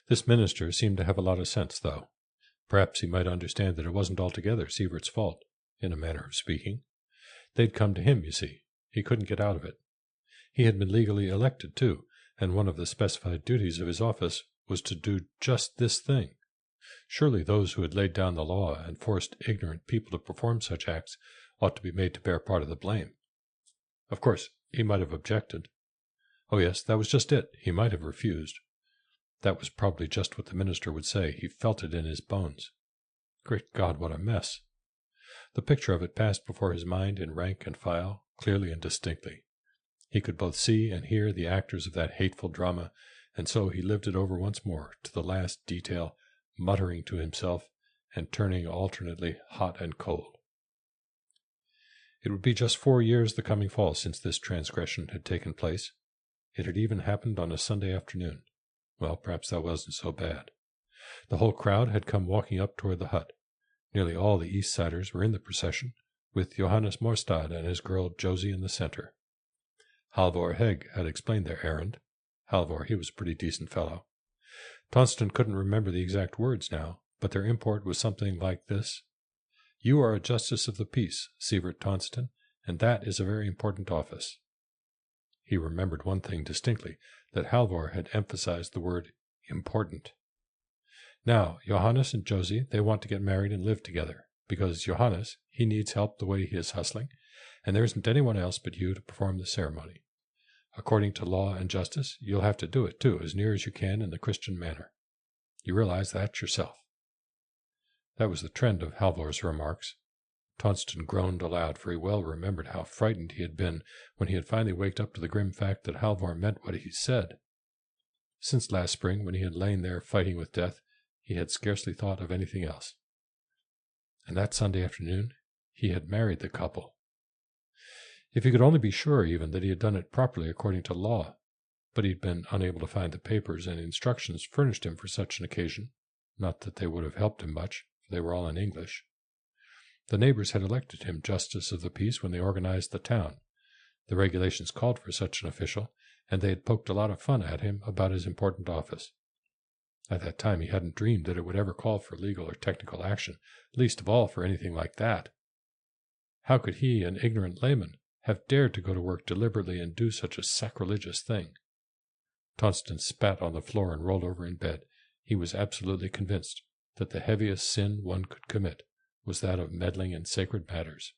This minister seemed to have a lot of sense, though. Perhaps he might understand that it wasn't altogether Sievert's fault, in a manner of speaking. They'd come to him, you see. He couldn't get out of it. He had been legally elected, too, and one of the specified duties of his office was to do just this thing. Surely those who had laid down the law and forced ignorant people to perform such acts ought to be made to bear part of the blame. Of course, he might have objected. Oh yes, that was just it. He might have refused. That was probably just what the minister would say. He felt it in his bones. Great God, what a mess! The picture of it passed before his mind in rank and file, clearly and distinctly. He could both see and hear the actors of that hateful drama, and so he lived it over once more, to the last detail, muttering to himself and turning alternately hot and cold. It would be just 4 years the coming fall since this transgression had taken place. It had even happened on a Sunday afternoon. Well, perhaps that wasn't so bad. The whole crowd had come walking up toward the hut. Nearly all the East Siders were in the procession, with Johannes Morstad and his girl Josie in the center. Halvor Hegg had explained their errand. Halvor, he was a pretty decent fellow. Tonston couldn't remember the exact words now, but their import was something like this. You are a justice of the peace, Sievert Tonston, and that is a very important office. He remembered one thing distinctly, that Halvor had emphasized the word important. Now, Johannes and Josie, they want to get married and live together, because Johannes, he needs help the way he is hustling, and there isn't anyone else but you to perform the ceremony. According to law and justice, you'll have to do it, too, as near as you can in the Christian manner. You realize that yourself. That was the trend of Halvor's remarks. Tonston groaned aloud, for he well remembered how frightened he had been when he had finally waked up to the grim fact that Halvor meant what he said. Since last spring, when he had lain there fighting with death, he had scarcely thought of anything else. And that Sunday afternoon, he had married the couple. If he could only be sure, even, that he had done it properly according to law, but he had been unable to find the papers and instructions furnished him for such an occasion, not that they would have helped him much, for they were all in English. The neighbors had elected him justice of the peace when they organized the town. The regulations called for such an official, and they had poked a lot of fun at him about his important office. At that time he hadn't dreamed that it would ever call for legal or technical action, least of all for anything like that. How could he, an ignorant layman, have dared to go to work deliberately and do such a sacrilegious thing? Tonston spat on the floor and rolled over in bed. He was absolutely convinced that the heaviest sin one could commit was that of meddling in sacred matters.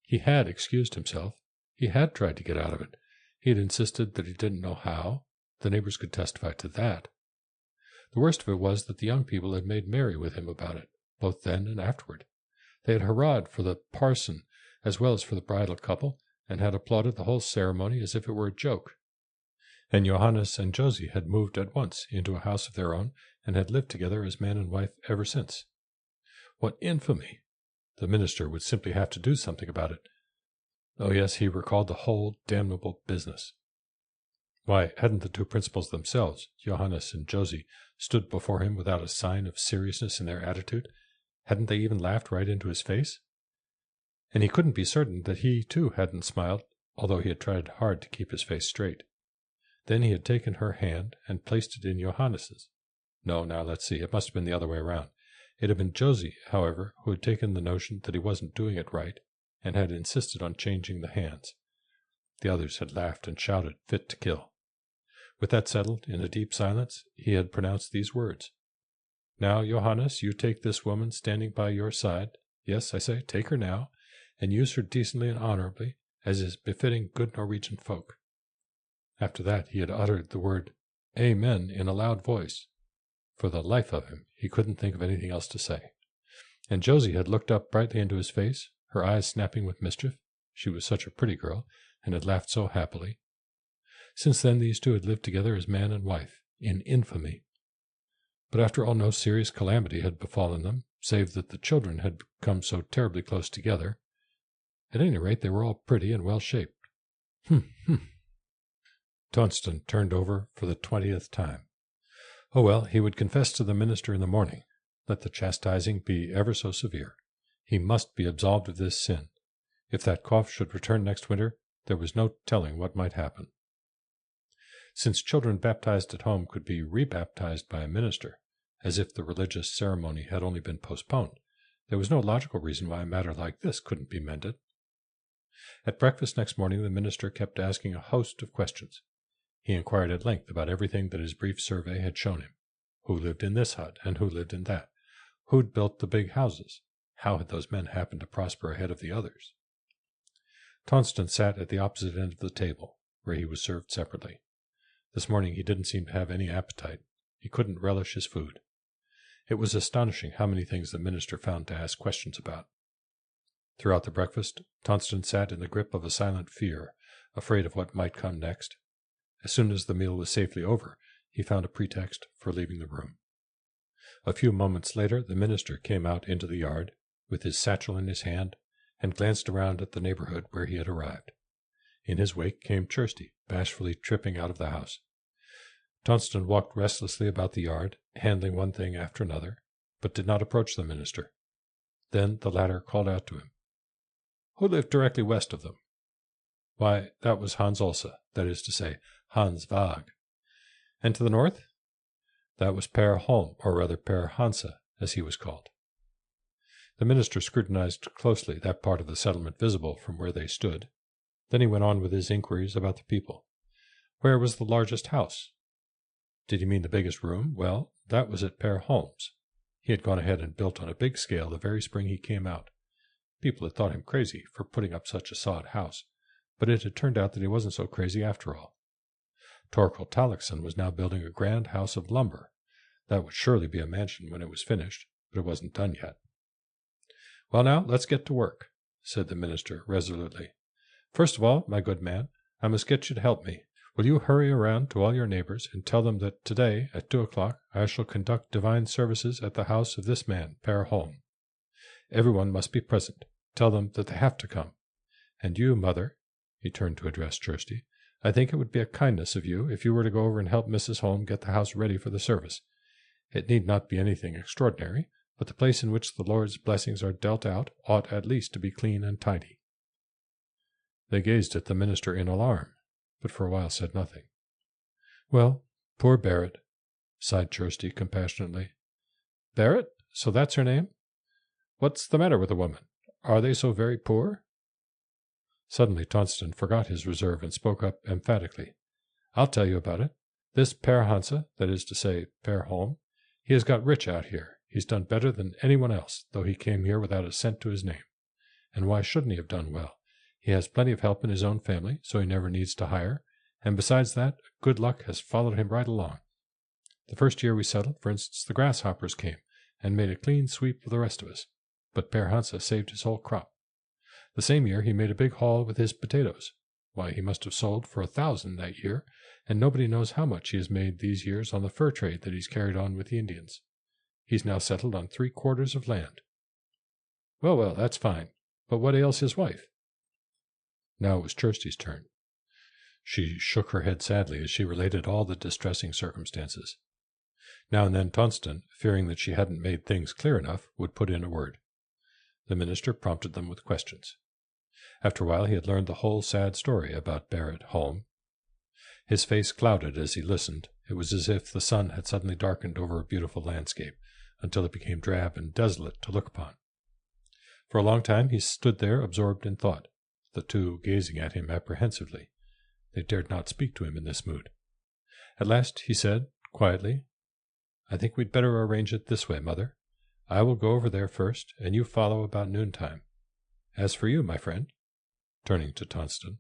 He had excused himself. He had tried to get out of it. He had insisted that he didn't know how. The neighbors could testify to that. The worst of it was that the young people had made merry with him about it, both then and afterward. They had hurrahed for the parson as well as for the bridal couple, and had applauded the whole ceremony as if it were a joke. And Johannes and Josie had moved at once into a house of their own and had lived together as man and wife ever since. What infamy! The minister would simply have to do something about it. Oh yes, he recalled the whole damnable business. Why, hadn't the two principals themselves, Johannes and Josie, stood before him without a sign of seriousness in their attitude? Hadn't they even laughed right into his face? And he couldn't be certain that he, too, hadn't smiled, although he had tried hard to keep his face straight. Then he had taken her hand and placed it in Johannes's. No, now let's see, it must have been the other way around. It had been Josie, however, who had taken the notion that he wasn't doing it right, and had insisted on changing the hands. The others had laughed and shouted, fit to kill. With that settled, in a deep silence, he had pronounced these words. Now, Johannes, you take this woman standing by your side, yes, I say, take her now, and use her decently and honorably, as is befitting good Norwegian folk. After that he had uttered the word Amen in a loud voice. For the life of him, he couldn't think of anything else to say. And Josie had looked up brightly into his face, her eyes snapping with mischief. She was such a pretty girl, and had laughed so happily. Since then these two had lived together as man and wife, in infamy. But after all, no serious calamity had befallen them, save that the children had come so terribly close together. At any rate, they were all pretty and well-shaped. Tonston turned over for the 20th time. Oh well, he would confess to the minister in the morning. Let the chastising be ever so severe. He must be absolved of this sin. If that cough should return next winter, there was no telling what might happen. Since children baptized at home could be rebaptized by a minister, as if the religious ceremony had only been postponed, there was no logical reason why a matter like this couldn't be mended. At breakfast next morning the minister kept asking a host of questions. He inquired at length about everything that his brief survey had shown him. Who lived in this hut, and who lived in that? Who'd built the big houses? How had those men happened to prosper ahead of the others? Tonston sat at the opposite end of the table, where he was served separately. This morning he didn't seem to have any appetite. He couldn't relish his food. It was astonishing how many things the minister found to ask questions about. Throughout the breakfast, Tonston sat in the grip of a silent fear, afraid of what might come next. As soon as the meal was safely over, he found a pretext for leaving the room. A few moments later the minister came out into the yard, with his satchel in his hand, and glanced around at the neighborhood where he had arrived. In his wake came Kirsty, bashfully tripping out of the house. Tonston walked restlessly about the yard, handling one thing after another, but did not approach the minister. Then the latter called out to him. Who lived directly west of them? Why, that was Hans Olse, that is to say, Hans Vag. And to the north? That was Per Holm, or rather Per Hanse, as he was called. The minister scrutinized closely that part of the settlement visible from where they stood. Then he went on with his inquiries about the people. Where was the largest house? Did he mean the biggest room? Well, that was at Per Holm's. He had gone ahead and built on a big scale the very spring he came out. People had thought him crazy for putting up such a sod house, but it had turned out that he wasn't so crazy after all. Torkel Talekson was now building a grand house of lumber. That would surely be a mansion when it was finished, but it wasn't done yet. Well, now, let's get to work, said the minister resolutely. First of all, my good man, I must get you to help me. Will you hurry around to all your neighbors and tell them that today, at 2 o'clock, I shall conduct divine services at the house of this man, Per Holm. Everyone must be present. Tell them that they have to come. And you, mother, he turned to address Kirsty, I think it would be a kindness of you if you were to go over and help Mrs. Holm get the house ready for the service. It need not be anything extraordinary, but the place in which the Lord's blessings are dealt out ought at least to be clean and tidy. They gazed at the minister in alarm, but for a while said nothing. Well, poor Barrett, sighed Kirsty compassionately. Barrett? So that's her name? What's the matter with the woman? Are they so very poor? Suddenly Tonston forgot his reserve and spoke up emphatically. I'll tell you about it. This Per Hanse, that is to say, Per Holm, he has got rich out here. He's done better than anyone else, though he came here without a cent to his name. And why shouldn't he have done well? He has plenty of help in his own family, so he never needs to hire, and besides that, good luck has followed him right along. The first year we settled, for instance, the grasshoppers came and made a clean sweep of the rest of us, but Per Hanse saved his whole crop. The same year he made a big haul with his potatoes. Why, he must have sold for 1,000 that year, and nobody knows how much he has made these years on the fur trade that he's carried on with the Indians. He's now settled on 3/4 of land. Well, well, that's fine. But what ails his wife? Now it was Kirsty's turn. She shook her head sadly as she related all the distressing circumstances. Now and then Tonston, fearing that she hadn't made things clear enough, would put in a word. The minister prompted them with questions. After a while he had learned the whole sad story about Barrett home. His face clouded as he listened. It was as if the sun had suddenly darkened over a beautiful landscape, until it became drab and desolate to look upon. For a long time he stood there absorbed in thought, the two gazing at him apprehensively. They dared not speak to him in this mood. At last he said, quietly, "I think we'd better arrange it this way, Mother. I will go over there first, and you follow about noontime. As for you, my friend," turning to Tonston,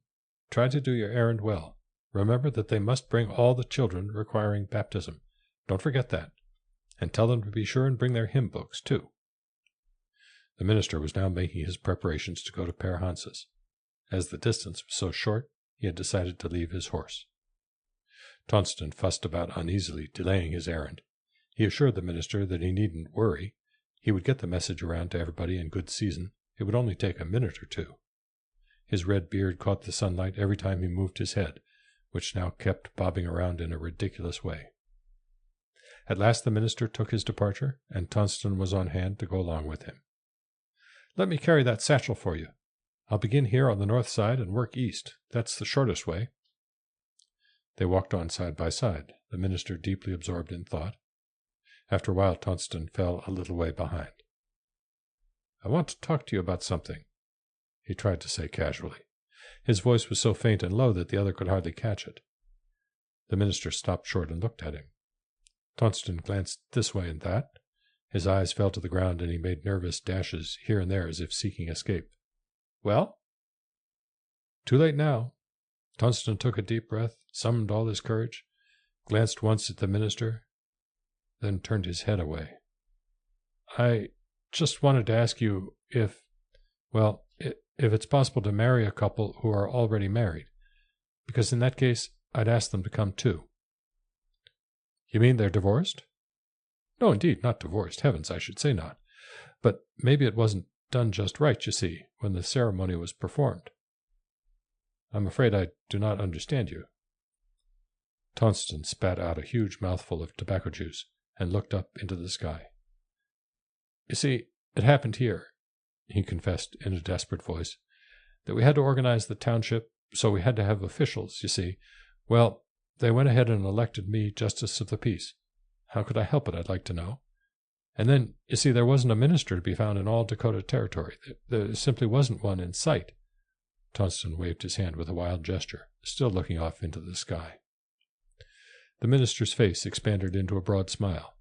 "try to do your errand well. Remember that they must bring all the children requiring baptism. Don't forget that. And tell them to be sure and bring their hymn books, too." The minister was now making his preparations to go to Père Hans's. As the distance was so short, he had decided to leave his horse. Tonston fussed about uneasily, delaying his errand. He assured the minister that he needn't worry. He would get the message around to everybody in good season. It would only take a minute or two. His red beard caught the sunlight every time he moved his head, which now kept bobbing around in a ridiculous way. At last the minister took his departure, and Tonston was on hand to go along with him. "Let me carry that satchel for you. I'll begin here on the north side and work east. That's the shortest way." They walked on side by side, the minister deeply absorbed in thought. After a while Tonston fell a little way behind. "I want to talk to you about something," he tried to say casually. His voice was so faint and low that the other could hardly catch it. The minister stopped short and looked at him. Tonston glanced this way and that. His eyes fell to the ground, and he made nervous dashes here and there as if seeking escape. "Well?" Too late now. Tonston took a deep breath, summoned all his courage, glanced once at the minister, then turned his head away. "I just wanted to ask you if it's possible to marry a couple who are already married, because in that case I'd ask them to come too." "You mean they're divorced?" "No, indeed, not divorced. Heavens, I should say not. But maybe it wasn't done just right, you see, when the ceremony was performed." "I'm afraid I do not understand you." Tonston spat out a huge mouthful of tobacco juice and looked up into the sky. "You see, it happened here," he confessed in a desperate voice, "that we had to organize the township, so we had to have officials, you see. Well, they went ahead and elected me Justice of the Peace. How could I help it, I'd like to know? And then, you see, there wasn't a minister to be found in all Dakota Territory. There simply wasn't one in sight." Tonston waved his hand with a wild gesture, still looking off into the sky. The minister's face expanded into a broad smile.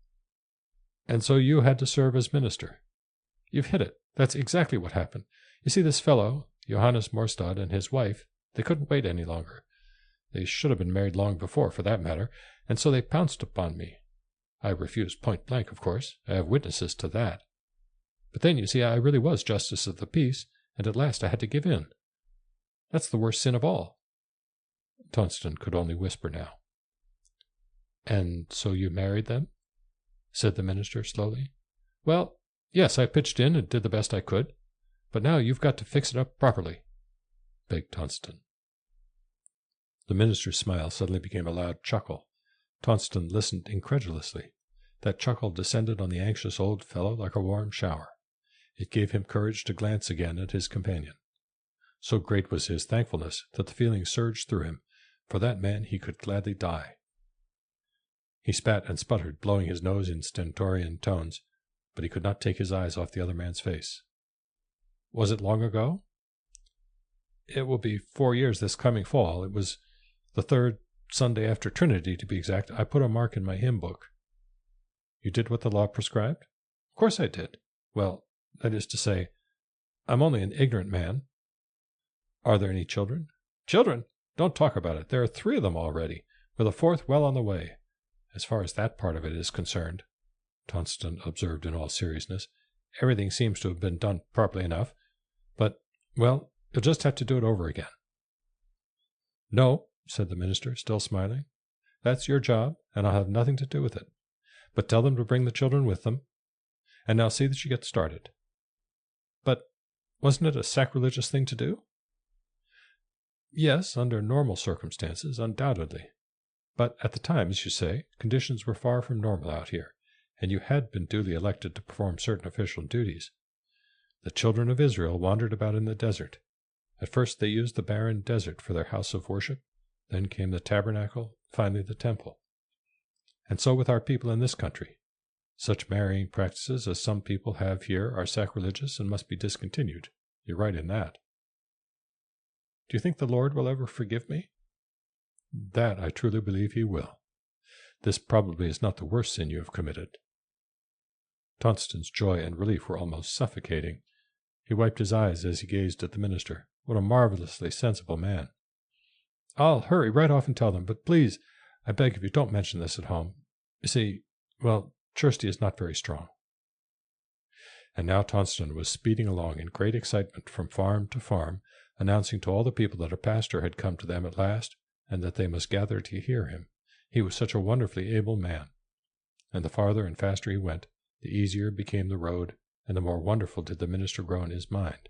"And so you had to serve as minister. You've hit it. That's exactly what happened. You see, this fellow, Johannes Morstad, and his wife, they couldn't wait any longer. They should have been married long before, for that matter, and so they pounced upon me. I refused point blank, of course. I have witnesses to that. But then, you see, I really was Justice of the Peace, and at last I had to give in. That's the worst sin of all." Tonston could only whisper now. "And so you married them?" said the minister slowly. "Well, yes, I pitched in and did the best I could. But now you've got to fix it up properly," begged Tonston. The minister's smile suddenly became a loud chuckle. Tonston listened incredulously. That chuckle descended on the anxious old fellow like a warm shower. It gave him courage to glance again at his companion. So great was his thankfulness that the feeling surged through him. For that man he could gladly die. He spat and sputtered, blowing his nose in stentorian tones, but he could not take his eyes off the other man's face. "Was it long ago?" "It will be 4 years this coming fall. It was the 3rd Sunday after Trinity, to be exact. I put a mark in my hymn book." "You did what the law prescribed?" "Of course I did. Well, that is to say, I'm only an ignorant man." "Are there any children?" "Children? Don't talk about it. There are 3 of them already, with a 4th well on the way. As far as that part of it is concerned," Tonston observed in all seriousness, "everything seems to have been done properly enough. But, well, you'll just have to do it over again." "No," said the minister, still smiling. "That's your job, and I'll have nothing to do with it. But tell them to bring the children with them. And now see that you get started." "But wasn't it a sacrilegious thing to do?" "Yes, under normal circumstances, undoubtedly. But at the time, as you say, conditions were far from normal out here, and you had been duly elected to perform certain official duties. The children of Israel wandered about in the desert. At first they used the barren desert for their house of worship, then came the tabernacle, finally the temple. And so with our people in this country. Such marrying practices as some people have here are sacrilegious and must be discontinued. You're right in that." "Do you think the Lord will ever forgive me?" "That I truly believe he will. This probably is not the worst sin you have committed." Tonston's joy and relief were almost suffocating. He wiped his eyes as he gazed at the minister. What a marvelously sensible man. "I'll hurry right off and tell them, but please, I beg of you, don't mention this at home. You see, well, Kirsty is not very strong." And now Tonston was speeding along in great excitement from farm to farm, announcing to all the people that a pastor had come to them at last, and that they must gather to hear him. He was such a wonderfully able man. And the farther and faster he went, the easier became the road, and the more wonderful did the minister grow in his mind,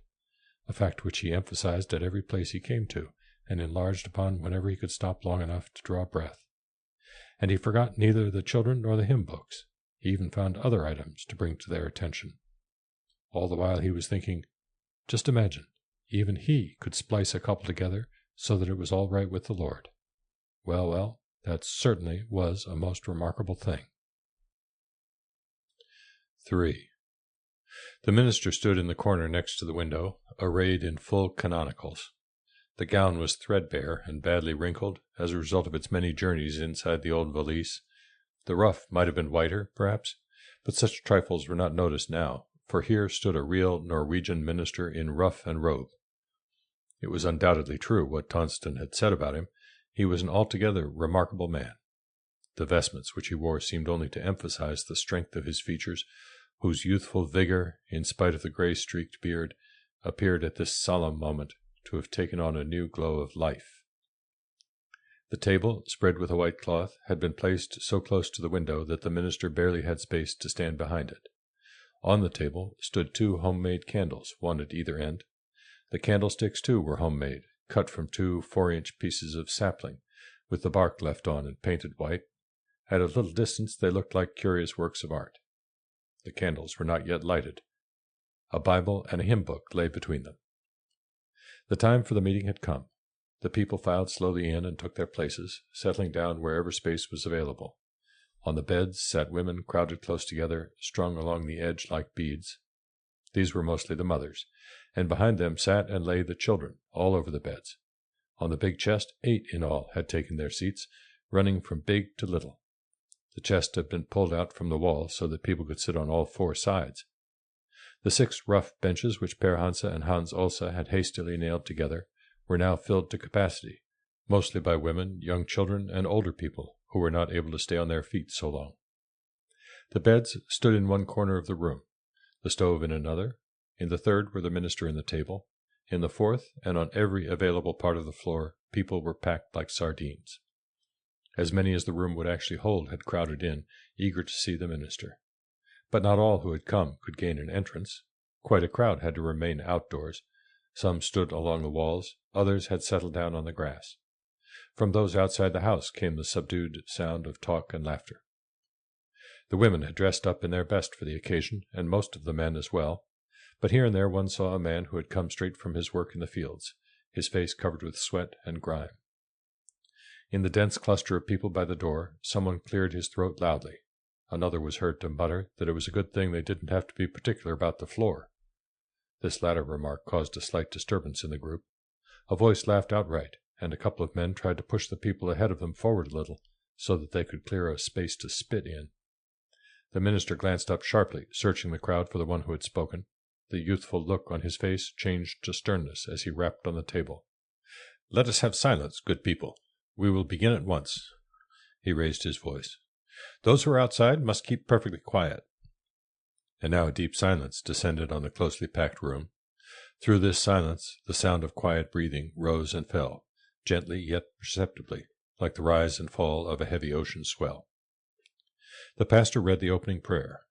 a fact which he emphasized at every place he came to, and enlarged upon whenever he could stop long enough to draw breath. And he forgot neither the children nor the hymn books. He even found other items to bring to their attention. All the while he was thinking, just imagine, even he could splice a couple together so that it was all right with the Lord. Well, well, that certainly was a most remarkable thing. 3. The minister stood in the corner next to the window, arrayed in full canonicals. The gown was threadbare and badly wrinkled, as a result of its many journeys inside the old valise. The ruff might have been whiter, perhaps, but such trifles were not noticed now, for here stood a real Norwegian minister in ruff and robe. It was undoubtedly true what Tonston had said about him. He was an altogether remarkable man. The vestments which he wore seemed only to emphasize the strength of his features, whose youthful vigor, in spite of the gray-streaked beard, appeared at this solemn moment to have taken on a new glow of life. The table, spread with a white cloth, had been placed so close to the window that the minister barely had space to stand behind it. On the table stood 2 homemade candles, one at either end. The candlesticks, too, were homemade, cut from 2 4-inch pieces of sapling, with the bark left on and painted white. At a little distance they looked like curious works of art. The candles were not yet lighted. A Bible and a hymn book lay between them. The time for the meeting had come. The people filed slowly in and took their places, settling down wherever space was available. On the beds sat women crowded close together, strung along the edge like beads. These were mostly the mothers, and behind them sat and lay the children, all over the beds. On the big chest 8 in all had taken their seats, running from big to little. The chest had been pulled out from the wall so that people could sit on all 4 sides. The 6 rough benches which Per Hansa and Hans Olsa had hastily nailed together were now filled to capacity, mostly by women, young children, and older people who were not able to stay on their feet so long. The beds stood in one corner of the room, the stove in another. In the third were the minister and the table. In the fourth, and on every available part of the floor, people were packed like sardines. As many as the room would actually hold had crowded in, eager to see the minister. But not all who had come could gain an entrance. Quite a crowd had to remain outdoors. Some stood along the walls, others had settled down on the grass. From those outside the house came the subdued sound of talk and laughter. The women had dressed up in their best for the occasion, and most of the men as well, but here and there one saw a man who had come straight from his work in the fields, his face covered with sweat and grime. In the dense cluster of people by the door, someone cleared his throat loudly. Another was heard to mutter that it was a good thing they didn't have to be particular about the floor. This latter remark caused a slight disturbance in the group. A voice laughed outright, and a couple of men tried to push the people ahead of them forward a little, so that they could clear a space to spit in. The minister glanced up sharply, searching the crowd for the one who had spoken. The youthful look on his face changed to sternness as he rapped on the table. "Let us have silence, good people. We will begin at once." He raised his voice. "Those who are outside must keep perfectly quiet." And now a deep silence descended on the closely packed room. Through this silence the sound of quiet breathing rose and fell, gently yet perceptibly, like the rise and fall of a heavy ocean swell. The pastor read the opening prayer.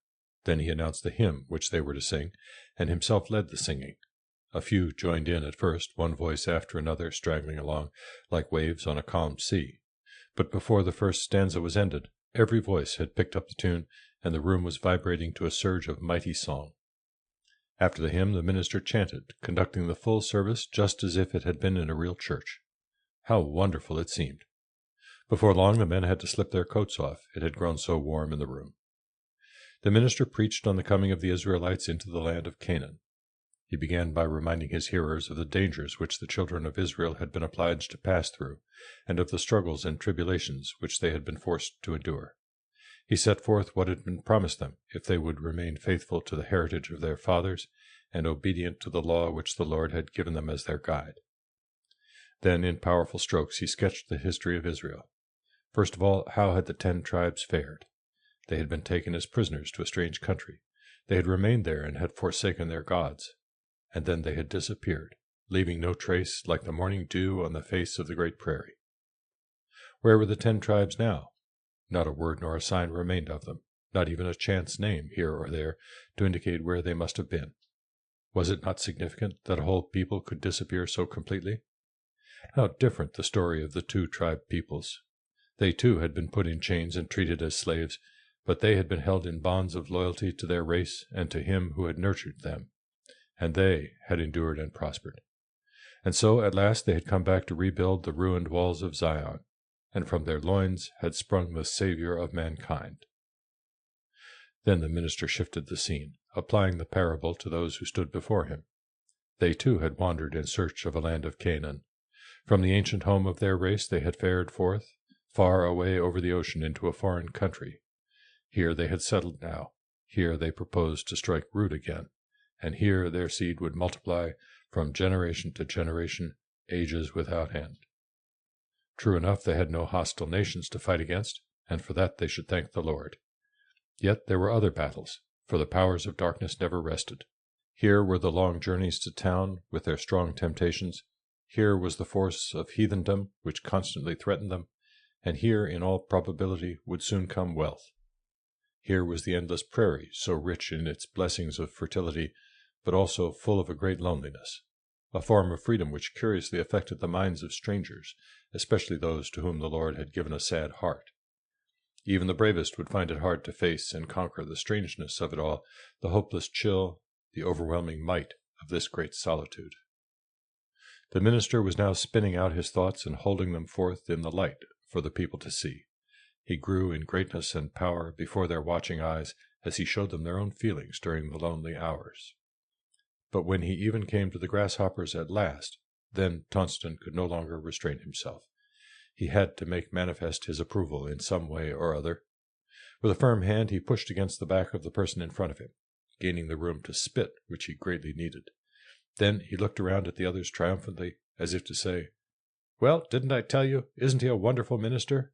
Then he announced the hymn which they were to sing, and himself led the singing. A few joined in at first, one voice after another straggling along, like waves on a calm sea. But before the first stanza was ended, every voice had picked up the tune, and the room was vibrating to a surge of mighty song. After the hymn, the minister chanted, conducting the full service just as if it had been in a real church. How wonderful it seemed! Before long the men had to slip their coats off, it had grown so warm in the room. The minister preached on the coming of the Israelites into the land of Canaan. He began by reminding his hearers of the dangers which the children of Israel had been obliged to pass through, and of the struggles and tribulations which they had been forced to endure. He set forth what had been promised them if they would remain faithful to the heritage of their fathers and obedient to the law which the Lord had given them as their guide. Then in powerful strokes he sketched the history of Israel. First of all, how had the 10 tribes fared? They had been taken as prisoners to a strange country. They had remained there and had forsaken their gods. And then they had disappeared, leaving no trace like the morning dew on the face of the great prairie. Where were the 10 tribes now? Not a word nor a sign remained of them, not even a chance name here or there to indicate where they must have been. Was it not significant that a whole people could disappear so completely? How different the story of the 2 tribe peoples. They too had been put in chains and treated as slaves, but they had been held in bonds of loyalty to their race and to him who had nurtured them, and they had endured and prospered. And so at last they had come back to rebuild the ruined walls of Zion, and from their loins had sprung the Savior of mankind. Then the minister shifted the scene, applying the parable to those who stood before him. They too had wandered in search of a land of Canaan. From the ancient home of their race they had fared forth, far away over the ocean into a foreign country. Here they had settled now. Here they proposed to strike root again, and here their seed would multiply from generation to generation, ages without end. True enough, they had no hostile nations to fight against, and for that they should thank the Lord. Yet there were other battles, for the powers of darkness never rested. Here were the long journeys to town, with their strong temptations. Here was the force of heathendom, which constantly threatened them, and here, in all probability, would soon come wealth. Here was the endless prairie, so rich in its blessings of fertility, but also full of a great loneliness, a form of freedom which curiously affected the minds of strangers, especially those to whom the Lord had given a sad heart. Even the bravest would find it hard to face and conquer the strangeness of it all, the hopeless chill, the overwhelming might of this great solitude. The minister was now spinning out his thoughts and holding them forth in the light for the people to see. He grew in greatness and power before their watching eyes as he showed them their own feelings during the lonely hours. But when he even came to the grasshoppers at last, then Tonston could no longer restrain himself. He had to make manifest his approval in some way or other. With a firm hand he pushed against the back of the person in front of him, gaining the room to spit, which he greatly needed. Then he looked around at the others triumphantly, as if to say, "Well, didn't I tell you? Isn't he a wonderful minister?"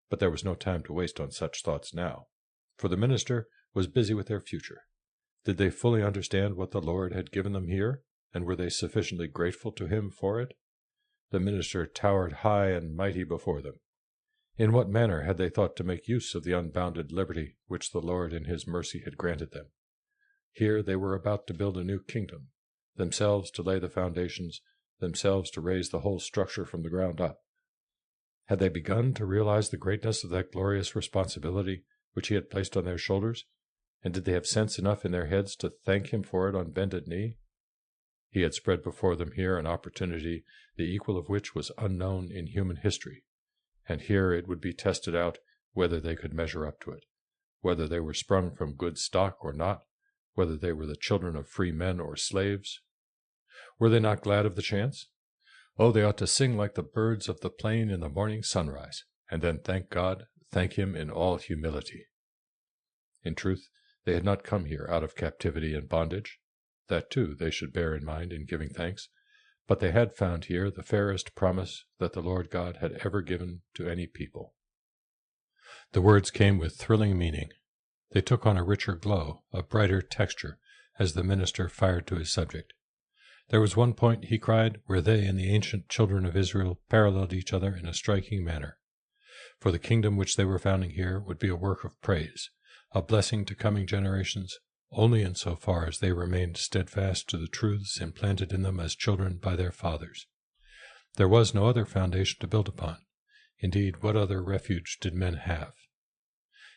But there was no time to waste on such thoughts now, for the minister was busy with their future. Did they fully understand what the Lord had given them here, and were they sufficiently grateful to him for it? The minister towered high and mighty before them. In what manner had they thought to make use of the unbounded liberty which the Lord in his mercy had granted them? Here they were about to build a new kingdom, themselves to lay the foundations, themselves to raise the whole structure from the ground up. Had they begun to realize the greatness of that glorious responsibility which he had placed on their shoulders, and did they have sense enough in their heads to thank him for it on bended knee? He had spread before them here an opportunity the equal of which was unknown in human history, and here it would be tested out whether they could measure up to it, whether they were sprung from good stock or not, whether they were the children of free men or slaves. Were they not glad of the chance? Oh, they ought to sing like the birds of the plain in the morning sunrise, and then thank God, thank him in all humility. In truth, they had not come here out of captivity and bondage. That, too, they should bear in mind in giving thanks. But they had found here the fairest promise that the Lord God had ever given to any people. The words came with thrilling meaning. They took on a richer glow, a brighter texture, as the minister fired to his subject. There was one point, he cried, where they and the ancient children of Israel paralleled each other in a striking manner. For the kingdom which they were founding here would be a work of praise, a blessing to coming generations, only in so far as they remained steadfast to the truths implanted in them as children by their fathers. There was no other foundation to build upon. Indeed, what other refuge did men have?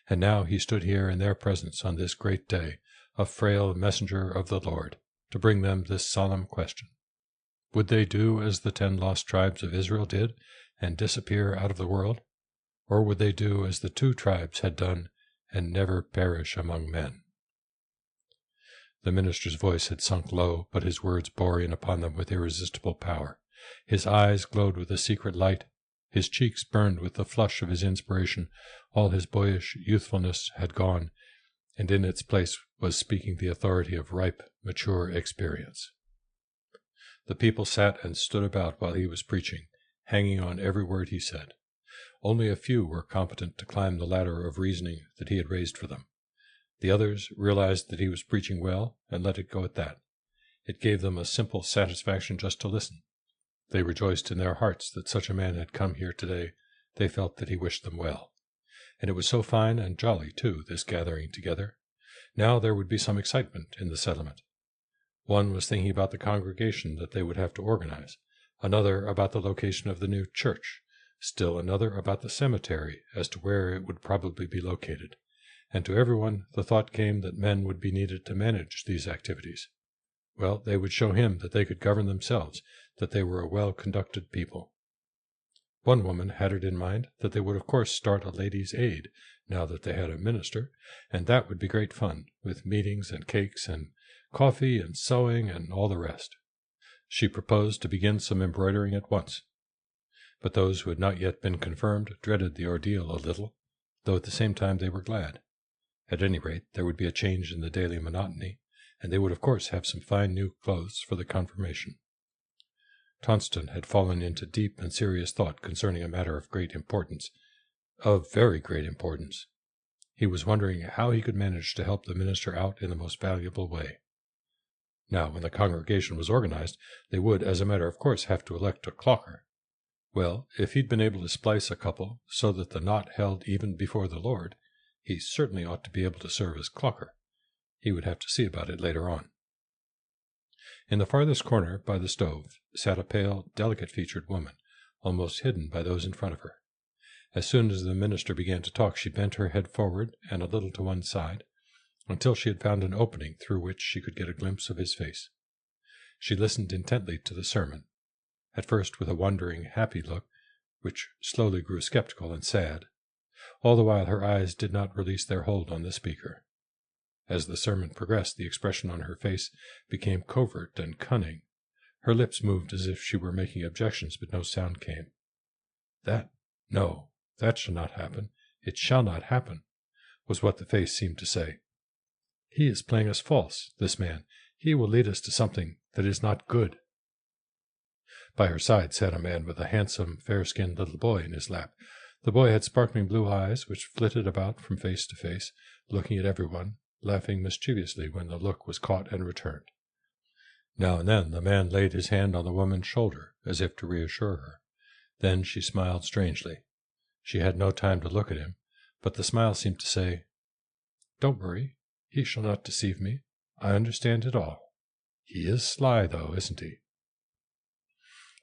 And now he stood here in their presence on this great day, a frail messenger of the Lord, to bring them this solemn question. Would they do as the 10 lost tribes of Israel did, and disappear out of the world? Or would they do as the 2 tribes had done, and never perish among men? The minister's voice had sunk low, but his words bore in upon them with irresistible power. His eyes glowed with a secret light. His cheeks burned with the flush of his inspiration. All his boyish youthfulness had gone, and in its place was speaking the authority of ripe, mature experience. The people sat and stood about while he was preaching, hanging on every word he said. Only a few were competent to climb the ladder of reasoning that he had raised for them. The others realized that he was preaching well, and let it go at that. It gave them a simple satisfaction just to listen. They rejoiced in their hearts that such a man had come here today. They felt that he wished them well. And it was so fine and jolly, too, this gathering together. Now there would be some excitement in the settlement. One was thinking about the congregation that they would have to organize, another about the location of the new church, still another about the cemetery as to where it would probably be located. And to everyone the thought came that men would be needed to manage these activities. Well, they would show him that they could govern themselves, that they were a well-conducted people. One woman had it in mind that they would of course start a ladies' aid, now that they had a minister, and that would be great fun, with meetings and cakes and coffee and sewing and all the rest. She proposed to begin some embroidering at once. But those who had not yet been confirmed dreaded the ordeal a little, though at the same time they were glad. At any rate, there would be a change in the daily monotony, and they would of course have some fine new clothes for the confirmation. Tonston had fallen into deep and serious thought concerning a matter of great importance, of very great importance. He was wondering how he could manage to help the minister out in the most valuable way. Now, when the congregation was organized, they would, as a matter of course, have to elect a clocker. Well, if he'd been able to splice a couple so that the knot held even before the Lord, he certainly ought to be able to serve as clocker. He would have to see about it later on. In the farthest corner, by the stove, sat a pale, delicate-featured woman, almost hidden by those in front of her. As soon as the minister began to talk, she bent her head forward and a little to one side, until she had found an opening through which she could get a glimpse of his face. She listened intently to the sermon, at first with a wondering, happy look, which slowly grew skeptical and sad. All the while her eyes did not release their hold on the speaker. As the sermon progressed, the expression on her face became covert and cunning. Her lips moved as if she were making objections, but no sound came. No, that shall not happen. It shall not happen, was what the face seemed to say. He is playing us false, this man. He will lead us to something that is not good. By her side sat a man with a handsome, fair-skinned little boy in his lap. The boy had sparkling blue eyes, which flitted about from face to face, looking at everyone, laughing mischievously when the look was caught and returned. Now and then the man laid his hand on the woman's shoulder, as if to reassure her. Then she smiled strangely. She had no time to look at him, but the smile seemed to say, "Don't worry. He shall not deceive me. I understand it all. He is sly, though, isn't he?"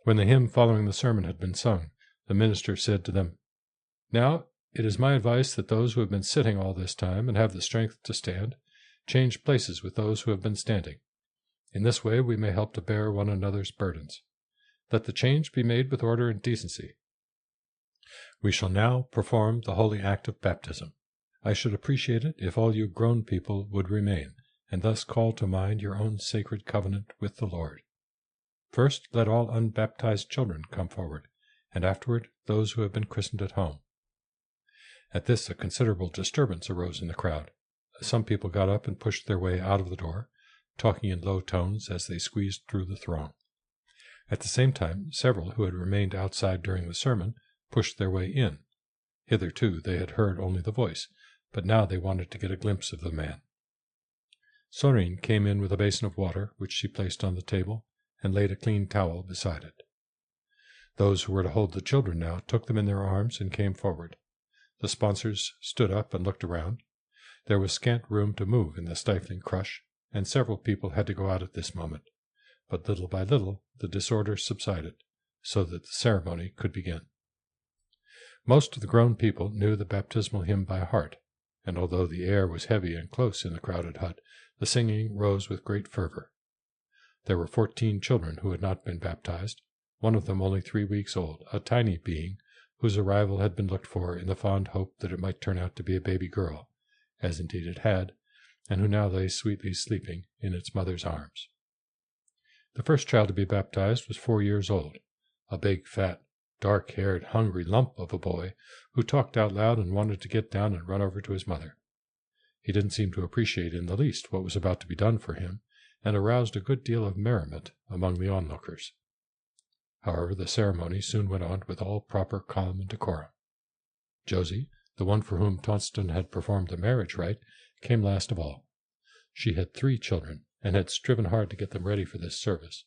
When the hymn following the sermon had been sung, the minister said to them, "Now, it is my advice that those who have been sitting all this time and have the strength to stand, change places with those who have been standing. In this way we may help to bear one another's burdens. Let the change be made with order and decency. We shall now perform the holy act of baptism. I should appreciate it if all you grown people would remain, and thus call to mind your own sacred covenant with the Lord. First, let all unbaptized children come forward, and afterward those who have been christened at home." At this a considerable disturbance arose in the crowd. Some people got up and pushed their way out of the door, talking in low tones as they squeezed through the throng. At the same time, several who had remained outside during the sermon pushed their way in. Hitherto they had heard only the voice, but now they wanted to get a glimpse of the man. Sorine came in with a basin of water, which she placed on the table, and laid a clean towel beside it. Those who were to hold the children now took them in their arms and came forward. The sponsors stood up and looked around. There was scant room to move in the stifling crush, and several people had to go out at this moment. But little by little the disorder subsided, so that the ceremony could begin. Most of the grown people knew the baptismal hymn by heart, and although the air was heavy and close in the crowded hut, the singing rose with great fervor. There were 14 children who had not been baptized, one of them only 3 weeks old, a tiny being whose arrival had been looked for in the fond hope that it might turn out to be a baby girl, as indeed it had, and who now lay sweetly sleeping in its mother's arms. The first child to be baptized was 4 years old, a big, fat, dark-haired, hungry lump of a boy who talked out loud and wanted to get down and run over to his mother. He didn't seem to appreciate in the least what was about to be done for him, and aroused a good deal of merriment among the onlookers. However, the ceremony soon went on with all proper calm and decorum. Josie, the one for whom Tonston had performed the marriage rite, came last of all. She had 3 children, and had striven hard to get them ready for this service.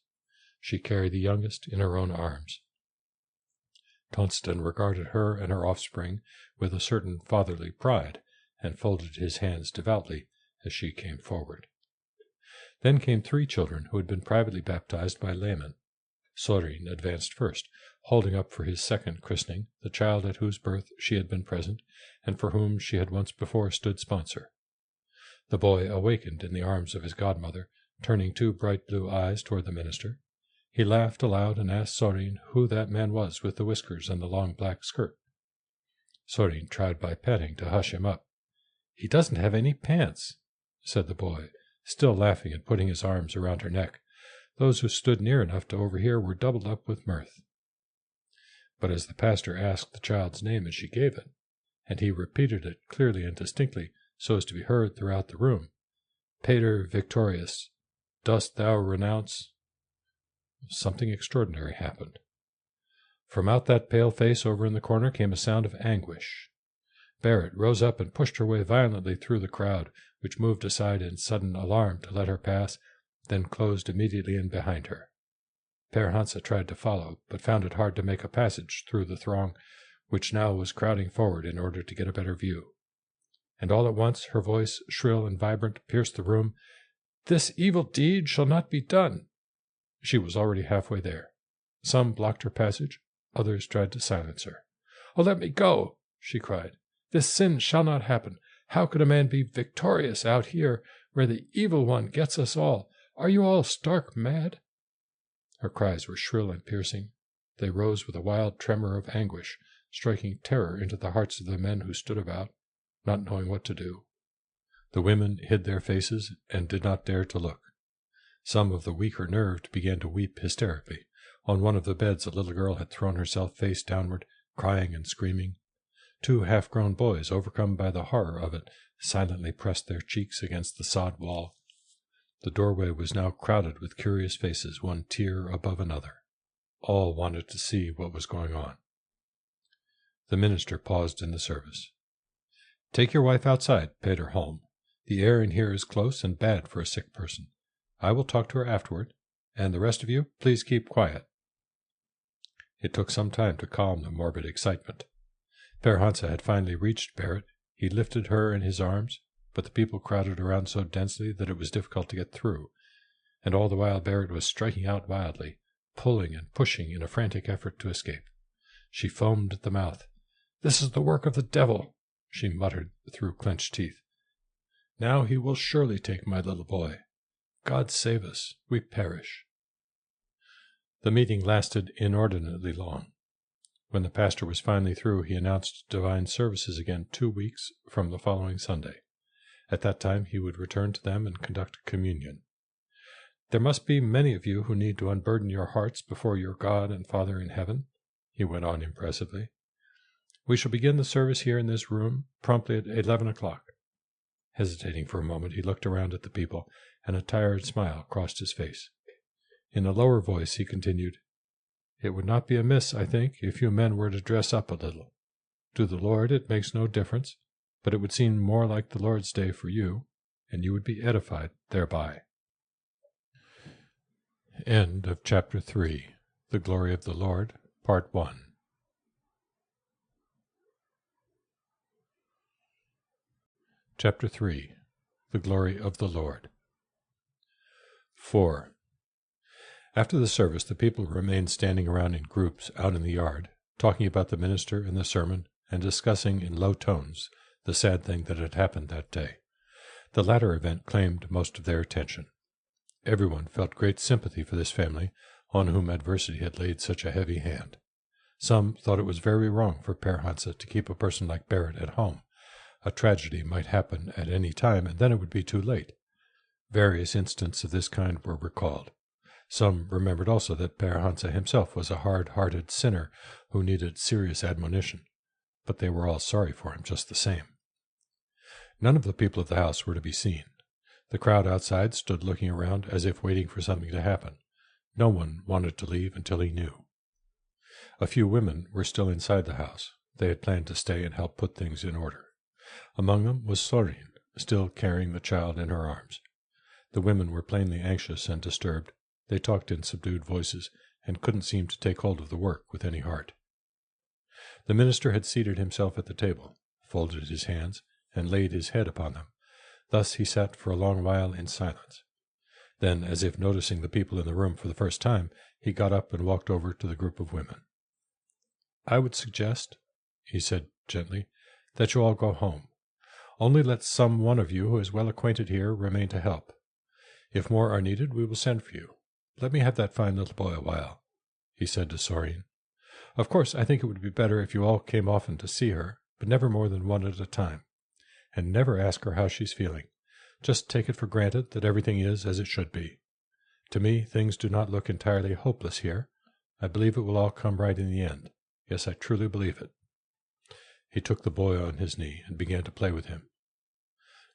She carried the youngest in her own arms. Tonston regarded her and her offspring with a certain fatherly pride, and folded his hands devoutly as she came forward. Then came 3 children who had been privately baptized by laymen. Sorin advanced first, holding up for his second christening the child at whose birth she had been present, and for whom she had once before stood sponsor. The boy awakened in the arms of his godmother, turning 2 bright blue eyes toward the minister. He laughed aloud and asked Sorin who that man was with the whiskers and the long black skirt. Sorin tried by petting to hush him up. "He doesn't have any pants," said the boy, still laughing and putting his arms around her neck. Those who stood near enough to overhear were doubled up with mirth. But as the pastor asked the child's name as she gave it, and he repeated it clearly and distinctly so as to be heard throughout the room, "Pater Victorius, dost thou renounce?" something extraordinary happened. From out that pale face over in the corner came a sound of anguish. Barrett rose up and pushed her way violently through the crowd, which moved aside in sudden alarm to let her pass, then closed immediately in behind her. Père Hansa tried to follow, but found it hard to make a passage through the throng, which now was crowding forward in order to get a better view. And all at once her voice, shrill and vibrant, pierced the room. "This evil deed shall not be done." She was already halfway there. Some blocked her passage, others tried to silence her. "Oh, let me go!" she cried. "This sin shall not happen. How could a man be victorious out here, where the evil one gets us all? Are you all stark mad?" Her cries were shrill and piercing. They rose with a wild tremor of anguish, striking terror into the hearts of the men who stood about, not knowing what to do. The women hid their faces and did not dare to look. Some of the weaker nerved began to weep hysterically. On one of the beds a little girl had thrown herself face downward, crying and screaming. 2 half-grown boys, overcome by the horror of it, silently pressed their cheeks against the sod wall. The doorway was now crowded with curious faces, one tier above another. All wanted to see what was going on. The minister paused in the service. "Take your wife outside, Peter Holm. The air in here is close and bad for a sick person. I will talk to her afterward, and the rest of you, please keep quiet." It took some time to calm the morbid excitement. Père Hansa had finally reached Barrett. He lifted her in his arms, but the people crowded around so densely that it was difficult to get through, and all the while Barrett was striking out wildly, pulling and pushing in a frantic effort to escape. She foamed at the mouth. "This is the work of the devil," she muttered through clenched teeth. "Now he will surely take my little boy. God save us, we perish." The meeting lasted inordinately long. When the pastor was finally through, he announced divine services again 2 weeks from the following Sunday. At that time he would return to them and conduct communion. "There must be many of you who need to unburden your hearts before your God and Father in heaven," he went on impressively. "We shall begin the service here in this room promptly at 11 o'clock. Hesitating for a moment, he looked around at the people, and a tired smile crossed his face. In a lower voice he continued, "It would not be amiss, I think, if you men were to dress up a little. To the Lord it makes no difference, but it would seem more like the Lord's day for you, and you would be edified thereby." End of Chapter 3. The Glory of the Lord, Part 1. Chapter 3. The Glory of the Lord. 4. After the service, the people remained standing around in groups out in the yard, talking about the minister and the sermon, and discussing in low tones the sad thing that had happened that day. The latter event claimed most of their attention. Everyone felt great sympathy for this family, on whom adversity had laid such a heavy hand. Some thought it was very wrong for Père Hansa to keep a person like Barrett at home. A tragedy might happen at any time, and then it would be too late. Various instances of this kind were recalled. Some remembered also that Père Hansa himself was a hard-hearted sinner who needed serious admonition, but they were all sorry for him just the same. None of the people of the house were to be seen. The crowd outside stood looking around as if waiting for something to happen. No one wanted to leave until he knew. A few women were still inside the house. They had planned to stay and help put things in order. Among them was Sorin, still carrying the child in her arms. The women were plainly anxious and disturbed. They talked in subdued voices, and couldn't seem to take hold of the work with any heart. The minister had seated himself at the table, folded his hands, and laid his head upon them. Thus he sat for a long while in silence. Then, as if noticing the people in the room for the first time, he got up and walked over to the group of women. "I would suggest," he said gently, "that you all go home. Only let some one of you who is well acquainted here remain to help. If more are needed, we will send for you. Let me have that fine little boy a while," he said to Sorin. "Of course, I think it would be better if you all came often to see her, but never more than one at a time. And never ask her how she's feeling. Just take it for granted that everything is as it should be. To me, things do not look entirely hopeless here. I believe it will all come right in the end. Yes, I truly believe it." He took the boy on his knee and began to play with him.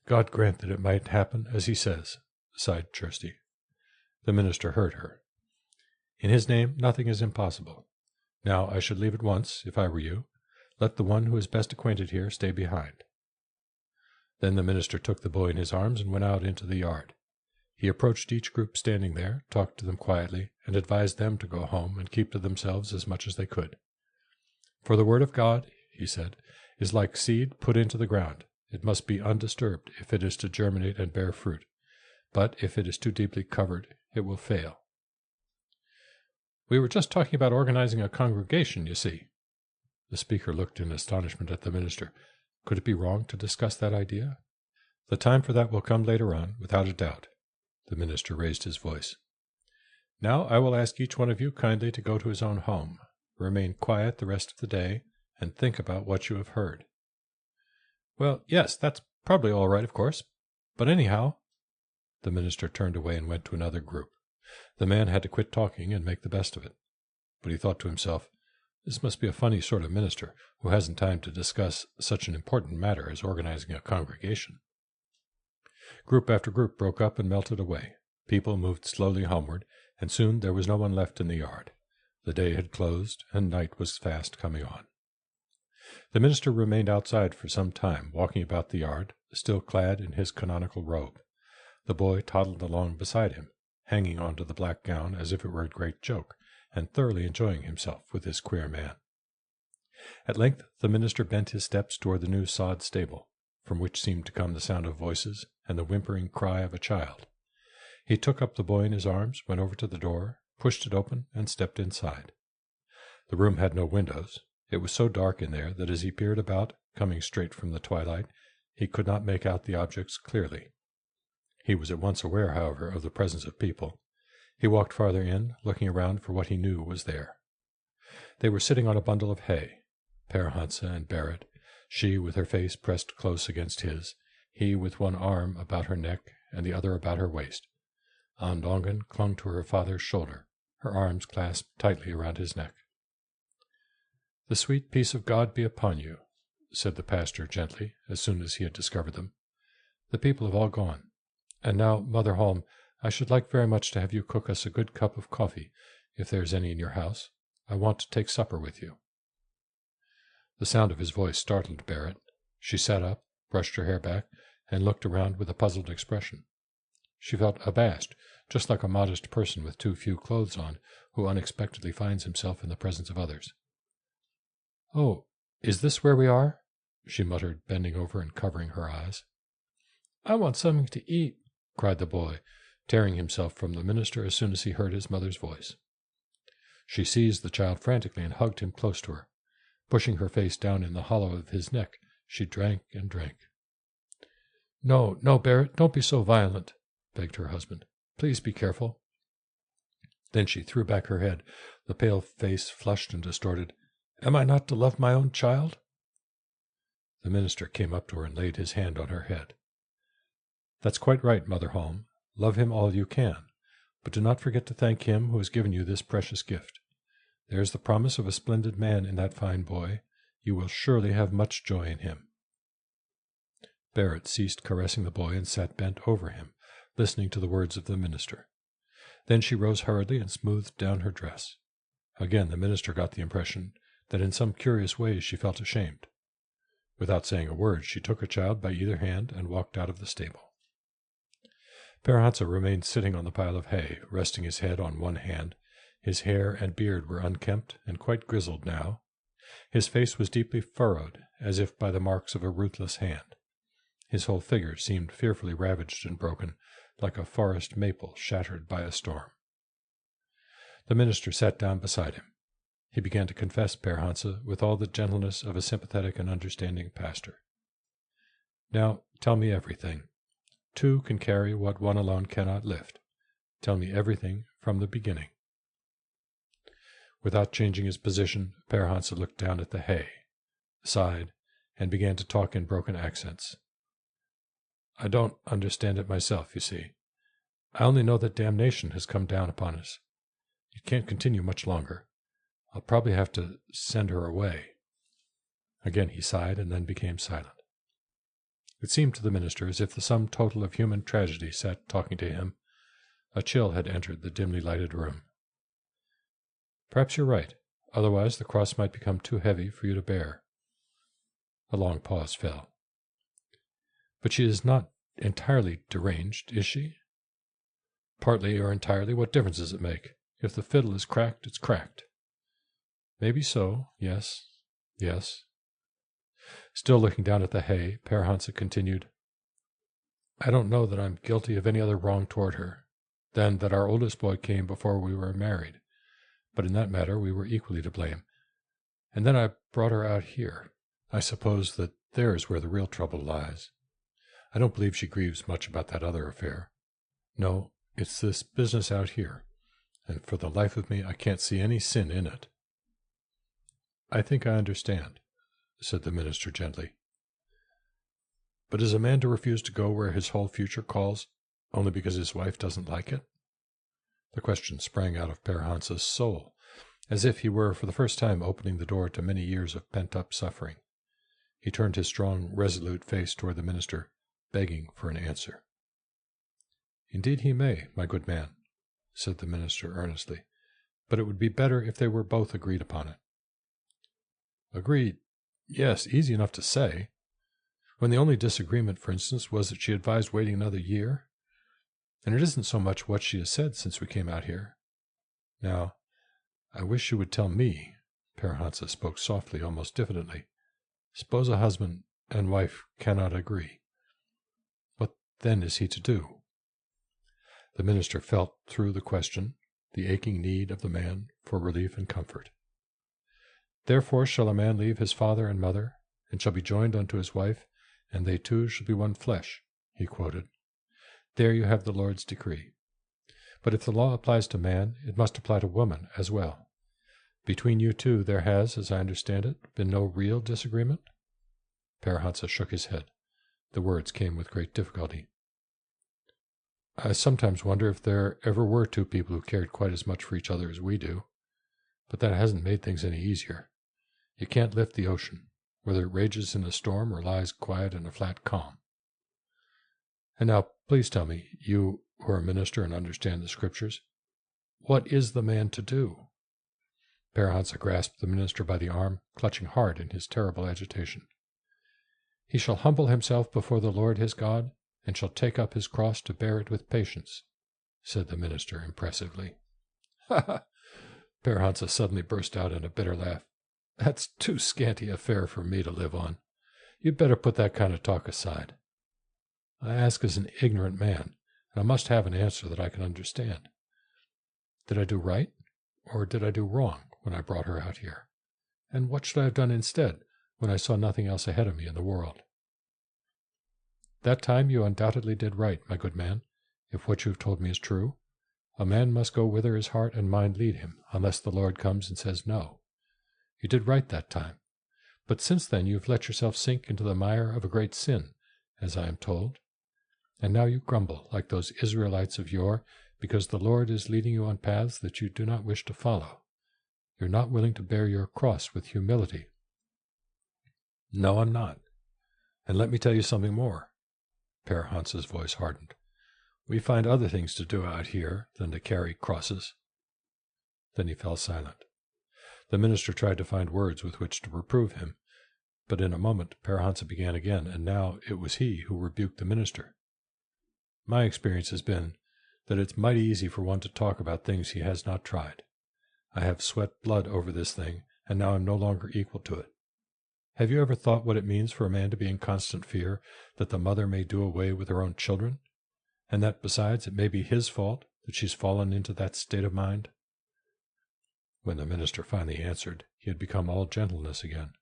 "God grant that it might happen as he says," sighed Kirsty. The minister heard her. "In his name, nothing is impossible. Now, I should leave at once, if I were you. Let the one who is best acquainted here stay behind." Then the minister took the boy in his arms and went out into the yard. He approached each group standing there, talked to them quietly, and advised them to go home and keep to themselves as much as they could. "For the word of God," he said, "is like seed put into the ground. It must be undisturbed if it is to germinate and bear fruit. But if it is too deeply covered, it will fail." "We were just talking about organizing a congregation, you see." The speaker looked in astonishment at the minister. Could it be wrong to discuss that idea? "The time for that will come later on, without a doubt." The minister raised his voice. "Now I will ask each one of you kindly to go to his own home. Remain quiet the rest of the day, and think about what you have heard." "Well, yes, that's probably all right, of course. But anyhow—" The minister turned away and went to another group. The man had to quit talking and make the best of it. But he thought to himself, "This must be a funny sort of minister who hasn't time to discuss such an important matter as organizing a congregation." Group after group broke up and melted away. People moved slowly homeward, and soon there was no one left in the yard. The day had closed, and night was fast coming on. The minister remained outside for some time, walking about the yard, still clad in his canonical robe. The boy toddled along beside him, hanging on to the black gown as if it were a great joke, and thoroughly enjoying himself with this queer man. At length the minister bent his steps toward the new sod stable, from which seemed to come the sound of voices and the whimpering cry of a child. He took up the boy in his arms, went over to the door, pushed it open, and stepped inside. The room had no windows. It was so dark in there that as he peered about, coming straight from the twilight, he could not make out the objects clearly. He was at once aware, however, of the presence of people. He walked farther in, looking around for what he knew was there. They were sitting on a bundle of hay, Père Hansa and Barrett, she with her face pressed close against his, he with one arm about her neck and the other about her waist. Andongen clung to her father's shoulder, her arms clasped tightly around his neck. "The sweet peace of God be upon you," said the pastor gently, as soon as he had discovered them. "The people have all gone. And now, Mother Holm, I should like very much to have you cook us a good cup of coffee, if there is any in your house. I want to take supper with you." The sound of his voice startled Barrett. She sat up, brushed her hair back, and looked around with a puzzled expression. She felt abashed just like a modest person with too few clothes on who unexpectedly finds himself in the presence of others. "Oh, is this where we are?" she muttered, bending over and covering her eyes. "I want something to eat," cried the boy, tearing himself from the minister as soon as he heard his mother's voice. She seized the child frantically and hugged him close to her. Pushing her face down in the hollow of his neck, she drank and drank. "No, no, Barrett, don't be so violent," begged her husband. "Please be careful." Then she threw back her head, the pale face flushed and distorted. "Am I not to love my own child?" The minister came up to her and laid his hand on her head. "That's quite right, Mother Holm. Love him all you can, but do not forget to thank him who has given you this precious gift. There is the promise of a splendid man in that fine boy. You will surely have much joy in him." Barrett ceased caressing the boy and sat bent over him, listening to the words of the minister. Then she rose hurriedly and smoothed down her dress. Again the minister got the impression that in some curious way she felt ashamed. Without saying a word, she took her child by either hand and walked out of the stable. Père Hansa remained sitting on the pile of hay, resting his head on one hand. His hair and beard were unkempt and quite grizzled now. His face was deeply furrowed, as if by the marks of a ruthless hand. His whole figure seemed fearfully ravaged and broken, like a forest maple shattered by a storm. The minister sat down beside him. He began to confess Père Hansa with all the gentleness of a sympathetic and understanding pastor. "Now tell me everything. Two can carry what one alone cannot lift. Tell me everything from the beginning." Without changing his position, Père Hansa looked down at the hay, sighed, and began to talk in broken accents. "I don't understand it myself, you see. I only know that damnation has come down upon us. It can't continue much longer. I'll probably have to send her away." Again he sighed and then became silent. It seemed to the minister as if the sum total of human tragedy sat talking to him. A chill had entered the dimly lighted room. "Perhaps you're right. Otherwise the cross might become too heavy for you to bear." A long pause fell. "But she is not entirely deranged, is she?" "Partly or entirely, what difference does it make? If the fiddle is cracked, it's cracked." "Maybe so, yes, yes." Still looking down at the hay, Père Hansa continued, "I don't know that I'm guilty of any other wrong toward her than that our oldest boy came before we were married, but in that matter we were equally to blame. And then I brought her out here. I suppose that there is where the real trouble lies. I don't believe she grieves much about that other affair. No, it's this business out here, and for the life of me I can't see any sin in it." "I think I understand," said the minister gently. "But is a man to refuse to go where his whole future calls, only because his wife doesn't like it?" The question sprang out of Père Hansa's soul, as if he were for the first time opening the door to many years of pent-up suffering. He turned his strong, resolute face toward the minister, begging for an answer. "Indeed he may, my good man," said the minister earnestly, "but it would be better if they were both agreed upon it." "Agreed? Yes, easy enough to say. When the only disagreement, for instance, was that she advised waiting another year. And it isn't so much what she has said since we came out here. Now, I wish you would tell me," Père Hansa spoke softly, almost diffidently. "Suppose a husband and wife cannot agree. What then is he to do?" The minister felt through the question the aching need of the man for relief and comfort. "Therefore shall a man leave his father and mother, and shall be joined unto his wife, and they two shall be one flesh," he quoted. "There you have the Lord's decree. But if the law applies to man, it must apply to woman as well. Between you two there has, as I understand it, been no real disagreement?" Père Hansa shook his head. The words came with great difficulty. "I sometimes wonder if there ever were two people who cared quite as much for each other as we do. But that hasn't made things any easier. You can't lift the ocean, whether it rages in a storm or lies quiet in a flat calm. And now, please tell me, you who are a minister and understand the Scriptures, what is the man to do?" Père Hansa grasped the minister by the arm, clutching hard in his terrible agitation. "He shall humble himself before the Lord his God, and shall take up his cross to bear it with patience," said the minister impressively. "Ha ha!" Père Hansa suddenly burst out in a bitter laugh. "That's too scanty a fare for me to live on. You'd better put that kind of talk aside. I ask as an ignorant man, and I must have an answer that I can understand. Did I do right, or did I do wrong when I brought her out here? And what should I have done instead, when I saw nothing else ahead of me in the world?" "That time you undoubtedly did right, my good man, if what you have told me is true. A man must go whither his heart and mind lead him, unless the Lord comes and says no. You did right that time. But since then you have let yourself sink into the mire of a great sin, as I am told. And now you grumble, like those Israelites of yore, because the Lord is leading you on paths that you do not wish to follow. You're not willing to bear your cross with humility." "No, I'm not. And let me tell you something more." Père Hansa's voice hardened. "We find other things to do out here than to carry crosses." Then he fell silent. The minister tried to find words with which to reprove him, but in a moment Père Hansa began again, and now it was he who rebuked the minister. "My experience has been that it's mighty easy for one to talk about things he has not tried. I have sweat blood over this thing, and now I'm no longer equal to it. Have you ever thought what it means for a man to be in constant fear that the mother may do away with her own children, and that, besides, it may be his fault that she's fallen into that state of mind?" When the minister finally answered, he had become all gentleness again.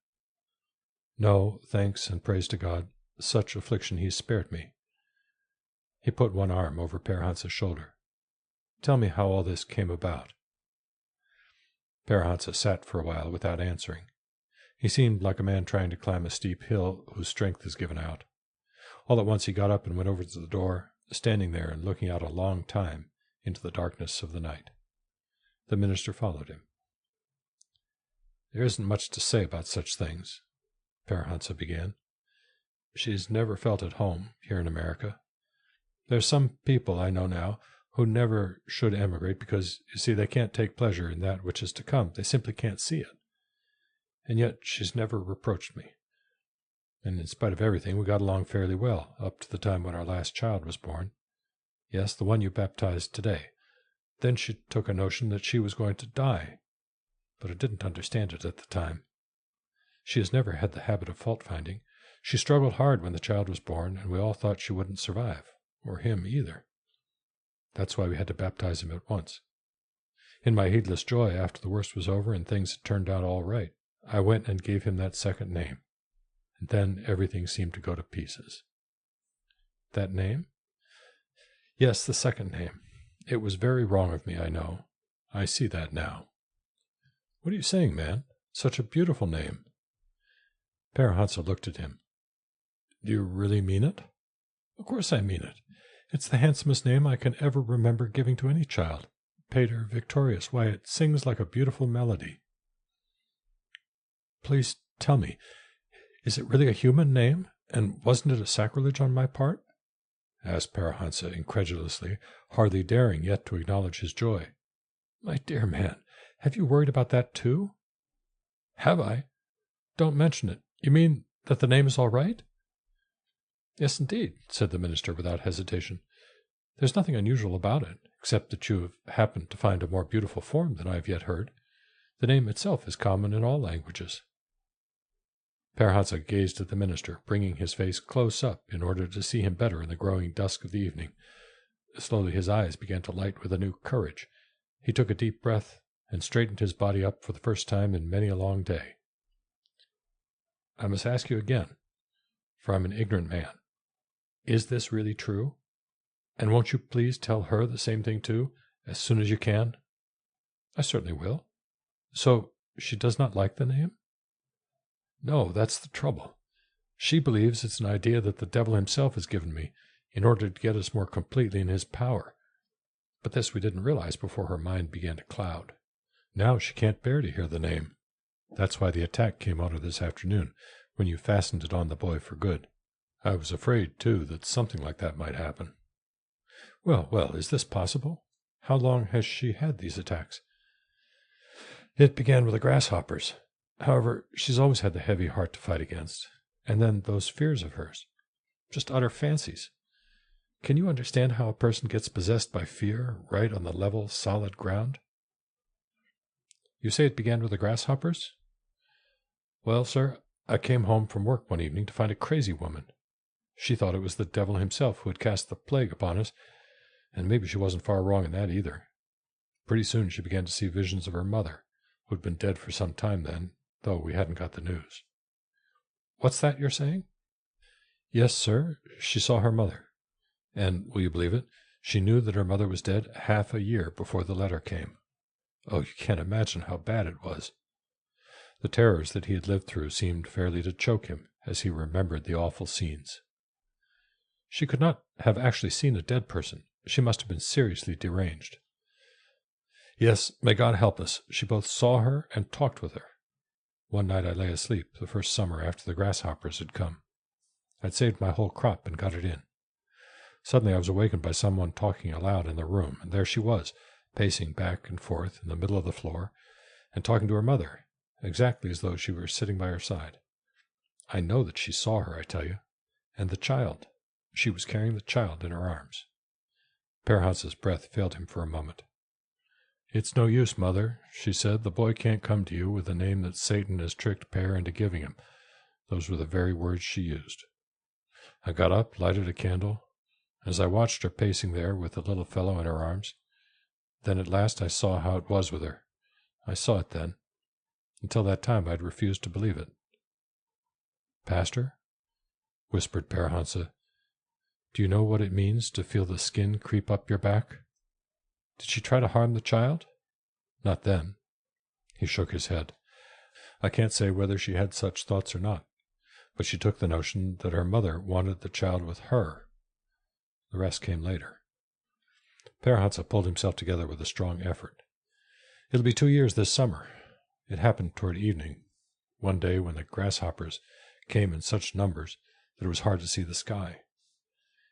"No, thanks and praise to God, such affliction he spared me." He put one arm over Père Hansa's shoulder. "Tell me how all this came about." Père Hansa sat for a while without answering. He seemed like a man trying to climb a steep hill whose strength is given out. All at once he got up and went over to the door, standing there and looking out a long time into the darkness of the night. The minister followed him. "There isn't much to say about such things," Père Hansa began. "She's never felt at home here in America. There's some people I know now who never should emigrate because, you see, they can't take pleasure in that which is to come. They simply can't see it. And yet she's never reproached me. And in spite of everything, we got along fairly well, up to the time when our last child was born. Yes, the one you baptized today. Then she took a notion that she was going to die, but I didn't understand it at the time. She has never had the habit of fault-finding. She struggled hard when the child was born, and we all thought she wouldn't survive, or him either. That's why we had to baptize him at once. In my heedless joy, after the worst was over and things had turned out all right, I went and gave him that second name, and then everything seemed to go to pieces." "That name?" "Yes, the second name. It was very wrong of me, I know. I see that now." "What are you saying, man? Such a beautiful name." Père Hansa looked at him. "Do you really mean it?" "Of course I mean it. It's the handsomest name I can ever remember giving to any child. Pater Victorious. Why, it sings like a beautiful melody." "Please tell me, is it really a human name, and wasn't it a sacrilege on my part?" asked Père Hansa incredulously, hardly daring yet to acknowledge his joy. "My dear man, have you worried about that too?" "Have I? Don't mention it. You mean that the name is all right?" "Yes, indeed," said the minister without hesitation. "There's nothing unusual about it, except that you have happened to find a more beautiful form than I have yet heard. The name itself is common in all languages." Père Hansa gazed at the minister, bringing his face close up in order to see him better in the growing dusk of the evening. Slowly his eyes began to light with a new courage. He took a deep breath and straightened his body up for the first time in many a long day. "I must ask you again, for I'm an ignorant man. Is this really true? And won't you please tell her the same thing too, as soon as you can?" "I certainly will. So she does not like the name?" "No, that's the trouble. She believes it's an idea that the devil himself has given me in order to get us more completely in his power. But this we didn't realize before her mind began to cloud. Now she can't bear to hear the name. That's why the attack came on her this afternoon, when you fastened it on the boy for good. I was afraid, too, that something like that might happen." Well, is this possible? How long has she had these attacks?" "It began with the grasshoppers. However, she's always had the heavy heart to fight against. And then those fears of hers. Just utter fancies. Can you understand how a person gets possessed by fear right on the level, solid ground? You say it began with the grasshoppers? Well, sir, I came home from work one evening to find a crazy woman. She thought it was the devil himself who had cast the plague upon us, and maybe she wasn't far wrong in that either. Pretty soon she began to see visions of her mother, who had been dead for some time then, though we hadn't got the news. What's that you're saying? Yes, sir, she saw her mother. And, will you believe it, she knew that her mother was dead half a year before the letter came. Oh, you can't imagine how bad it was. The terrors that he had lived through seemed fairly to choke him as he remembered the awful scenes. She could not have actually seen a dead person. She must have been seriously deranged. Yes, may God help us, she both saw her and talked with her. One night I lay asleep, the first summer after the grasshoppers had come. I'd saved my whole crop and got it in. Suddenly I was awakened by someone talking aloud in the room, and there she was, pacing back and forth in the middle of the floor, and talking to her mother, exactly as though she were sitting by her side. I know that she saw her, I tell you. And the child. She was carrying the child in her arms. Per Hans's breath failed him for a moment. It's no use, Mother, she said. The boy can't come to you with the name that Satan has tricked Per into giving him. Those were the very words she used. I got up, lighted a candle. As I watched her pacing there with the little fellow in her arms, then at last I saw how it was with her. I saw it then. Until that time I'd refused to believe it. Pastor, whispered Per Hansa, do you know what it means to feel the skin creep up your back? Did she try to harm the child? Not then. He shook his head. I can't say whether she had such thoughts or not, but she took the notion that her mother wanted the child with her. The rest came later. Per Hansa pulled himself together with a strong effort. It'll be 2 years this summer. It happened toward evening, one day when the grasshoppers came in such numbers that it was hard to see the sky.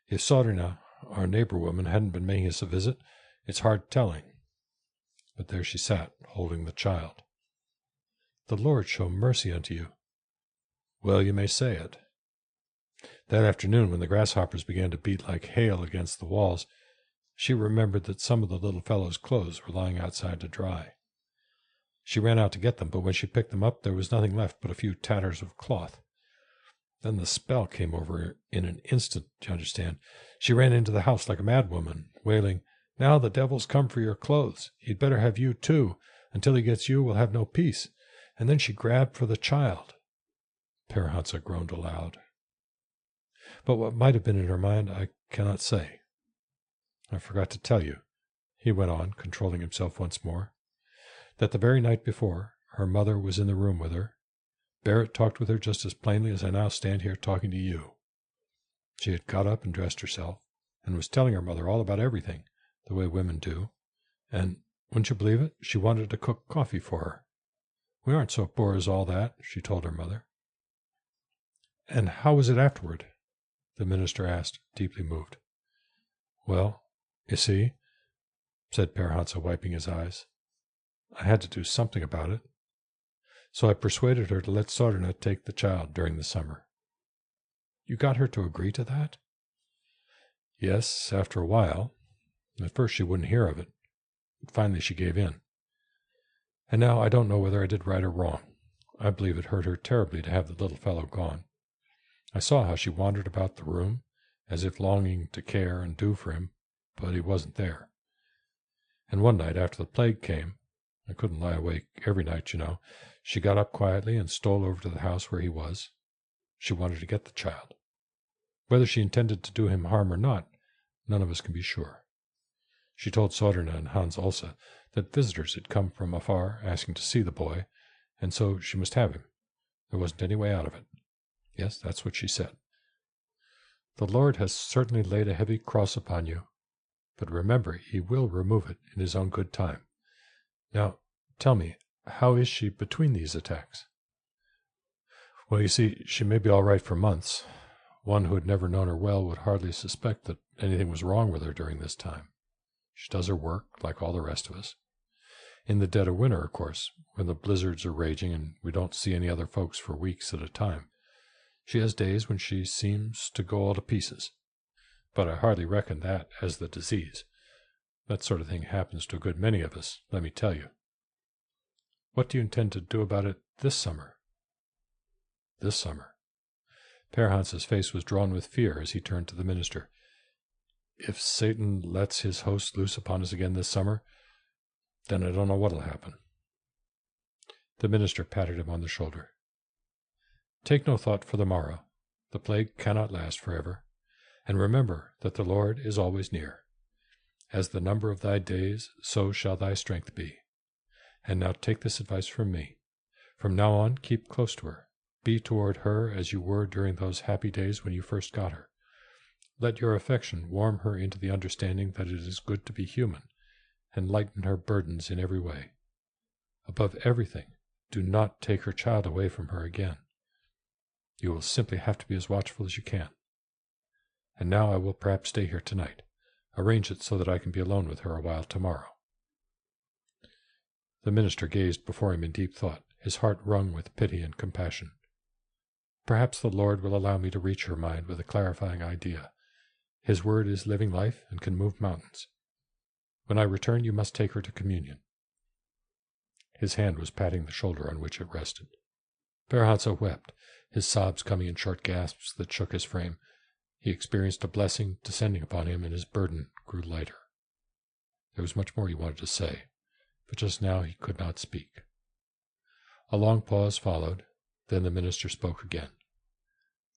If Sorina, our neighbor woman, hadn't been making us a visit, it's hard telling. But there she sat, holding the child. The Lord show mercy unto you. Well, you may say it. That afternoon, when the grasshoppers began to beat like hail against the walls, she remembered that some of the little fellow's clothes were lying outside to dry. She ran out to get them, but when she picked them up, there was nothing left but a few tatters of cloth. Then the spell came over her in an instant, do you understand? She ran into the house like a madwoman, wailing, Now the devil's come for your clothes. He'd better have you, too. Until he gets you, we'll have no peace. And then she grabbed for the child. Per Hansa groaned aloud. But what might have been in her mind, I cannot say. I forgot to tell you, he went on, controlling himself once more, that the very night before, her mother was in the room with her. Barrett talked with her just as plainly as I now stand here talking to you. She had got up and dressed herself, and was telling her mother all about everything, the way women do, and, wouldn't you believe it, she wanted to cook coffee for her. We aren't so poor as all that, she told her mother. And how was it afterward? The minister asked, deeply moved. Well, you see, said Per Hansa, wiping his eyes, I had to do something about it. So I persuaded her to let Sorina take the child during the summer. You got her to agree to that? Yes, after a while. At first she wouldn't hear of it, but finally she gave in. And now I don't know whether I did right or wrong. I believe it hurt her terribly to have the little fellow gone. I saw how she wandered about the room, as if longing to care and do for him, but he wasn't there. And one night after the plague came, I couldn't lie awake every night, you know, she got up quietly and stole over to the house where he was. She wanted to get the child. Whether she intended to do him harm or not, none of us can be sure. She told Sorina and Hans Olsa that visitors had come from afar asking to see the boy, and so she must have him. There wasn't any way out of it. Yes, that's what she said. The Lord has certainly laid a heavy cross upon you, but remember he will remove it in his own good time. Now, tell me, how is she between these attacks? Well, you see, she may be all right for months. One who had never known her well would hardly suspect that anything was wrong with her during this time. She does her work, like all the rest of us. In the dead of winter, of course, when the blizzards are raging and we don't see any other folks for weeks at a time, she has days when she seems to go all to pieces. but I hardly reckon that as the disease. That sort of thing happens to a good many of us, let me tell you. What do you intend to do about it this summer? This summer. Per Hans's face was drawn with fear as he turned to the minister. If Satan lets his host loose upon us again this summer, then I don't know what'll happen. The minister patted him on the shoulder. Take no thought for the morrow. The plague cannot last forever. And remember that the Lord is always near. As the number of thy days, so shall thy strength be. And now take this advice from me. From now on, keep close to her. Be toward her as you were during those happy days when you first got her. Let your affection warm her into the understanding that it is good to be human, and lighten her burdens in every way. Above everything, do not take her child away from her again. You will simply have to be as watchful as you can. And now I will perhaps stay here tonight. Arrange it so that I can be alone with her a while tomorrow. The minister gazed before him in deep thought, his heart wrung with pity and compassion. Perhaps the Lord will allow me to reach her mind with a clarifying idea. His word is living life and can move mountains. When I return, you must take her to communion. His hand was patting the shoulder on which it rested. Per Hans wept, his sobs coming in short gasps that shook his frame. He experienced a blessing descending upon him, and his burden grew lighter. There was much more he wanted to say, but just now he could not speak. A long pause followed. Then the minister spoke again.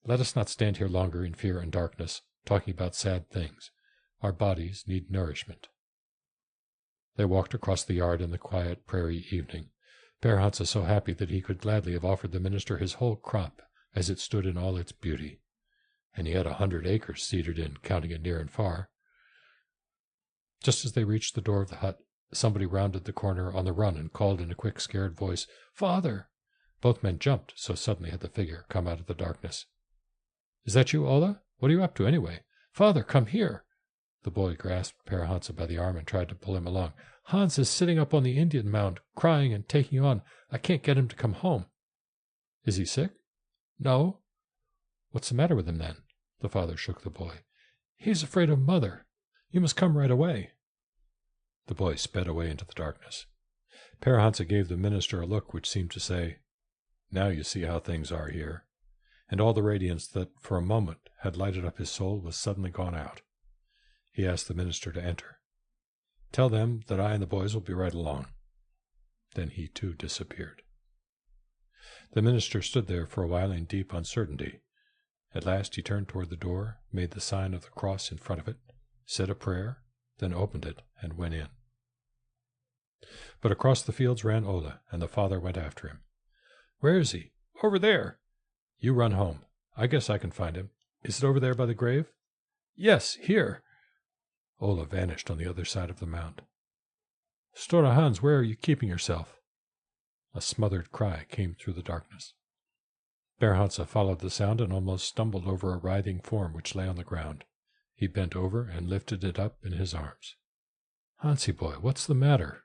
Let us not stand here longer in fear and darkness, talking about sad things. Our bodies need nourishment. They walked across the yard in the quiet prairie evening. Per Hans so happy that he could gladly have offered the minister his whole crop as it stood in all its beauty. And he had 100 acres seeded in, counting it near and far. Just as they reached the door of the hut, somebody rounded the corner on the run and called in a quick, scared voice, Father! Both men jumped, so suddenly had the figure come out of the darkness. Is that you, Ola? What are you up to, anyway? Father, come here! The boy grasped Per Hans by the arm and tried to pull him along. Hans is sitting up on the Indian mound, crying and taking on. I can't get him to come home. Is he sick? No. What's the matter with him, then? The father shook the boy. He's afraid of Mother. You must come right away. The boy sped away into the darkness. Per Hans gave the minister a look which seemed to say, Now you see how things are here. And all the radiance that for a moment had lighted up his soul was suddenly gone out. He asked the minister to enter. Tell them that I and the boys will be right along. Then he too disappeared. The minister stood there for a while in deep uncertainty. At last he turned toward the door, made the sign of the cross in front of it, said a prayer, then opened it and went in. But across the fields ran Ola, and the father went after him. Where is he? Over there. You run home. I guess I can find him. Is it over there by the grave? Yes, here. Ola vanished on the other side of the mound. Stora Hans, where are you keeping yourself? A smothered cry came through the darkness. Per Hans followed the sound and almost stumbled over a writhing form which lay on the ground. He bent over and lifted it up in his arms. Hansi boy, what's the matter?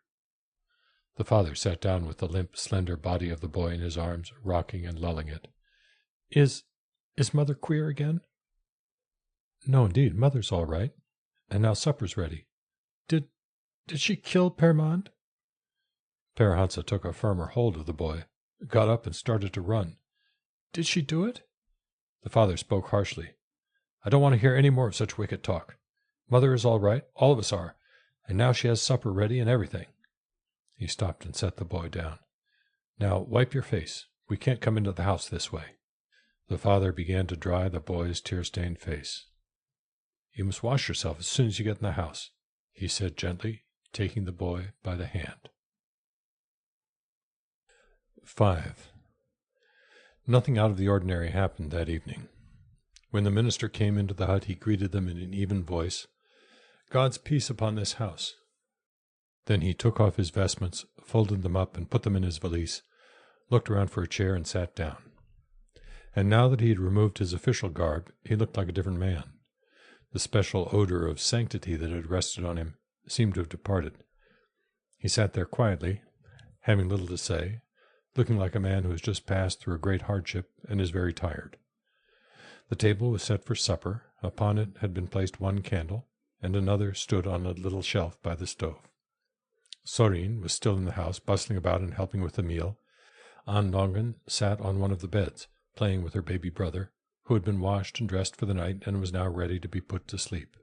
The father sat down with the limp, slender body of the boy in his arms, rocking and lulling it. Is Mother queer again? No, indeed, Mother's all right. And now supper's ready. Did she kill Permand? Per Hans took a firmer hold of the boy, got up and started to run. Did she do it? The father spoke harshly. I don't want to hear any more of such wicked talk. Mother is all right, all of us are, and now she has supper ready and everything. He stopped and set the boy down. Now wipe your face. We can't come into the house this way. The father began to dry the boy's tear-stained face. You must wash yourself as soon as you get in the house, he said gently, taking the boy by the hand. 5. Nothing out of the ordinary happened that evening. When the minister came into the hut, he greeted them in an even voice, God's peace upon this house. Then he took off his vestments, folded them up, and put them in his valise, looked around for a chair, and sat down. And now that he had removed his official garb, he looked like a different man. The special odor of sanctity that had rested on him seemed to have departed. He sat there quietly, having little to say, looking like a man who has just passed through a great hardship and is very tired. The table was set for supper, Upon it had been placed one candle, and another stood on a little shelf by the stove. Sorin was still in the house, bustling about and helping with the meal. Andongen sat on one of the beds, playing with her baby brother, who had been washed and dressed for the night and was now ready to be put to sleep.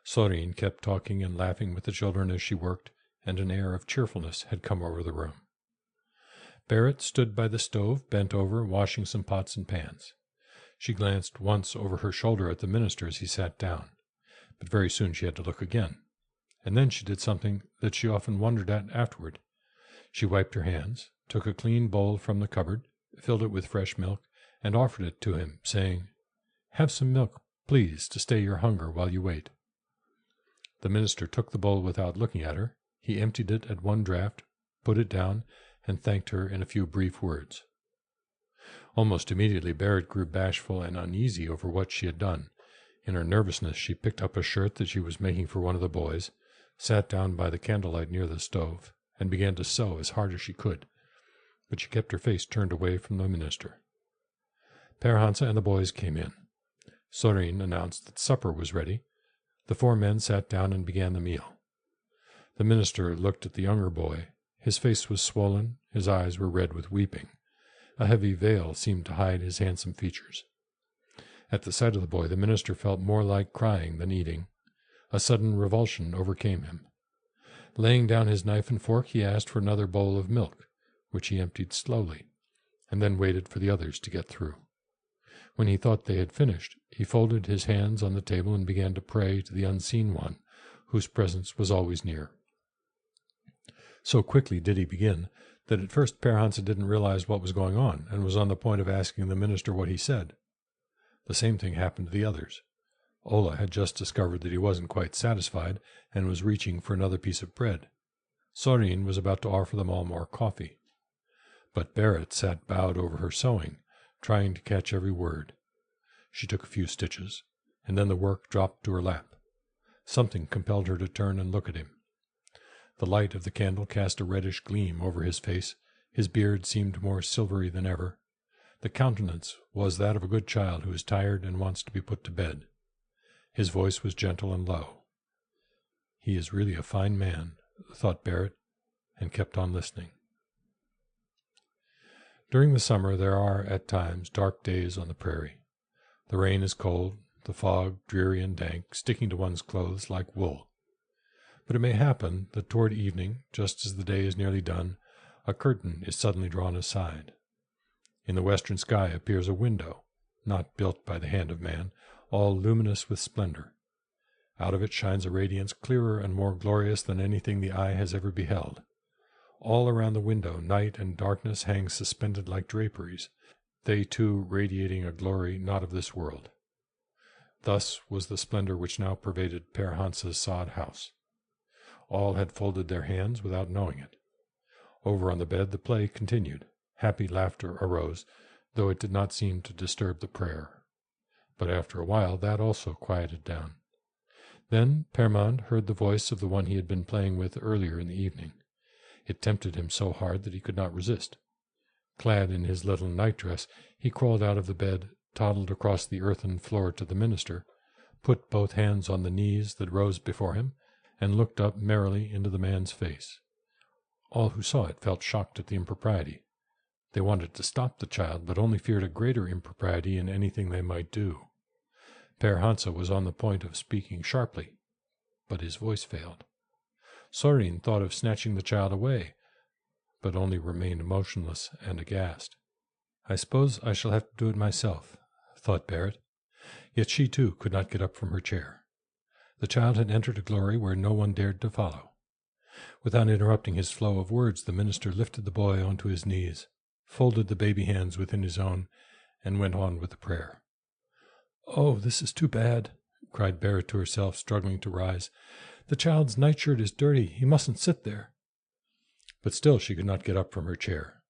Sorin kept talking and laughing with the children as she worked, and an air of cheerfulness had come over the room. Barrett stood by the stove, bent over, washing some pots and pans. She glanced once over her shoulder at the minister as he sat down, but very soon she had to look again. And then she did something that she often wondered at afterward. She wiped her hands, took a clean bowl from the cupboard, filled it with fresh milk, and offered it to him, saying, "Have some milk, please, to stay your hunger while you wait." The minister took the bowl without looking at her. He emptied it at one draught, put it down, and thanked her in a few brief words. Almost immediately Barrett grew bashful and uneasy over what she had done. In her nervousness she picked up a shirt that she was making for one of the boys, sat down by the candlelight near the stove, and began to sew as hard as she could, but she kept her face turned away from the minister. Per Hansa and the boys came in. Sorin announced that supper was ready. The 4 men sat down and began the meal. The minister looked at the younger boy. His face was swollen, his eyes were red with weeping. A heavy veil seemed to hide his handsome features. At the sight of the boy, the minister felt more like crying than eating. A sudden revulsion overcame him. Laying down his knife and fork, he asked for another bowl of milk, which he emptied slowly, and then waited for the others to get through. When he thought they had finished, he folded his hands on the table and began to pray to the unseen one, whose presence was always near. So quickly did he begin that at first Per Hansa didn't realize what was going on, and was on the point of asking the minister what he said. The same thing happened to the others. Ola had just discovered that he wasn't quite satisfied, and was reaching for another piece of bread. Sorin was about to offer them all more coffee. But Barrett sat bowed over her sewing, trying to catch every word. She took a few stitches, and then the work dropped to her lap. Something compelled her to turn and look at him. The light of the candle cast a reddish gleam over his face. His beard seemed more silvery than ever. The countenance was that of a good child who is tired and wants to be put to bed. His voice was gentle and low. "He is really a fine man," thought Barrett, and kept on listening. During the summer there are, at times, dark days on the prairie. The rain is cold, the fog dreary and dank, sticking to one's clothes like wool. But it may happen that toward evening, just as the day is nearly done, a curtain is suddenly drawn aside. In the western sky appears a window, not built by the hand of man, all luminous with splendor. Out of it shines a radiance clearer and more glorious than anything the eye has ever beheld. All around the window night and darkness hang suspended like draperies, they too radiating a glory not of this world. Thus was the splendor which now pervaded Per Hansa's sod house. All had folded their hands without knowing it. Over on the bed the play continued. Happy laughter arose, though it did not seem to disturb the prayer. But after a while that also quieted down. Then Permand heard the voice of the one he had been playing with earlier in the evening. It tempted him so hard that he could not resist. Clad in his little nightdress, he crawled out of the bed, toddled across the earthen floor to the minister, put both hands on the knees that rose before him, and looked up merrily into the man's face. All who saw it felt shocked at the impropriety. They wanted to stop the child, but only feared a greater impropriety in anything they might do. Per Hansa was on the point of speaking sharply, but his voice failed. Sorin thought of snatching the child away, but only remained motionless and aghast. "I suppose I shall have to do it myself," thought Barrett. Yet she, too, could not get up from her chair. The child had entered a glory where no one dared to follow. Without interrupting his flow of words, the minister lifted the boy onto his knees, folded the baby hands within his own, and went on with the prayer. "Oh, this is too bad," cried Barrett to herself, struggling to rise. "The child's nightshirt is dirty. He mustn't sit there." But still she could not get up from her chair.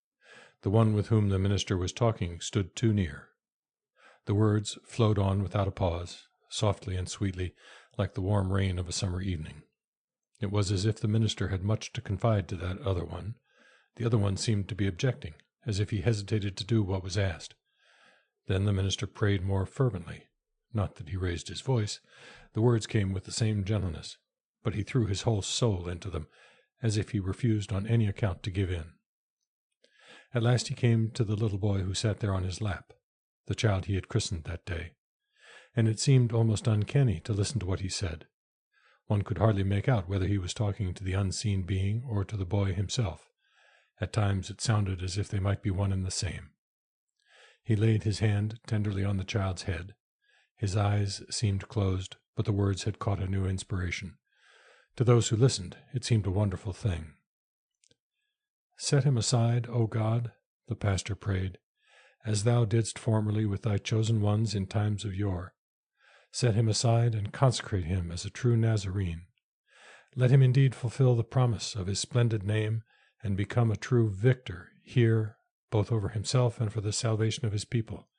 The one with whom the minister was talking stood too near. The words flowed on without a pause, softly and sweetly, like the warm rain of a summer evening. It was as if the minister had much to confide to that other one. The other one seemed to be objecting, as if he hesitated to do what was asked. Then the minister prayed more fervently. Not that he raised his voice. The words came with the same gentleness, but he threw his whole soul into them, as if he refused on any account to give in. At last he came to the little boy who sat there on his lap, the child he had christened that day, and it seemed almost uncanny to listen to what he said. One could hardly make out whether he was talking to the unseen being or to the boy himself. At times it sounded as if they might be one and the same. He laid his hand tenderly on the child's head. His eyes seemed closed, but the words had caught a new inspiration. To those who listened, it seemed a wonderful thing. "Set him aside, O God," the pastor prayed, "as thou didst formerly with thy chosen ones in times of yore. Set him aside and consecrate him as a true Nazarene. Let him indeed fulfill the promise of his splendid name and become a true victor here, both over himself and for the salvation of his people.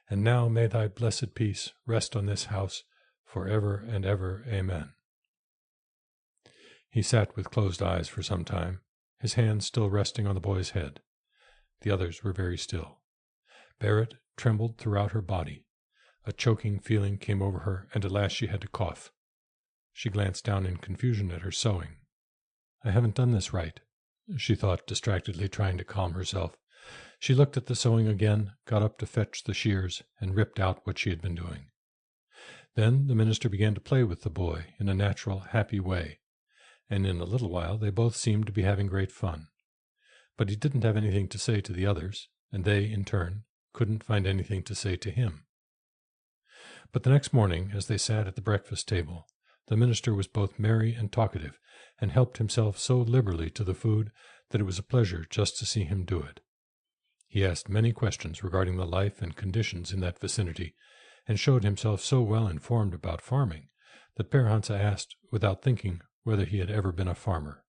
And now may thy blessed peace rest on this house for ever and ever. Amen." He sat with closed eyes for some time, his hands still resting on the boy's head. The others were very still. Barrett trembled throughout her body. A choking feeling came over her, and at last she had to cough. She glanced down in confusion at her sewing. "I haven't done this right," she thought, distractedly trying to calm herself. She looked at the sewing again, got up to fetch the shears, and ripped out what she had been doing. Then the minister began to play with the boy in a natural, happy way, and in a little while they both seemed to be having great fun. But he didn't have anything to say to the others, and they, in turn, couldn't find anything to say to him. But the next morning, as they sat at the breakfast table, the minister was both merry and talkative, and helped himself so liberally to the food that it was a pleasure just to see him do it. He asked many questions regarding the life and conditions in that vicinity, and showed himself so well informed about farming that Père Hansa asked, without thinking, whether he had ever been a farmer.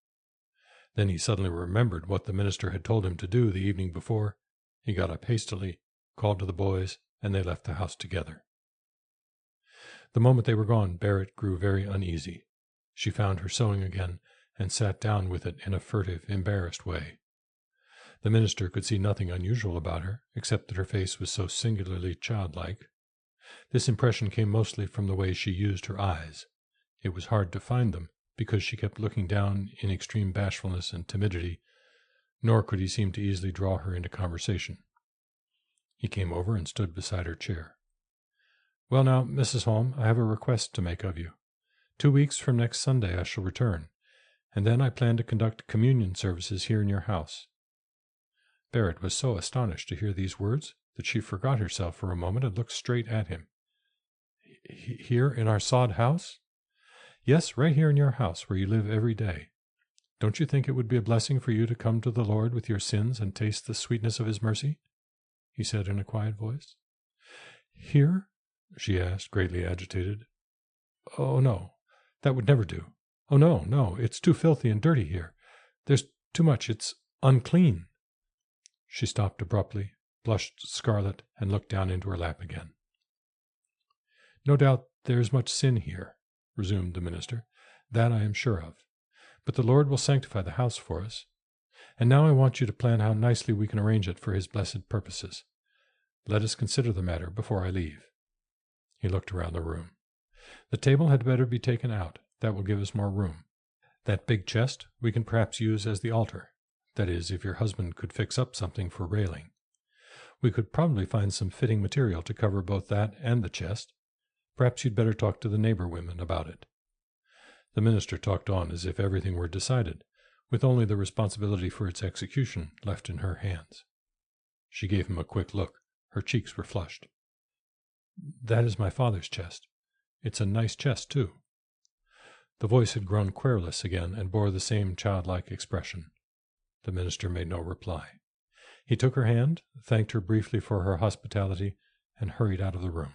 Then he suddenly remembered what the minister had told him to do the evening before. He got up hastily, called to the boys, and they left the house together. The moment they were gone, Barrett grew very uneasy. She found her sewing again, and sat down with it in a furtive, embarrassed way. The minister could see nothing unusual about her, except that her face was so singularly childlike. This impression came mostly from the way she used her eyes. It was hard to find them, because she kept looking down in extreme bashfulness and timidity, nor could he seem to easily draw her into conversation. He came over and stood beside her chair. "Well now, Mrs. Holm, I have a request to make of you. 2 weeks from next Sunday I shall return, and then I plan to conduct communion services here in your house." Barrett was so astonished to hear these words that she forgot herself for a moment and looked straight at him. "Here in our sod house?" "Yes, right here in your house where you live every day. Don't you think it would be a blessing for you to come to the Lord with your sins and taste the sweetness of his mercy?" he said in a quiet voice. "Here?" she asked, greatly agitated. "Oh, no, that would never do. Oh, no, no, it's too filthy and dirty here. There's too much. It's unclean." She stopped abruptly, blushed scarlet, and looked down into her lap again. "No doubt there is much sin here," resumed the minister. "That I am sure of. But the Lord will sanctify the house for us. And now I want you to plan how nicely we can arrange it for his blessed purposes. Let us consider the matter before I leave." He looked around the room. "The table had better be taken out. That will give us more room. That big chest we can perhaps use as the altar. That is, if your husband could fix up something for railing. We could probably find some fitting material to cover both that and the chest. Perhaps you'd better talk to the neighbor women about it." The minister talked on as if everything were decided, with only the responsibility for its execution left in her hands. She gave him a quick look. Her cheeks were flushed. "That is my father's chest. It's a nice chest, too." The voice had grown querulous again and bore the same childlike expression. The minister made no reply. He took her hand, thanked her briefly for her hospitality, and hurried out of the room.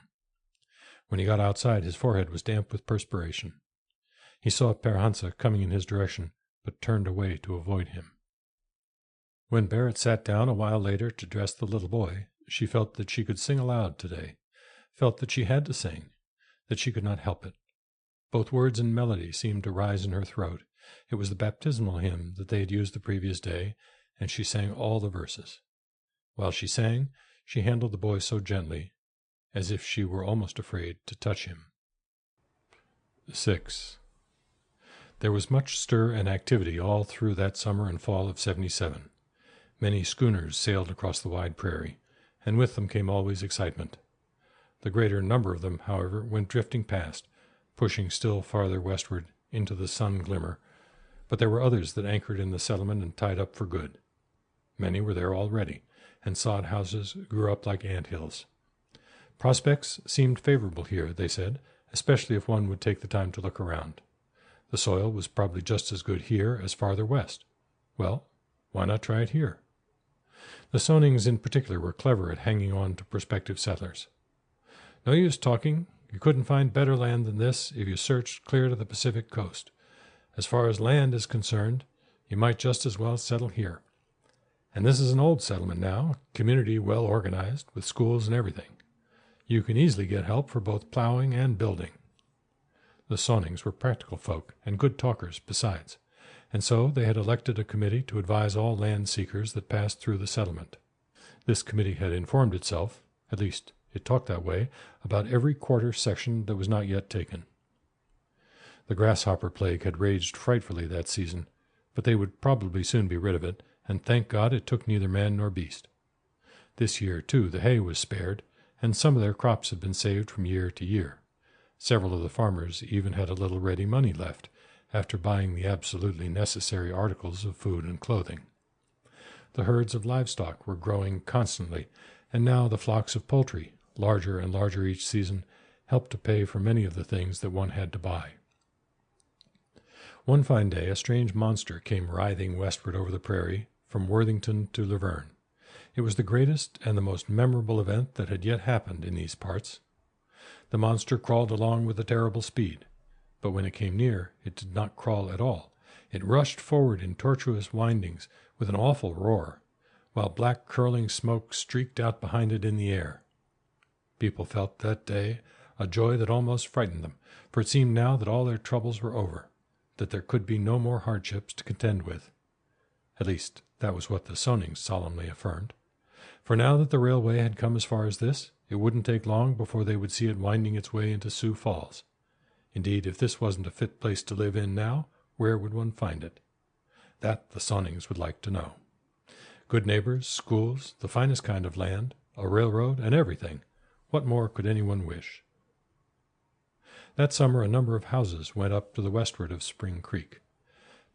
When he got outside, his forehead was damp with perspiration. He saw Père Hansa coming in his direction, but turned away to avoid him. When Barrett sat down a while later to dress the little boy, she felt that she could sing aloud today, felt that she had to sing, that she could not help it. Both words and melody seemed to rise in her throat. It was the baptismal hymn that they had used the previous day, and she sang all the verses. While she sang, she handled the boy so gently, as if she were almost afraid to touch him. 6. There was much stir and activity all through that summer and fall of '77. Many schooners sailed across the wide prairie, and with them came always excitement. The greater number of them, however, went drifting past, pushing still farther westward into the sun glimmer, but there were others that anchored in the settlement and tied up for good. Many were there already, and sod houses grew up like ant hills. Prospects seemed favorable here, they said, especially if one would take the time to look around. The soil was probably just as good here as farther west. Well, why not try it here? The Sonings in particular were clever at hanging on to prospective settlers. No use talking. You couldn't find better land than this if you searched clear to the Pacific coast. As far as land is concerned, you might just as well settle here. And this is an old settlement now, community well organized, with schools and everything. You can easily get help for both plowing and building. The Sonings were practical folk and good talkers besides, and so they had elected a committee to advise all land seekers that passed through the settlement. This committee had informed itself, at least it talked that way, about every quarter section that was not yet taken. The grasshopper plague had raged frightfully that season, but they would probably soon be rid of it, and thank God it took neither man nor beast. This year, too, the hay was spared, and some of their crops had been saved from year to year. Several of the farmers even had a little ready money left, after buying the absolutely necessary articles of food and clothing. The herds of livestock were growing constantly, and now the flocks of poultry, larger and larger each season, helped to pay for many of the things that one had to buy. One fine day a strange monster came writhing westward over the prairie, from Worthington to Laverne. It was the greatest and the most memorable event that had yet happened in these parts. The monster crawled along with a terrible speed, but when it came near, it did not crawl at all. It rushed forward in tortuous windings with an awful roar, while black curling smoke streaked out behind it in the air. People felt that day a joy that almost frightened them, for it seemed now that all their troubles were over, that there could be no more hardships to contend with. At least, that was what the Sonings solemnly affirmed. For now that the railway had come as far as this, it wouldn't take long before they would see it winding its way into Sioux Falls. Indeed, if this wasn't a fit place to live in now, where would one find it? That the Sonings would like to know. Good neighbors, schools, the finest kind of land, a railroad, and everything. What more could anyone wish? That summer a number of houses went up to the westward of Spring Creek.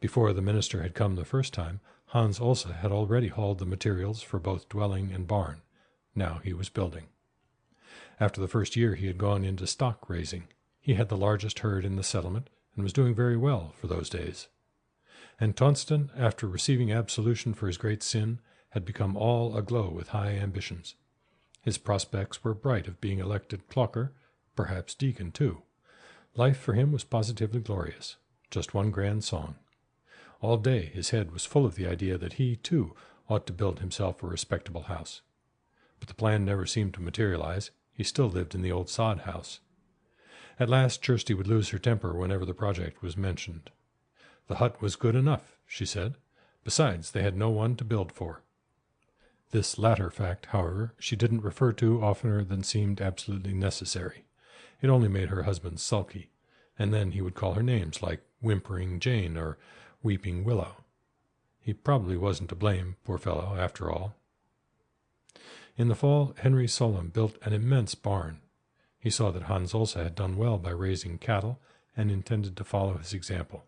Before the minister had come the first time, Hans Olsa had already hauled the materials for both dwelling and barn. Now he was building. After the first year he had gone into stock raising. He had the largest herd in the settlement, and was doing very well for those days. And Tonston, after receiving absolution for his great sin, had become all aglow with high ambitions. His prospects were bright of being elected clocker, perhaps deacon too. Life for him was positively glorious, just one grand song. All day his head was full of the idea that he, too, ought to build himself a respectable house. But the plan never seemed to materialize. He still lived in the old sod house. At last Kirsty would lose her temper whenever the project was mentioned. The hut was good enough, she said. Besides, they had no one to build for. This latter fact, however, she didn't refer to oftener than seemed absolutely necessary. It only made her husband sulky, and then he would call her names like Whimpering Jane or Weeping Willow. He probably wasn't to blame, poor fellow, after all. In the fall, Henry Solom built an immense barn. He saw that Hans Olsa had done well by raising cattle, and intended to follow his example.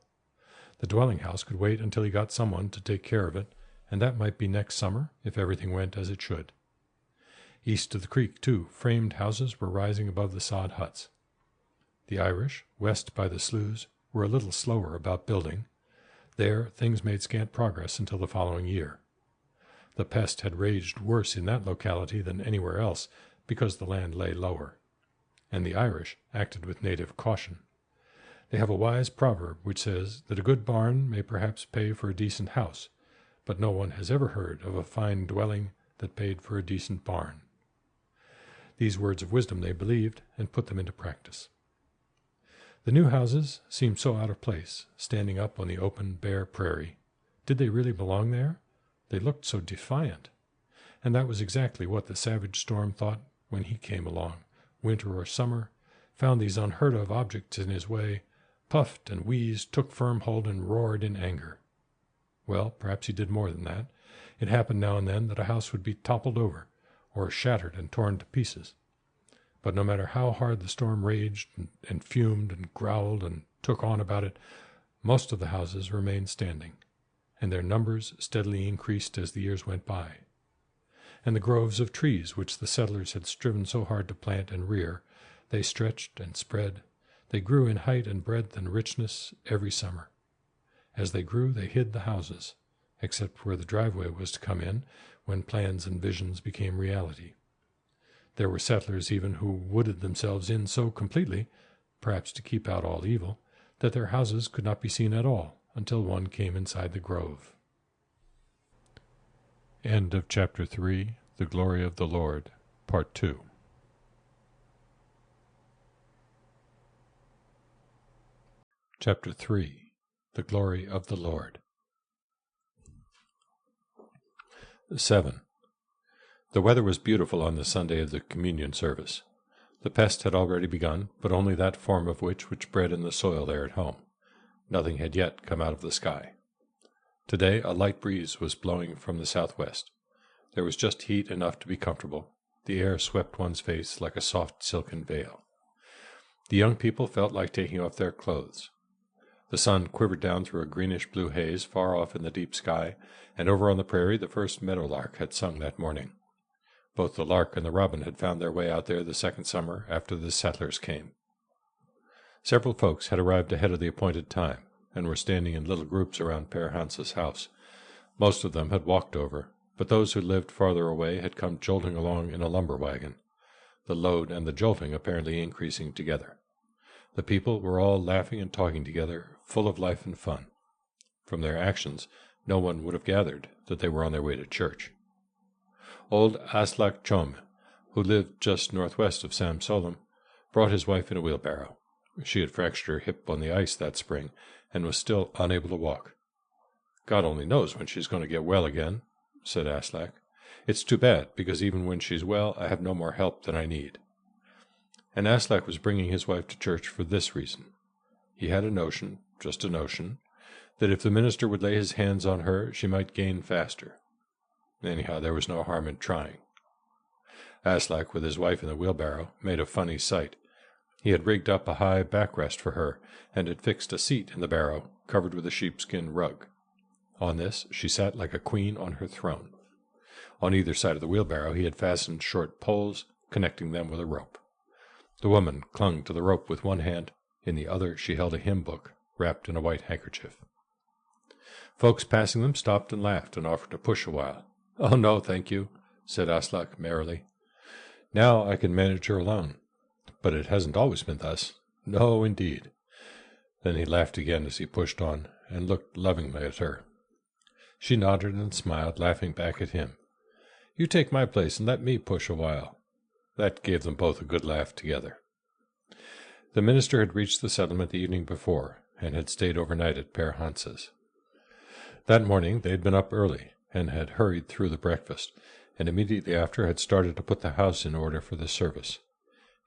The dwelling house could wait until he got someone to take care of it, and that might be next summer, if everything went as it should. East of the creek, too, framed houses were rising above the sod huts. The Irish, west by the sloughs, were a little slower about building. There things made scant progress until the following year. The pest had raged worse in that locality than anywhere else, because the land lay lower. And the Irish acted with native caution. They have a wise proverb which says that a good barn may perhaps pay for a decent house, but no one has ever heard of a fine dwelling that paid for a decent barn. These words of wisdom they believed, and put them into practice. The new houses seemed so out of place, standing up on the open, bare prairie. Did they really belong there? They looked so defiant. And that was exactly what the savage storm thought when he came along, winter or summer, found these unheard-of objects in his way, puffed and wheezed, took firm hold, and roared in anger. Well, perhaps he did more than that. It happened now and then that a house would be toppled over, or shattered and torn to pieces. But no matter how hard the storm raged and fumed and growled and took on about it, most of the houses remained standing, and their numbers steadily increased as the years went by. And the groves of trees which the settlers had striven so hard to plant and rear, they stretched and spread. They grew in height and breadth and richness every summer. As they grew, they hid the houses, except where the driveway was to come in, when plans and visions became reality. There were settlers even who wooded themselves in so completely, perhaps to keep out all evil, that their houses could not be seen at all until one came inside the grove. End of Chapter 3, The Glory of the Lord, Part 2. Chapter 3, The Glory of the Lord. 7. The weather was beautiful on the Sunday of the communion service. The pest had already begun, but only that form of which bred in the soil there at home. Nothing had yet come out of the sky. Today a light breeze was blowing from the southwest. There was just heat enough to be comfortable. The air swept one's face like a soft silken veil. The young people felt like taking off their clothes. The sun quivered down through a greenish-blue haze far off in the deep sky, and over on the prairie the first meadowlark had sung that morning. Both the lark and the robin had found their way out there the second summer after the settlers came. Several folks had arrived ahead of the appointed time, and were standing in little groups around Per Hans's house. Most of them had walked over, but those who lived farther away had come jolting along in a lumber wagon, the load and the jolting apparently increasing together. The people were all laughing and talking together, full of life and fun. From their actions, no one would have gathered that they were on their way to church. Old Aslak Chom, who lived just northwest of Sam Solom, brought his wife in a wheelbarrow. She had fractured her hip on the ice that spring, and was still unable to walk. "God only knows when she's going to get well again," said Aslak. "It's too bad, because even when she's well, I have no more help than I need." And Aslak was bringing his wife to church for this reason. He had a notion, just a notion, that if the minister would lay his hands on her, she might gain faster. Anyhow, there was no harm in trying. Aslak, with his wife in the wheelbarrow, made a funny sight. He had rigged up a high backrest for her, and had fixed a seat in the barrow, covered with a sheepskin rug. On this she sat like a queen on her throne. On either side of the wheelbarrow he had fastened short poles, connecting them with a rope. The woman clung to the rope with one hand. In the other she held a hymn book, wrapped in a white handkerchief. Folks passing them stopped and laughed, and offered to push a while. "Oh, no, thank you," said Aslak merrily. "Now I can manage her alone. But it hasn't always been thus. No, indeed." Then he laughed again as he pushed on, and looked lovingly at her. She nodded and smiled, laughing back at him. "You take my place and let me push a while." That gave them both a good laugh together. The minister had reached the settlement the evening before, and had stayed overnight at Per Hans's. That morning they had been up early, and had hurried through the breakfast, and immediately after had started to put the house in order for the service.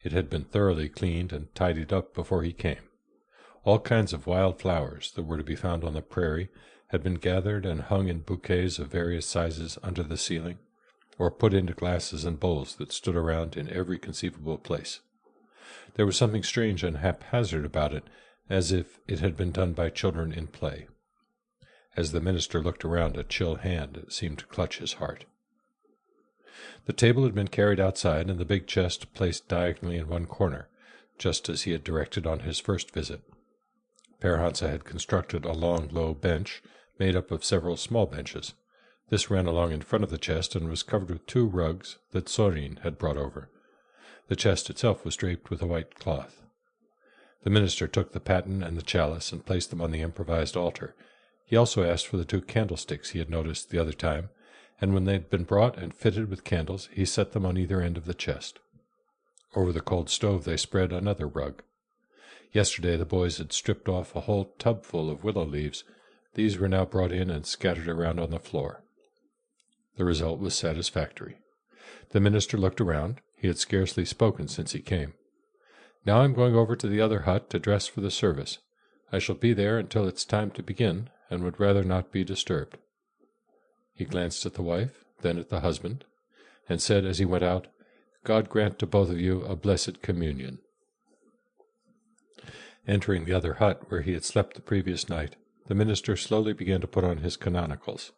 It had been thoroughly cleaned and tidied up before he came. All kinds of wild flowers that were to be found on the prairie had been gathered and hung in bouquets of various sizes under the ceiling, or put into glasses and bowls that stood around in every conceivable place. There was something strange and haphazard about it, as if it had been done by children in play. As the minister looked around, a chill hand seemed to clutch his heart. The table had been carried outside, and the big chest placed diagonally in one corner, just as he had directed on his first visit. Per Hansa had constructed a long, low bench, made up of several small benches. This ran along in front of the chest, and was covered with 2 rugs that Sorin had brought over. The chest itself was draped with a white cloth. The minister took the paten and the chalice and placed them on the improvised altar. He also asked for the 2 candlesticks he had noticed the other time, and when they had been brought and fitted with candles, he set them on either end of the chest. Over the cold stove they spread another rug. Yesterday the boys had stripped off a whole tubful of willow leaves. These were now brought in and scattered around on the floor. The result was satisfactory. The minister looked around. He had scarcely spoken since he came. "Now I'm going over to the other hut to dress for the service. I shall be there until it's time to begin, and would rather not be disturbed." He glanced at the wife, then at the husband, and said as he went out, "God grant to both of you a blessed communion." Entering the other hut where he had slept the previous night, the minister slowly began to put on his canonicals.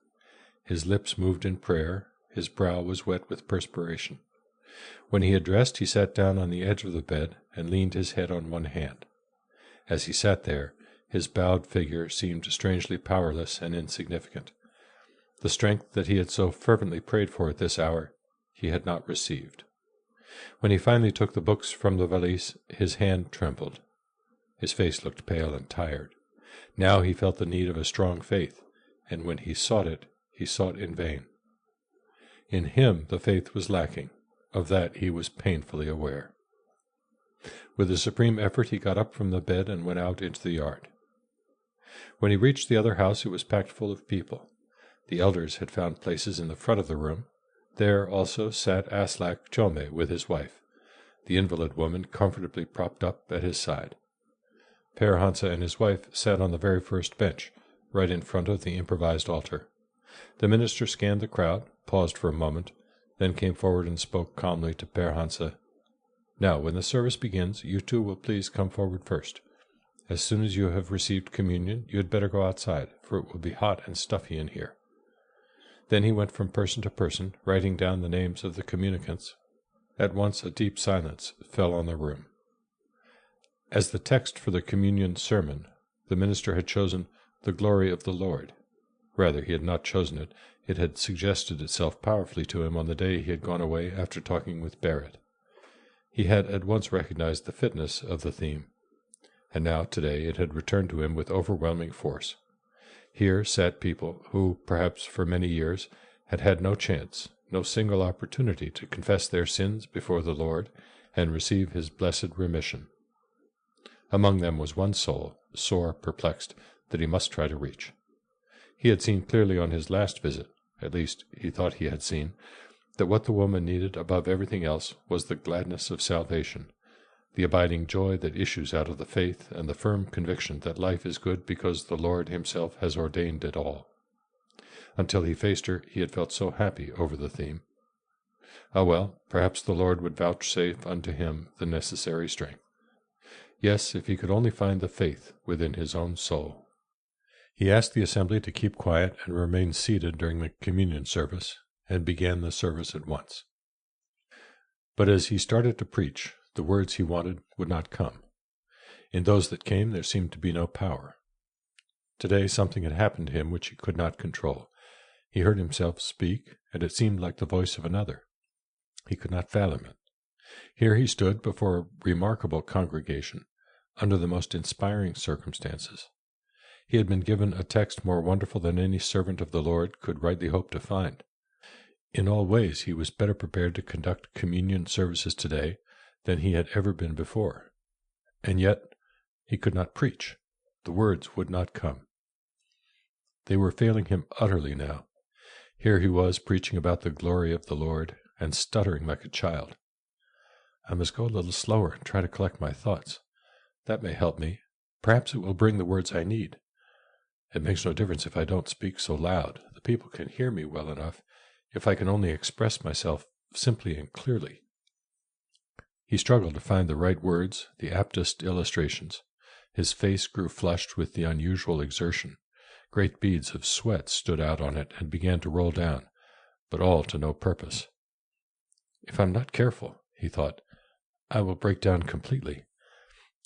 His lips moved in prayer, his brow was wet with perspiration. When he had dressed, he sat down on the edge of the bed and leaned his head on one hand. As he sat there, his bowed figure seemed strangely powerless and insignificant. The strength that he had so fervently prayed for at this hour he had not received. When he finally took the books from the valise, his hand trembled. His face looked pale and tired. Now he felt the need of a strong faith, and when he sought it, he sought in vain. In him the faith was lacking. Of that he was painfully aware. With a supreme effort he got up from the bed and went out into the yard. When he reached the other house, it was packed full of people. The elders had found places in the front of the room. There also sat Aslak Chome with his wife, the invalid woman comfortably propped up at his side. Per Hansa and his wife sat on the very first bench, right in front of the improvised altar. The minister scanned the crowd, paused for a moment, then came forward and spoke calmly to Per Hansa. "Now, when the service begins, you two will please come forward first. As soon as you have received communion, you had better go outside, for it will be hot and stuffy in here." Then he went from person to person, writing down the names of the communicants. At once a deep silence fell on the room. As the text for the communion sermon, the minister had chosen "the glory of the Lord." Rather, he had not chosen it. It had suggested itself powerfully to him on the day he had gone away after talking with Barrett. He had at once recognized the fitness of the theme, and now, today, it had returned to him with overwhelming force. Here sat people who, perhaps for many years, had had no chance, no single opportunity to confess their sins before the Lord and receive his blessed remission. Among them was one soul, sore perplexed, that he must try to reach. He had seen clearly on his last visit, at least he thought he had seen, that what the woman needed above everything else was the gladness of salvation, the abiding joy that issues out of the faith and the firm conviction that life is good because the Lord himself has ordained it all. Until he faced her, he had felt so happy over the theme. Ah well, perhaps the Lord would vouchsafe unto him the necessary strength. Yes, if he could only find the faith within his own soul. He asked the assembly to keep quiet and remain seated during the communion service, and began the service at once. But as he started to preach, the words he wanted would not come. In those that came there seemed to be no power. Today something had happened to him which he could not control. He heard himself speak, and it seemed like the voice of another. He could not fathom it. Here he stood before a remarkable congregation, under the most inspiring circumstances. He had been given a text more wonderful than any servant of the Lord could rightly hope to find. In all ways he was better prepared to conduct communion services today than he had ever been before. And yet he could not preach. The words would not come. They were failing him utterly now. Here he was preaching about the glory of the Lord, and stuttering like a child. I must go a little slower and try to collect my thoughts. That may help me. Perhaps it will bring the words I need. It makes no difference if I don't speak so loud. The people can hear me well enough if I can only express myself simply and clearly. He struggled to find the right words, the aptest illustrations. His face grew flushed with the unusual exertion. Great beads of sweat stood out on it and began to roll down, but all to no purpose. If I'm not careful, he thought, I will break down completely.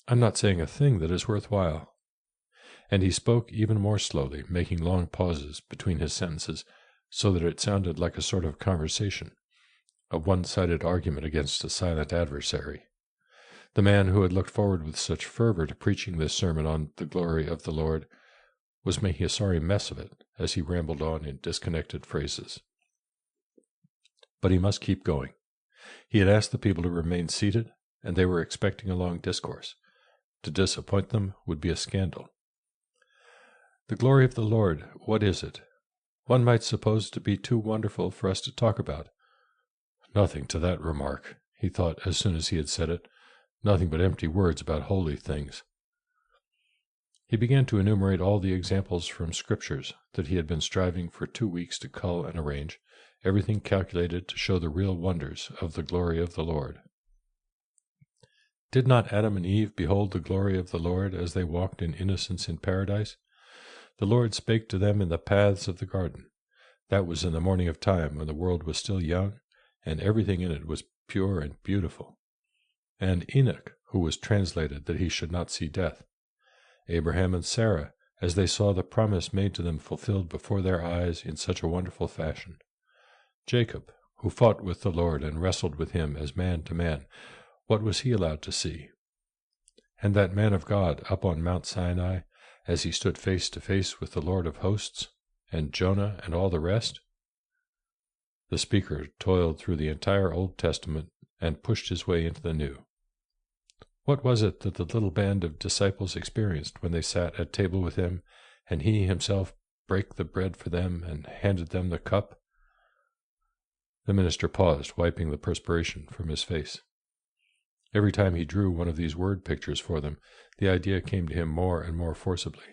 I'm not saying a thing that is worthwhile. And he spoke even more slowly, making long pauses between his sentences, so that it sounded like a sort of conversation, a one-sided argument against a silent adversary. The man who had looked forward with such fervor to preaching this sermon on the glory of the Lord was making a sorry mess of it as he rambled on in disconnected phrases. But he must keep going. He had asked the people to remain seated, and they were expecting a long discourse. To disappoint them would be a scandal. The glory of the Lord, what is it? One might suppose it to be too wonderful for us to talk about. Nothing to that remark, he thought as soon as he had said it. Nothing but empty words about holy things. He began to enumerate all the examples from Scriptures that he had been striving for 2 weeks to cull and arrange, everything calculated to show the real wonders of the glory of the Lord. Did not Adam and Eve behold the glory of the Lord as they walked in innocence in paradise? The Lord spake to them in the paths of the garden. That was in the morning of time, when the world was still young, and everything in it was pure and beautiful. And Enoch, who was translated that he should not see death. Abraham and Sarah, as they saw the promise made to them fulfilled before their eyes in such a wonderful fashion. Jacob, who fought with the Lord and wrestled with him as man to man, what was he allowed to see? And that man of God up on Mount Sinai, as he stood face to face with the Lord of hosts, and Jonah and all the rest? The speaker toiled through the entire Old Testament and pushed his way into the New. What was it that the little band of disciples experienced when they sat at table with him, and he himself brake the bread for them and handed them the cup? The minister paused, wiping the perspiration from his face. Every time he drew one of these word pictures for them, the idea came to him more and more forcibly.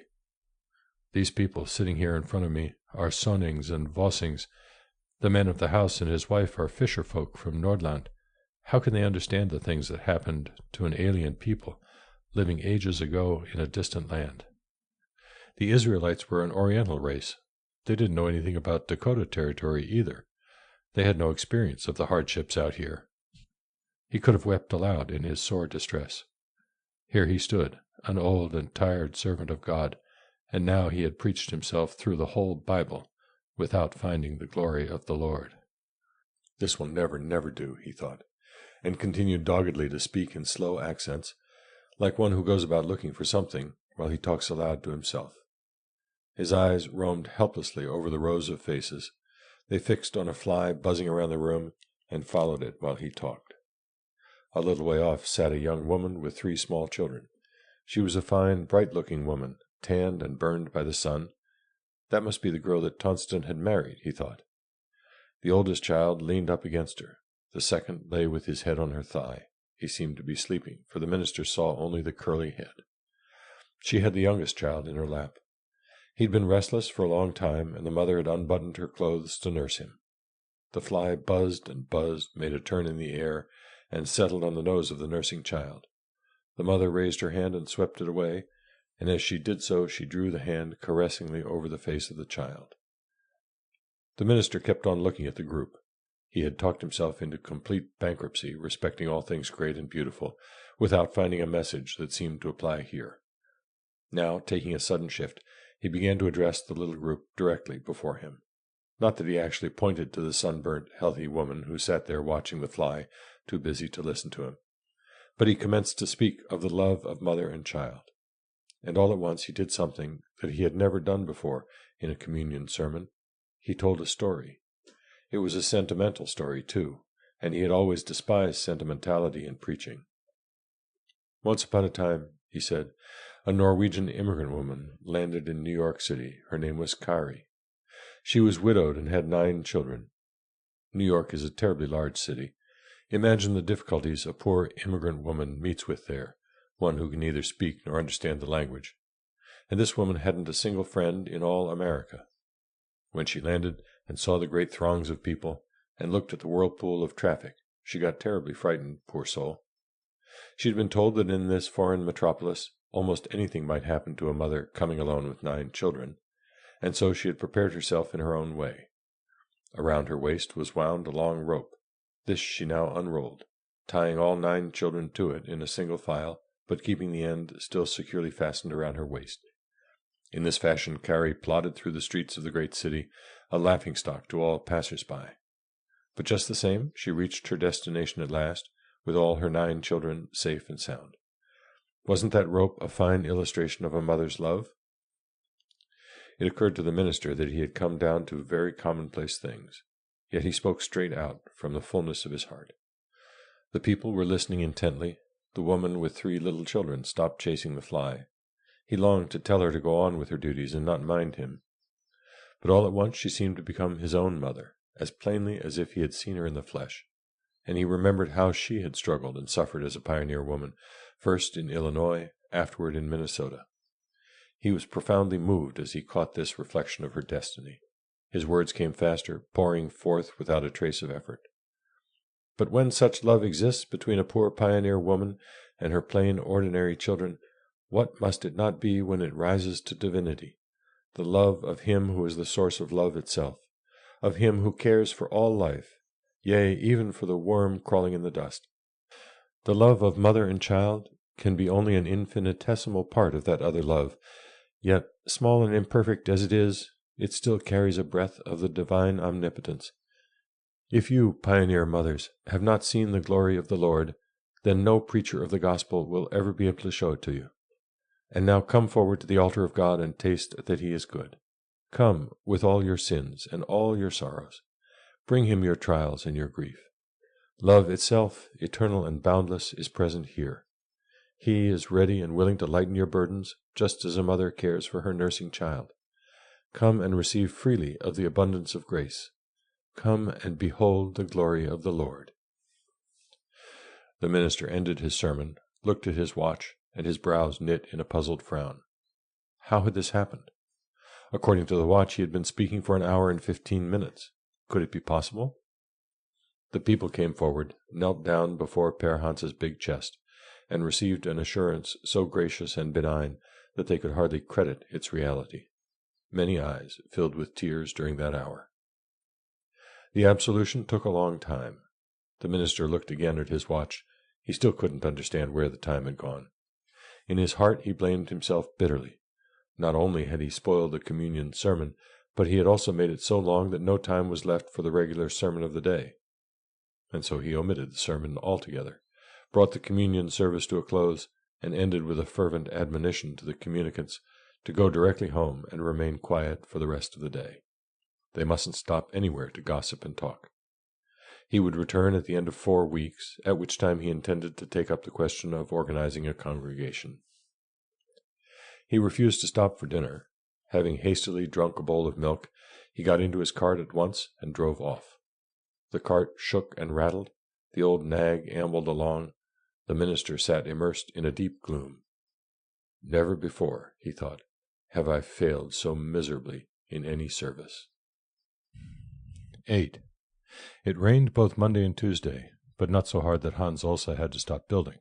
These people sitting here in front of me are Sonnings and Vossings. The man of the house and his wife are fisher folk from Nordland. How can they understand the things that happened to an alien people living ages ago in a distant land? The Israelites were an Oriental race. They didn't know anything about Dakota territory either. They had no experience of the hardships out here. He could have wept aloud in his sore distress. Here he stood, an old and tired servant of God, and now he had preached himself through the whole Bible without finding the glory of the Lord. This will never, never do, he thought, and continued doggedly to speak in slow accents, like one who goes about looking for something while he talks aloud to himself. His eyes roamed helplessly over the rows of faces. They fixed on a fly buzzing around the room and followed it while he talked. A little way off sat a young woman with 3 small children. She was a fine, bright-looking woman, tanned and burned by the sun. That must be the girl that Tonston had married, he thought. The oldest child leaned up against her. The second lay with his head on her thigh. He seemed to be sleeping, for the minister saw only the curly head. She had the youngest child in her lap. He'd been restless for a long time, and the mother had unbuttoned her clothes to nurse him. The fly buzzed and buzzed, made a turn in the air, and settled on the nose of the nursing child. The mother raised her hand and swept it away, and as she did so she drew the hand caressingly over the face of the child. The minister kept on looking at the group. He had talked himself into complete bankruptcy respecting all things great and beautiful, without finding a message that seemed to apply here. Now, taking a sudden shift, he began to address the little group directly before him. Not that he actually pointed to the sunburnt, healthy woman who sat there watching the fly, too busy to listen to him. But he commenced to speak of the love of mother and child. And all at once he did something that he had never done before in a communion sermon. He told a story. It was a sentimental story, too, and he had always despised sentimentality in preaching. Once upon a time, he said, a Norwegian immigrant woman landed in New York City. Her name was Kari. She was widowed and had 9 children. New York is a terribly large city. Imagine the difficulties a poor immigrant woman meets with there, one who can neither speak nor understand the language. And this woman hadn't a single friend in all America. When she landed and saw the great throngs of people, and looked at the whirlpool of traffic, she got terribly frightened, poor soul. She had been told that in this foreign metropolis almost anything might happen to a mother coming alone with 9 children, and so she had prepared herself in her own way. Around her waist was wound a long rope. This she now unrolled, tying all 9 children to it in a single file, but keeping the end still securely fastened around her waist. In this fashion Kari plodded through the streets of the great city, a laughingstock to all passers-by. But just the same, she reached her destination at last, with all her 9 children safe and sound. Wasn't that rope a fine illustration of a mother's love? It occurred to the minister that he had come down to very commonplace things, yet he spoke straight out from the fullness of his heart. The people were listening intently. The woman with 3 little children stopped chasing the fly. He longed to tell her to go on with her duties and not mind him. But all at once she seemed to become his own mother, as plainly as if he had seen her in the flesh. and he remembered how she had struggled and suffered as a pioneer woman, first in Illinois, afterward in Minnesota. He was profoundly moved as he caught this reflection of her destiny. His words came faster, pouring forth without a trace of effort. But when such love exists between a poor pioneer woman and her plain, ordinary children, what must it not be when it rises to divinity, the love of him who is the source of love itself, of him who cares for all life, yea, even for the worm crawling in the dust. The love of mother and child can be only an infinitesimal part of that other love, yet, small and imperfect as it is, it still carries a breath of the divine omnipotence. If you, pioneer mothers, have not seen the glory of the Lord, then no preacher of the gospel will ever be able to show it to you. And now come forward to the altar of God and taste that he is good. Come with all your sins and all your sorrows. Bring him your trials and your grief. Love itself, eternal and boundless, is present here. He is ready and willing to lighten your burdens, just as a mother cares for her nursing child. Come and receive freely of the abundance of grace. Come and behold the glory of the Lord. The minister ended his sermon, looked at his watch, and his brows knit in a puzzled frown. How had this happened? According to the watch, he had been speaking for an hour and 15 minutes. Could it be possible? The people came forward, knelt down before Père Hans's big chest, and received an assurance so gracious and benign that they could hardly credit its reality. Many eyes filled with tears during that hour. The absolution took a long time. The minister looked again at his watch. He still couldn't understand where the time had gone. In his heart he blamed himself bitterly. Not only had he spoiled the communion sermon, but he had also made it so long that no time was left for the regular sermon of the day. And so he omitted the sermon altogether, brought the communion service to a close, and ended with a fervent admonition to the communicants to go directly home and remain quiet for the rest of the day. They mustn't stop anywhere to gossip and talk. He would return at the end of 4 weeks, at which time he intended to take up the question of organizing a congregation. He refused to stop for dinner. Having hastily drunk a bowl of milk, he got into his cart at once and drove off. The cart shook and rattled. The old nag ambled along. The minister sat immersed in a deep gloom. Never before, he thought, have I failed so miserably in any service. 8. It rained both Monday and Tuesday, but not so hard that Hans also had to stop building.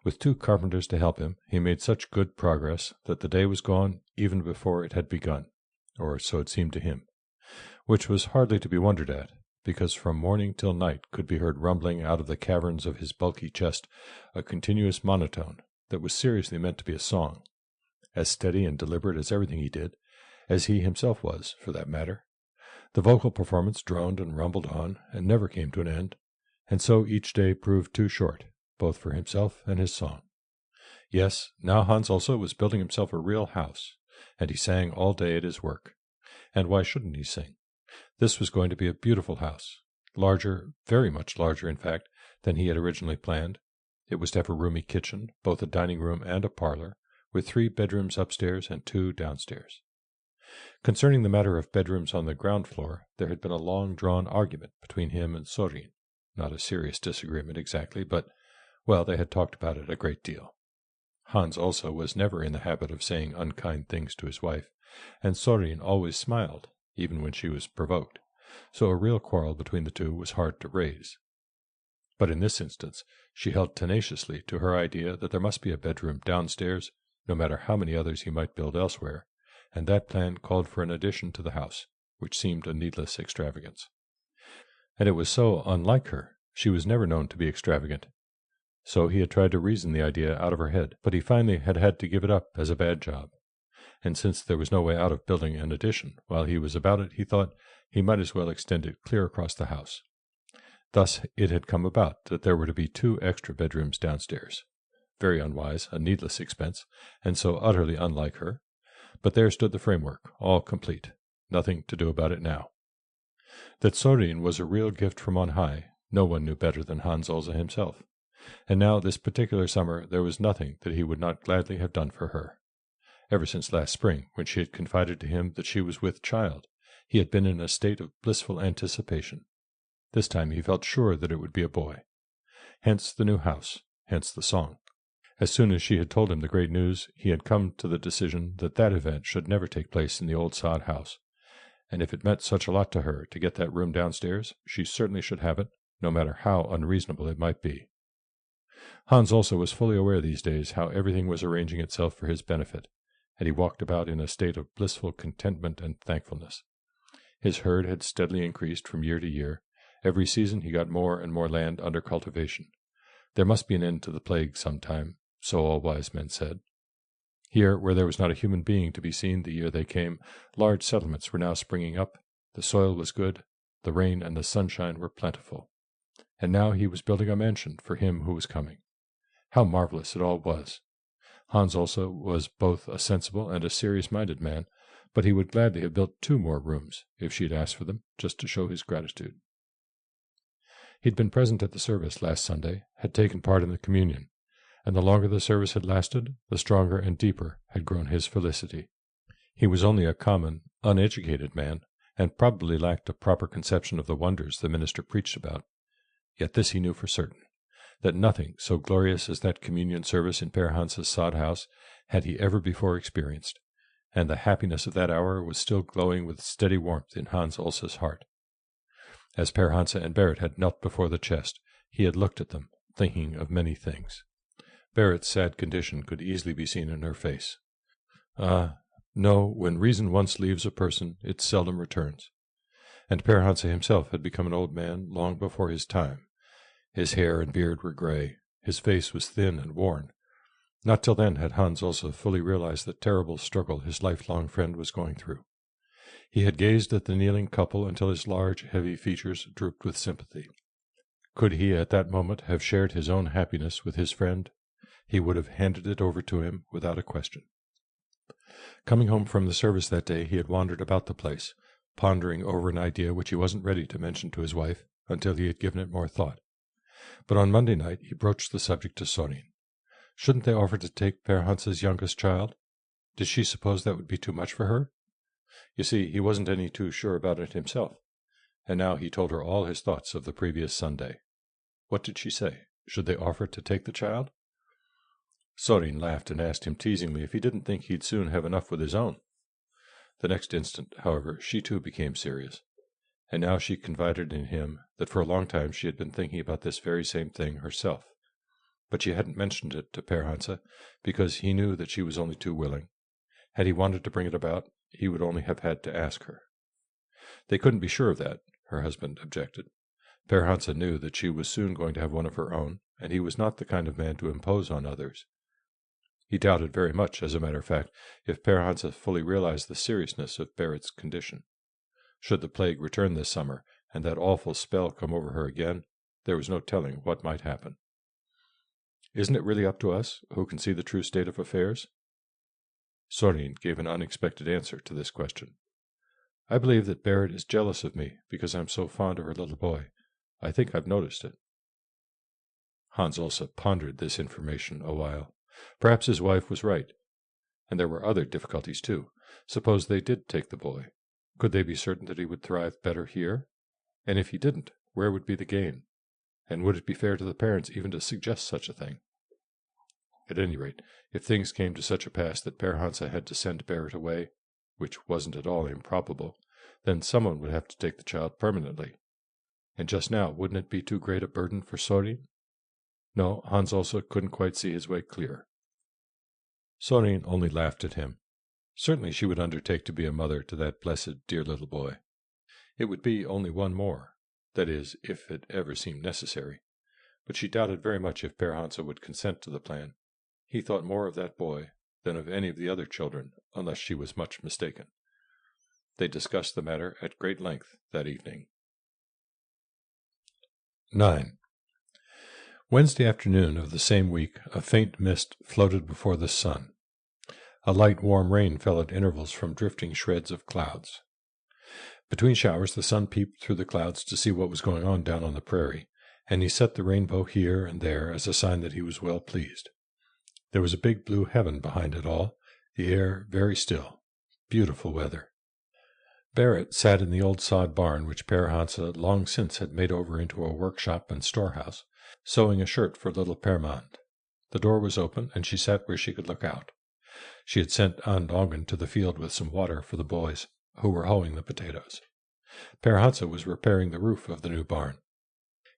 With 2 carpenters to help him, he made such good progress that the day was gone even before it had begun, or so it seemed to him, which was hardly to be wondered at, because from morning till night could be heard rumbling out of the caverns of his bulky chest a continuous monotone that was seriously meant to be a song, as steady and deliberate as everything he did, as he himself was, for that matter. The vocal performance droned and rumbled on, and never came to an end, and so each day proved too short, both for himself and his song. Yes, now Hans also was building himself a real house, and he sang all day at his work. And why shouldn't he sing? This was going to be a beautiful house, larger, very much larger, in fact, than he had originally planned. It was to have a roomy kitchen, both a dining room and a parlor, with 3 bedrooms upstairs and 2 downstairs. Concerning the matter of bedrooms on the ground floor, there had been a long-drawn argument between him and Sorin. Not a serious disagreement exactly, but, well, they had talked about it a great deal. Hans also was never in the habit of saying unkind things to his wife, and Sorin always smiled, even when she was provoked, so a real quarrel between the two was hard to raise. But in this instance, she held tenaciously to her idea that there must be a bedroom downstairs, no matter how many others he might build elsewhere, and that plan called for an addition to the house, which seemed a needless extravagance. And it was so unlike her. She was never known to be extravagant. So he had tried to reason the idea out of her head, but he finally had had to give it up as a bad job. And since there was no way out of building an addition while he was about it, he thought he might as well extend it clear across the house. Thus it had come about that there were to be 2 extra bedrooms downstairs. Very unwise, a needless expense, and so utterly unlike her. But there stood the framework, all complete. Nothing to do about it now. That Sorin was a real gift from on high, no one knew better than Hans Olsa himself. And now, this particular summer, there was nothing that he would not gladly have done for her. Ever since last spring, when she had confided to him that she was with child, he had been in a state of blissful anticipation. This time he felt sure that it would be a boy. Hence the new house, hence the song. As soon as she had told him the great news, he had come to the decision that that event should never take place in the old sod house, and if it meant such a lot to her to get that room downstairs, she certainly should have it, no matter how unreasonable it might be. Hans also was fully aware these days how everything was arranging itself for his benefit, and he walked about in a state of blissful contentment and thankfulness. His herd had steadily increased from year to year. Every season he got more and more land under cultivation. There must be an end to the plague sometime, so all wise men said. Here, where there was not a human being to be seen the year they came, large settlements were now springing up. The soil was good, the rain and the sunshine were plentiful. And now he was building a mansion for him who was coming. How marvelous it all was! Hans also was both a sensible and a serious-minded man, but he would gladly have built 2 more rooms, if she had asked for them, just to show his gratitude. He'd been present at the service last Sunday, had taken part in the communion, and the longer the service had lasted, the stronger and deeper had grown his felicity. He was only a common, uneducated man, and probably lacked a proper conception of the wonders the minister preached about. Yet this he knew for certain, that nothing so glorious as that communion service in Per Hansa's sod house had he ever before experienced, and the happiness of that hour was still glowing with steady warmth in Hans Olsa's heart. As Per Hansa and Berit had knelt before the chest, he had looked at them, thinking of many things. Berit's sad condition could easily be seen in her face. No, when reason once leaves a person, it seldom returns. And Per Hansa himself had become an old man long before his time. His hair and beard were gray, his face was thin and worn. Not till then had Hans also fully realized the terrible struggle his lifelong friend was going through. He had gazed at the kneeling couple until his large, heavy features drooped with sympathy. Could he at that moment have shared his own happiness with his friend, he would have handed it over to him without a question. Coming home from the service that day, he had wandered about the place, pondering over an idea which he wasn't ready to mention to his wife until he had given it more thought. But on Monday night he broached the subject to Sorin. Shouldn't they offer to take Per Hansa's youngest child? Did she suppose that would be too much for her? You see, he wasn't any too sure about it himself, and now he told her all his thoughts of the previous Sunday. What did she say? Should they offer to take the child? Sorin laughed and asked him teasingly if he didn't think he'd soon have enough with his own. The next instant, however, she too became serious, and now she confided in him that for a long time she had been thinking about this very same thing herself. But she hadn't mentioned it to Per Hansa, because he knew that she was only too willing. Had he wanted to bring it about, he would only have had to ask her. They couldn't be sure of that, her husband objected. Per Hansa knew that she was soon going to have one of her own, and he was not the kind of man to impose on others. He doubted very much, as a matter of fact, if Per Hansa fully realized the seriousness of Berit's condition. Should the plague return this summer, and that awful spell come over her again, there was no telling what might happen. Isn't it really up to us, who can see the true state of affairs? Sorin gave an unexpected answer to this question. I believe that Berit is jealous of me because I'm so fond of her little boy. I think I've noticed it. Hans also pondered this information a while. Perhaps his wife was right. And there were other difficulties, too. Suppose they did take the boy. Could they be certain that he would thrive better here? And if he didn't, where would be the gain? And would it be fair to the parents even to suggest such a thing? At any rate, if things came to such a pass that Per Hansa had to send Berit away, which wasn't at all improbable, then someone would have to take the child permanently. And just now, wouldn't it be too great a burden for Sorin? No, Hans also couldn't quite see his way clear. Sorin only laughed at him. Certainly she would undertake to be a mother to that blessed dear little boy. It would be only one more, that is, if it ever seemed necessary. But she doubted very much if Per Hansa would consent to the plan. He thought more of that boy than of any of the other children, unless she was much mistaken. They discussed the matter at great length that evening. 9. Wednesday afternoon of the same week, a faint mist floated before the sun. A light, warm rain fell at intervals from drifting shreds of clouds. Between showers, the sun peeped through the clouds to see what was going on down on the prairie, and he set the rainbow here and there as a sign that he was well pleased. There was a big blue heaven behind it all, the air very still. Beautiful weather. Barrett sat in the old sod barn which Père Hansa long since had made over into a workshop and storehouse, sewing a shirt for little Pèremande. The door was open, and she sat where she could look out. She had sent Aunt Ongen to the field with some water for the boys, who were hoeing the potatoes. Père Hansa was repairing the roof of the new barn.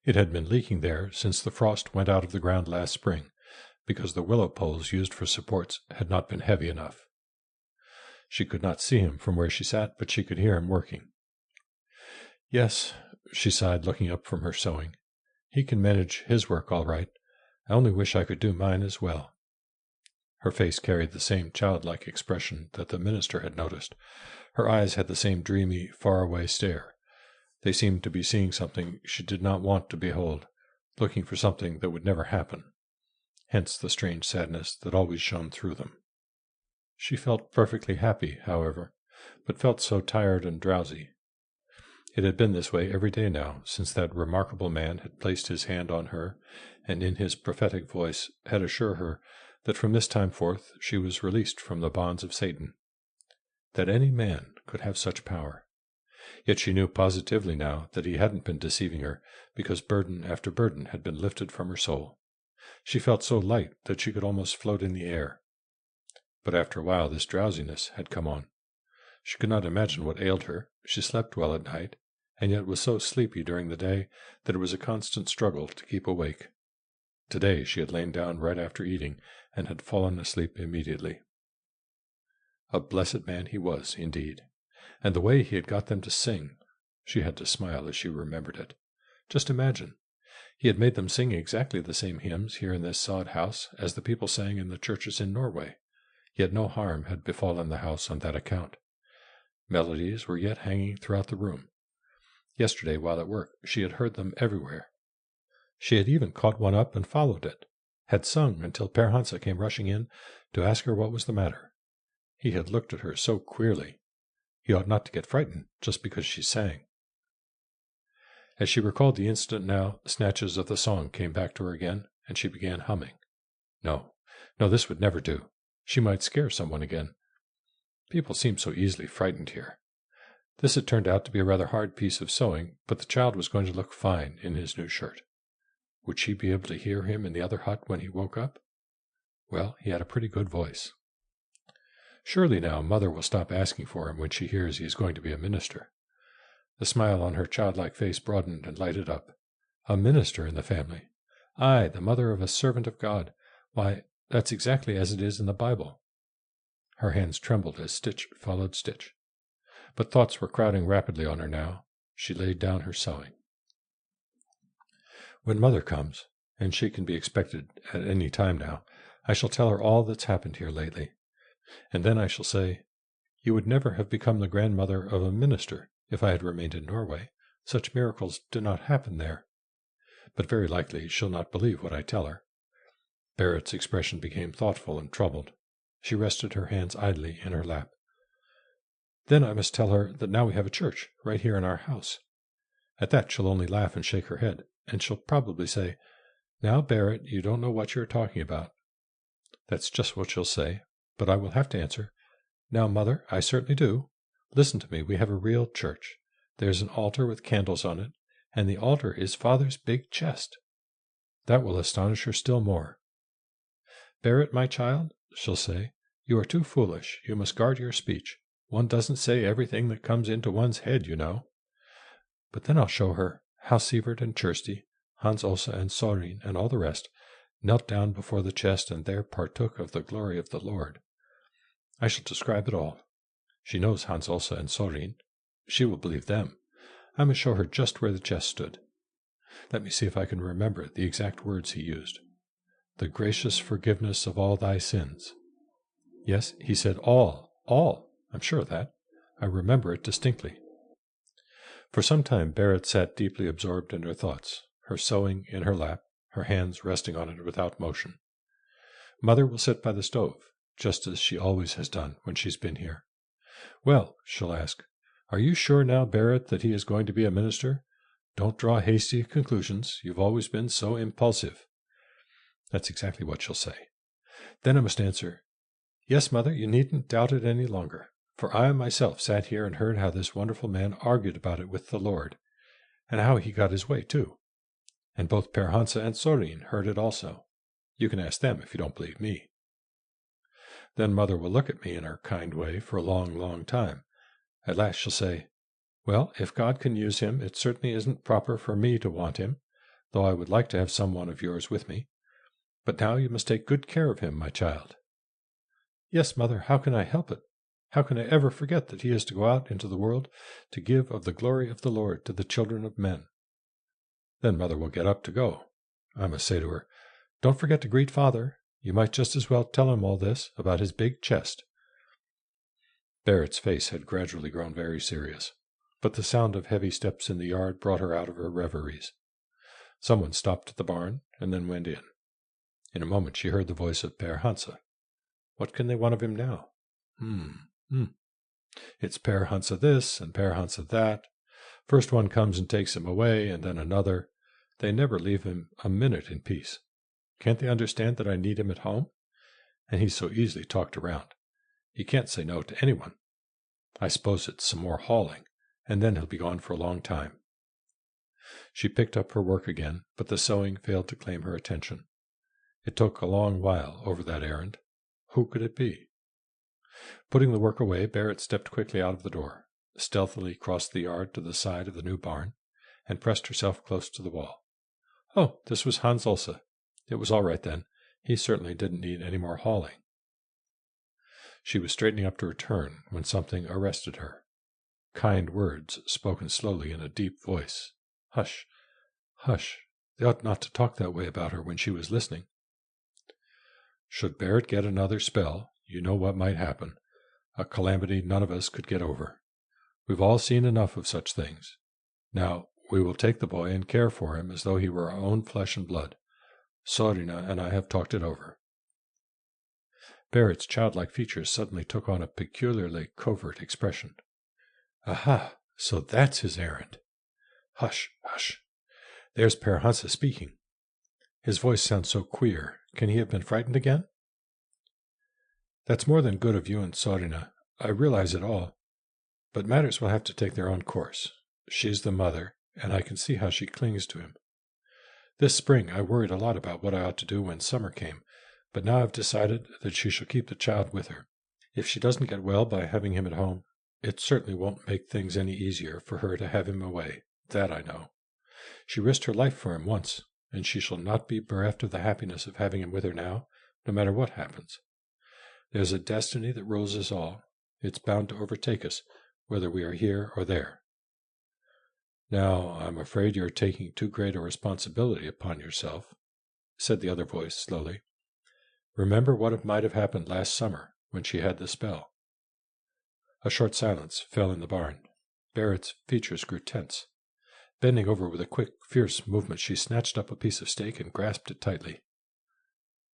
It had been leaking there since the frost went out of the ground last spring, because the willow poles used for supports had not been heavy enough. She could not see him from where she sat, but she could hear him working. "Yes," she sighed, looking up from her sewing. "He can manage his work all right. I only wish I could do mine as well." Her face carried the same childlike expression that the minister had noticed. Her eyes had the same dreamy, far-away stare. They seemed to be seeing something she did not want to behold, looking for something that would never happen. Hence the strange sadness that always shone through them. She felt perfectly happy, however, but felt so tired and drowsy. It had been this way every day now, since that remarkable man had placed his hand on her, and in his prophetic voice had assured her that from this time forth she was released from the bonds of Satan. That any man could have such power. Yet she knew positively now that he hadn't been deceiving her, because burden after burden had been lifted from her soul. She felt so light that she could almost float in the air. But after a while this drowsiness had come on. She could not imagine what ailed her. She slept well at night, and yet was so sleepy during the day that it was a constant struggle to keep awake. Today she had lain down right after eating, and had fallen asleep immediately. A blessed man he was, indeed. And the way he had got them to sing! She had to smile as she remembered it. Just imagine! He had made them sing exactly the same hymns here in this sod house as the people sang in the churches in Norway. Yet no harm had befallen the house on that account. Melodies were yet hanging throughout the room. Yesterday, while at work, she had heard them everywhere. She had even caught one up and followed it, had sung until Père Hansa came rushing in to ask her what was the matter. He had looked at her so queerly. He ought not to get frightened just because she sang. As she recalled the incident now, snatches of the song came back to her again, and she began humming. No, this would never do. She might scare someone again. People seemed so easily frightened here. This had turned out to be a rather hard piece of sewing, but the child was going to look fine in his new shirt. Would she be able to hear him in the other hut when he woke up? Well, he had a pretty good voice. Surely now Mother will stop asking for him when she hears he is going to be a minister. The smile on her childlike face broadened and lighted up. A minister in the family. I, the mother of a servant of God. Why, that's exactly as it is in the Bible. Her hands trembled as stitch followed stitch. But thoughts were crowding rapidly on her now. She laid down her sewing. When Mother comes, and she can be expected at any time now, I shall tell her all that's happened here lately. And then I shall say, "You would never have become the grandmother of a minister if I had remained in Norway. Such miracles do not happen there." But very likely she'll not believe what I tell her. Barrett's expression became thoughtful and troubled. She rested her hands idly in her lap. Then I must tell her that now we have a church right here in our house. At that she'll only laugh and shake her head, and she'll probably say, "Now, Barrett, you don't know what you are talking about." That's just what she'll say, but I will have to answer, "Now, Mother, I certainly do. Listen to me, we have a real church. There's an altar with candles on it, and the altar is Father's big chest." That will astonish her still more. "Barrett, my child," she'll say, "you are too foolish. You must guard your speech. One doesn't say everything that comes into one's head, you know." But then I'll show her how Sivert and Kirsty, Hans Osa and Sorin and all the rest knelt down before the chest and there partook of the glory of the Lord. I shall describe it all. She knows Hans Osa and Sorin. She will believe them. I must show her just where the chest stood. Let me see if I can remember the exact words he used. "The gracious forgiveness of all thy sins." Yes, he said all. I'm sure of that. I remember it distinctly. For some time Barrett sat deeply absorbed in her thoughts, her sewing in her lap, her hands resting on it without motion. Mother will sit by the stove, just as she always has done when she's been here. "Well," she'll ask, "are you sure now, Barrett, that he is going to be a minister? Don't draw hasty conclusions. You've always been so impulsive." That's exactly what she'll say. Then I must answer, "Yes, Mother, you needn't doubt it any longer. For I myself sat here and heard how this wonderful man argued about it with the Lord, and how he got his way too. And both Per Hansa and Sorin heard it also. You can ask them if you don't believe me. Then Mother will look at me in her kind way for a long, long time. At last she'll say, well, if God can use him, it certainly isn't proper for me to want him, though I would like to have someone of yours with me. But now you must take good care of him, my child. Yes, Mother, how can I help it? How can I ever forget that he is to go out into the world to give of the glory of the Lord to the children of men? Then Mother will get up to go. I must say to her, don't forget to greet Father. You might just as well tell him all this about his big chest. Barrett's face had gradually grown very serious, but the sound of heavy steps in the yard brought her out of her reveries. Someone stopped at the barn and then went in. In a moment she heard the voice of Per Hansa. What can they want of him now? It's Per Hansa this and Per Hansa that. First one comes and takes him away, and then another. They never leave him a minute in peace. Can't they understand that I need him at home? And he's so easily talked around. He can't say no to anyone. I suppose it's some more hauling, and then he'll be gone for a long time. She picked up her work again, but the sewing failed to claim her attention. It took a long while over that errand. Who could it be? Putting the work away, Barrett stepped quickly out of the door, stealthily crossed the yard to the side of the new barn, and pressed herself close to the wall. Oh, this was Hans Ulse. It was all right then. He certainly didn't need any more hauling. She was straightening up to return when something arrested her. Kind words spoken slowly in a deep voice. Hush, hush. They ought not to talk that way about her when she was listening. Should Barrett get another spell, you know what might happen. A calamity none of us could get over. We've all seen enough of such things. Now, we will take the boy and care for him as though he were our own flesh and blood. Sorina and I have talked it over. Barrett's childlike features suddenly took on a peculiarly covert expression. Aha, so that's his errand. Hush, hush. There's Per Hansa speaking. His voice sounds so queer. Can he have been frightened again? That's more than good of you and Sorina. I realize it all. But matters will have to take their own course. She's the mother, and I can see how she clings to him. This spring I worried a lot about what I ought to do when summer came, but now I've decided that she shall keep the child with her. If she doesn't get well by having him at home, it certainly won't make things any easier for her to have him away. That I know. She risked her life for him once, and she shall not be bereft of the happiness of having him with her now, no matter what happens. There's a destiny that rules us all. It's bound to overtake us, whether we are here or there. Now, I'm afraid you're taking too great a responsibility upon yourself, said the other voice slowly. Remember what might have happened last summer when she had the spell. A short silence fell in the barn. Barrett's features grew tense. Bending over with a quick, fierce movement, she snatched up a piece of steak and grasped it tightly.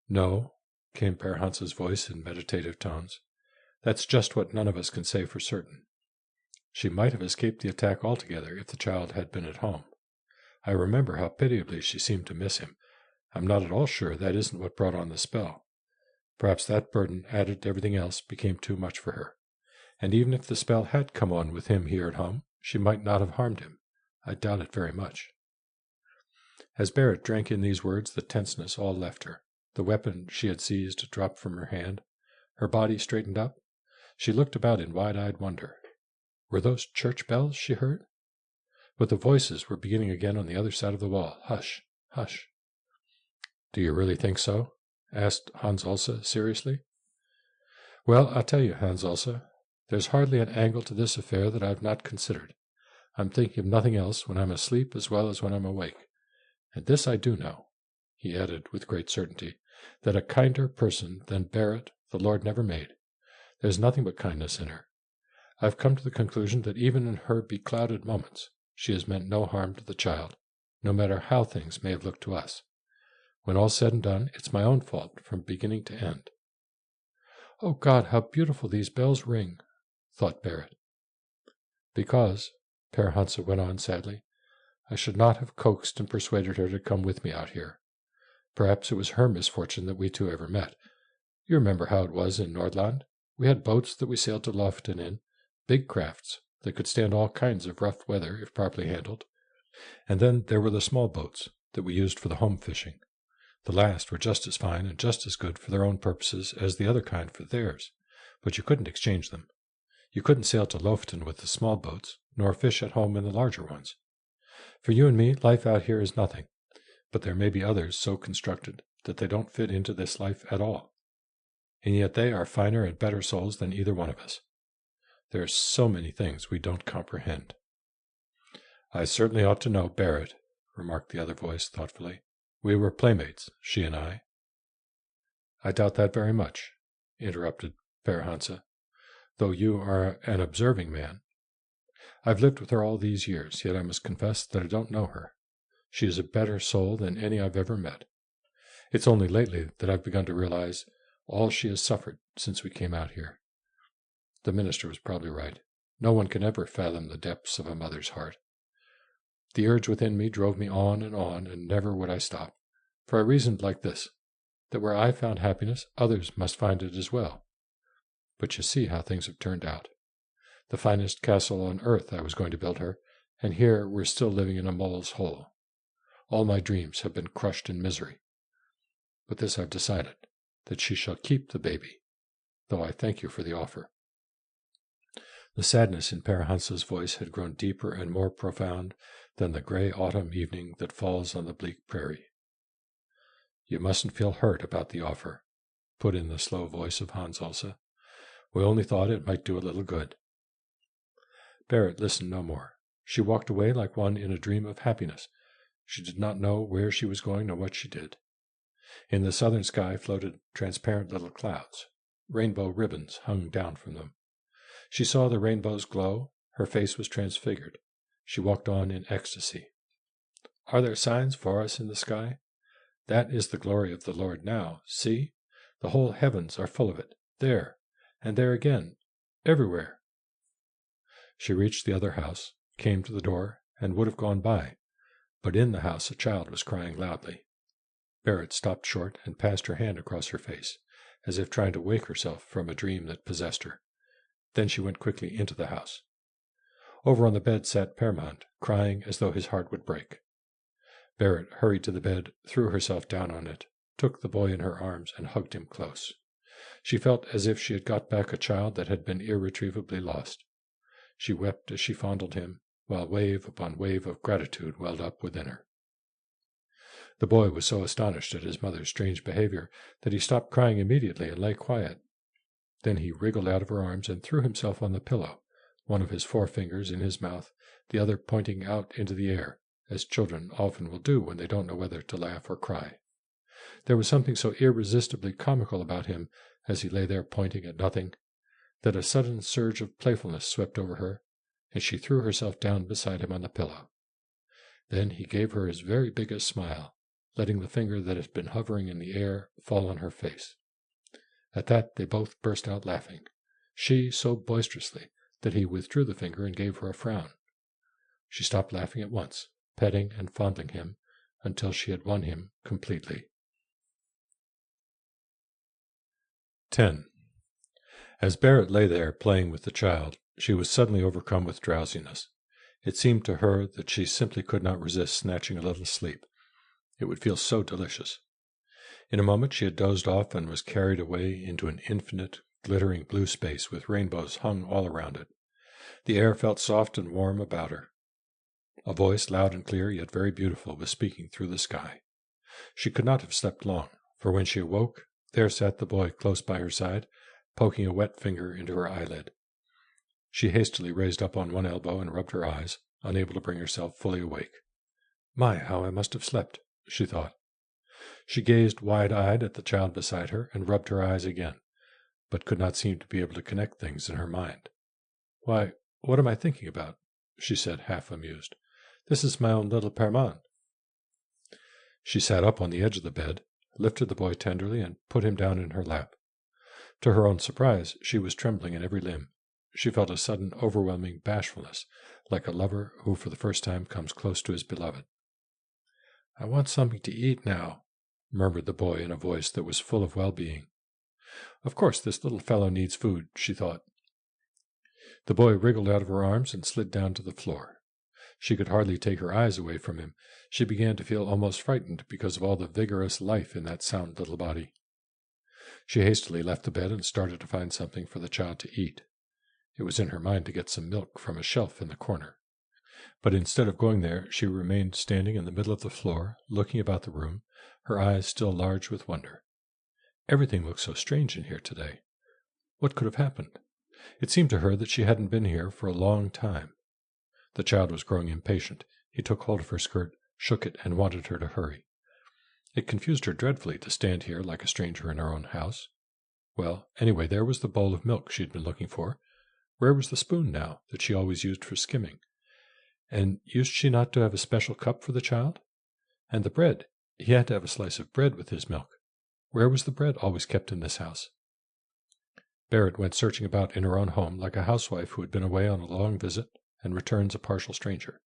No, came Per Hansa's voice in meditative tones. That's just what none of us can say for certain. She might have escaped the attack altogether if the child had been at home. I remember how pitiably she seemed to miss him. I'm not at all sure that isn't what brought on the spell. Perhaps that burden, added to everything else, became too much for her. And even if the spell had come on with him here at home, she might not have harmed him. I doubt it very much. As Barrett drank in these words, the tenseness all left her. The weapon she had seized dropped from her hand. Her body straightened up. She looked about in wide-eyed wonder. Were those church bells she heard? But the voices were beginning again on the other side of the wall. Hush, hush. Do you really think so? Asked Hans Ulse seriously. Well, I'll tell you, Hans Ulse, there's hardly an angle to this affair that I've not considered. I'm thinking of nothing else when I'm asleep as well as when I'm awake. And this I do know, he added with great certainty, that a kinder person than Barrett the Lord never made. There's nothing but kindness in her. I've come to the conclusion that even in her beclouded moments she has meant no harm to the child, no matter how things may have looked to us. When all's said and done, it's my own fault from beginning to end. Oh, God, how beautiful these bells ring, thought Barrett. Because, Per Hansa went on sadly, I should not have coaxed and persuaded her to come with me out here. Perhaps it was her misfortune that we two ever met. You remember how it was in Nordland? We had boats that we sailed to Lofton in, big crafts that could stand all kinds of rough weather if properly handled. And then there were the small boats that we used for the home fishing. The last were just as fine and just as good for their own purposes as the other kind for theirs, but you couldn't exchange them. You couldn't sail to Lofton with the small boats, nor fish at home in the larger ones. For you and me, life out here is nothing, but there may be others so constructed that they don't fit into this life at all. And yet they are finer and better souls than either one of us. There are so many things we don't comprehend. I certainly ought to know Barrett, remarked the other voice thoughtfully. We were playmates, she and I. I doubt that very much, interrupted Pere though you are an observing man. I've lived with her all these years, yet I must confess that I don't know her. She is a better soul than any I've ever met. It's only lately that I've begun to realize all she has suffered since we came out here. The minister was probably right. No one can ever fathom the depths of a mother's heart. The urge within me drove me on, and never would I stop. For I reasoned like this, that where I found happiness, others must find it as well. But you see how things have turned out. The finest castle on earth I was going to build her, and here we're still living in a mole's hole. All my dreams have been crushed in misery. But this I've decided, that she shall keep the baby, though I thank you for the offer. The sadness in Pere Hansa's voice had grown deeper and more profound than the gray autumn evening that falls on the bleak prairie. You mustn't feel hurt about the offer, put in the slow voice of Hans Elsa. We only thought it might do a little good. Barrett listened no more. She walked away like one in a dream of happiness. She did not know where she was going nor what she did. In the southern sky floated transparent little clouds. Rainbow ribbons hung down from them. She saw the rainbows glow. Her face was transfigured. She walked on in ecstasy. Are there signs for us in the sky? That is the glory of the Lord now. See, the whole heavens are full of it. There, and there again, everywhere. She reached the other house, came to the door, and would have gone by, but in the house a child was crying loudly. Barrett stopped short and passed her hand across her face, as if trying to wake herself from a dream that possessed her. Then she went quickly into the house. Over on the bed sat Permont, crying as though his heart would break. Barrett hurried to the bed, threw herself down on it, took the boy in her arms, and hugged him close. She felt as if she had got back a child that had been irretrievably lost. She wept as she fondled him, while wave upon wave of gratitude welled up within her. The boy was so astonished at his mother's strange behavior that he stopped crying immediately and lay quiet. Then he wriggled out of her arms and threw himself on the pillow, one of his forefingers in his mouth, the other pointing out into the air, as children often will do when they don't know whether to laugh or cry. There was something so irresistibly comical about him as he lay there pointing at nothing, that a sudden surge of playfulness swept over her, and she threw herself down beside him on the pillow. Then he gave her his very biggest smile, letting the finger that had been hovering in the air fall on her face. At that they both burst out laughing, she so boisterously that he withdrew the finger and gave her a frown. She stopped laughing at once, petting and fondling him, until she had won him completely. 10. As Barrett lay there playing with the child, she was suddenly overcome with drowsiness. It seemed to her that she simply could not resist snatching a little sleep. It would feel so delicious. In a moment she had dozed off and was carried away into an infinite, glittering blue space with rainbows hung all around it. The air felt soft and warm about her. A voice, loud and clear, yet very beautiful, was speaking through the sky. She could not have slept long, for when she awoke, there sat the boy close by her side, poking a wet finger into her eyelid. She hastily raised up on one elbow and rubbed her eyes, unable to bring herself fully awake. My, how I must have slept, she thought. She gazed wide-eyed at the child beside her and rubbed her eyes again, but could not seem to be able to connect things in her mind. Why, what am I thinking about? She said, half amused. This is my own little Permont. She sat up on the edge of the bed, lifted the boy tenderly, and put him down in her lap. To her own surprise, she was trembling in every limb. She felt a sudden overwhelming bashfulness, like a lover who for the first time comes close to his beloved. I want something to eat now, murmured the boy in a voice that was full of well-being. Of course this little fellow needs food, she thought. The boy wriggled out of her arms and slid down to the floor. She could hardly take her eyes away from him. She began to feel almost frightened because of all the vigorous life in that sound little body. She hastily left the bed and started to find something for the child to eat. It was in her mind to get some milk from a shelf in the corner. But instead of going there, she remained standing in the middle of the floor, looking about the room, her eyes still large with wonder. Everything looked so strange in here today. What could have happened? It seemed to her that she hadn't been here for a long time. The child was growing impatient. He took hold of her skirt, shook it, and wanted her to hurry. It confused her dreadfully to stand here like a stranger in her own house. Well, anyway, there was the bowl of milk she'd been looking for. Where was the spoon now that she always used for skimming? And used she not to have a special cup for the child? And the bread. He had to have a slice of bread with his milk. Where was the bread always kept in this house? Barrett went searching about in her own home like a housewife who had been away on a long visit and returns a partial stranger.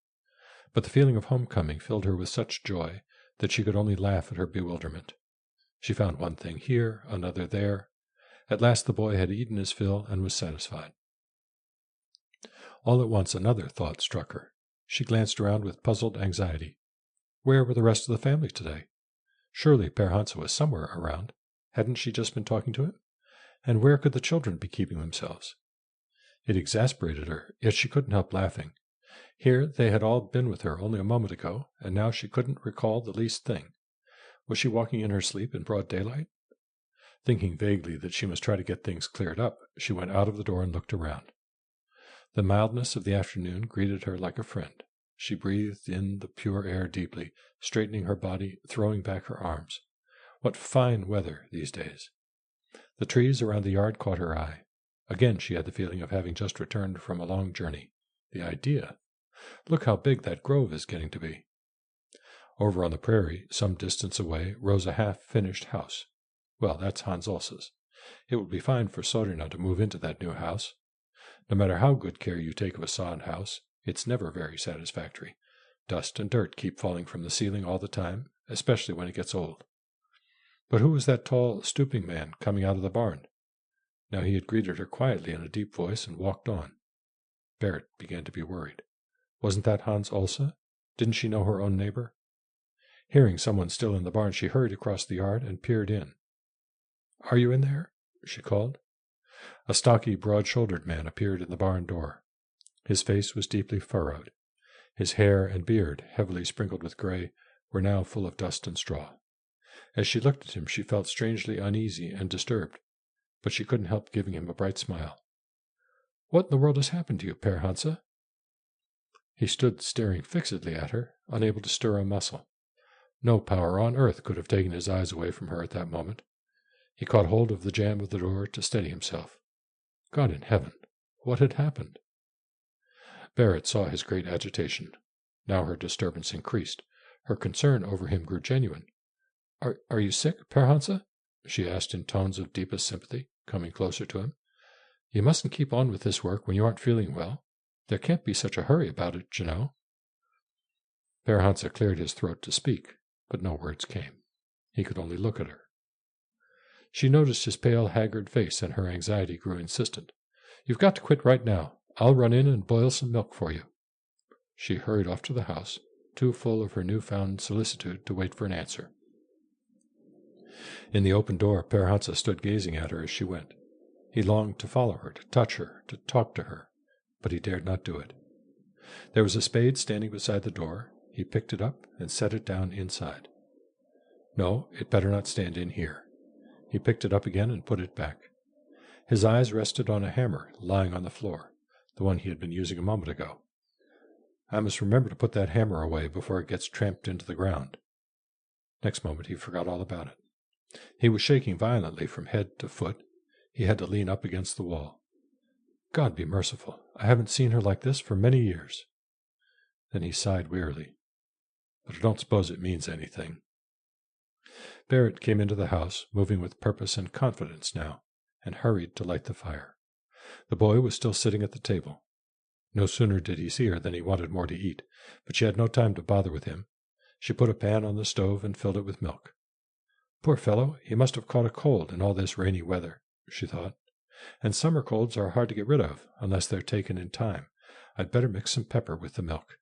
But the feeling of homecoming filled her with such joy that she could only laugh at her bewilderment. She found one thing here, another there. At last the boy had eaten his fill and was satisfied. All at once another thought struck her. She glanced around with puzzled anxiety. Where were the rest of the family today? Surely Père Hansa was somewhere around. Hadn't she just been talking to him? And where could the children be keeping themselves? It exasperated her, yet she couldn't help laughing. Here they had all been with her only a moment ago, and now she couldn't recall the least thing. Was she walking in her sleep in broad daylight? Thinking vaguely that she must try to get things cleared up, she went out of the door and looked around. The mildness of the afternoon greeted her like a friend. She breathed in the pure air deeply, straightening her body, throwing back her arms. What fine weather these days! The trees around the yard caught her eye. Again she had the feeling of having just returned from a long journey. The idea! Look how big that grove is getting to be. Over on the prairie, some distance away, rose a half-finished house. Well, that's Hans Olsa's. It would be fine for Sorina to move into that new house. No matter how good care you take of a sod house, it's never very satisfactory. Dust and dirt keep falling from the ceiling all the time, especially when it gets old. But who was that tall, stooping man coming out of the barn? Now he had greeted her quietly in a deep voice and walked on. Barrett began to be worried. Wasn't that Hans Olsa? Didn't she know her own neighbor? Hearing someone still in the barn, she hurried across the yard and peered in. "Are you in there?" she called. A stocky, broad-shouldered man appeared in the barn door. His face was deeply furrowed. His hair and beard, heavily sprinkled with gray, were now full of dust and straw. As she looked at him, she felt strangely uneasy and disturbed, but she couldn't help giving him a bright smile. "What in the world has happened to you, Père Hansa?" He stood staring fixedly at her, unable to stir a muscle. No power on earth could have taken his eyes away from her at that moment. He caught hold of the jamb of the door to steady himself. God in heaven, what had happened? Barrett saw his great agitation. Now her disturbance increased. Her concern over him grew genuine. Are you sick, Père Hansa?" she asked in tones of deepest sympathy, coming closer to him. "You mustn't keep on with this work when you aren't feeling well. There can't be such a hurry about it, you know." Père Hansa cleared his throat to speak, but no words came. He could only look at her. She noticed his pale, haggard face, and her anxiety grew insistent. "You've got to quit right now. I'll run in and boil some milk for you." She hurried off to the house, too full of her new-found solicitude to wait for an answer. In the open door, Père Hansa stood gazing at her as she went. He longed to follow her, to touch her, to talk to her, but he dared not do it. There was a spade standing beside the door. He picked it up and set it down inside. No, it better not stand in here. He picked it up again and put it back. His eyes rested on a hammer lying on the floor, the one he had been using a moment ago. I must remember to put that hammer away before it gets tramped into the ground. Next moment he forgot all about it. He was shaking violently from head to foot. He had to lean up against the wall. God be merciful. I haven't seen her like this for many years. Then he sighed wearily. But I don't suppose it means anything. Barrett came into the house, moving with purpose and confidence now, and hurried to light the fire. The boy was still sitting at the table. No sooner did he see her than he wanted more to eat, but she had no time to bother with him. She put a pan on the stove and filled it with milk. Poor fellow, he must have caught a cold in all this rainy weather. she thought. And summer colds are hard to get rid of, unless they're taken in time. I'd better mix some pepper with the milk.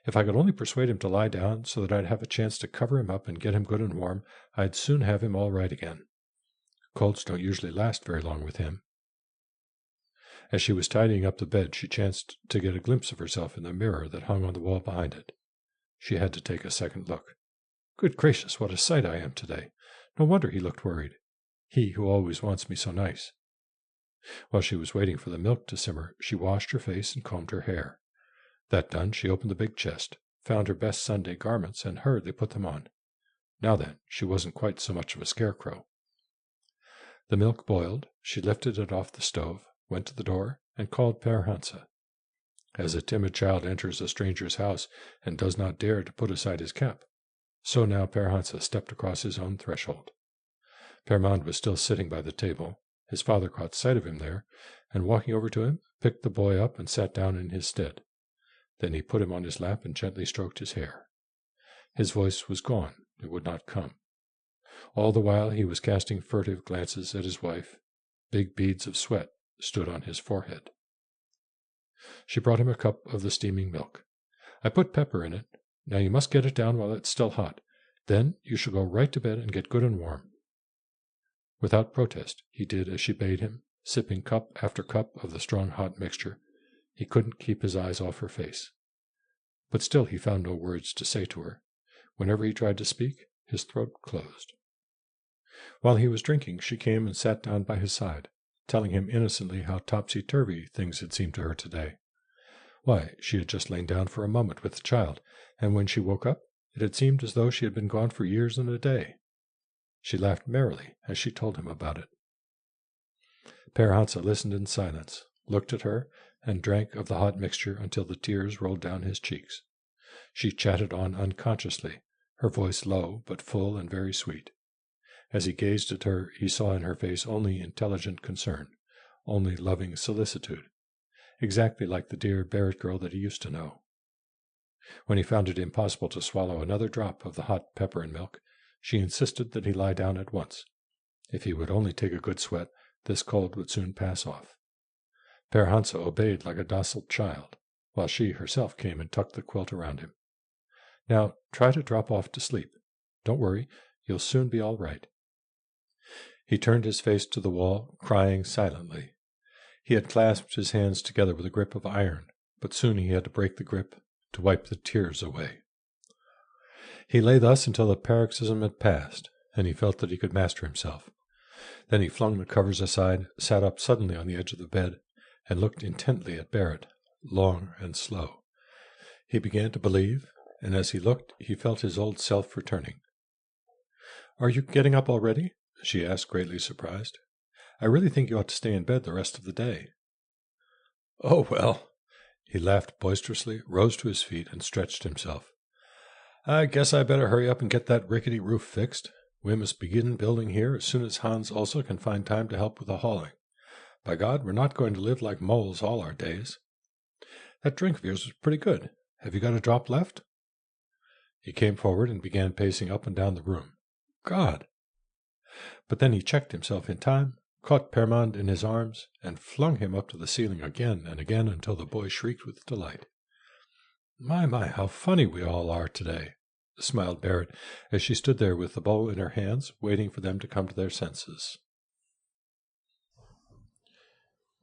If I could only persuade him to lie down so that I'd have a chance to cover him up and get him good and warm, I'd soon have him all right again. Colds don't usually last very long with him. As she was tidying up the bed, she chanced to get a glimpse of herself in the mirror that hung on the wall behind it. She had to take a second look. Good gracious, what a sight I am today! No wonder he looked worried. He who always wants me so nice. While she was waiting for the milk to simmer, she washed her face and combed her hair. That done, she opened the big chest, found her best Sunday garments, and hurriedly put them on. Now then, she wasn't quite so much of a scarecrow. The milk boiled, she lifted it off the stove, went to the door, and called Père Hansa. As a timid child enters a stranger's house and does not dare to put aside his cap, so now Père Hansa stepped across his own threshold. Père Mond was still sitting by the table. His father caught sight of him there, and walking over to him, picked the boy up and sat down in his stead. Then he put him on his lap and gently stroked his hair. His voice was gone. It would not come. All the while he was casting furtive glances at his wife. Big beads of sweat stood on his forehead. She brought him a cup of the steaming milk. I put pepper in it. Now you must get it down while it's still hot. Then you shall go right to bed and get good and warm. Without protest, he did as she bade him, sipping cup after cup of the strong hot mixture. He couldn't keep his eyes off her face. But still he found no words to say to her. Whenever he tried to speak, his throat closed. While he was drinking, she came and sat down by his side, telling him innocently how topsy-turvy things had seemed to her today. Why, she had just lain down for a moment with the child, and when she woke up, it had seemed as though she had been gone for years and a day. She laughed merrily as she told him about it. Père Hansa listened in silence, looked at her, and drank of the hot mixture until the tears rolled down his cheeks. She chatted on unconsciously, her voice low but full and very sweet. As he gazed at her, he saw in her face only intelligent concern, only loving solicitude, exactly like the dear Barrett girl that he used to know. When he found it impossible to swallow another drop of the hot pepper and milk, she insisted that he lie down at once. If he would only take a good sweat, this cold would soon pass off. Père Hansa obeyed like a docile child, while she herself came and tucked the quilt around him. Now try to drop off to sleep. Don't worry, you'll soon be all right. He turned his face to the wall, crying silently. He had clasped his hands together with a grip of iron, but soon he had to break the grip to wipe the tears away. He lay thus until the paroxysm had passed, and he felt that he could master himself. Then he flung the covers aside, sat up suddenly on the edge of the bed, and looked intently at Barrett, long and slow. He began to believe, and as he looked, he felt his old self returning. "Are you getting up already?" she asked, greatly surprised. "I really think you ought to stay in bed the rest of the day." "Oh, well," he laughed boisterously, rose to his feet, and stretched himself. "I guess I better hurry up and get that rickety roof fixed. We must begin building here as soon as Hans also can find time to help with the hauling. By God, we're not going to live like moles all our days. That drink of yours was pretty good. Have you got a drop left?" He came forward and began pacing up and down the room. God! But then he checked himself in time, caught Père Mond in his arms, and flung him up to the ceiling again and again until the boy shrieked with delight. My, how funny we all are today," smiled Barrett, as she stood there with the bowl in her hands, waiting for them to come to their senses.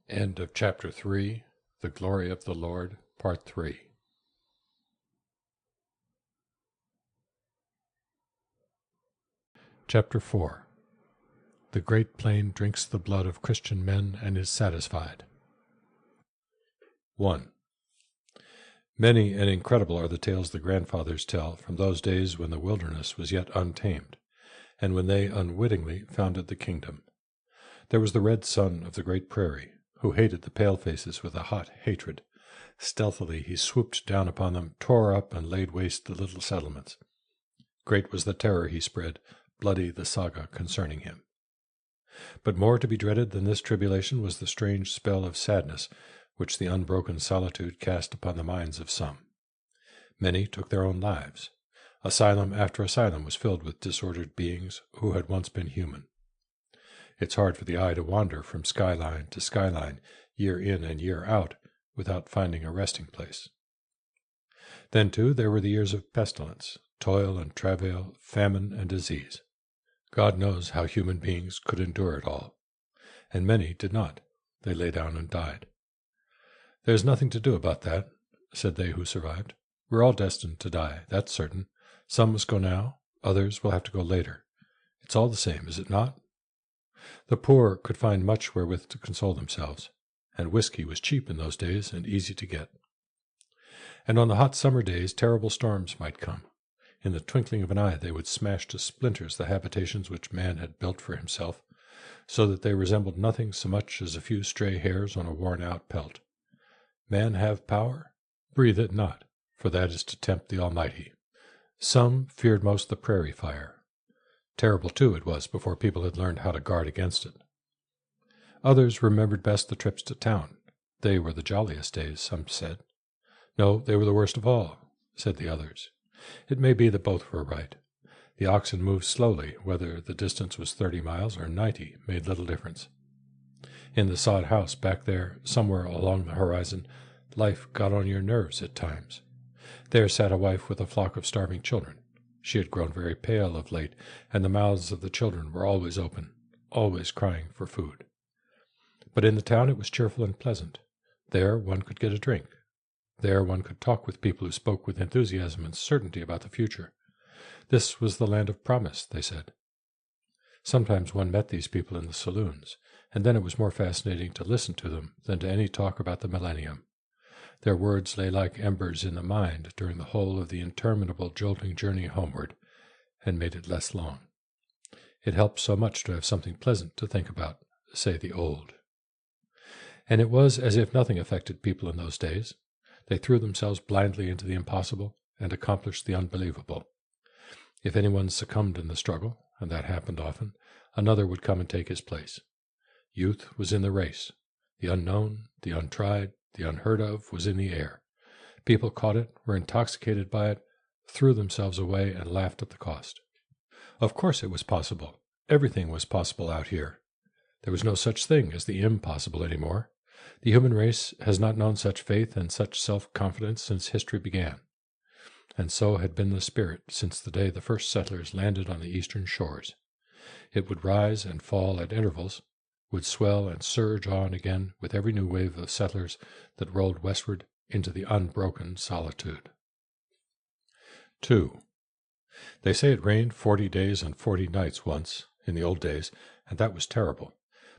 End of Chapter 3, The Glory of the Lord, Part 3. Chapter 4. The Great Plain drinks the blood of Christian men and is satisfied. 1. Many and incredible are the tales the grandfathers tell from those days when the wilderness was yet untamed, and when they unwittingly founded the kingdom. There was the red son of the great prairie, who hated the palefaces with a hot hatred. Stealthily he swooped down upon them, tore up and laid waste the little settlements. Great was the terror he spread, bloody the saga concerning him. But more to be dreaded than this tribulation was the strange spell of sadness which the unbroken solitude cast upon the minds of some. Many took their own lives. Asylum after asylum was filled with disordered beings who had once been human. It's hard for the eye to wander from skyline to skyline, year in and year out, without finding a resting place. Then, too, there were the years of pestilence, toil and travail, famine and disease. God knows how human beings could endure it all. And many did not. They lay down and died. "There's nothing to do about that," said they who survived. "We're all destined to die, that's certain. Some must go now, others will have to go later. It's all the same, is it not?" The poor could find much wherewith to console themselves, and whiskey was cheap in those days and easy to get. And on the hot summer days terrible storms might come. In the twinkling of an eye they would smash to splinters the habitations which man had built for himself, so that they resembled nothing so much as a few stray hairs on a worn-out pelt. Man have power? Breathe it not, for that is to tempt the Almighty. Some feared most the prairie fire. Terrible, too, it was before people had learned how to guard against it. Others remembered best the trips to town. They were the jolliest days, some said. No, they were the worst of all, said the others. It may be that both were right. The oxen moved slowly, whether the distance was 30 miles or 90 made little difference. In the sod house back there, somewhere along the horizon, life got on your nerves at times. There sat a wife with a flock of starving children. She had grown very pale of late, and the mouths of the children were always open, always crying for food. But in the town it was cheerful and pleasant. There one could get a drink. There one could talk with people who spoke with enthusiasm and certainty about the future. This was the land of promise, they said. Sometimes one met these people in the saloons, and then it was more fascinating to listen to them than to any talk about the millennium. Their words lay like embers in the mind during the whole of the interminable jolting journey homeward, and made it less long. It helped so much to have something pleasant to think about, say the old. And it was as if nothing affected people in those days. They threw themselves blindly into the impossible and accomplished the unbelievable. If anyone succumbed in the struggle, and that happened often, another would come and take his place. Youth was in the race. The unknown, the untried, the unheard of was in the air. People caught it, were intoxicated by it, threw themselves away, and laughed at the cost. Of course it was possible. Everything was possible out here. There was no such thing as the impossible any more. The human race has not known such faith and such self-confidence since history began. And so had been the spirit since the day the first settlers landed on the eastern shores. It would rise and fall at intervals, would swell and surge on again with every new wave of settlers that rolled westward into the unbroken solitude. 2. They say it rained 40 days and 40 nights once, in the old days, and that was terrible.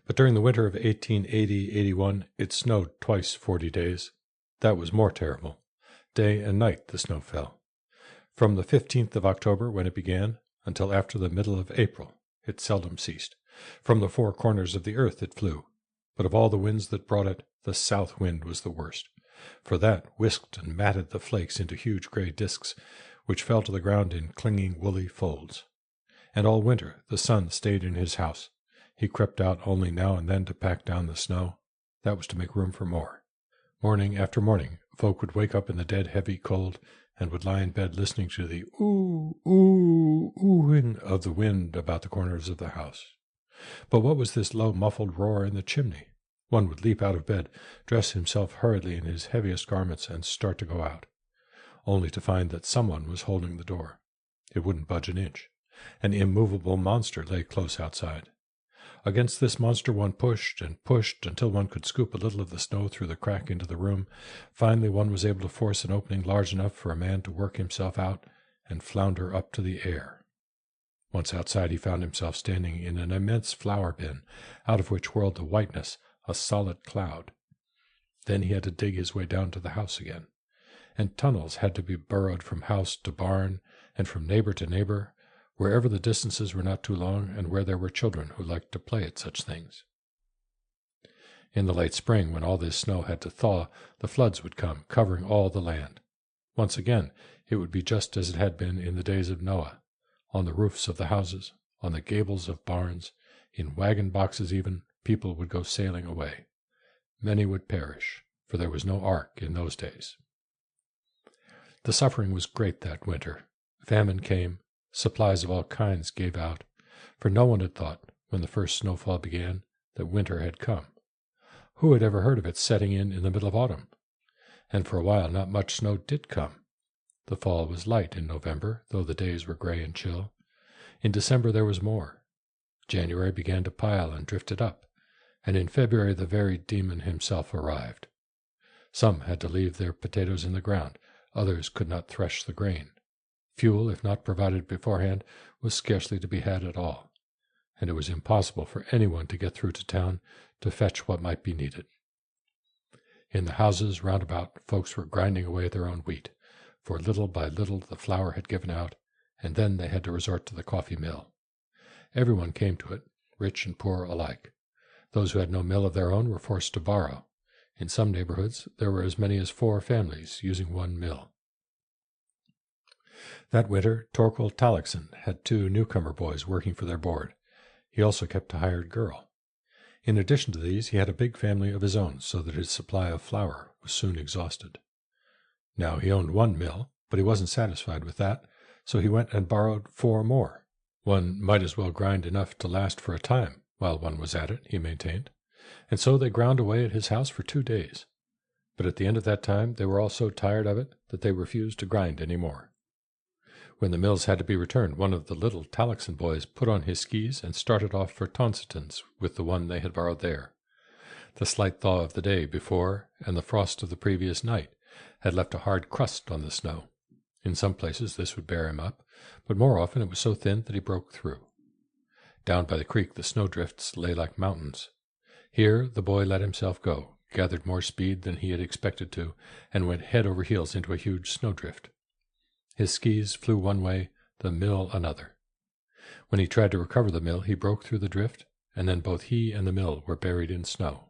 But during the winter of 1880-81, it snowed twice 40 days. That was more terrible. Day and night the snow fell. From the 15th of October, when it began, until after the middle of April, it seldom ceased. From the four corners of the earth it flew. But of all the winds that brought it, the south wind was the worst. For that whisked and matted the flakes into huge gray disks, which fell to the ground in clinging woolly folds. And all winter the sun stayed in his house. He crept out only now and then to pack down the snow. That was to make room for more. Morning after morning, folk would wake up in the dead heavy cold, and would lie in bed listening to the oohing of the wind about the corners of the house. But what was this low muffled roar in the chimney? One would leap out of bed, dress himself hurriedly in his heaviest garments, and start to go out, only to find that someone was holding the door. It wouldn't budge an inch. An immovable monster lay close outside. Against this monster one pushed and pushed until one could scoop a little of the snow through the crack into the room. Finally one was able to force an opening large enough for a man to work himself out and flounder up to the air. Once outside he found himself standing in an immense flour bin, out of which whirled the whiteness, a solid cloud. Then he had to dig his way down to the house again, and tunnels had to be burrowed from house to barn and from neighbor to neighbor, wherever the distances were not too long and where there were children who liked to play at such things. In the late spring, when all this snow had to thaw, the floods would come, covering all the land. Once again it would be just as it had been in the days of Noah, on the roofs of the houses, on the gables of barns, in wagon boxes even, people would go sailing away. Many would perish, for there was no ark in those days. The suffering was great that winter. Famine came. Supplies of all kinds gave out, for no one had thought, when the first snowfall began, that winter had come. Who had ever heard of it setting in the middle of autumn? And for a while not much snow did come. The fall was light in November, though the days were gray and chill. In December there was more. January began to pile and drifted up, and in February the very demon himself arrived. Some had to leave their potatoes in the ground, others could not thresh the grain. Fuel, if not provided beforehand, was scarcely to be had at all, and it was impossible for anyone to get through to town to fetch what might be needed. In the houses round about, folks were grinding away their own wheat, for little by little the flour had given out, and then they had to resort to the coffee mill. Everyone came to it, rich and poor alike. Those who had no mill of their own were forced to borrow. In some neighborhoods there were as many as 4 families using one mill. That winter Torkel Tallickson had 2 newcomer boys working for their board. He also kept a hired girl. In addition to these, he had a big family of his own, so that his supply of flour was soon exhausted. Now he owned 1 mill, but he wasn't satisfied with that, so he went and borrowed 4 more. One might as well grind enough to last for a time while one was at it, he maintained, and so they ground away at his house for 2 days. But at the end of that time they were all so tired of it that they refused to grind any more. When the mills had to be returned, one of the little Tallickson boys put on his skis and started off for Tonsitten's with the one they had borrowed there. The slight thaw of the day before and the frost of the previous night had left a hard crust on the snow. In some places this would bear him up, but more often it was so thin that he broke through. Down by the creek the snowdrifts lay like mountains. Here the boy let himself go, gathered more speed than he had expected to, and went head over heels into a huge snowdrift. His skis flew one way, the mill another. When he tried to recover the mill, he broke through the drift, and then both he and the mill were buried in snow.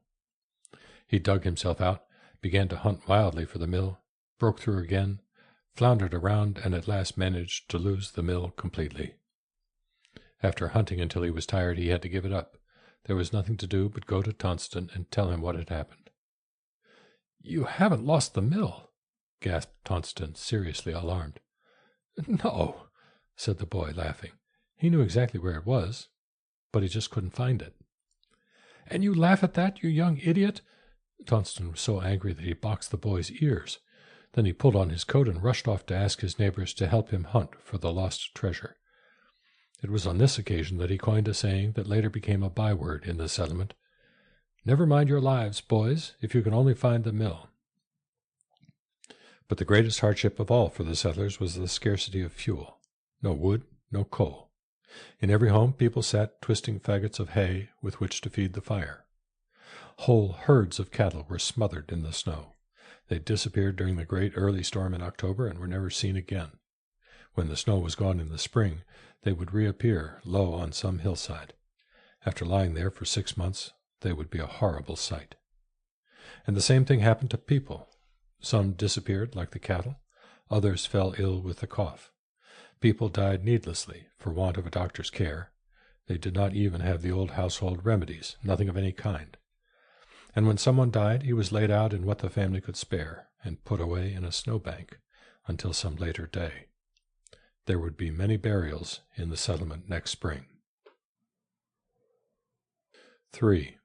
He dug himself out, began to hunt wildly for the mill, broke through again, floundered around, and at last managed to lose the mill completely. After hunting until he was tired, he had to give it up. There was nothing to do but go to Tonston and tell him what had happened. "You haven't lost the mill?" gasped Tonston, seriously alarmed. "No," said the boy, laughing. He knew exactly where it was, but he just couldn't find it. "And you laugh at that, you young idiot?" Tonston was so angry that he boxed the boy's ears. Then he pulled on his coat and rushed off to ask his neighbors to help him hunt for the lost treasure. It was on this occasion that he coined a saying that later became a byword in the settlement. "Never mind your lives, boys, if you can only find the mill." But the greatest hardship of all for the settlers was the scarcity of fuel. No wood, no coal. In every home people sat twisting faggots of hay with which to feed the fire. Whole herds of cattle were smothered in the snow. They disappeared during the great early storm in October and were never seen again. When the snow was gone in the spring, they would reappear low on some hillside. After lying there for 6 months, they would be a horrible sight. And the same thing happened to people. Some disappeared like the cattle, others fell ill with the cough. People died needlessly for want of a doctor's care. They did not even have the old household remedies, nothing of any kind. And when someone died, he was laid out in what the family could spare and put away in a snowbank until some later day. There would be many burials in the settlement next spring. 3.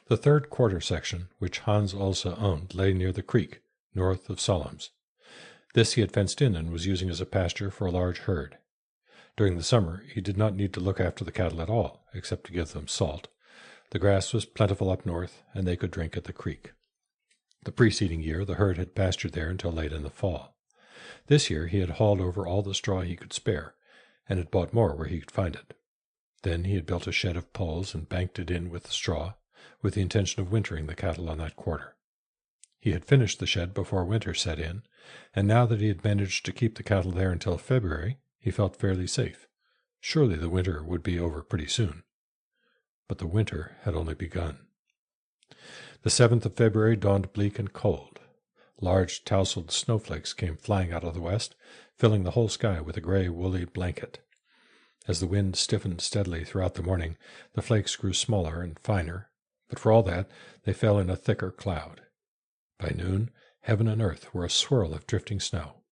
The 3rd quarter section, which Hans also owned, lay near the creek, north of Solom's. This he had fenced in and was using as a pasture for a large herd. During the summer he did not need to look after the cattle at all, except to give them salt. The grass was plentiful up north, and they could drink at the creek. The preceding year the herd had pastured there until late in the fall. This year he had hauled over all the straw he could spare, and had bought more where he could find it. Then he had built a shed of poles and banked it in with the straw, with the intention of wintering the cattle on that quarter. He had finished the shed before winter set in, and now that he had managed to keep the cattle there until February, he felt fairly safe. Surely the winter would be over pretty soon. But the winter had only begun. The 7th of February dawned bleak and cold. Large tousled snowflakes came flying out of the west, filling the whole sky with a gray, woolly blanket. As the wind stiffened steadily throughout the morning, the flakes grew smaller and finer, but for all that they fell in a thicker cloud. By noon, heaven and earth were a swirl of drifting snow.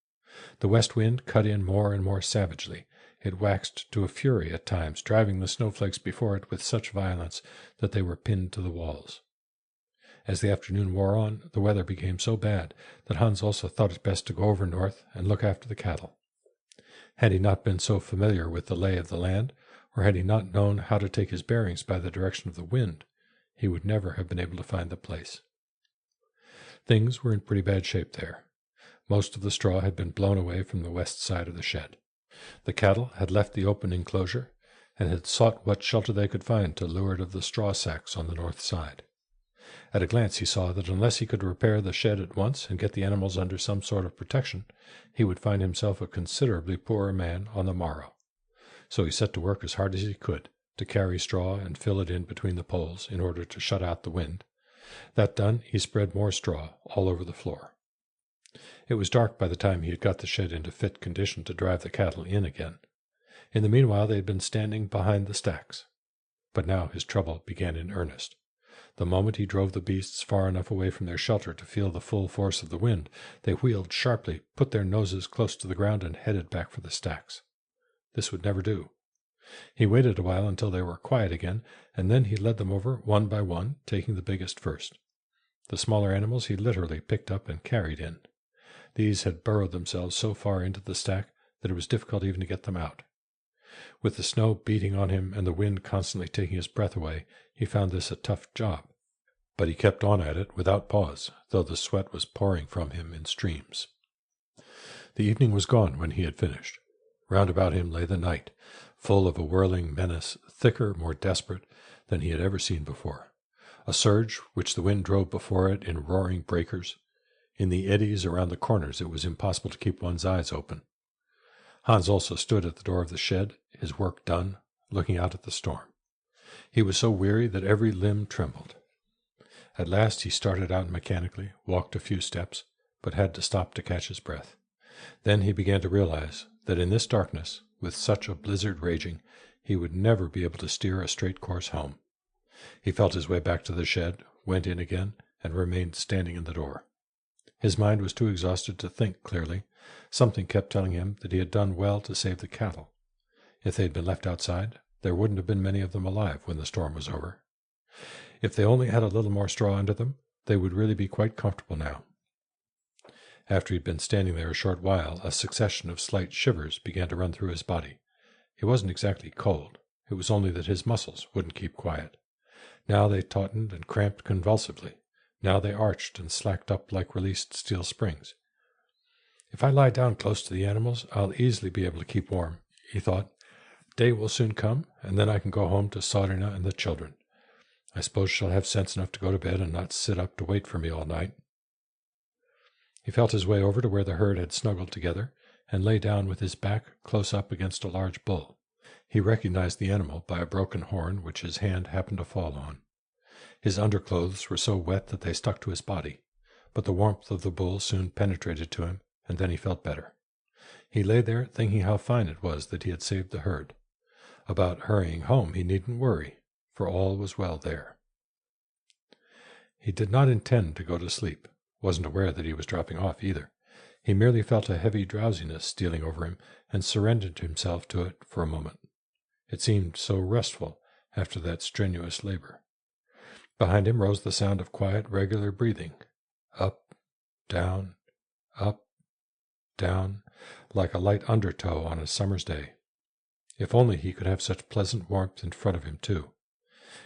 The west wind cut in more and more savagely, It waxed to a fury at times, driving the snowflakes before it with such violence that they were pinned to the walls. As the afternoon wore on, the weather became so bad that Hans also thought it best to go over north and look after the cattle. Had he not been so familiar with the lay of the land, or had he not known how to take his bearings by the direction of the wind, he would never have been able to find the place. Things were in pretty bad shape there. Most of the straw had been blown away from the west side of the shed. The cattle had left the open enclosure and had sought what shelter they could find to leeward of the straw sacks on the north side. At a glance he saw that unless he could repair the shed at once and get the animals under some sort of protection, he would find himself a considerably poorer man on the morrow. So he set to work as hard as he could to carry straw and fill it in between the poles in order to shut out the wind. That done, he spread more straw all over the floor. It was dark by the time he had got the shed into fit condition to drive the cattle in again. In the meanwhile they had been standing behind the stacks. But now his trouble began in earnest. The moment he drove the beasts far enough away from their shelter to feel the full force of the wind, they wheeled sharply, put their noses close to the ground, and headed back for the stacks. This would never do. He waited a while until they were quiet again, and then he led them over one by one, taking the biggest first. The smaller animals he literally picked up and carried in. These had burrowed themselves so far into the stack that it was difficult even to get them out. With the snow beating on him and the wind constantly taking his breath away, he found this a tough job. But he kept on at it without pause, though the sweat was pouring from him in streams. The evening was gone when he had finished. Round about him lay the night, full of a whirling menace, thicker, more desperate than he had ever seen before. A surge which the wind drove before it in roaring breakers. In the eddies around the corners it was impossible to keep one's eyes open. Hans also stood at the door of the shed, his work done, looking out at the storm. He was so weary that every limb trembled. At last he started out mechanically, walked a few steps, but had to stop to catch his breath. Then he began to realize that in this darkness, with such a blizzard raging, he would never be able to steer a straight course home. He felt his way back to the shed, went in again, and remained standing in the door. His mind was too exhausted to think clearly. Something kept telling him that he had done well to save the cattle. If they had been left outside, there wouldn't have been many of them alive when the storm was over. If they only had a little more straw under them, they would really be quite comfortable now. After he had been standing there a short while, a succession of slight shivers began to run through his body. He wasn't exactly cold. It was only that his muscles wouldn't keep quiet. Now they tautened and cramped convulsively. Now they arched and slacked up like released steel springs. If I lie down close to the animals, I'll easily be able to keep warm, he thought. Day will soon come, and then I can go home to Saarina and the children. I suppose she'll have sense enough to go to bed and not sit up to wait for me all night. He felt his way over to where the herd had snuggled together, and lay down with his back close up against a large bull. He recognized the animal by a broken horn which his hand happened to fall on. His underclothes were so wet that they stuck to his body, but the warmth of the bull soon penetrated to him, and then he felt better. He lay there thinking how fine it was that he had saved the herd. About hurrying home he needn't worry, for all was well there. He did not intend to go to sleep, wasn't aware that he was dropping off either. He merely felt a heavy drowsiness stealing over him, and surrendered himself to it for a moment. It seemed so restful after that strenuous labor. Behind him rose the sound of quiet, regular breathing, up, down, like a light undertow on a summer's day. If only he could have such pleasant warmth in front of him, too.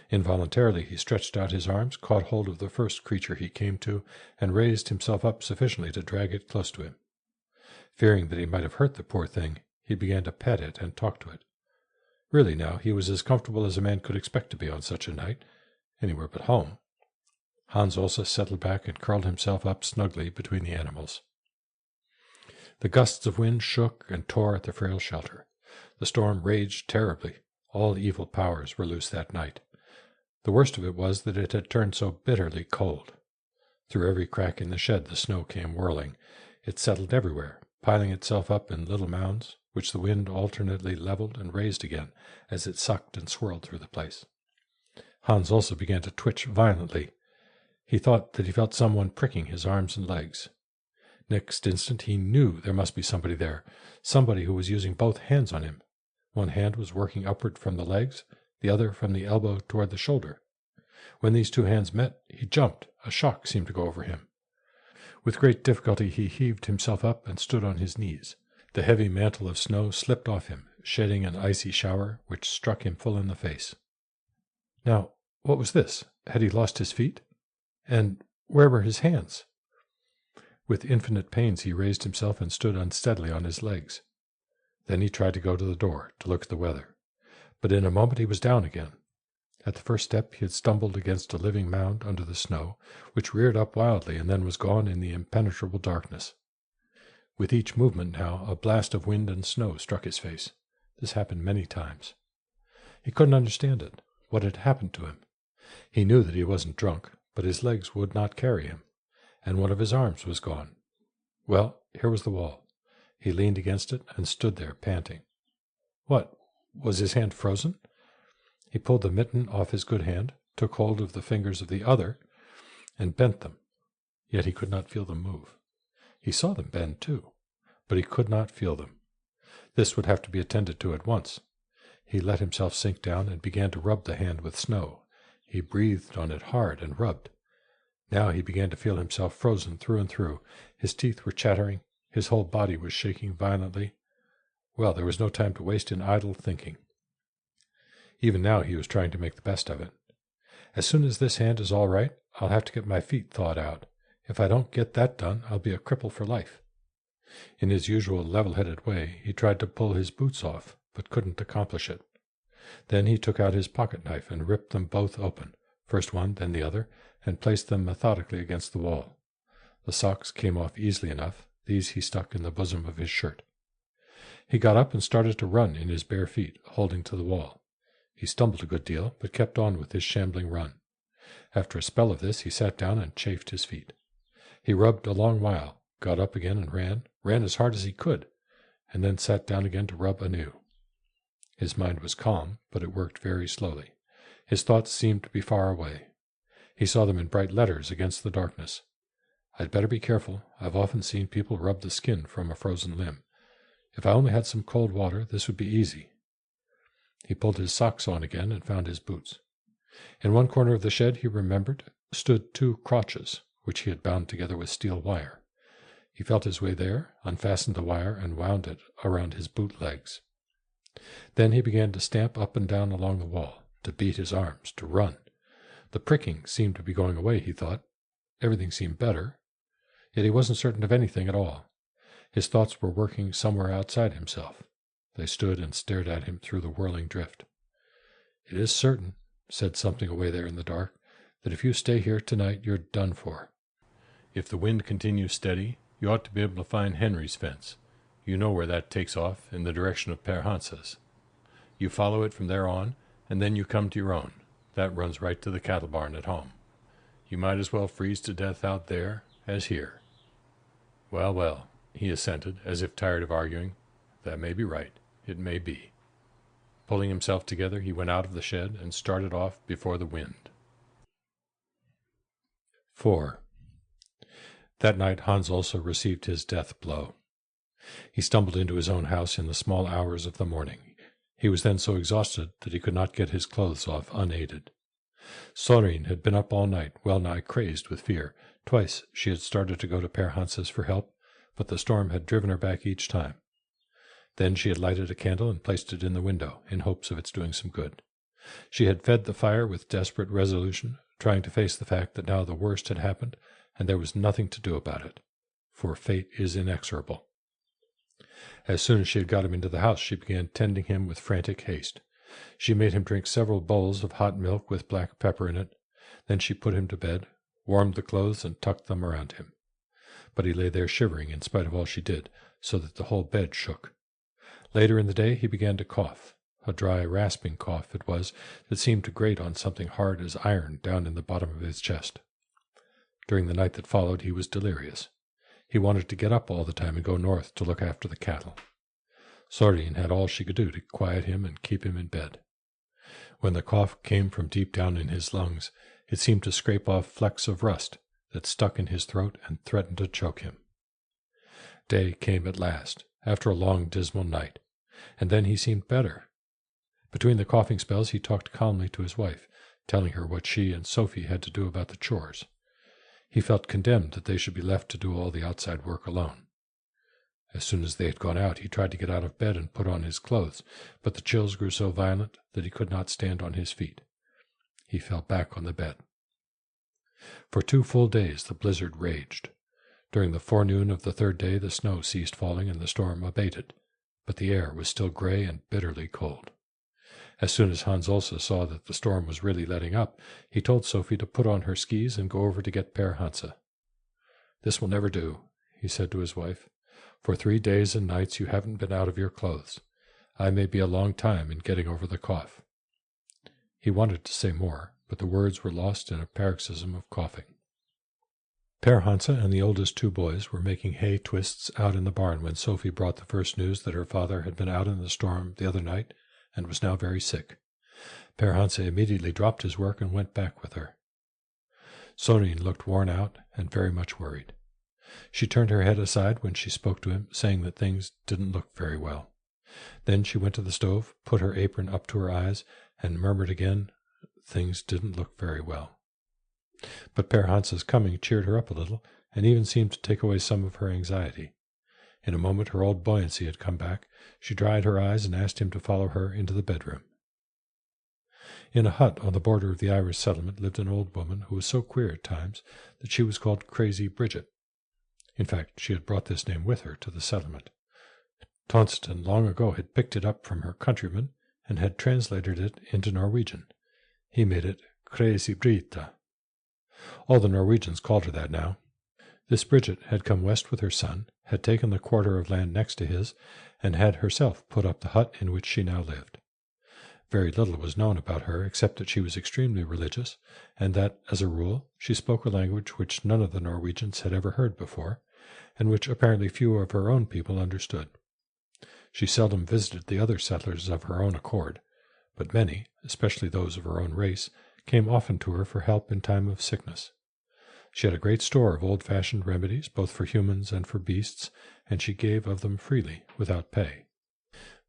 Involuntarily he stretched out his arms, caught hold of the first creature he came to, and raised himself up sufficiently to drag it close to him. Fearing that he might have hurt the poor thing, he began to pet it and talk to it. Really now, he was as comfortable as a man could expect to be on such a night, anywhere but home. Hans also settled back and curled himself up snugly between the animals. The gusts of wind shook and tore at the frail shelter. The storm raged terribly. All evil powers were loose that night. The worst of it was that it had turned so bitterly cold. Through every crack in the shed the snow came whirling. It settled everywhere, piling itself up in little mounds, which the wind alternately leveled and raised again as it sucked and swirled through the place. Hans also began to twitch violently. He thought that he felt someone pricking his arms and legs. Next instant he knew there must be somebody there, somebody who was using both hands on him. One hand was working upward from the legs, the other from the elbow toward the shoulder. When these two hands met, he jumped. A shock seemed to go over him. With great difficulty he heaved himself up and stood on his knees. The heavy mantle of snow slipped off him, shedding an icy shower which struck him full in the face. Now, what was this? Had he lost his feet? And where were his hands? With infinite pains he raised himself and stood unsteadily on his legs. Then he tried to go to the door, to look at the weather. But in a moment he was down again. At the first step he had stumbled against a living mound under the snow, which reared up wildly and then was gone in the impenetrable darkness. With each movement now a blast of wind and snow struck his face. This happened many times. He couldn't understand it. What had happened to him? He knew that he wasn't drunk, but his legs would not carry him, and one of his arms was gone. Well, here was the wall. He leaned against it and stood there, panting. What? Was his hand frozen? He pulled the mitten off his good hand, took hold of the fingers of the other, and bent them. Yet he could not feel them move. He saw them bend, too, but he could not feel them. This would have to be attended to at once. He let himself sink down and began to rub the hand with snow. He breathed on it hard and rubbed. Now he began to feel himself frozen through and through. His teeth were chattering. His whole body was shaking violently. Well, there was no time to waste in idle thinking. Even now he was trying to make the best of it. As soon as this hand is all right, I'll have to get my feet thawed out. If I don't get that done, I'll be a cripple for life. In his usual level-headed way, he tried to pull his boots off, but couldn't accomplish it. Then he took out his pocket-knife and ripped them both open, first one, then the other, and placed them methodically against the wall. The socks came off easily enough. These he stuck in the bosom of his shirt. He got up and started to run in his bare feet, holding to the wall. He stumbled a good deal, but kept on with his shambling run. After a spell of this, he sat down and chafed his feet. He rubbed a long while, got up again and ran as hard as he could, and then sat down again to rub anew. His mind was calm, but it worked very slowly. His thoughts seemed to be far away. He saw them in bright letters against the darkness. I'd better be careful. I've often seen people rub the skin from a frozen limb. If I only had some cold water, this would be easy. He pulled his socks on again and found his boots. In one corner of the shed, he remembered, stood 2 crotches, which he had bound together with steel wire. He felt his way there, unfastened the wire, and wound it around his boot legs. Then he began to stamp up and down along the wall, to beat his arms, to run. The pricking seemed to be going away, he thought. Everything seemed better. Yet he wasn't certain of anything at all. His thoughts were working somewhere outside himself. They stood and stared at him through the whirling drift. It is certain, said something away there in the dark, that if you stay here tonight, you're done for. If the wind continues steady, you ought to be able to find Henry's fence. You know where that takes off, in the direction of Per Hansa's. You follow it from there on, and then you come to your own. That runs right to the cattle barn at home. You might as well freeze to death out there as here. Well, well, he assented, as if tired of arguing. That may be right. It may be. Pulling himself together, he went out of the shed and started off before the wind. 4. That night Hans also received his death blow. He stumbled into his own house in the small hours of the morning. He was then so exhausted that he could not get his clothes off unaided. Sorin had been up all night, well-nigh crazed with fear. Twice she had started to go to Per Hansa's for help, but the storm had driven her back each time. Then she had lighted a candle and placed it in the window, in hopes of its doing some good. She had fed the fire with desperate resolution, trying to face the fact that now the worst had happened, and there was nothing to do about it, for fate is inexorable. As soon as she had got him into the house, she began tending him with frantic haste. She made him drink several bowls of hot milk with black pepper in it. Then she put him to bed, warmed the clothes, and tucked them around him. But he lay there shivering in spite of all she did, so that the whole bed shook. Later in the day he began to cough. A dry, rasping cough it was that seemed to grate on something hard as iron down in the bottom of his chest. During the night that followed he was delirious. He wanted to get up all the time and go north to look after the cattle. Sorin had all she could do to quiet him and keep him in bed. When the cough came from deep down in his lungs, it seemed to scrape off flecks of rust that stuck in his throat and threatened to choke him. Day came at last, after a long dismal night. and then he seemed better. Between the coughing spells he talked calmly to his wife, telling her what she and Sophie had to do about the chores. He felt condemned that they should be left to do all the outside work alone. As soon as they had gone out, he tried to get out of bed and put on his clothes, but the chills grew so violent that he could not stand on his feet. He fell back on the bed. For 2 full days the blizzard raged. During the forenoon of the 3rd day the snow ceased falling and the storm abated, but the air was still gray and bitterly cold. As soon as Hans Olse saw that the storm was really letting up, he told Sophie to put on her skis and go over to get Per Hansa. "This will never do," he said to his wife. "For 3 days and nights you haven't been out of your clothes. I may be a long time in getting over the cough." He wanted to say more, but the words were lost in a paroxysm of coughing. Per Hansa and the oldest 2 boys were making hay twists out in the barn when Sophie brought the first news that her father had been out in the storm the other night and was now very sick. Per Hansa immediately dropped his work and went back with her. Sorin looked worn out and very much worried. She turned her head aside when she spoke to him, saying that things didn't look very well. Then she went to the stove, put her apron up to her eyes, and murmured again, "Things didn't look very well." But Per Hansa's coming cheered her up a little, and even seemed to take away some of her anxiety. In a moment her old buoyancy had come back. She dried her eyes and asked him to follow her into the bedroom. In a hut on the border of the Irish settlement lived an old woman who was so queer at times that she was called Crazy Bridget. In fact, she had brought this name with her to the settlement. Tonston long ago had picked it up from her countryman and had translated it into Norwegian. He made it Crazy Brita. All the Norwegians called her that now. This Bridget had come west with her son, had taken the quarter of land next to his, and had herself put up the hut in which she now lived. Very little was known about her except that she was extremely religious, and that, as a rule, she spoke a language which none of the Norwegians had ever heard before, and which apparently few of her own people understood. She seldom visited the other settlers of her own accord, but many, especially those of her own race, came often to her for help in time of sickness. She had a great store of old-fashioned remedies, both for humans and for beasts, and she gave of them freely, without pay.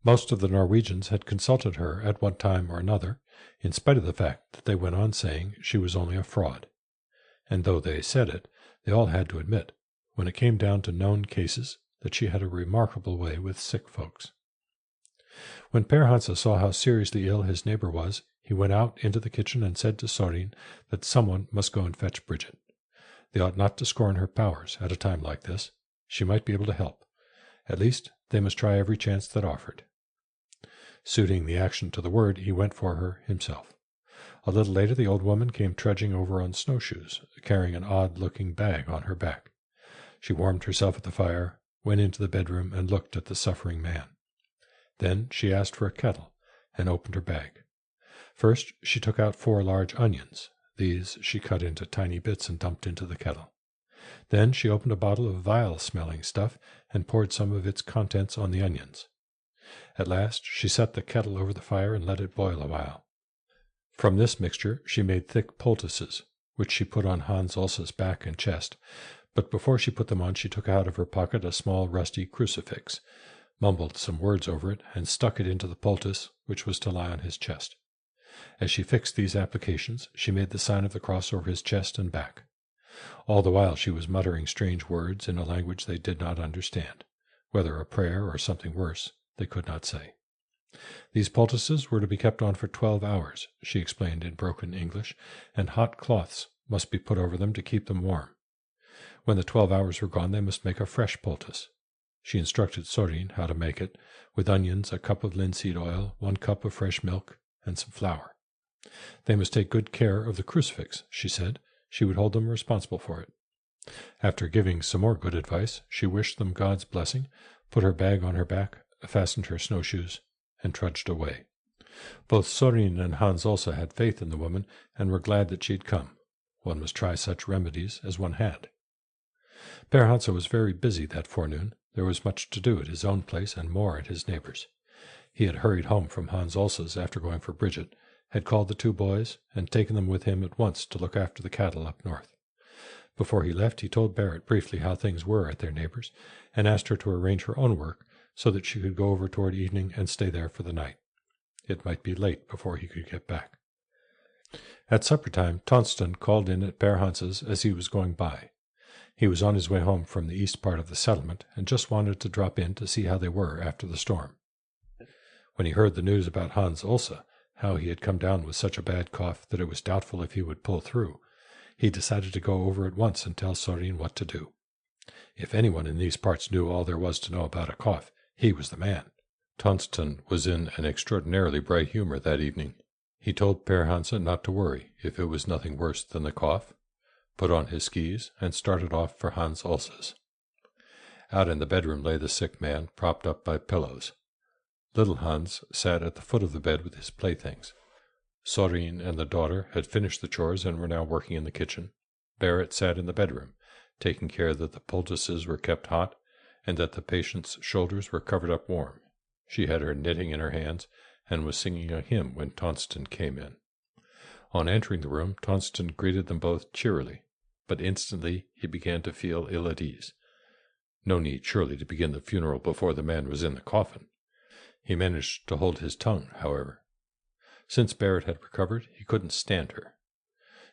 Most of the Norwegians had consulted her at one time or another, in spite of the fact that they went on saying she was only a fraud. And though they said it, they all had to admit, when it came down to known cases, that she had a remarkable way with sick folks. When Per Hansa saw how seriously ill his neighbor was, he went out into the kitchen and said to Sorin that someone must go and fetch Bridget. They ought not to scorn her powers at a time like this. She might be able to help. At least they must try every chance that offered. Suiting the action to the word, he went for her himself. A little later the old woman came trudging over on snowshoes, carrying an odd-looking bag on her back. She warmed herself at the fire, went into the bedroom, and looked at the suffering man. Then she asked for a kettle, and opened her bag. First she took out 4 large onions. These she cut into tiny bits and dumped into the kettle. Then she opened a bottle of vile-smelling stuff and poured some of its contents on the onions. At last she set the kettle over the fire and let it boil a while. From this mixture she made thick poultices, which she put on Hans Olse's back and chest, but before she put them on she took out of her pocket a small rusty crucifix, mumbled some words over it, and stuck it into the poultice, which was to lie on his chest. As she fixed these applications, she made the sign of the cross over his chest and back. All the while she was muttering strange words in a language they did not understand. Whether a prayer or something worse, they could not say. These poultices were to be kept on for 12 hours, she explained in broken English, and hot cloths must be put over them to keep them warm. When the 12 hours were gone, they must make a fresh poultice. She instructed Sorin how to make it, with onions, a cup of linseed oil, 1 cup of fresh milk, and some flour. They must take good care of the crucifix, she said. She would hold them responsible for it. After giving some more good advice, she wished them God's blessing, put her bag on her back, fastened her snowshoes, and trudged away. Both Sorin and Hans also had faith in the woman, and were glad that she had come. One must try such remedies as one had. Per Hansa was very busy that forenoon. There was much to do at his own place and more at his neighbor's. He had hurried home from Hans Olse's after going for Bridget, had called the 2 boys, and taken them with him at once to look after the cattle up north. Before he left, he told Barrett briefly how things were at their neighbor's, and asked her to arrange her own work so that she could go over toward evening and stay there for the night. It might be late before he could get back. At supper time, Tonston called in at Bear Hans's as he was going by. He was on his way home from the east part of the settlement and just wanted to drop in to see how they were after the storm. When he heard the news about Hans Olsa, how he had come down with such a bad cough that it was doubtful if he would pull through, he decided to go over at once and tell Sorin what to do. If anyone in these parts knew all there was to know about a cough, he was the man. Tonston was in an extraordinarily bright humor that evening. He told Per Hansa not to worry if it was nothing worse than the cough, put on his skis, and started off for Hans Olsa's. Out in the bedroom lay the sick man, propped up by pillows. Little Hans sat at the foot of the bed with his playthings. Sorin and the daughter had finished the chores and were now working in the kitchen. Barrett sat in the bedroom, taking care that the poultices were kept hot and that the patient's shoulders were covered up warm. She had her knitting in her hands and was singing a hymn when Tonston came in. On entering the room, Tonston greeted them both cheerily, but instantly he began to feel ill at ease. No need, surely, to begin the funeral before the man was in the coffin. He managed to hold his tongue, however. Since Barrett had recovered, he couldn't stand her.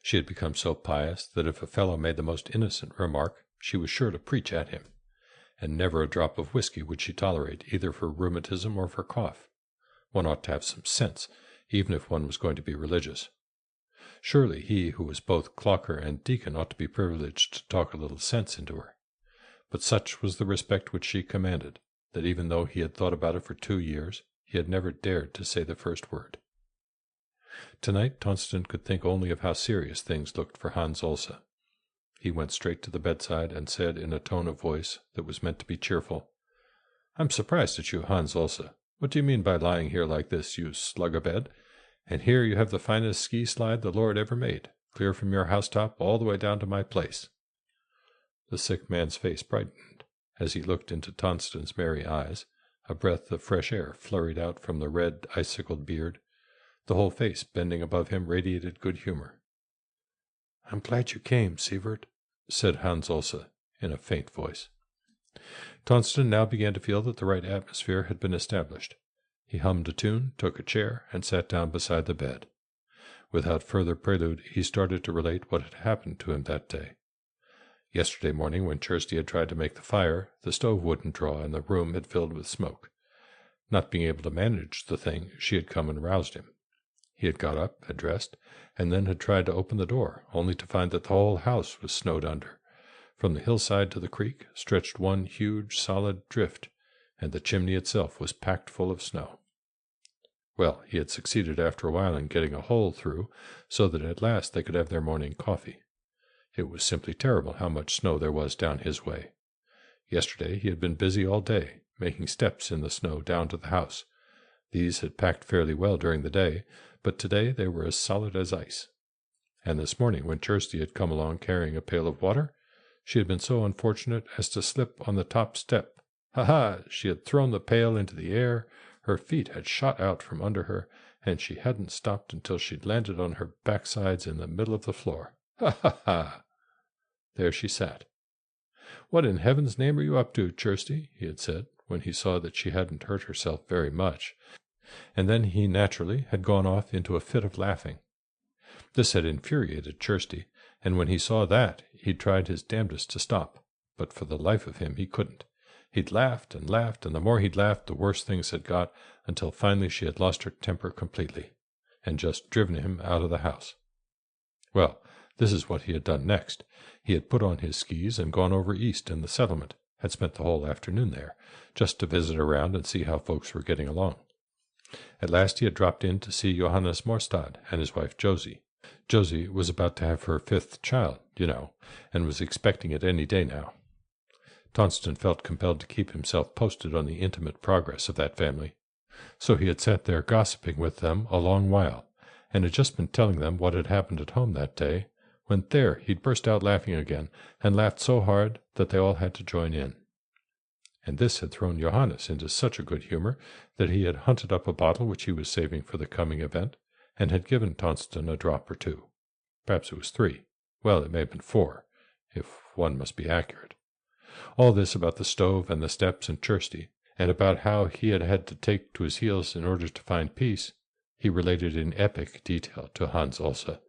She had become so pious that if a fellow made the most innocent remark, she was sure to preach at him, and never a drop of whiskey would she tolerate, either for rheumatism or for cough. One ought to have some sense, even if one was going to be religious. Surely he who was both clocker and deacon ought to be privileged to talk a little sense into her. But such was the respect which she commanded, that even though he had thought about it for 2 years, he had never dared to say the first word. Tonight Tonston could think only of how serious things looked for Hans Olsa. He went straight to the bedside and said in a tone of voice that was meant to be cheerful, "I'm surprised at you, Hans Olsa. What do you mean by lying here like this, you slug-a-bed? And here you have the finest ski slide the Lord ever made, clear from your housetop all the way down to my place." The sick man's face brightened as he looked into Tonston's merry eyes. A breath of fresh air flurried out from the red, icicled beard. The whole face, bending above him, radiated good humor. "I'm glad you came, Sievert," said Hans Olsa in a faint voice. Tonston now began to feel that the right atmosphere had been established. He hummed a tune, took a chair, and sat down beside the bed. Without further prelude, he started to relate what had happened to him that day. Yesterday morning, when Kirsty had tried to make the fire, the stove wouldn't draw, and the room had filled with smoke. Not being able to manage the thing, she had come and roused him. He had got up, had dressed, and then had tried to open the door, only to find that the whole house was snowed under. From the hillside to the creek stretched one huge solid drift, and the chimney itself was packed full of snow. Well, he had succeeded after a while in getting a hole through, so that at last they could have their morning coffee. It was simply terrible how much snow there was down his way. Yesterday he had been busy all day, making steps in the snow down to the house. These had packed fairly well during the day, but today they were as solid as ice. And this morning, when Kirsty had come along carrying a pail of water, she had been so unfortunate as to slip on the top step. Ha! She had thrown the pail into the air, her feet had shot out from under her, and she hadn't stopped until she'd landed on her backsides in the middle of the floor. Ha! There she sat. "What in heaven's name are you up to, Kirsty?" he had said, when he saw that she hadn't hurt herself very much, and then he naturally had gone off into a fit of laughing. This had infuriated Kirsty, and when he saw that, he tried his damnedest to stop, but for the life of him he couldn't. He'd laughed, and the more he'd laughed, the worse things had got, until finally she had lost her temper completely, and just driven him out of the house. Well, this is what he had done next. He had put on his skis and gone over east in the settlement, had spent the whole afternoon there, just to visit around and see how folks were getting along. At last he had dropped in to see Johannes Morstad and his wife Josie. Josie was about to have her 5th child, and was expecting it any day now. Tonston felt compelled to keep himself posted on the intimate progress of that family. So he had sat there gossiping with them a long while, and had just been telling them what had happened at home that day, when there he'd burst out laughing again, and laughed so hard that they all had to join in. And this had thrown Johannes into such a good humor that he had hunted up a bottle which he was saving for the coming event, and had given Tonston a drop or 2. Perhaps it was 3. Well, it may have been 4, if one must be accurate. All this about the stove and the steps and Kirsty, and about how he had had to take to his heels in order to find peace, he related in epic detail to Hans Olsa.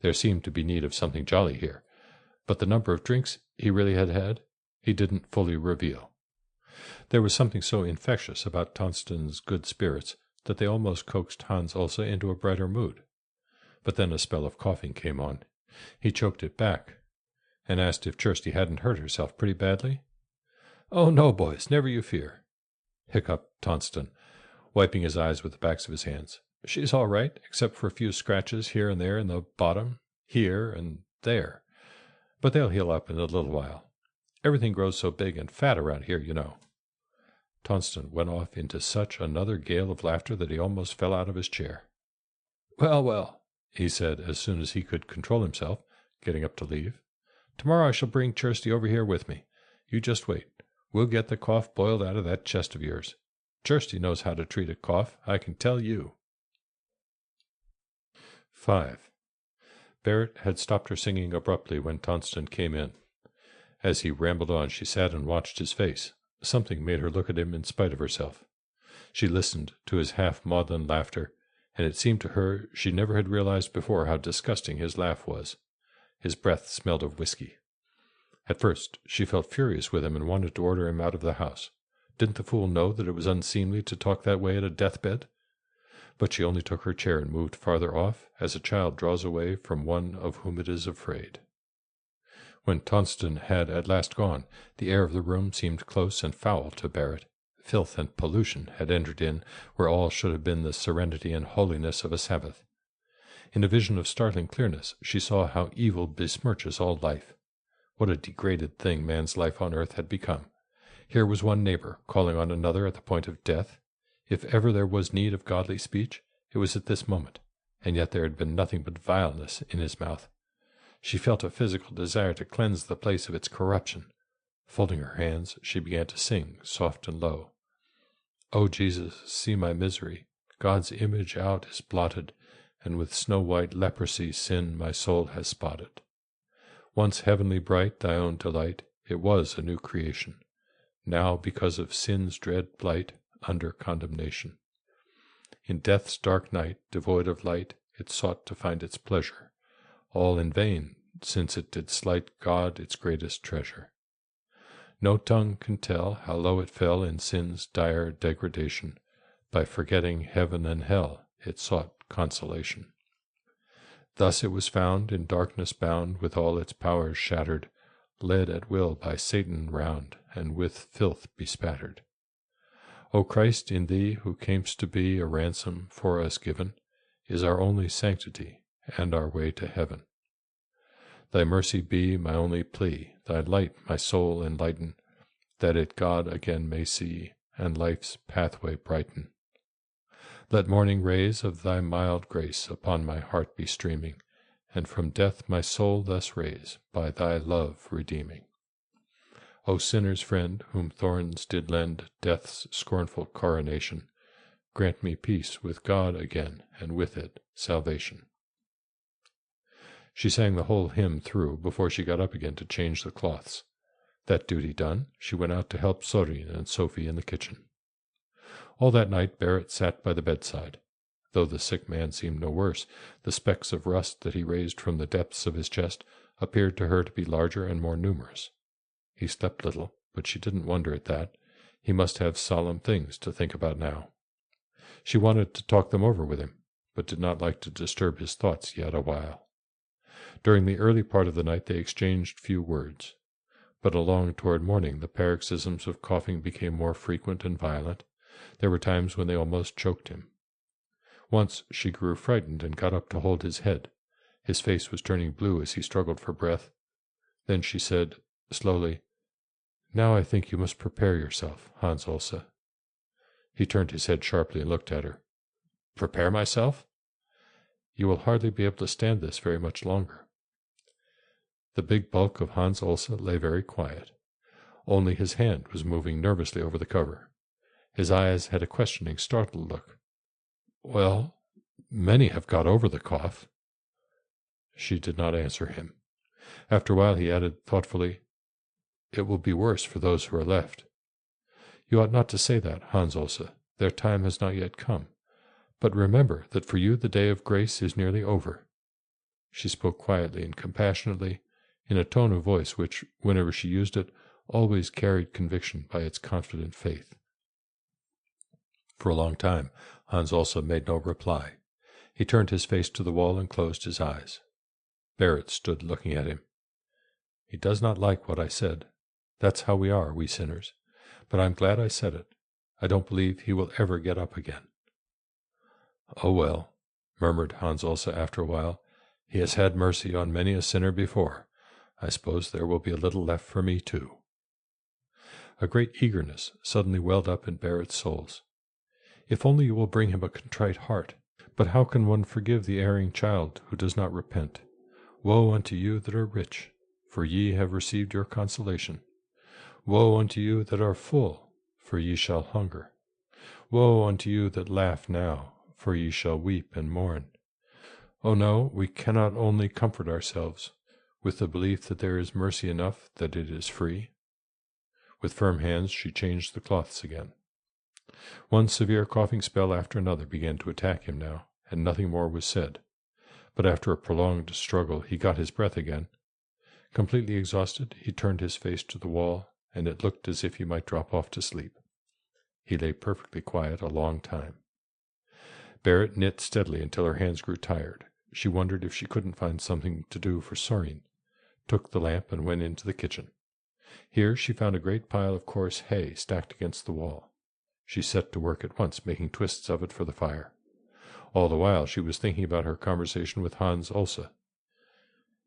There seemed to be need of something jolly here, but the number of drinks he really had had, he didn't fully reveal. There was something so infectious about Tonston's good spirits that they almost coaxed Hans Olsa into a brighter mood. But then a spell of coughing came on. He choked it back, and asked if Kirsty hadn't hurt herself pretty badly. "Oh, no, boys, never you fear," hiccuped Tonston, wiping his eyes with the backs of his hands. "She's all right, except for a few scratches here and there in the bottom, here and there. But they'll heal up in a little while. Everything grows so big and fat around here, you know." Tonston went off into such another gale of laughter that he almost fell out of his chair. "Well, well," he said as soon as he could control himself, getting up to leave. "Tomorrow I shall bring Kirsty over here with me. You just wait. We'll get the cough boiled out of that chest of yours. Kirsty knows how to treat a cough, I can tell you." 5. Barrett had stopped her singing abruptly when Tonston came in. As he rambled on, she sat and watched his face. Something made her look at him in spite of herself. She listened to his half-maudlin laughter, and it seemed to her she never had realized before how disgusting his laugh was. His breath smelled of whiskey. At first she felt furious with him and wanted to order him out of the house. Didn't the fool know that it was unseemly to talk that way at a deathbed? But she only took her chair and moved farther off, as a child draws away from one of whom it is afraid. When Tonston had at last gone, the air of the room seemed close and foul to Barrett. Filth and pollution had entered in where all should have been the serenity and holiness of a Sabbath. In a vision of startling clearness, she saw how evil besmirches all life. What a degraded thing man's life on earth had become. Here was one neighbor calling on another at the point of death. If ever there was need of godly speech, it was at this moment, and yet there had been nothing but vileness in his mouth. She felt a physical desire to cleanse the place of its corruption. Folding her hands, she began to sing, soft and low. "O Jesus, see my misery. God's image out is blotted, and with snow-white leprosy sin my soul has spotted. Once heavenly bright, thy own delight, it was a new creation. Now, because of sin's dread blight, under condemnation. In death's dark night, devoid of light, it sought to find its pleasure. All in vain, since it did slight God, its greatest treasure. No tongue can tell how low it fell in sin's dire degradation. By forgetting heaven and hell, it sought consolation. Thus it was found, in darkness bound, with all its powers shattered, led at will by Satan round, and with filth bespattered. O Christ, in thee, who camest to be a ransom for us given, is our only sanctity, and our way to heaven. Thy mercy be my only plea, thy light my soul enlighten, that it God again may see, and life's pathway brighten. Let morning rays of thy mild grace upon my heart be streaming, and from death my soul thus raise, by thy love redeeming. O sinner's friend, whom thorns did lend death's scornful coronation, grant me peace with God again, and with it salvation." She sang the whole hymn through before she got up again to change the cloths. That duty done, she went out to help Sorin and Sophie in the kitchen. All that night Barrett sat by the bedside. Though the sick man seemed no worse, the specks of rust that he raised from the depths of his chest appeared to her to be larger and more numerous. He slept little, but she didn't wonder at that. He must have solemn things to think about now. She wanted to talk them over with him, but did not like to disturb his thoughts yet a while. During the early part of the night they exchanged few words, but along toward morning the paroxysms of coughing became more frequent and violent. There were times when they almost choked him. Once she grew frightened and got up to hold his head. His face was turning blue as he struggled for breath. Then she said, slowly, "Now I think you must prepare yourself, Hans Olsa." He turned his head sharply and looked at her. "Prepare myself?" "You will hardly be able to stand this very much longer." The big bulk of Hans Olsa lay very quiet. Only his hand was moving nervously over the cover. His eyes had a questioning, startled look. "Well, many have got over the cough." She did not answer him. After a while he added thoughtfully, "It will be worse for those who are left. You ought not to say that, Hans Olse. Their time has not yet come. But remember that for you the day of grace is nearly over." She spoke quietly and compassionately, in a tone of voice which, whenever she used it, always carried conviction by its confident faith. For a long time Hans Olse made no reply. He turned his face to the wall and closed his eyes. Barrett stood looking at him. "He does not like what I said. That's how we are, we sinners. But I'm glad I said it. I don't believe he will ever get up again." "Oh, well," murmured Hans Olse after a while, "he has had mercy on many a sinner before. I suppose there will be a little left for me, too." A great eagerness suddenly welled up in Barrett's souls. "If only you will bring him a contrite heart. But how can one forgive the erring child who does not repent? Woe unto you that are rich, for ye have received your consolation. Woe unto you that are full, for ye shall hunger. Woe unto you that laugh now, for ye shall weep and mourn. Oh no, we cannot only comfort ourselves with the belief that there is mercy enough that it is free." With firm hands she changed the cloths again. One severe coughing spell after another began to attack him now, and nothing more was said. But after a prolonged struggle he got his breath again. Completely exhausted, he turned his face to the wall, and it looked as if he might drop off to sleep. He lay perfectly quiet a long time. Barrett knit steadily until her hands grew tired. She wondered if she couldn't find something to do for Sorin, took the lamp and went into the kitchen. Here she found a great pile of coarse hay stacked against the wall. She set to work at once, making twists of it for the fire. All the while she was thinking about her conversation with Hans Olse.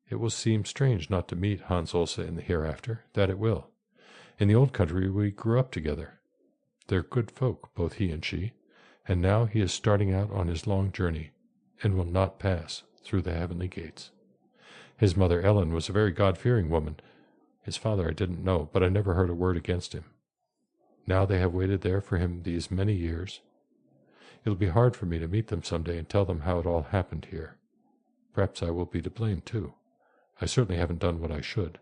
It will seem strange not to meet Hans Olse in the hereafter, that it will. In the old country we grew up together. They're good folk, both he and she, and now he is starting out on his long journey, and will not pass through the heavenly gates. His mother Ellen was a very God-fearing woman. His father I didn't know, but I never heard a word against him. Now they have waited there for him these many years. It'll be hard for me to meet them some day and tell them how it all happened here. Perhaps I will be to blame, too. I certainly haven't done what I should.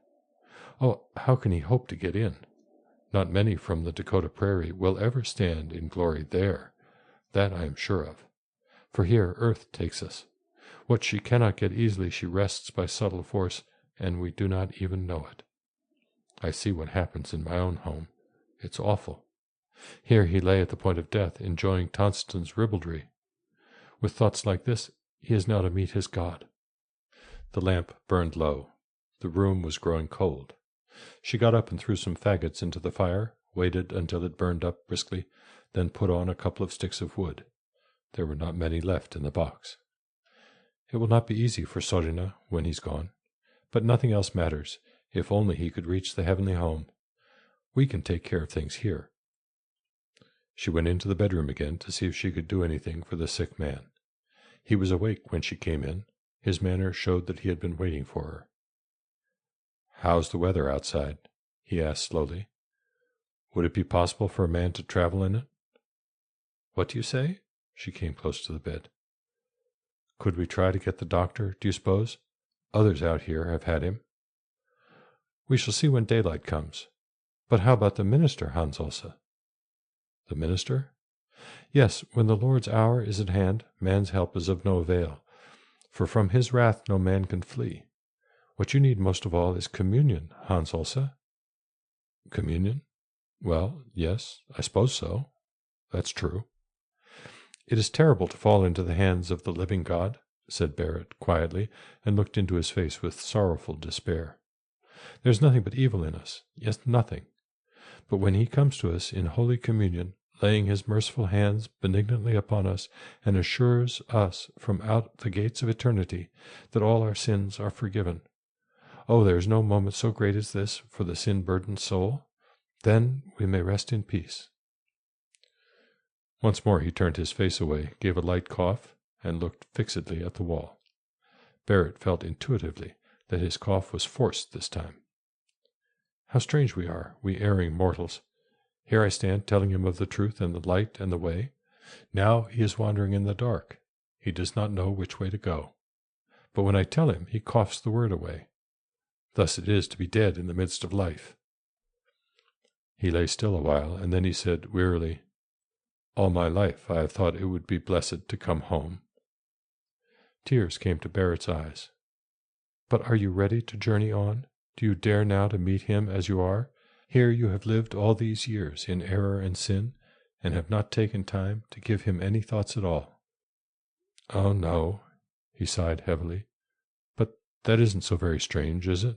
Oh, how can he hope to get in? Not many from the Dakota Prairie will ever stand in glory there. That I am sure of. For here earth takes us. What she cannot get easily she wrests by subtle force, and we do not even know it. I see what happens in my own home. It's awful. Here he lay at the point of death, enjoying Tonston's ribaldry. With thoughts like this, he is now to meet his God. The lamp burned low. The room was growing cold. She got up and threw some faggots into the fire, waited until it burned up briskly, then put on a couple of sticks of wood. There were not many left in the box. It will not be easy for Sorina when he's gone, but nothing else matters, if only he could reach the heavenly home. We can take care of things here. She went into the bedroom again to see if she could do anything for the sick man. He was awake when she came in. His manner showed that he had been waiting for her. "How's the weather outside?" he asked slowly. "Would it be possible for a man to travel in it?" "What do you say?" She came close to the bed. "Could we try to get the doctor, do you suppose? Others out here have had him." "We shall see when daylight comes. But how about the minister, Hans Olse?" "The minister?" "Yes, when the Lord's hour is at hand, man's help is of no avail, for from his wrath no man can flee. What you need most of all is communion, Hans Olse." "Communion? Well, yes, I suppose so. That's true." "It is terrible to fall into the hands of the living God," said Barrett quietly, and looked into his face with sorrowful despair. "There is nothing but evil in us, yes, nothing. But when he comes to us in holy communion, laying his merciful hands benignantly upon us, and assures us from out the gates of eternity that all our sins are forgiven, oh, there is no moment so great as this for the sin-burdened soul. Then we may rest in peace." Once more he turned his face away, gave a light cough, and looked fixedly at the wall. Barrett felt intuitively that his cough was forced this time. How strange we are, we erring mortals. Here I stand telling him of the truth and the light and the way. Now he is wandering in the dark. He does not know which way to go. But when I tell him, he coughs the word away. Thus it is to be dead in the midst of life. He lay still a while, and then he said wearily, "All my life I have thought it would be blessed to come home." Tears came to Barrett's eyes. "But are you ready to journey on? Do you dare now to meet him as you are? Here you have lived all these years in error and sin, and have not taken time to give him any thoughts at all." "Oh, no," he sighed heavily. "But that isn't so very strange, is it?"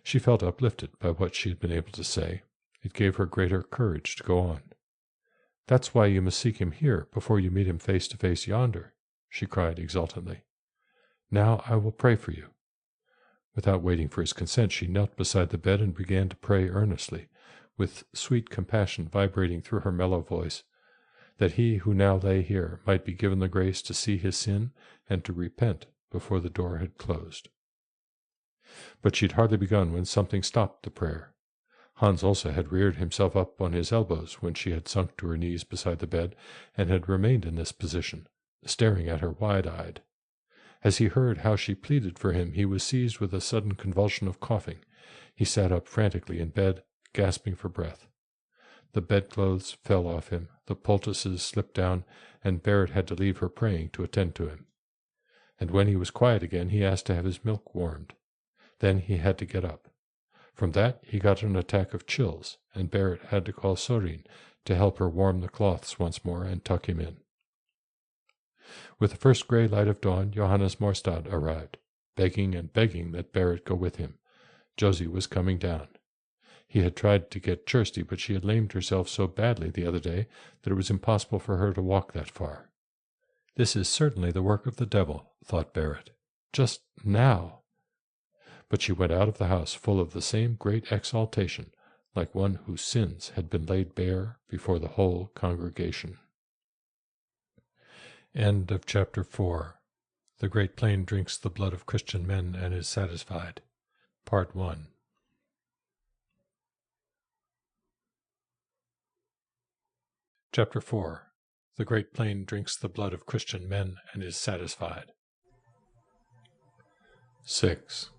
She felt uplifted by what she had been able to say. It gave her greater courage to go on. "That's why you must seek him here before you meet him face to face yonder," she cried exultantly. "Now I will pray for you." Without waiting for his consent, she knelt beside the bed and began to pray earnestly, with sweet compassion vibrating through her mellow voice, that he who now lay here might be given the grace to see his sin and to repent before the door had closed. But she had hardly begun when something stopped the prayer. Hans also had reared himself up on his elbows when she had sunk to her knees beside the bed, and had remained in this position, staring at her wide-eyed. As he heard how she pleaded for him, he was seized with a sudden convulsion of coughing. He sat up frantically in bed, gasping for breath. The bedclothes fell off him, the poultices slipped down, and Barrett had to leave her praying to attend to him. And when he was quiet again, he asked to have his milk warmed. Then he had to get up. From that he got an attack of chills, and Barrett had to call Sorin to help her warm the cloths once more and tuck him in. With the first grey light of dawn, Johannes Morstad arrived, begging and begging that Barrett go with him. Josie was coming down. He had tried to get Kirsty, but she had lamed herself so badly the other day that it was impossible for her to walk that far. This is certainly the work of the devil, thought Barrett. Just now! But she went out of the house full of the same great exaltation, like one whose sins had been laid bare before the whole congregation. End of chapter 4. The Great Plain drinks the blood of Christian men and is satisfied. Part 1. Chapter 4. The Great Plain drinks the blood of Christian men and is satisfied. 6.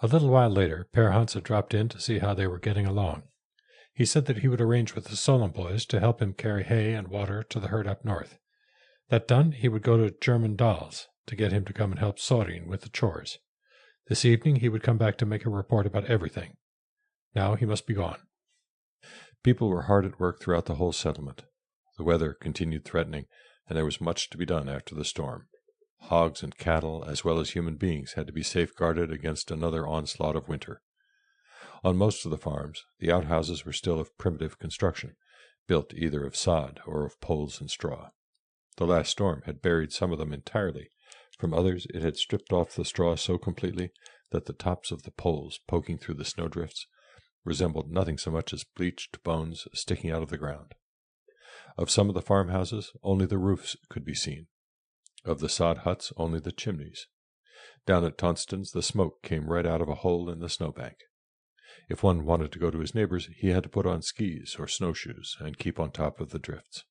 A little while later, Per Hansa dropped in to see how they were getting along. He said that he would arrange with the Solon boys to help him carry hay and water to the herd up north. That done, he would go to German Dahl's to get him to come and help Sorin with the chores. This evening he would come back to make a report about everything. Now he must be gone. People were hard at work throughout the whole settlement. The weather continued threatening, and there was much to be done after the storm. Hogs and cattle, as well as human beings, had to be safeguarded against another onslaught of winter. On most of the farms, the outhouses were still of primitive construction, built either of sod or of poles and straw. The last storm had buried some of them entirely. From others it had stripped off the straw so completely that the tops of the poles, poking through the snowdrifts, resembled nothing so much as bleached bones sticking out of the ground. Of some of the farmhouses, only the roofs could be seen. Of the sod huts, only the chimneys. Down at Tonston's, the smoke came right out of a hole in the snowbank. If one wanted to go to his neighbor's, he had to put on skis or snowshoes and keep on top of the drifts.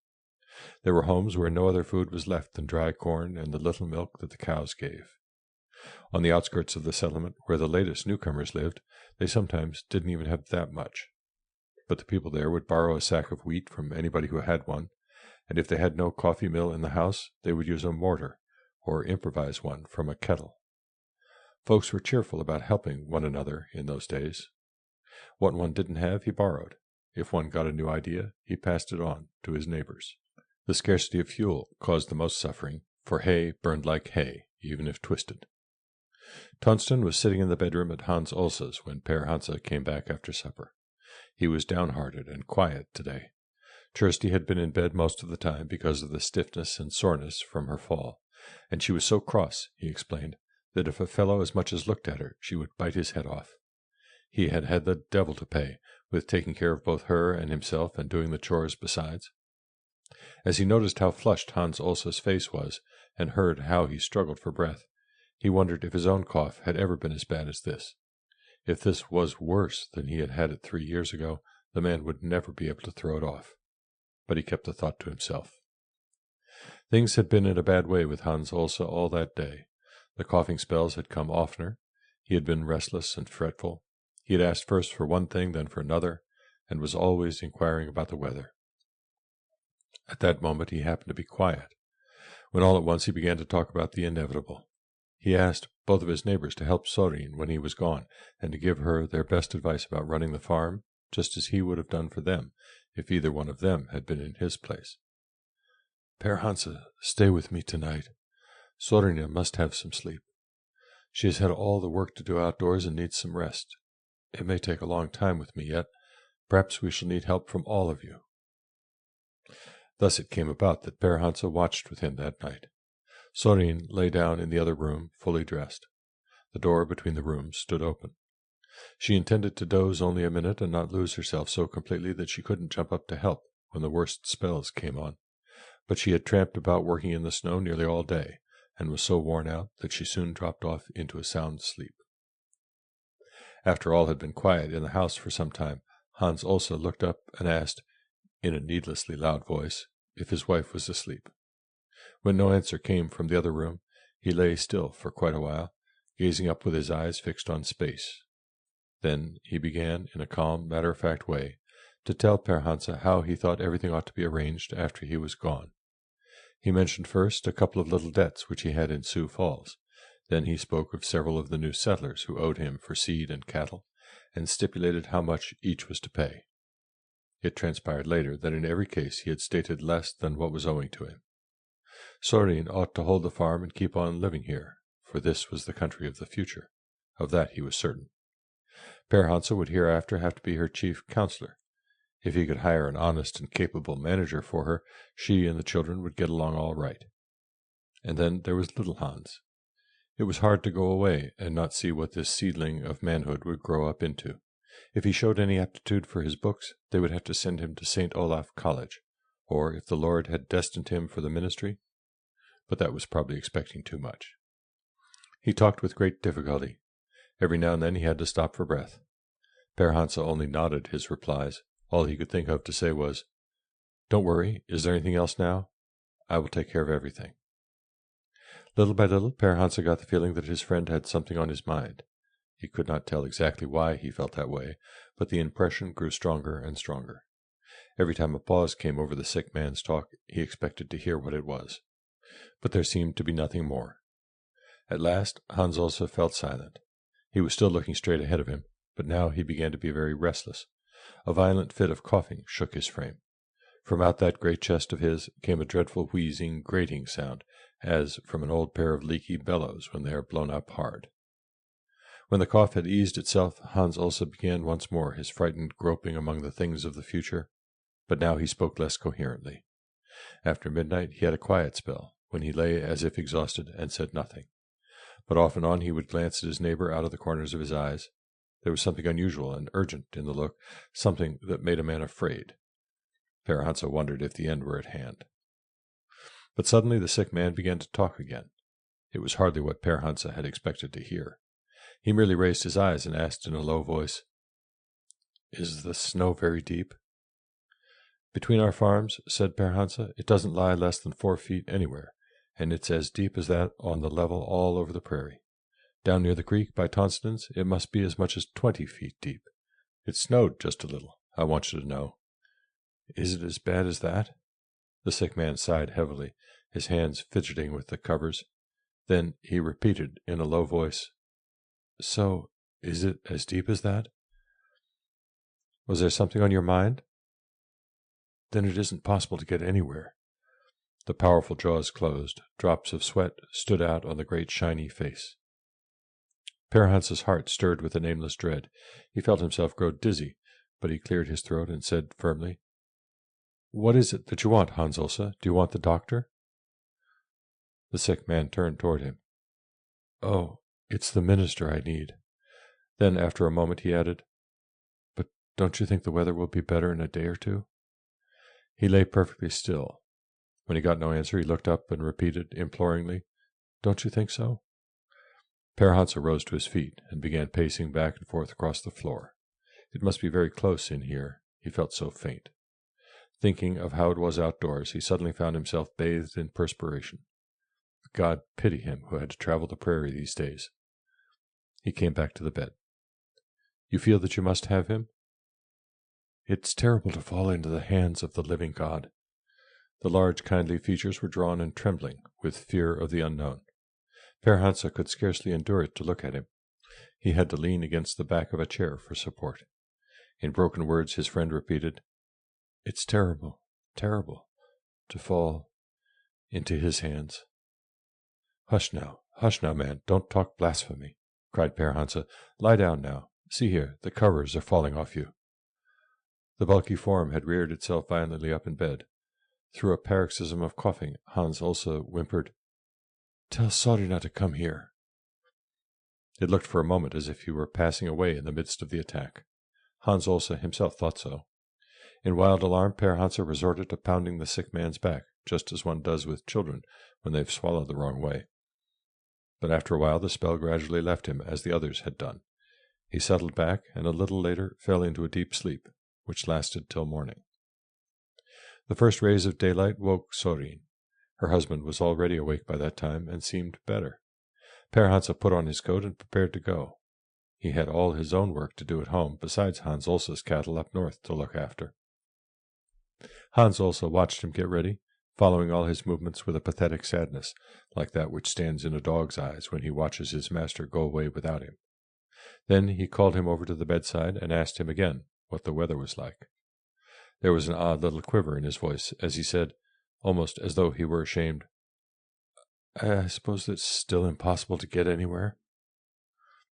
There were homes where no other food was left than dry corn and the little milk that the cows gave. On the outskirts of the settlement, where the latest newcomers lived, they sometimes didn't even have that much. But the people there would borrow a sack of wheat from anybody who had one, and if they had no coffee mill in the house, they would use a mortar, or improvise one from a kettle. Folks were cheerful about helping one another in those days. What one didn't have, he borrowed. If one got a new idea, he passed it on to his neighbors. The scarcity of fuel caused the most suffering, for hay burned like hay, even if twisted. Tonston was sitting in the bedroom at Hans Olsa's when Per Hansa came back after supper. He was downhearted and quiet today. Kirsty had been in bed most of the time because of the stiffness and soreness from her fall, and she was so cross, he explained, that if a fellow as much as looked at her, she would bite his head off. He had had the devil to pay, with taking care of both her and himself and doing the chores besides. As he noticed how flushed Hans Olsa's face was, and heard how he struggled for breath, he wondered if his own cough had ever been as bad as this. If this was worse than he had had it 3 years ago, the man would never be able to throw it off. But he kept the thought to himself. Things had been in a bad way with Hans Olsa all that day. The coughing spells had come oftener. He had been restless and fretful. He had asked first for one thing, then for another, and was always inquiring about the weather. At that moment he happened to be quiet, when all at once he began to talk about the inevitable. He asked both of his neighbors to help Sorin when he was gone, and to give her their best advice about running the farm, just as he would have done for them if either one of them had been in his place. "Per Hansa, stay with me tonight. Sorina must have some sleep. She has had all the work to do outdoors and needs some rest. It may take a long time with me yet. Perhaps we shall need help from all of you." Thus it came about that Per Hansa watched with him that night. Sorin lay down in the other room, fully dressed. The door between the rooms stood open. She intended to doze only a minute and not lose herself so completely that she couldn't jump up to help when the worst spells came on. But she had tramped about working in the snow nearly all day, and was so worn out that she soon dropped off into a sound sleep. After all had been quiet in the house for some time, Hans also looked up and asked, in a needlessly loud voice, if his wife was asleep. When no answer came from the other room, he lay still for quite a while, gazing up with his eyes fixed on space. Then he began, in a calm, matter-of-fact way, to tell Per Hansa how he thought everything ought to be arranged after he was gone. He mentioned first a couple of little debts which he had in Sioux Falls. Then he spoke of several of the new settlers who owed him for seed and cattle, and stipulated how much each was to pay. It transpired later that in every case he had stated less than what was owing to him. Sorin ought to hold the farm and keep on living here, for this was the country of the future. Of that he was certain. Per Hansa would hereafter have to be her chief counselor. If he could hire an honest and capable manager for her, she and the children would get along all right. And then there was little Hans. It was hard to go away and not see what this seedling of manhood would grow up into. If he showed any aptitude for his books, they would have to send him to St. Olaf College, or if the Lord had destined him for the ministry, but that was probably expecting too much. He talked with great difficulty. Every now and then he had to stop for breath. Per Hansa only nodded his replies. All he could think of to say was, "Don't worry. Is there anything else now? I will take care of everything." Little by little, Per Hansa got the feeling that his friend had something on his mind. He could not tell exactly why he felt that way, but the impression grew stronger and stronger. Every time a pause came over the sick man's talk, he expected to hear what it was. But there seemed to be nothing more. At last, Hans also felt silent. He was still looking straight ahead of him, but now he began to be very restless. A violent fit of coughing shook his frame. From out that great chest of his came a dreadful wheezing, grating sound, as from an old pair of leaky bellows when they are blown up hard. When the cough had eased itself, Hans also began once more his frightened groping among the things of the future, but now he spoke less coherently. After midnight he had a quiet spell, when he lay as if exhausted and said nothing. But off and on he would glance at his neighbor out of the corners of his eyes. There was something unusual and urgent in the look, something that made a man afraid. Per Hansa wondered if the end were at hand. But suddenly the sick man began to talk again. It was hardly what Per Hansa had expected to hear. He merely raised his eyes and asked in a low voice, "Is the snow very deep?" "Between our farms," said Per Hansa, "it doesn't lie less than 4 feet anywhere, and it's as deep as that on the level all over the prairie. Down near the creek by Tonston's it must be as much as 20 feet deep. It snowed just a little, I want you to know." "Is it as bad as that?" The sick man sighed heavily, his hands fidgeting with the covers. Then he repeated in a low voice, "So, is it as deep as that?" "Was there something on your mind?" "Then it isn't possible to get anywhere." The powerful jaws closed. Drops of sweat stood out on the great shiny face. Per Hansa's heart stirred with a nameless dread. He felt himself grow dizzy, but he cleared his throat and said firmly, "What is it that you want, Hans Olsa? Do you want the doctor?" The sick man turned toward him. "Oh, it's the minister I need." Then, after a moment, he added, "But don't you think the weather will be better in a day or two?" He lay perfectly still. When he got no answer, he looked up and repeated imploringly, "Don't you think so?" Per Hansa rose to his feet and began pacing back and forth across the floor. It must be very close in here, he felt so faint. Thinking of how it was outdoors, he suddenly found himself bathed in perspiration. God pity him who had to travel the prairie these days. He came back to the bed. You feel that you must have him? It's terrible to fall into the hands of the living God. The large, kindly features were drawn and trembling with fear of the unknown. Herr Hansa could scarcely endure it to look at him. He had to lean against the back of a chair for support. In broken words his friend repeated, "It's terrible, terrible, to fall into his hands." Hush now, man, don't talk blasphemy," cried Herr Hansa. "Lie down now. See here, the covers are falling off you." The bulky form had reared itself violently up in bed. Through a paroxysm of coughing, Hans Olsa whimpered, "Tell Sorina to come here." It looked for a moment as if he were passing away in the midst of the attack. Hans Olsa himself thought so. In wild alarm, Herr Hansa resorted to pounding the sick man's back, just as one does with children when they've swallowed the wrong way. But after a while the spell gradually left him, as the others had done. He settled back, and a little later fell into a deep sleep, which lasted till morning. The first rays of daylight woke Sorin. Her husband was already awake by that time, and seemed better. Herr Hansa put on his coat and prepared to go. He had all his own work to do at home, besides Hans Olsa's cattle up north to look after. Hans Olsa watched him get ready, following all his movements with a pathetic sadness, like that which stands in a dog's eyes when he watches his master go away without him. Then he called him over to the bedside and asked him again what the weather was like. There was an odd little quiver in his voice as he said, almost as though he were ashamed, "I suppose it's still impossible to get anywhere?"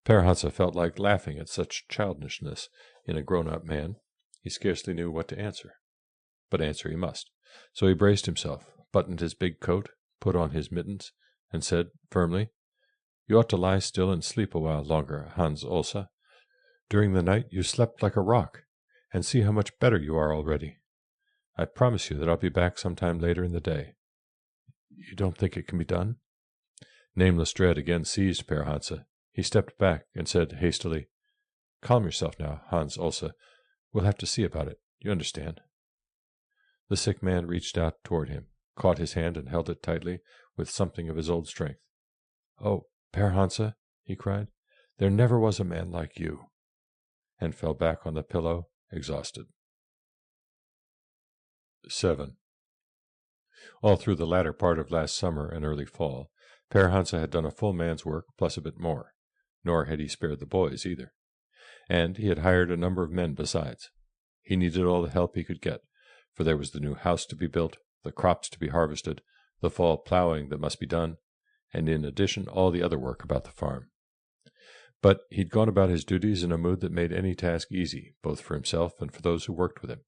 Herr Hansa felt like laughing at such childishness in a grown-up man. He scarcely knew what to answer. But answer he must. So he braced himself, buttoned his big coat, put on his mittens, and said firmly, "You ought to lie still and sleep a while longer, Hans Olsa. During the night you slept like a rock, and see how much better you are already. I promise you that I'll be back some time later in the day. You don't think it can be done?" Nameless dread again seized Herr Hansa. He stepped back and said hastily, "Calm yourself now, Hans Olsa. We'll have to see about it. You understand." The sick man reached out toward him, caught his hand and held it tightly with something of his old strength. "Oh, Herr Hansa," he cried, "there never was a man like you," and fell back on the pillow, exhausted. 7. All through the latter part of last summer and early fall, Herr Hansa had done a full man's work plus a bit more, nor had he spared the boys either. And he had hired a number of men besides. He needed all the help he could get, for there was the new house to be built, the crops to be harvested, the fall plowing that must be done, and in addition all the other work about the farm. But he'd gone about his duties in a mood that made any task easy, both for himself and for those who worked with him.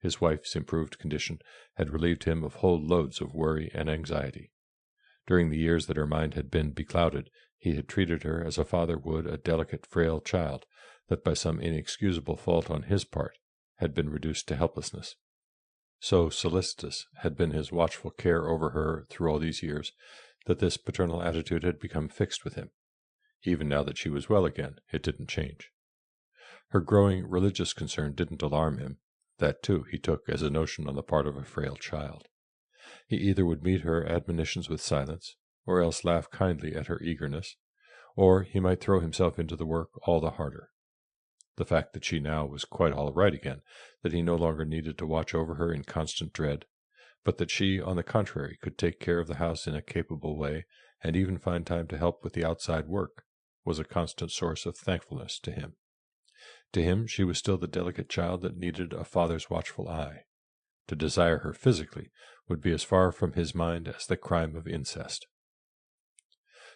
His wife's improved condition had relieved him of whole loads of worry and anxiety. During the years that her mind had been beclouded, he had treated her as a father would a delicate, frail child that by some inexcusable fault on his part had been reduced to helplessness. So solicitous had been his watchful care over her through all these years that this paternal attitude had become fixed with him. Even now that she was well again, it didn't change. Her growing religious concern didn't alarm him. That, too, he took as a notion on the part of a frail child. He either would meet her admonitions with silence, or else laugh kindly at her eagerness, or he might throw himself into the work all the harder. The fact that she now was quite all right again, that he no longer needed to watch over her in constant dread, but that she, on the contrary, could take care of the house in a capable way, and even find time to help with the outside work, was a constant source of thankfulness to him. To him she was still the delicate child that needed a father's watchful eye. To desire her physically would be as far from his mind as the crime of incest.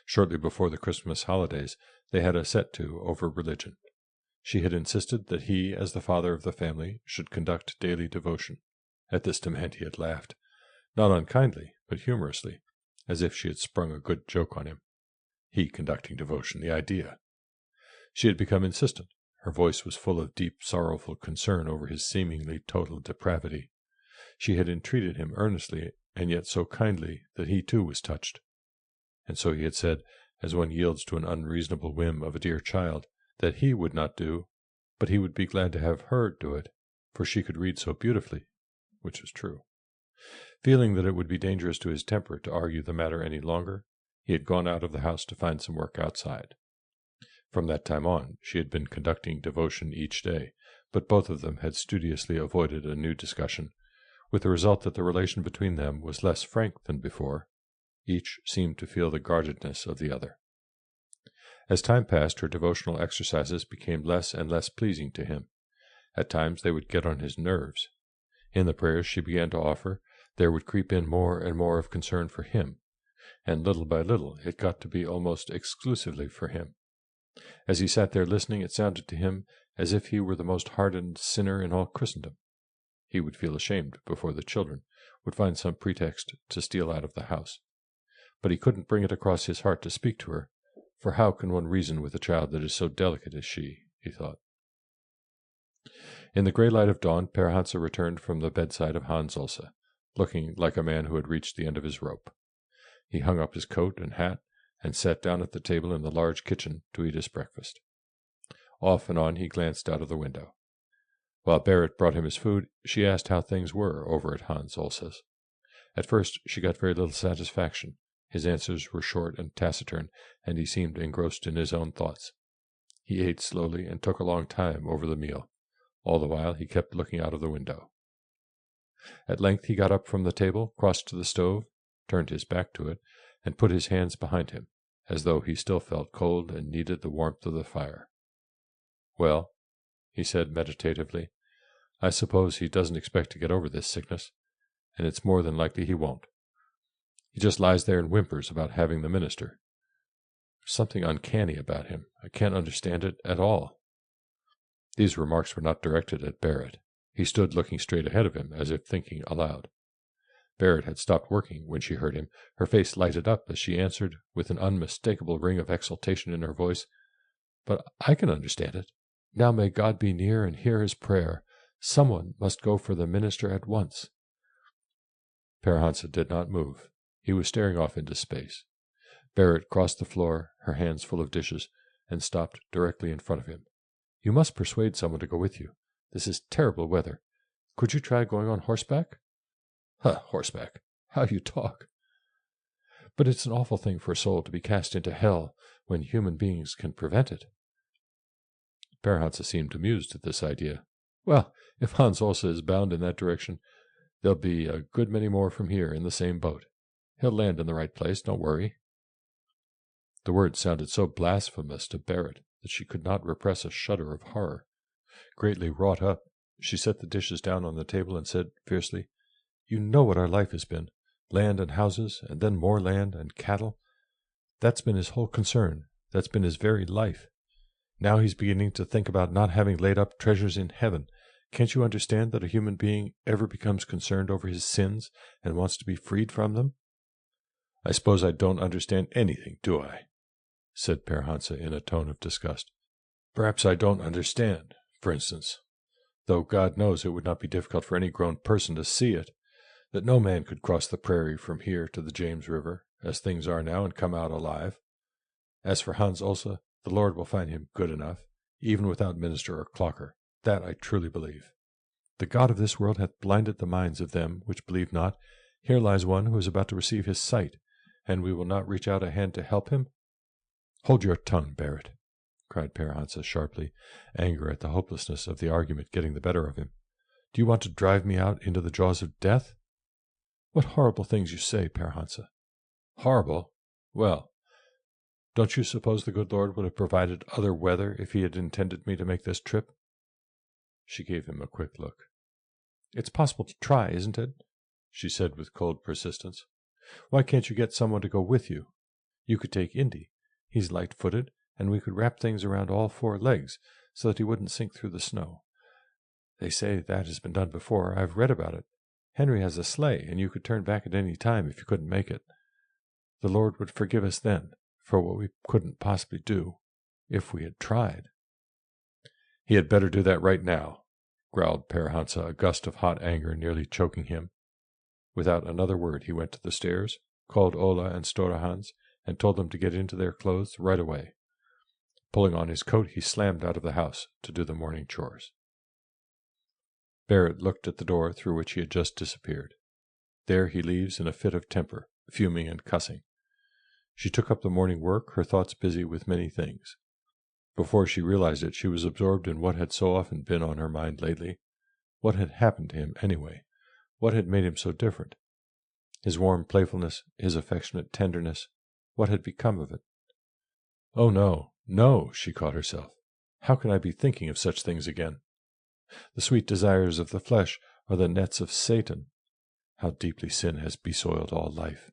Shortly before the Christmas holidays, they had a set-to over religion. She had insisted that he, as the father of the family, should conduct daily devotion. At this demand he had laughed, not unkindly, but humorously, as if she had sprung a good joke on him. He conducting devotion, the idea! She had become insistent. Her voice was full of deep, sorrowful concern over his seemingly total depravity. She had entreated him earnestly, and yet so kindly that he too was touched. And so he had said, as one yields to an unreasonable whim of a dear child, that he would not do, but he would be glad to have her do it, for she could read so beautifully, which was true. Feeling that it would be dangerous to his temper to argue the matter any longer, he had gone out of the house to find some work outside. From that time on, she had been conducting devotion each day, but both of them had studiously avoided a new discussion, with the result that the relation between them was less frank than before. Each seemed to feel the guardedness of the other. As time passed, her devotional exercises became less and less pleasing to him. At times they would get on his nerves. In the prayers she began to offer, there would creep in more and more of concern for him, and little by little it got to be almost exclusively for him. As he sat there listening, it sounded to him as if he were the most hardened sinner in all Christendom. He would feel ashamed before the children, would find some pretext to steal out of the house. But he couldn't bring it across his heart to speak to her, for how can one reason with a child that is so delicate as she, he thought. In the grey light of dawn, Père Hansa returned from the bedside of Hans Ulse, looking like a man who had reached the end of his rope. He hung up his coat and hat, and sat down at the table in the large kitchen to eat his breakfast. Off and on he glanced out of the window. While Berit brought him his food, she asked how things were over at Hans Ulse's. At first she got very little satisfaction. His answers were short and taciturn, and he seemed engrossed in his own thoughts. He ate slowly and took a long time over the meal. All the while he kept looking out of the window. At length he got up from the table, crossed to the stove, turned his back to it, and put his hands behind him, as though he still felt cold and needed the warmth of the fire. "Well," he said meditatively, "I suppose he doesn't expect to get over this sickness, and it's more than likely he won't. He just lies there and whimpers about having the minister. There's something uncanny about him. I can't understand it at all." These remarks were not directed at Berit. He stood looking straight ahead of him, as if thinking aloud. Berit had stopped working when she heard him. Her face lighted up as she answered, with an unmistakable ring of exultation in her voice, "But I can understand it. Now may God be near and hear his prayer. Someone must go for the minister at once." Père Hansa did not move. He was staring off into space. Berit crossed the floor, her hands full of dishes, and stopped directly in front of him. "You must persuade someone to go with you. This is terrible weather. Could you try going on horseback?" Horseback. How you talk." "But it's an awful thing for a soul to be cast into hell when human beings can prevent it." Père Hansa seemed amused at this idea. "Well, if Hans Ulse is bound in that direction, there'll be a good many more from here in the same boat. He'll land in the right place, don't worry." The words sounded so blasphemous to Berit that she could not repress a shudder of horror. Greatly wrought up, she set the dishes down on the table and said fiercely, "You know what our life has been. Land and houses, and then more land and cattle. That's been his whole concern. That's been his very life. Now he's beginning to think about not having laid up treasures in heaven. Can't you understand that a human being ever becomes concerned over his sins and wants to be freed from them?" "I suppose I don't understand anything, do I?" said Père Hansa in a tone of disgust. "Perhaps I don't understand, for instance, though God knows it would not be difficult for any grown person to see it, that no man could cross the prairie from here to the James River, as things are now, and come out alive. As for Hans Ulse, the Lord will find him good enough, even without minister or clocker. That I truly believe. The God of this world hath blinded the minds of them which believe not. Here lies one who is about to receive his sight, and we will not reach out a hand to help him." "Hold your tongue, Berit," cried Père Hansa sharply, anger at the hopelessness of the argument getting the better of him. "Do you want to drive me out into the jaws of death?" "What horrible things you say, Père Hansa." "Horrible? Well, don't you suppose the good Lord would have provided other weather if he had intended me to make this trip?" She gave him a quick look. "It's possible to try, isn't it?" she said with cold persistence. "Why can't you get someone to go with you? You could take Indy. He's light-footed, and we could wrap things around all 4 legs so that he wouldn't sink through the snow. They say that has been done before. I've read about it. Henry has a sleigh, and you could turn back at any time if you couldn't make it. The Lord would forgive us then for what we couldn't possibly do if we had tried." "He had better do that right now," growled Père Hansa, a gust of hot anger nearly choking him. Without another word he went to the stairs, called Ola and Stora Hans, and told them to get into their clothes right away. Pulling on his coat, he slammed out of the house to do the morning chores. Berit looked at the door through which he had just disappeared. There he leaves in a fit of temper, fuming and cussing. She took up the morning work, her thoughts busy with many things. Before she realized it, she was absorbed in what had so often been on her mind lately. What had happened to him, anyway? What had made him so different? His warm playfulness, his affectionate tenderness, what had become of it? Oh, no, no, she caught herself. How can I be thinking of such things again? The sweet desires of the flesh are the nets of Satan. How deeply sin has besoiled all life.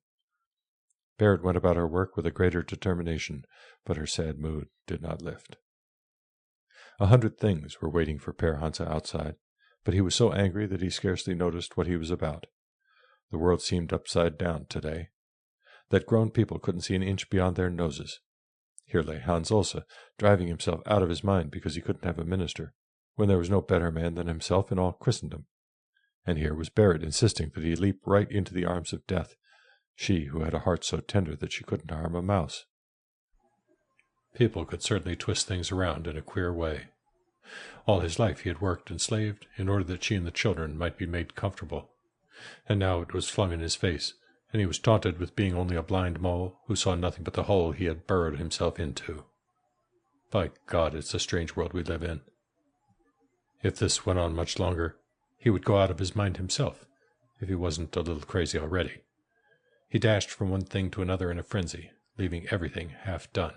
Berit went about her work with a greater determination, but her sad mood did not lift. 100 things were waiting for Père Hansa outside, but he was so angry that he scarcely noticed what he was about. The world seemed upside down today. That grown people couldn't see an inch beyond their noses. Here lay Hans Olse, driving himself out of his mind because he couldn't have a minister, when there was no better man than himself in all Christendom. And here was Berit insisting that he leap right into the arms of death, she who had a heart so tender that she couldn't harm a mouse. People could certainly twist things around in a queer way. All his life he had worked and slaved in order that she and the children might be made comfortable. And now it was flung in his face, and he was taunted with being only a blind mole who saw nothing but the hole he had burrowed himself into. By God, it's a strange world we live in. If this went on much longer, he would go out of his mind himself, if he wasn't a little crazy already. He dashed from one thing to another in a frenzy, leaving everything half done.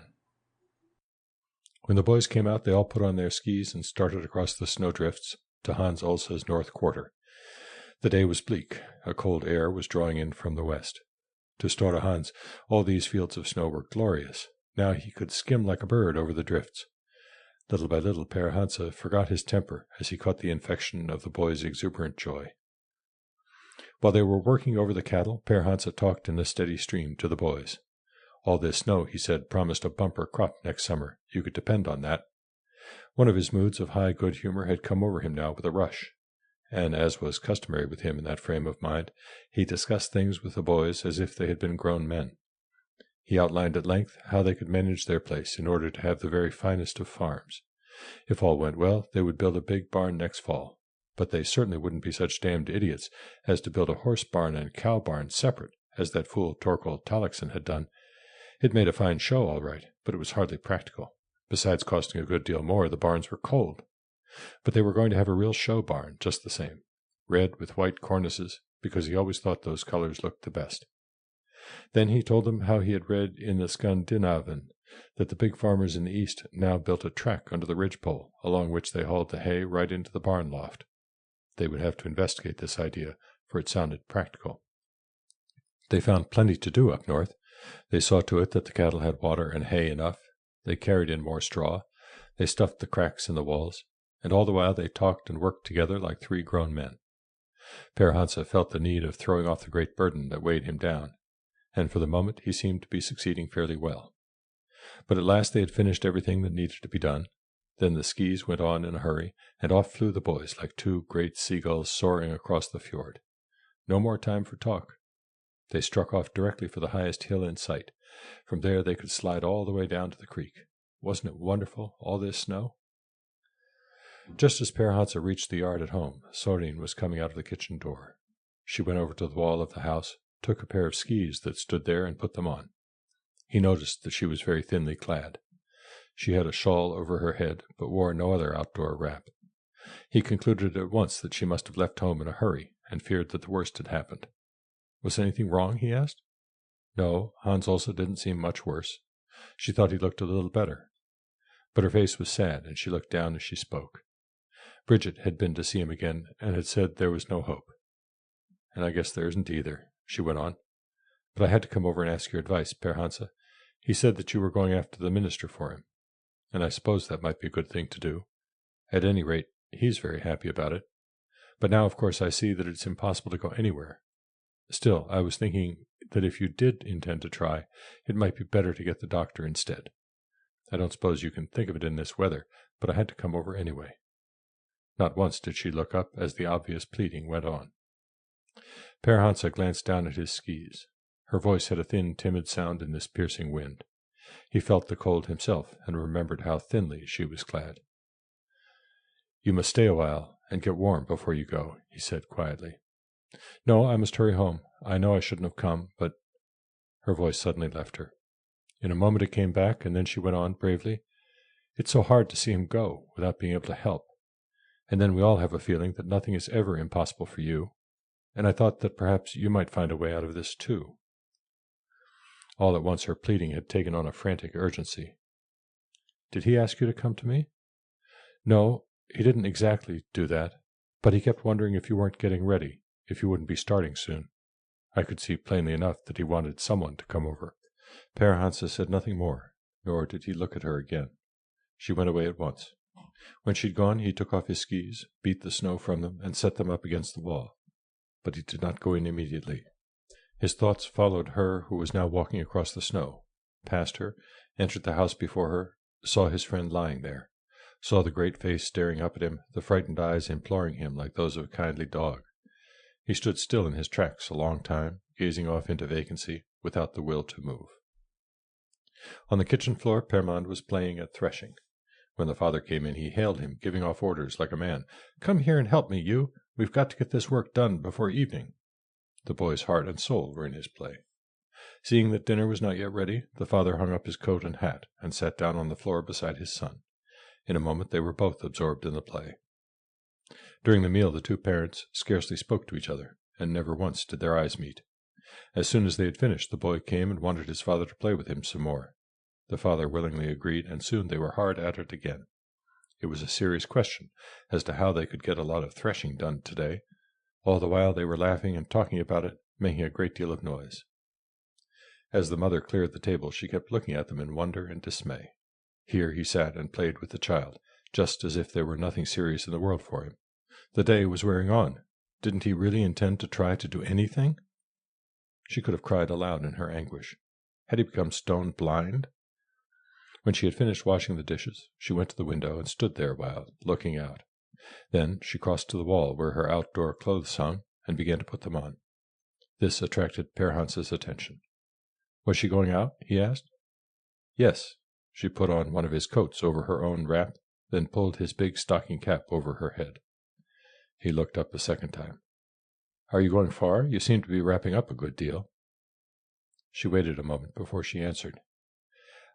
When the boys came out, they all put on their skis and started across the snowdrifts to Hans Olse's north quarter. The day was bleak. A cold air was drawing in from the west. To Store Hans, all these fields of snow were glorious. Now he could skim like a bird over the drifts. Little by little, Père Hansa forgot his temper as he caught the infection of the boys' exuberant joy. While they were working over the cattle, Père Hansa talked in the steady stream to the boys. All this snow, he said, promised a bumper crop next summer. You could depend on that. One of his moods of high good humor had come over him now with a rush, and as was customary with him in that frame of mind, he discussed things with the boys as if they had been grown men. He outlined at length how they could manage their place in order to have the very finest of farms. If all went well, they would build a big barn next fall, but they certainly wouldn't be such damned idiots as to build a horse barn and cow barn separate, as that fool Torkel Talekson had done. It made a fine show, all right, but it was hardly practical. Besides costing a good deal more, the barns were cold. But they were going to have a real show barn, just the same, red with white cornices, because he always thought those colors looked the best. Then he told them how he had read in the Skandinaven that the big farmers in the east now built a track under the ridgepole, along which they hauled the hay right into the barn loft. They would have to investigate this idea, for it sounded practical. They found plenty to do up north. They saw to it that the cattle had water and hay enough. They carried in more straw. They stuffed the cracks in the walls. And all the while they talked and worked together like 3 grown men. Père Hansa felt the need of throwing off the great burden that weighed him down, and for the moment he seemed to be succeeding fairly well. But at last they had finished everything that needed to be done. Then the skis went on in a hurry, and off flew the boys like 2 great seagulls soaring across the fjord. No more time for talk. They struck off directly for the highest hill in sight. From there they could slide all the way down to the creek. Wasn't it wonderful, all this snow? Just as Père Hansa reached the yard at home, Sorine was coming out of the kitchen door. She went over to the wall of the house, took a pair of skis that stood there, and put them on. He noticed that she was very thinly clad. She had a shawl over her head, but wore no other outdoor wrap. He concluded at once that she must have left home in a hurry, and feared that the worst had happened. Was anything wrong, he asked. No, Hans also didn't seem much worse. She thought he looked a little better. But her face was sad, and she looked down as she spoke. Bridget had been to see him again, and had said there was no hope. And I guess there isn't either, she went on. But I had to come over and ask your advice, Père Hansa. He said that you were going after the minister for him, and I suppose that might be a good thing to do. At any rate, he's very happy about it. But now, of course, I see that it's impossible to go anywhere. Still, I was thinking that if you did intend to try, it might be better to get the doctor instead. I don't suppose you can think of it in this weather, but I had to come over anyway. Not once did she look up as the obvious pleading went on. Père Hansa glanced down at his skis. Her voice had a thin, timid sound in this piercing wind. He felt the cold himself, and remembered how thinly she was clad. You must stay a while and get warm before you go, he said quietly. No, I must hurry home. I know I shouldn't have come, but... Her voice suddenly left her. In a moment it came back, and then she went on bravely. It's so hard to see him go without being able to help. And then we all have a feeling that nothing is ever impossible for you, and I thought that perhaps you might find a way out of this too." All at once her pleading had taken on a frantic urgency. "Did he ask you to come to me?" "No, he didn't exactly do that, but he kept wondering if you weren't getting ready, if you wouldn't be starting soon. I could see plainly enough that he wanted someone to come over." Per Hansa said nothing more, nor did he look at her again. She went away at once. When she'd gone, he took off his skis, beat the snow from them, and set them up against the wall. But he did not go in immediately. His thoughts followed her who was now walking across the snow, passed her, entered the house before her, saw his friend lying there, saw the great face staring up at him, the frightened eyes imploring him like those of a kindly dog. He stood still in his tracks a long time, gazing off into vacancy, without the will to move. On the kitchen floor, Pearmond was playing at threshing. When the father came in, he hailed him, giving off orders like a man. "Come here and help me, you. We've got to get this work done before evening." The boy's heart and soul were in his play. Seeing that dinner was not yet ready, the father hung up his coat and hat, and sat down on the floor beside his son. In a moment they were both absorbed in the play. During the meal the two parents scarcely spoke to each other, and never once did their eyes meet. As soon as they had finished, the boy came and wanted his father to play with him some more. The father willingly agreed, and soon they were hard at it again. It was a serious question as to how they could get a lot of threshing done today. All the while they were laughing and talking about it, making a great deal of noise. As the mother cleared the table, she kept looking at them in wonder and dismay. Here he sat and played with the child, just as if there were nothing serious in the world for him. The day was wearing on. Didn't he really intend to try to do anything? She could have cried aloud in her anguish. Had he become stone blind? When she had finished washing the dishes, she went to the window and stood there a while, looking out. Then she crossed to the wall where her outdoor clothes hung, and began to put them on. This attracted Per Hansa's attention. Was she going out? He asked. Yes. She put on one of his coats over her own wrap, then pulled his big stocking cap over her head. He looked up a second time. Are you going far? You seem to be wrapping up a good deal. She waited a moment before she answered.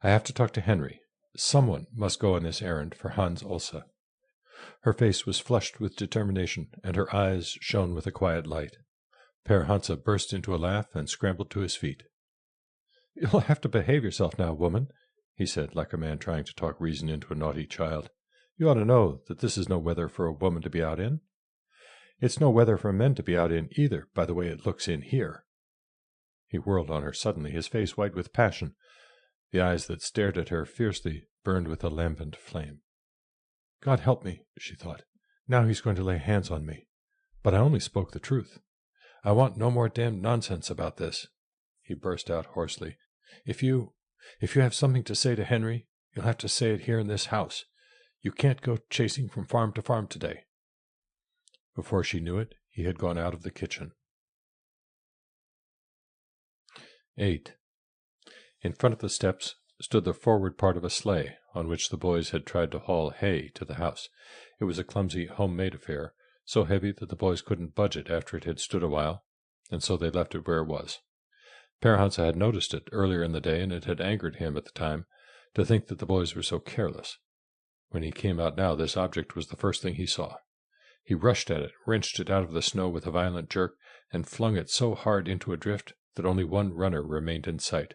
I have to talk to Henry. Someone must go on this errand for Hans Ulsa. Her face was flushed with determination, and her eyes shone with a quiet light. Per Hansa burst into a laugh and scrambled to his feet. You'll have to behave yourself now, woman, he said, like a man trying to talk reason into a naughty child. You ought to know that this is no weather for a woman to be out in. It's no weather for men to be out in either, by the way it looks in here. He whirled on her suddenly, his face white with passion. The eyes that stared at her fiercely burned with a lambent flame. God help me, she thought. Now he's going to lay hands on me. But I only spoke the truth. I want no more damned nonsense about this. He burst out hoarsely. If you have something to say to Henry, you'll have to say it here in this house. You can't go chasing from farm to farm today. Before she knew it, he had gone out of the kitchen. 8. In front of the steps stood the forward part of a sleigh, on which the boys had tried to haul hay to the house. It was a clumsy, home-made affair, so heavy that the boys couldn't budge it after it had stood a while, and so they left it where it was. Per Hansa had noticed it earlier in the day, and it had angered him at the time to think that the boys were so careless. When he came out now, this object was the first thing he saw. He rushed at it, wrenched it out of the snow with a violent jerk, and flung it so hard into a drift that only one runner remained in sight.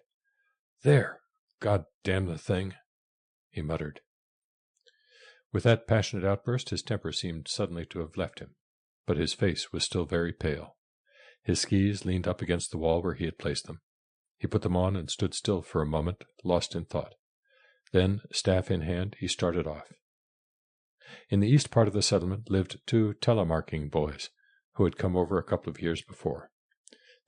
There! God damn the thing! He muttered. With that passionate outburst, his temper seemed suddenly to have left him, but his face was still very pale. His skis leaned up against the wall where he had placed them. He put them on and stood still for a moment, lost in thought. Then, staff in hand, he started off. In the east part of the settlement lived 2 telemarking boys, who had come over a couple of years before.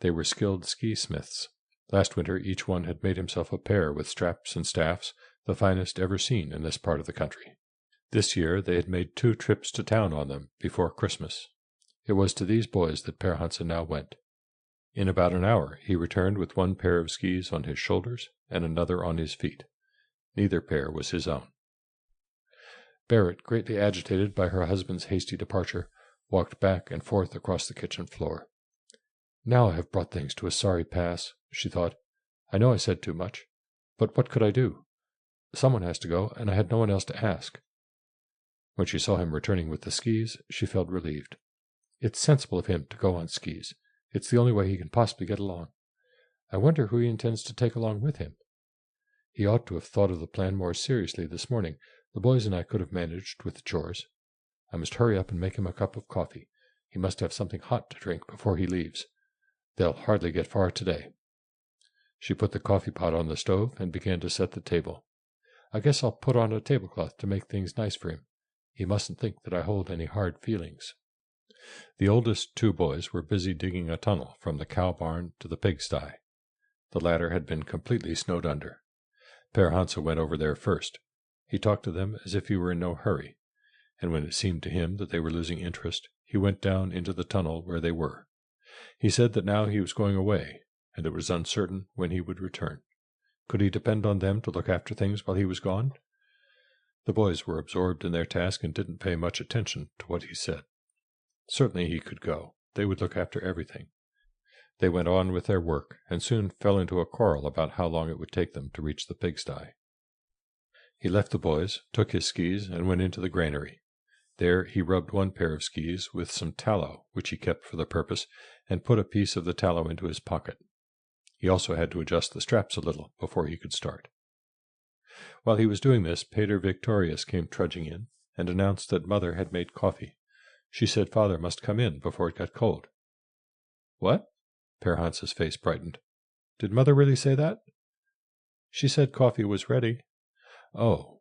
They were skilled ski-smiths. Last winter each one had made himself a pair with straps and staffs, the finest ever seen in this part of the country. This year they had made 2 trips to town on them before Christmas. It was to these boys that Per Hansa now went. In about an hour he returned with 1 pair of skis on his shoulders and another on his feet. Neither pair was his own. Barrett, greatly agitated by her husband's hasty departure, walked back and forth across the kitchen floor. Now I have brought things to a sorry pass, she thought. I know I said too much, but what could I do? Someone has to go, and I had no one else to ask." When she saw him returning with the skis, she felt relieved. "It's sensible of him to go on skis. It's the only way he can possibly get along. I wonder who he intends to take along with him. He ought to have thought of the plan more seriously this morning. The boys and I could have managed with the chores. I must hurry up and make him a cup of coffee. He must have something hot to drink before he leaves. They'll hardly get far today." She put the coffee pot on the stove and began to set the table. "I guess I'll put on a tablecloth to make things nice for him. He mustn't think that I hold any hard feelings." The oldest two boys were busy digging a tunnel from the cow barn to the pigsty. The latter had been completely snowed under. Per Hansa went over there first. He talked to them as if he were in no hurry, and when it seemed to him that they were losing interest, he went down into the tunnel where they were. He said that now he was going away, and it was uncertain when he would return. Could he depend on them to look after things while he was gone? The boys were absorbed in their task and didn't pay much attention to what he said. Certainly he could go. They would look after everything. They went on with their work, and soon fell into a quarrel about how long it would take them to reach the pigsty. He left the boys, took his skis, and went into the granary. There he rubbed one pair of skis with some tallow, which he kept for the purpose, and put a piece of the tallow into his pocket. He also had to adjust the straps a little before he could start. While he was doing this, Pater Victorius came trudging in, and announced that Mother had made coffee. She said Father must come in before it got cold. "What?" Per Hansa's face brightened. "Did Mother really say that?" "She said coffee was ready." "Oh."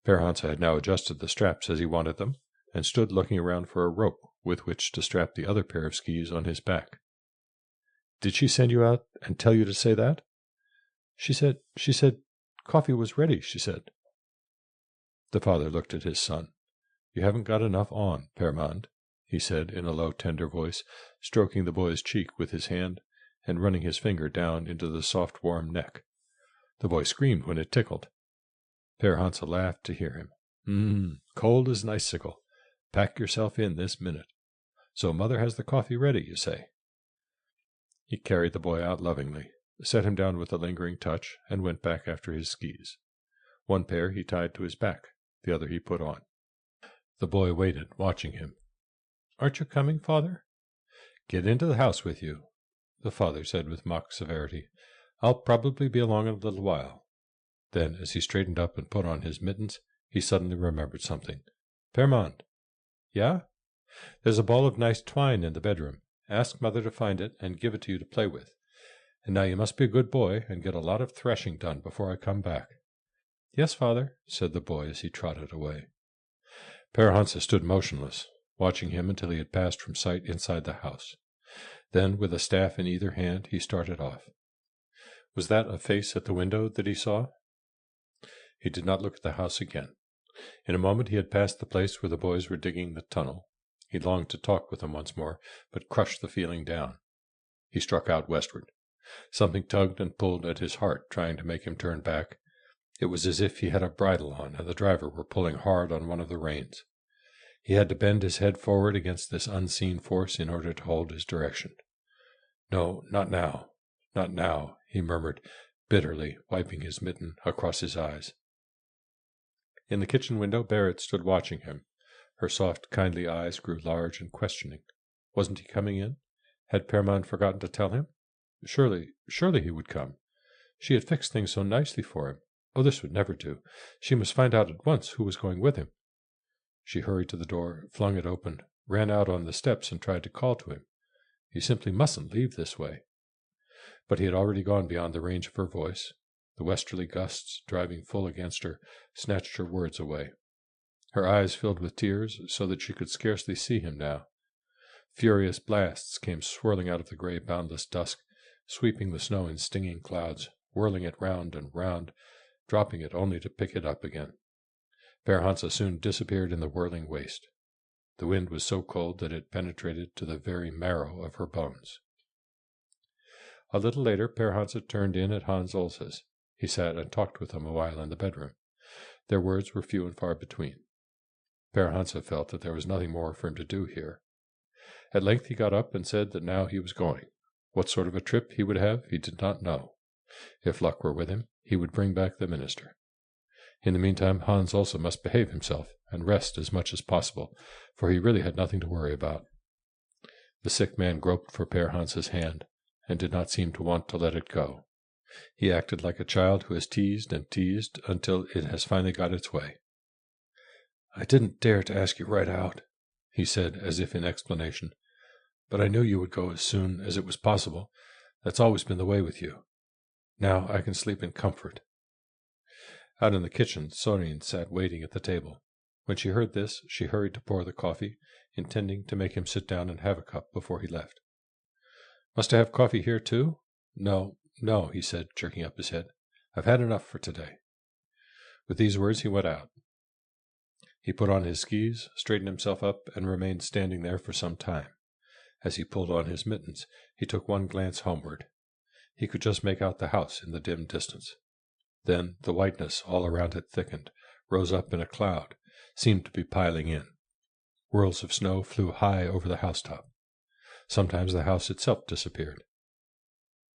Per Hansa had now adjusted the straps as he wanted them, and stood looking around for a rope with which to strap the other pair of skis on his back. "Did she send you out and tell you to say that?" She said, coffee was ready, she said." The father looked at his son. "You haven't got enough on, Permand," he said in a low, tender voice, stroking the boy's cheek with his hand, and running his finger down into the soft, warm neck. The boy screamed when it tickled. Per Hansa laughed to hear him. Cold as an icicle. Pack yourself in this minute. So Mother has the coffee ready, you say?" He carried the boy out lovingly, set him down with a lingering touch, and went back after his skis. One pair he tied to his back, the other he put on. The boy waited, watching him. "Aren't you coming, Father?" "Get into the house with you," the father said with mock severity. "I'll probably be along in a little while." Then, as he straightened up and put on his mittens, he suddenly remembered something. "Permand." "Yeah?" "There's a ball of nice twine in the bedroom. Ask Mother to find it and give it to you to play with. And now you must be a good boy and get a lot of threshing done before I come back." "Yes, Father," said the boy as he trotted away. Per Hansa stood motionless, watching him until he had passed from sight inside the house. Then, with a staff in either hand, he started off. Was that a face at the window that he saw? He did not look at the house again. In a moment he had passed the place where the boys were digging the tunnel. He longed to talk with them once more, but crushed the feeling down. He struck out westward. Something tugged and pulled at his heart, trying to make him turn back. It was as if he had a bridle on and the driver were pulling hard on one of the reins. He had to bend his head forward against this unseen force in order to hold his direction. "No, not now, not now," he murmured, bitterly, wiping his mitten across his eyes. In the kitchen window, Barrett stood watching him. Her soft, kindly eyes grew large and questioning. Wasn't he coming in? Had Permand forgotten to tell him? Surely he would come. She had fixed things so nicely for him. Oh, this would never do. She must find out at once who was going with him. She hurried to the door, flung it open, ran out on the steps and tried to call to him. He simply mustn't leave this way. But he had already gone beyond the range of her voice. The westerly gusts, driving full against her, snatched her words away. Her eyes filled with tears so that she could scarcely see him now. Furious blasts came swirling out of the gray, boundless dusk, sweeping the snow in stinging clouds, whirling it round and round, dropping it only to pick it up again. Per Hansa soon disappeared in the whirling waste. The wind was so cold that it penetrated to the very marrow of her bones. A little later, Per Hansa turned in at Hans Olse's. He sat and talked with him a while in the bedroom. Their words were few and far between. Per Hansa felt that there was nothing more for him to do here. At length he got up and said that now he was going. What sort of a trip he would have, he did not know. If luck were with him, he would bring back the minister. In the meantime, Hans also must behave himself and rest as much as possible, for he really had nothing to worry about. The sick man groped for Per Hans's hand, and did not seem to want to let it go. He acted like a child who has teased and teased until it has finally got its way. "I didn't dare to ask you right out," he said, as if in explanation, "but I knew you would go as soon as it was possible. That's always been the way with you. Now I can sleep in comfort." Out in the kitchen, Sorin sat waiting at the table. When she heard this, she hurried to pour the coffee, intending to make him sit down and have a cup before he left. "Must I have coffee here, too?" "No, no," he said, jerking up his head. "I've had enough for today." With these words he went out. He put on his skis, straightened himself up, and remained standing there for some time. As he pulled on his mittens, he took one glance homeward. He could just make out the house in the dim distance. Then the whiteness all around it thickened, rose up in a cloud, seemed to be piling in. Whirls of snow flew high over the housetop. Sometimes the house itself disappeared.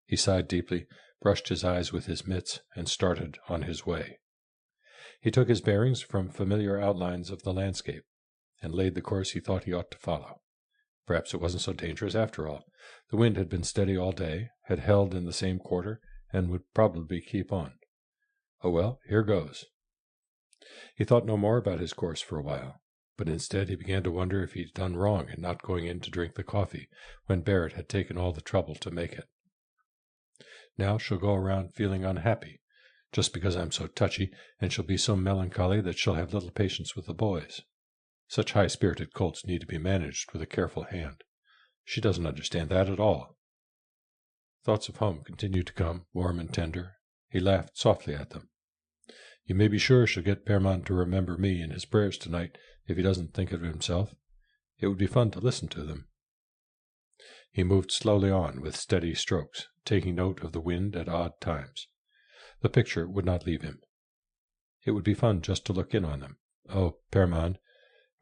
He sighed deeply, brushed his eyes with his mitts, and started on his way. He took his bearings from familiar outlines of the landscape, and laid the course he thought he ought to follow. Perhaps it wasn't so dangerous after all. The wind had been steady all day, had held in the same quarter, and would probably keep on. Oh well, here goes. He thought no more about his course for a while, but instead he began to wonder if he'd done wrong in not going in to drink the coffee when Barrett had taken all the trouble to make it. Now she'll go around feeling unhappy, just because I'm so touchy, and she'll be so melancholy that she'll have little patience with the boys. Such high-spirited colts need to be managed with a careful hand. She doesn't understand that at all. Thoughts of home continued to come, warm and tender. He laughed softly at them. You may be sure she'll get Pearman to remember me in his prayers tonight if he doesn't think of himself. It would be fun to listen to them. He moved slowly on with steady strokes, taking note of the wind at odd times. The picture would not leave him. It would be fun just to look in on them. Oh, Pearman,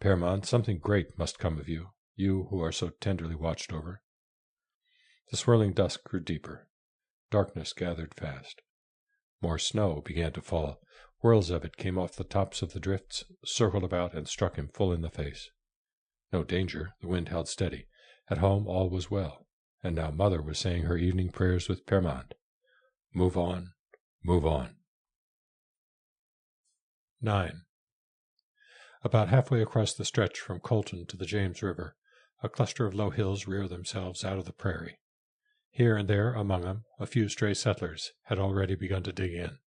Pearman, something great must come of you, you who are so tenderly watched over. The swirling dusk grew deeper. Darkness gathered fast. More snow began to fall. Whirls of it came off the tops of the drifts, circled about, and struck him full in the face. No danger. The wind held steady. At home all was well, and now Mother was saying her evening prayers with Pearman. Move on, move on. 9. About halfway across the stretch from Colton to the James River, a cluster of low hills reared themselves out of the prairie. Here and there among them, a few stray settlers had already begun to dig in.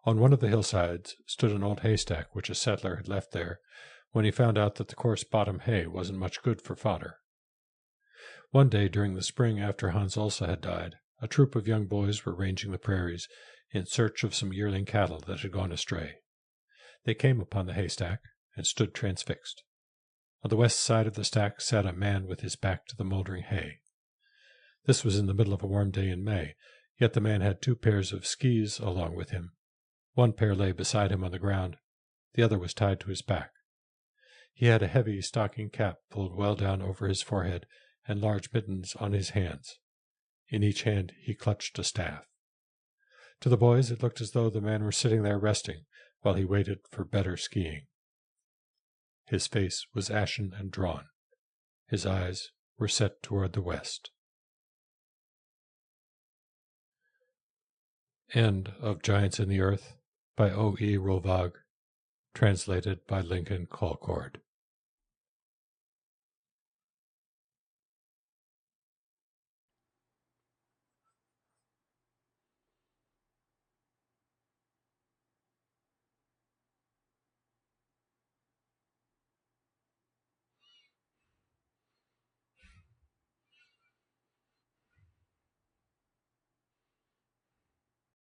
On one of the hillsides stood an old haystack which a settler had left there when he found out that the coarse bottom hay wasn't much good for fodder. One day during the spring after Hans Ulsa had died, a troop of young boys were ranging the prairies in search of some yearling cattle that had gone astray. They came upon the haystack and stood transfixed. On the west side of the stack sat a man with his back to the moldering hay. This was in the middle of a warm day in May, yet the man had 2 pairs of skis along with him. One pair lay beside him on the ground, the other was tied to his back. He had a heavy stocking cap pulled well down over his forehead and large mittens on his hands. In each hand he clutched a staff. To the boys it looked as though the man were sitting there resting while he waited for better skiing. His face was ashen and drawn. His eyes were set toward the west. End of Giants in the Earth by O.E. Rovag, translated by Lincoln Colcord.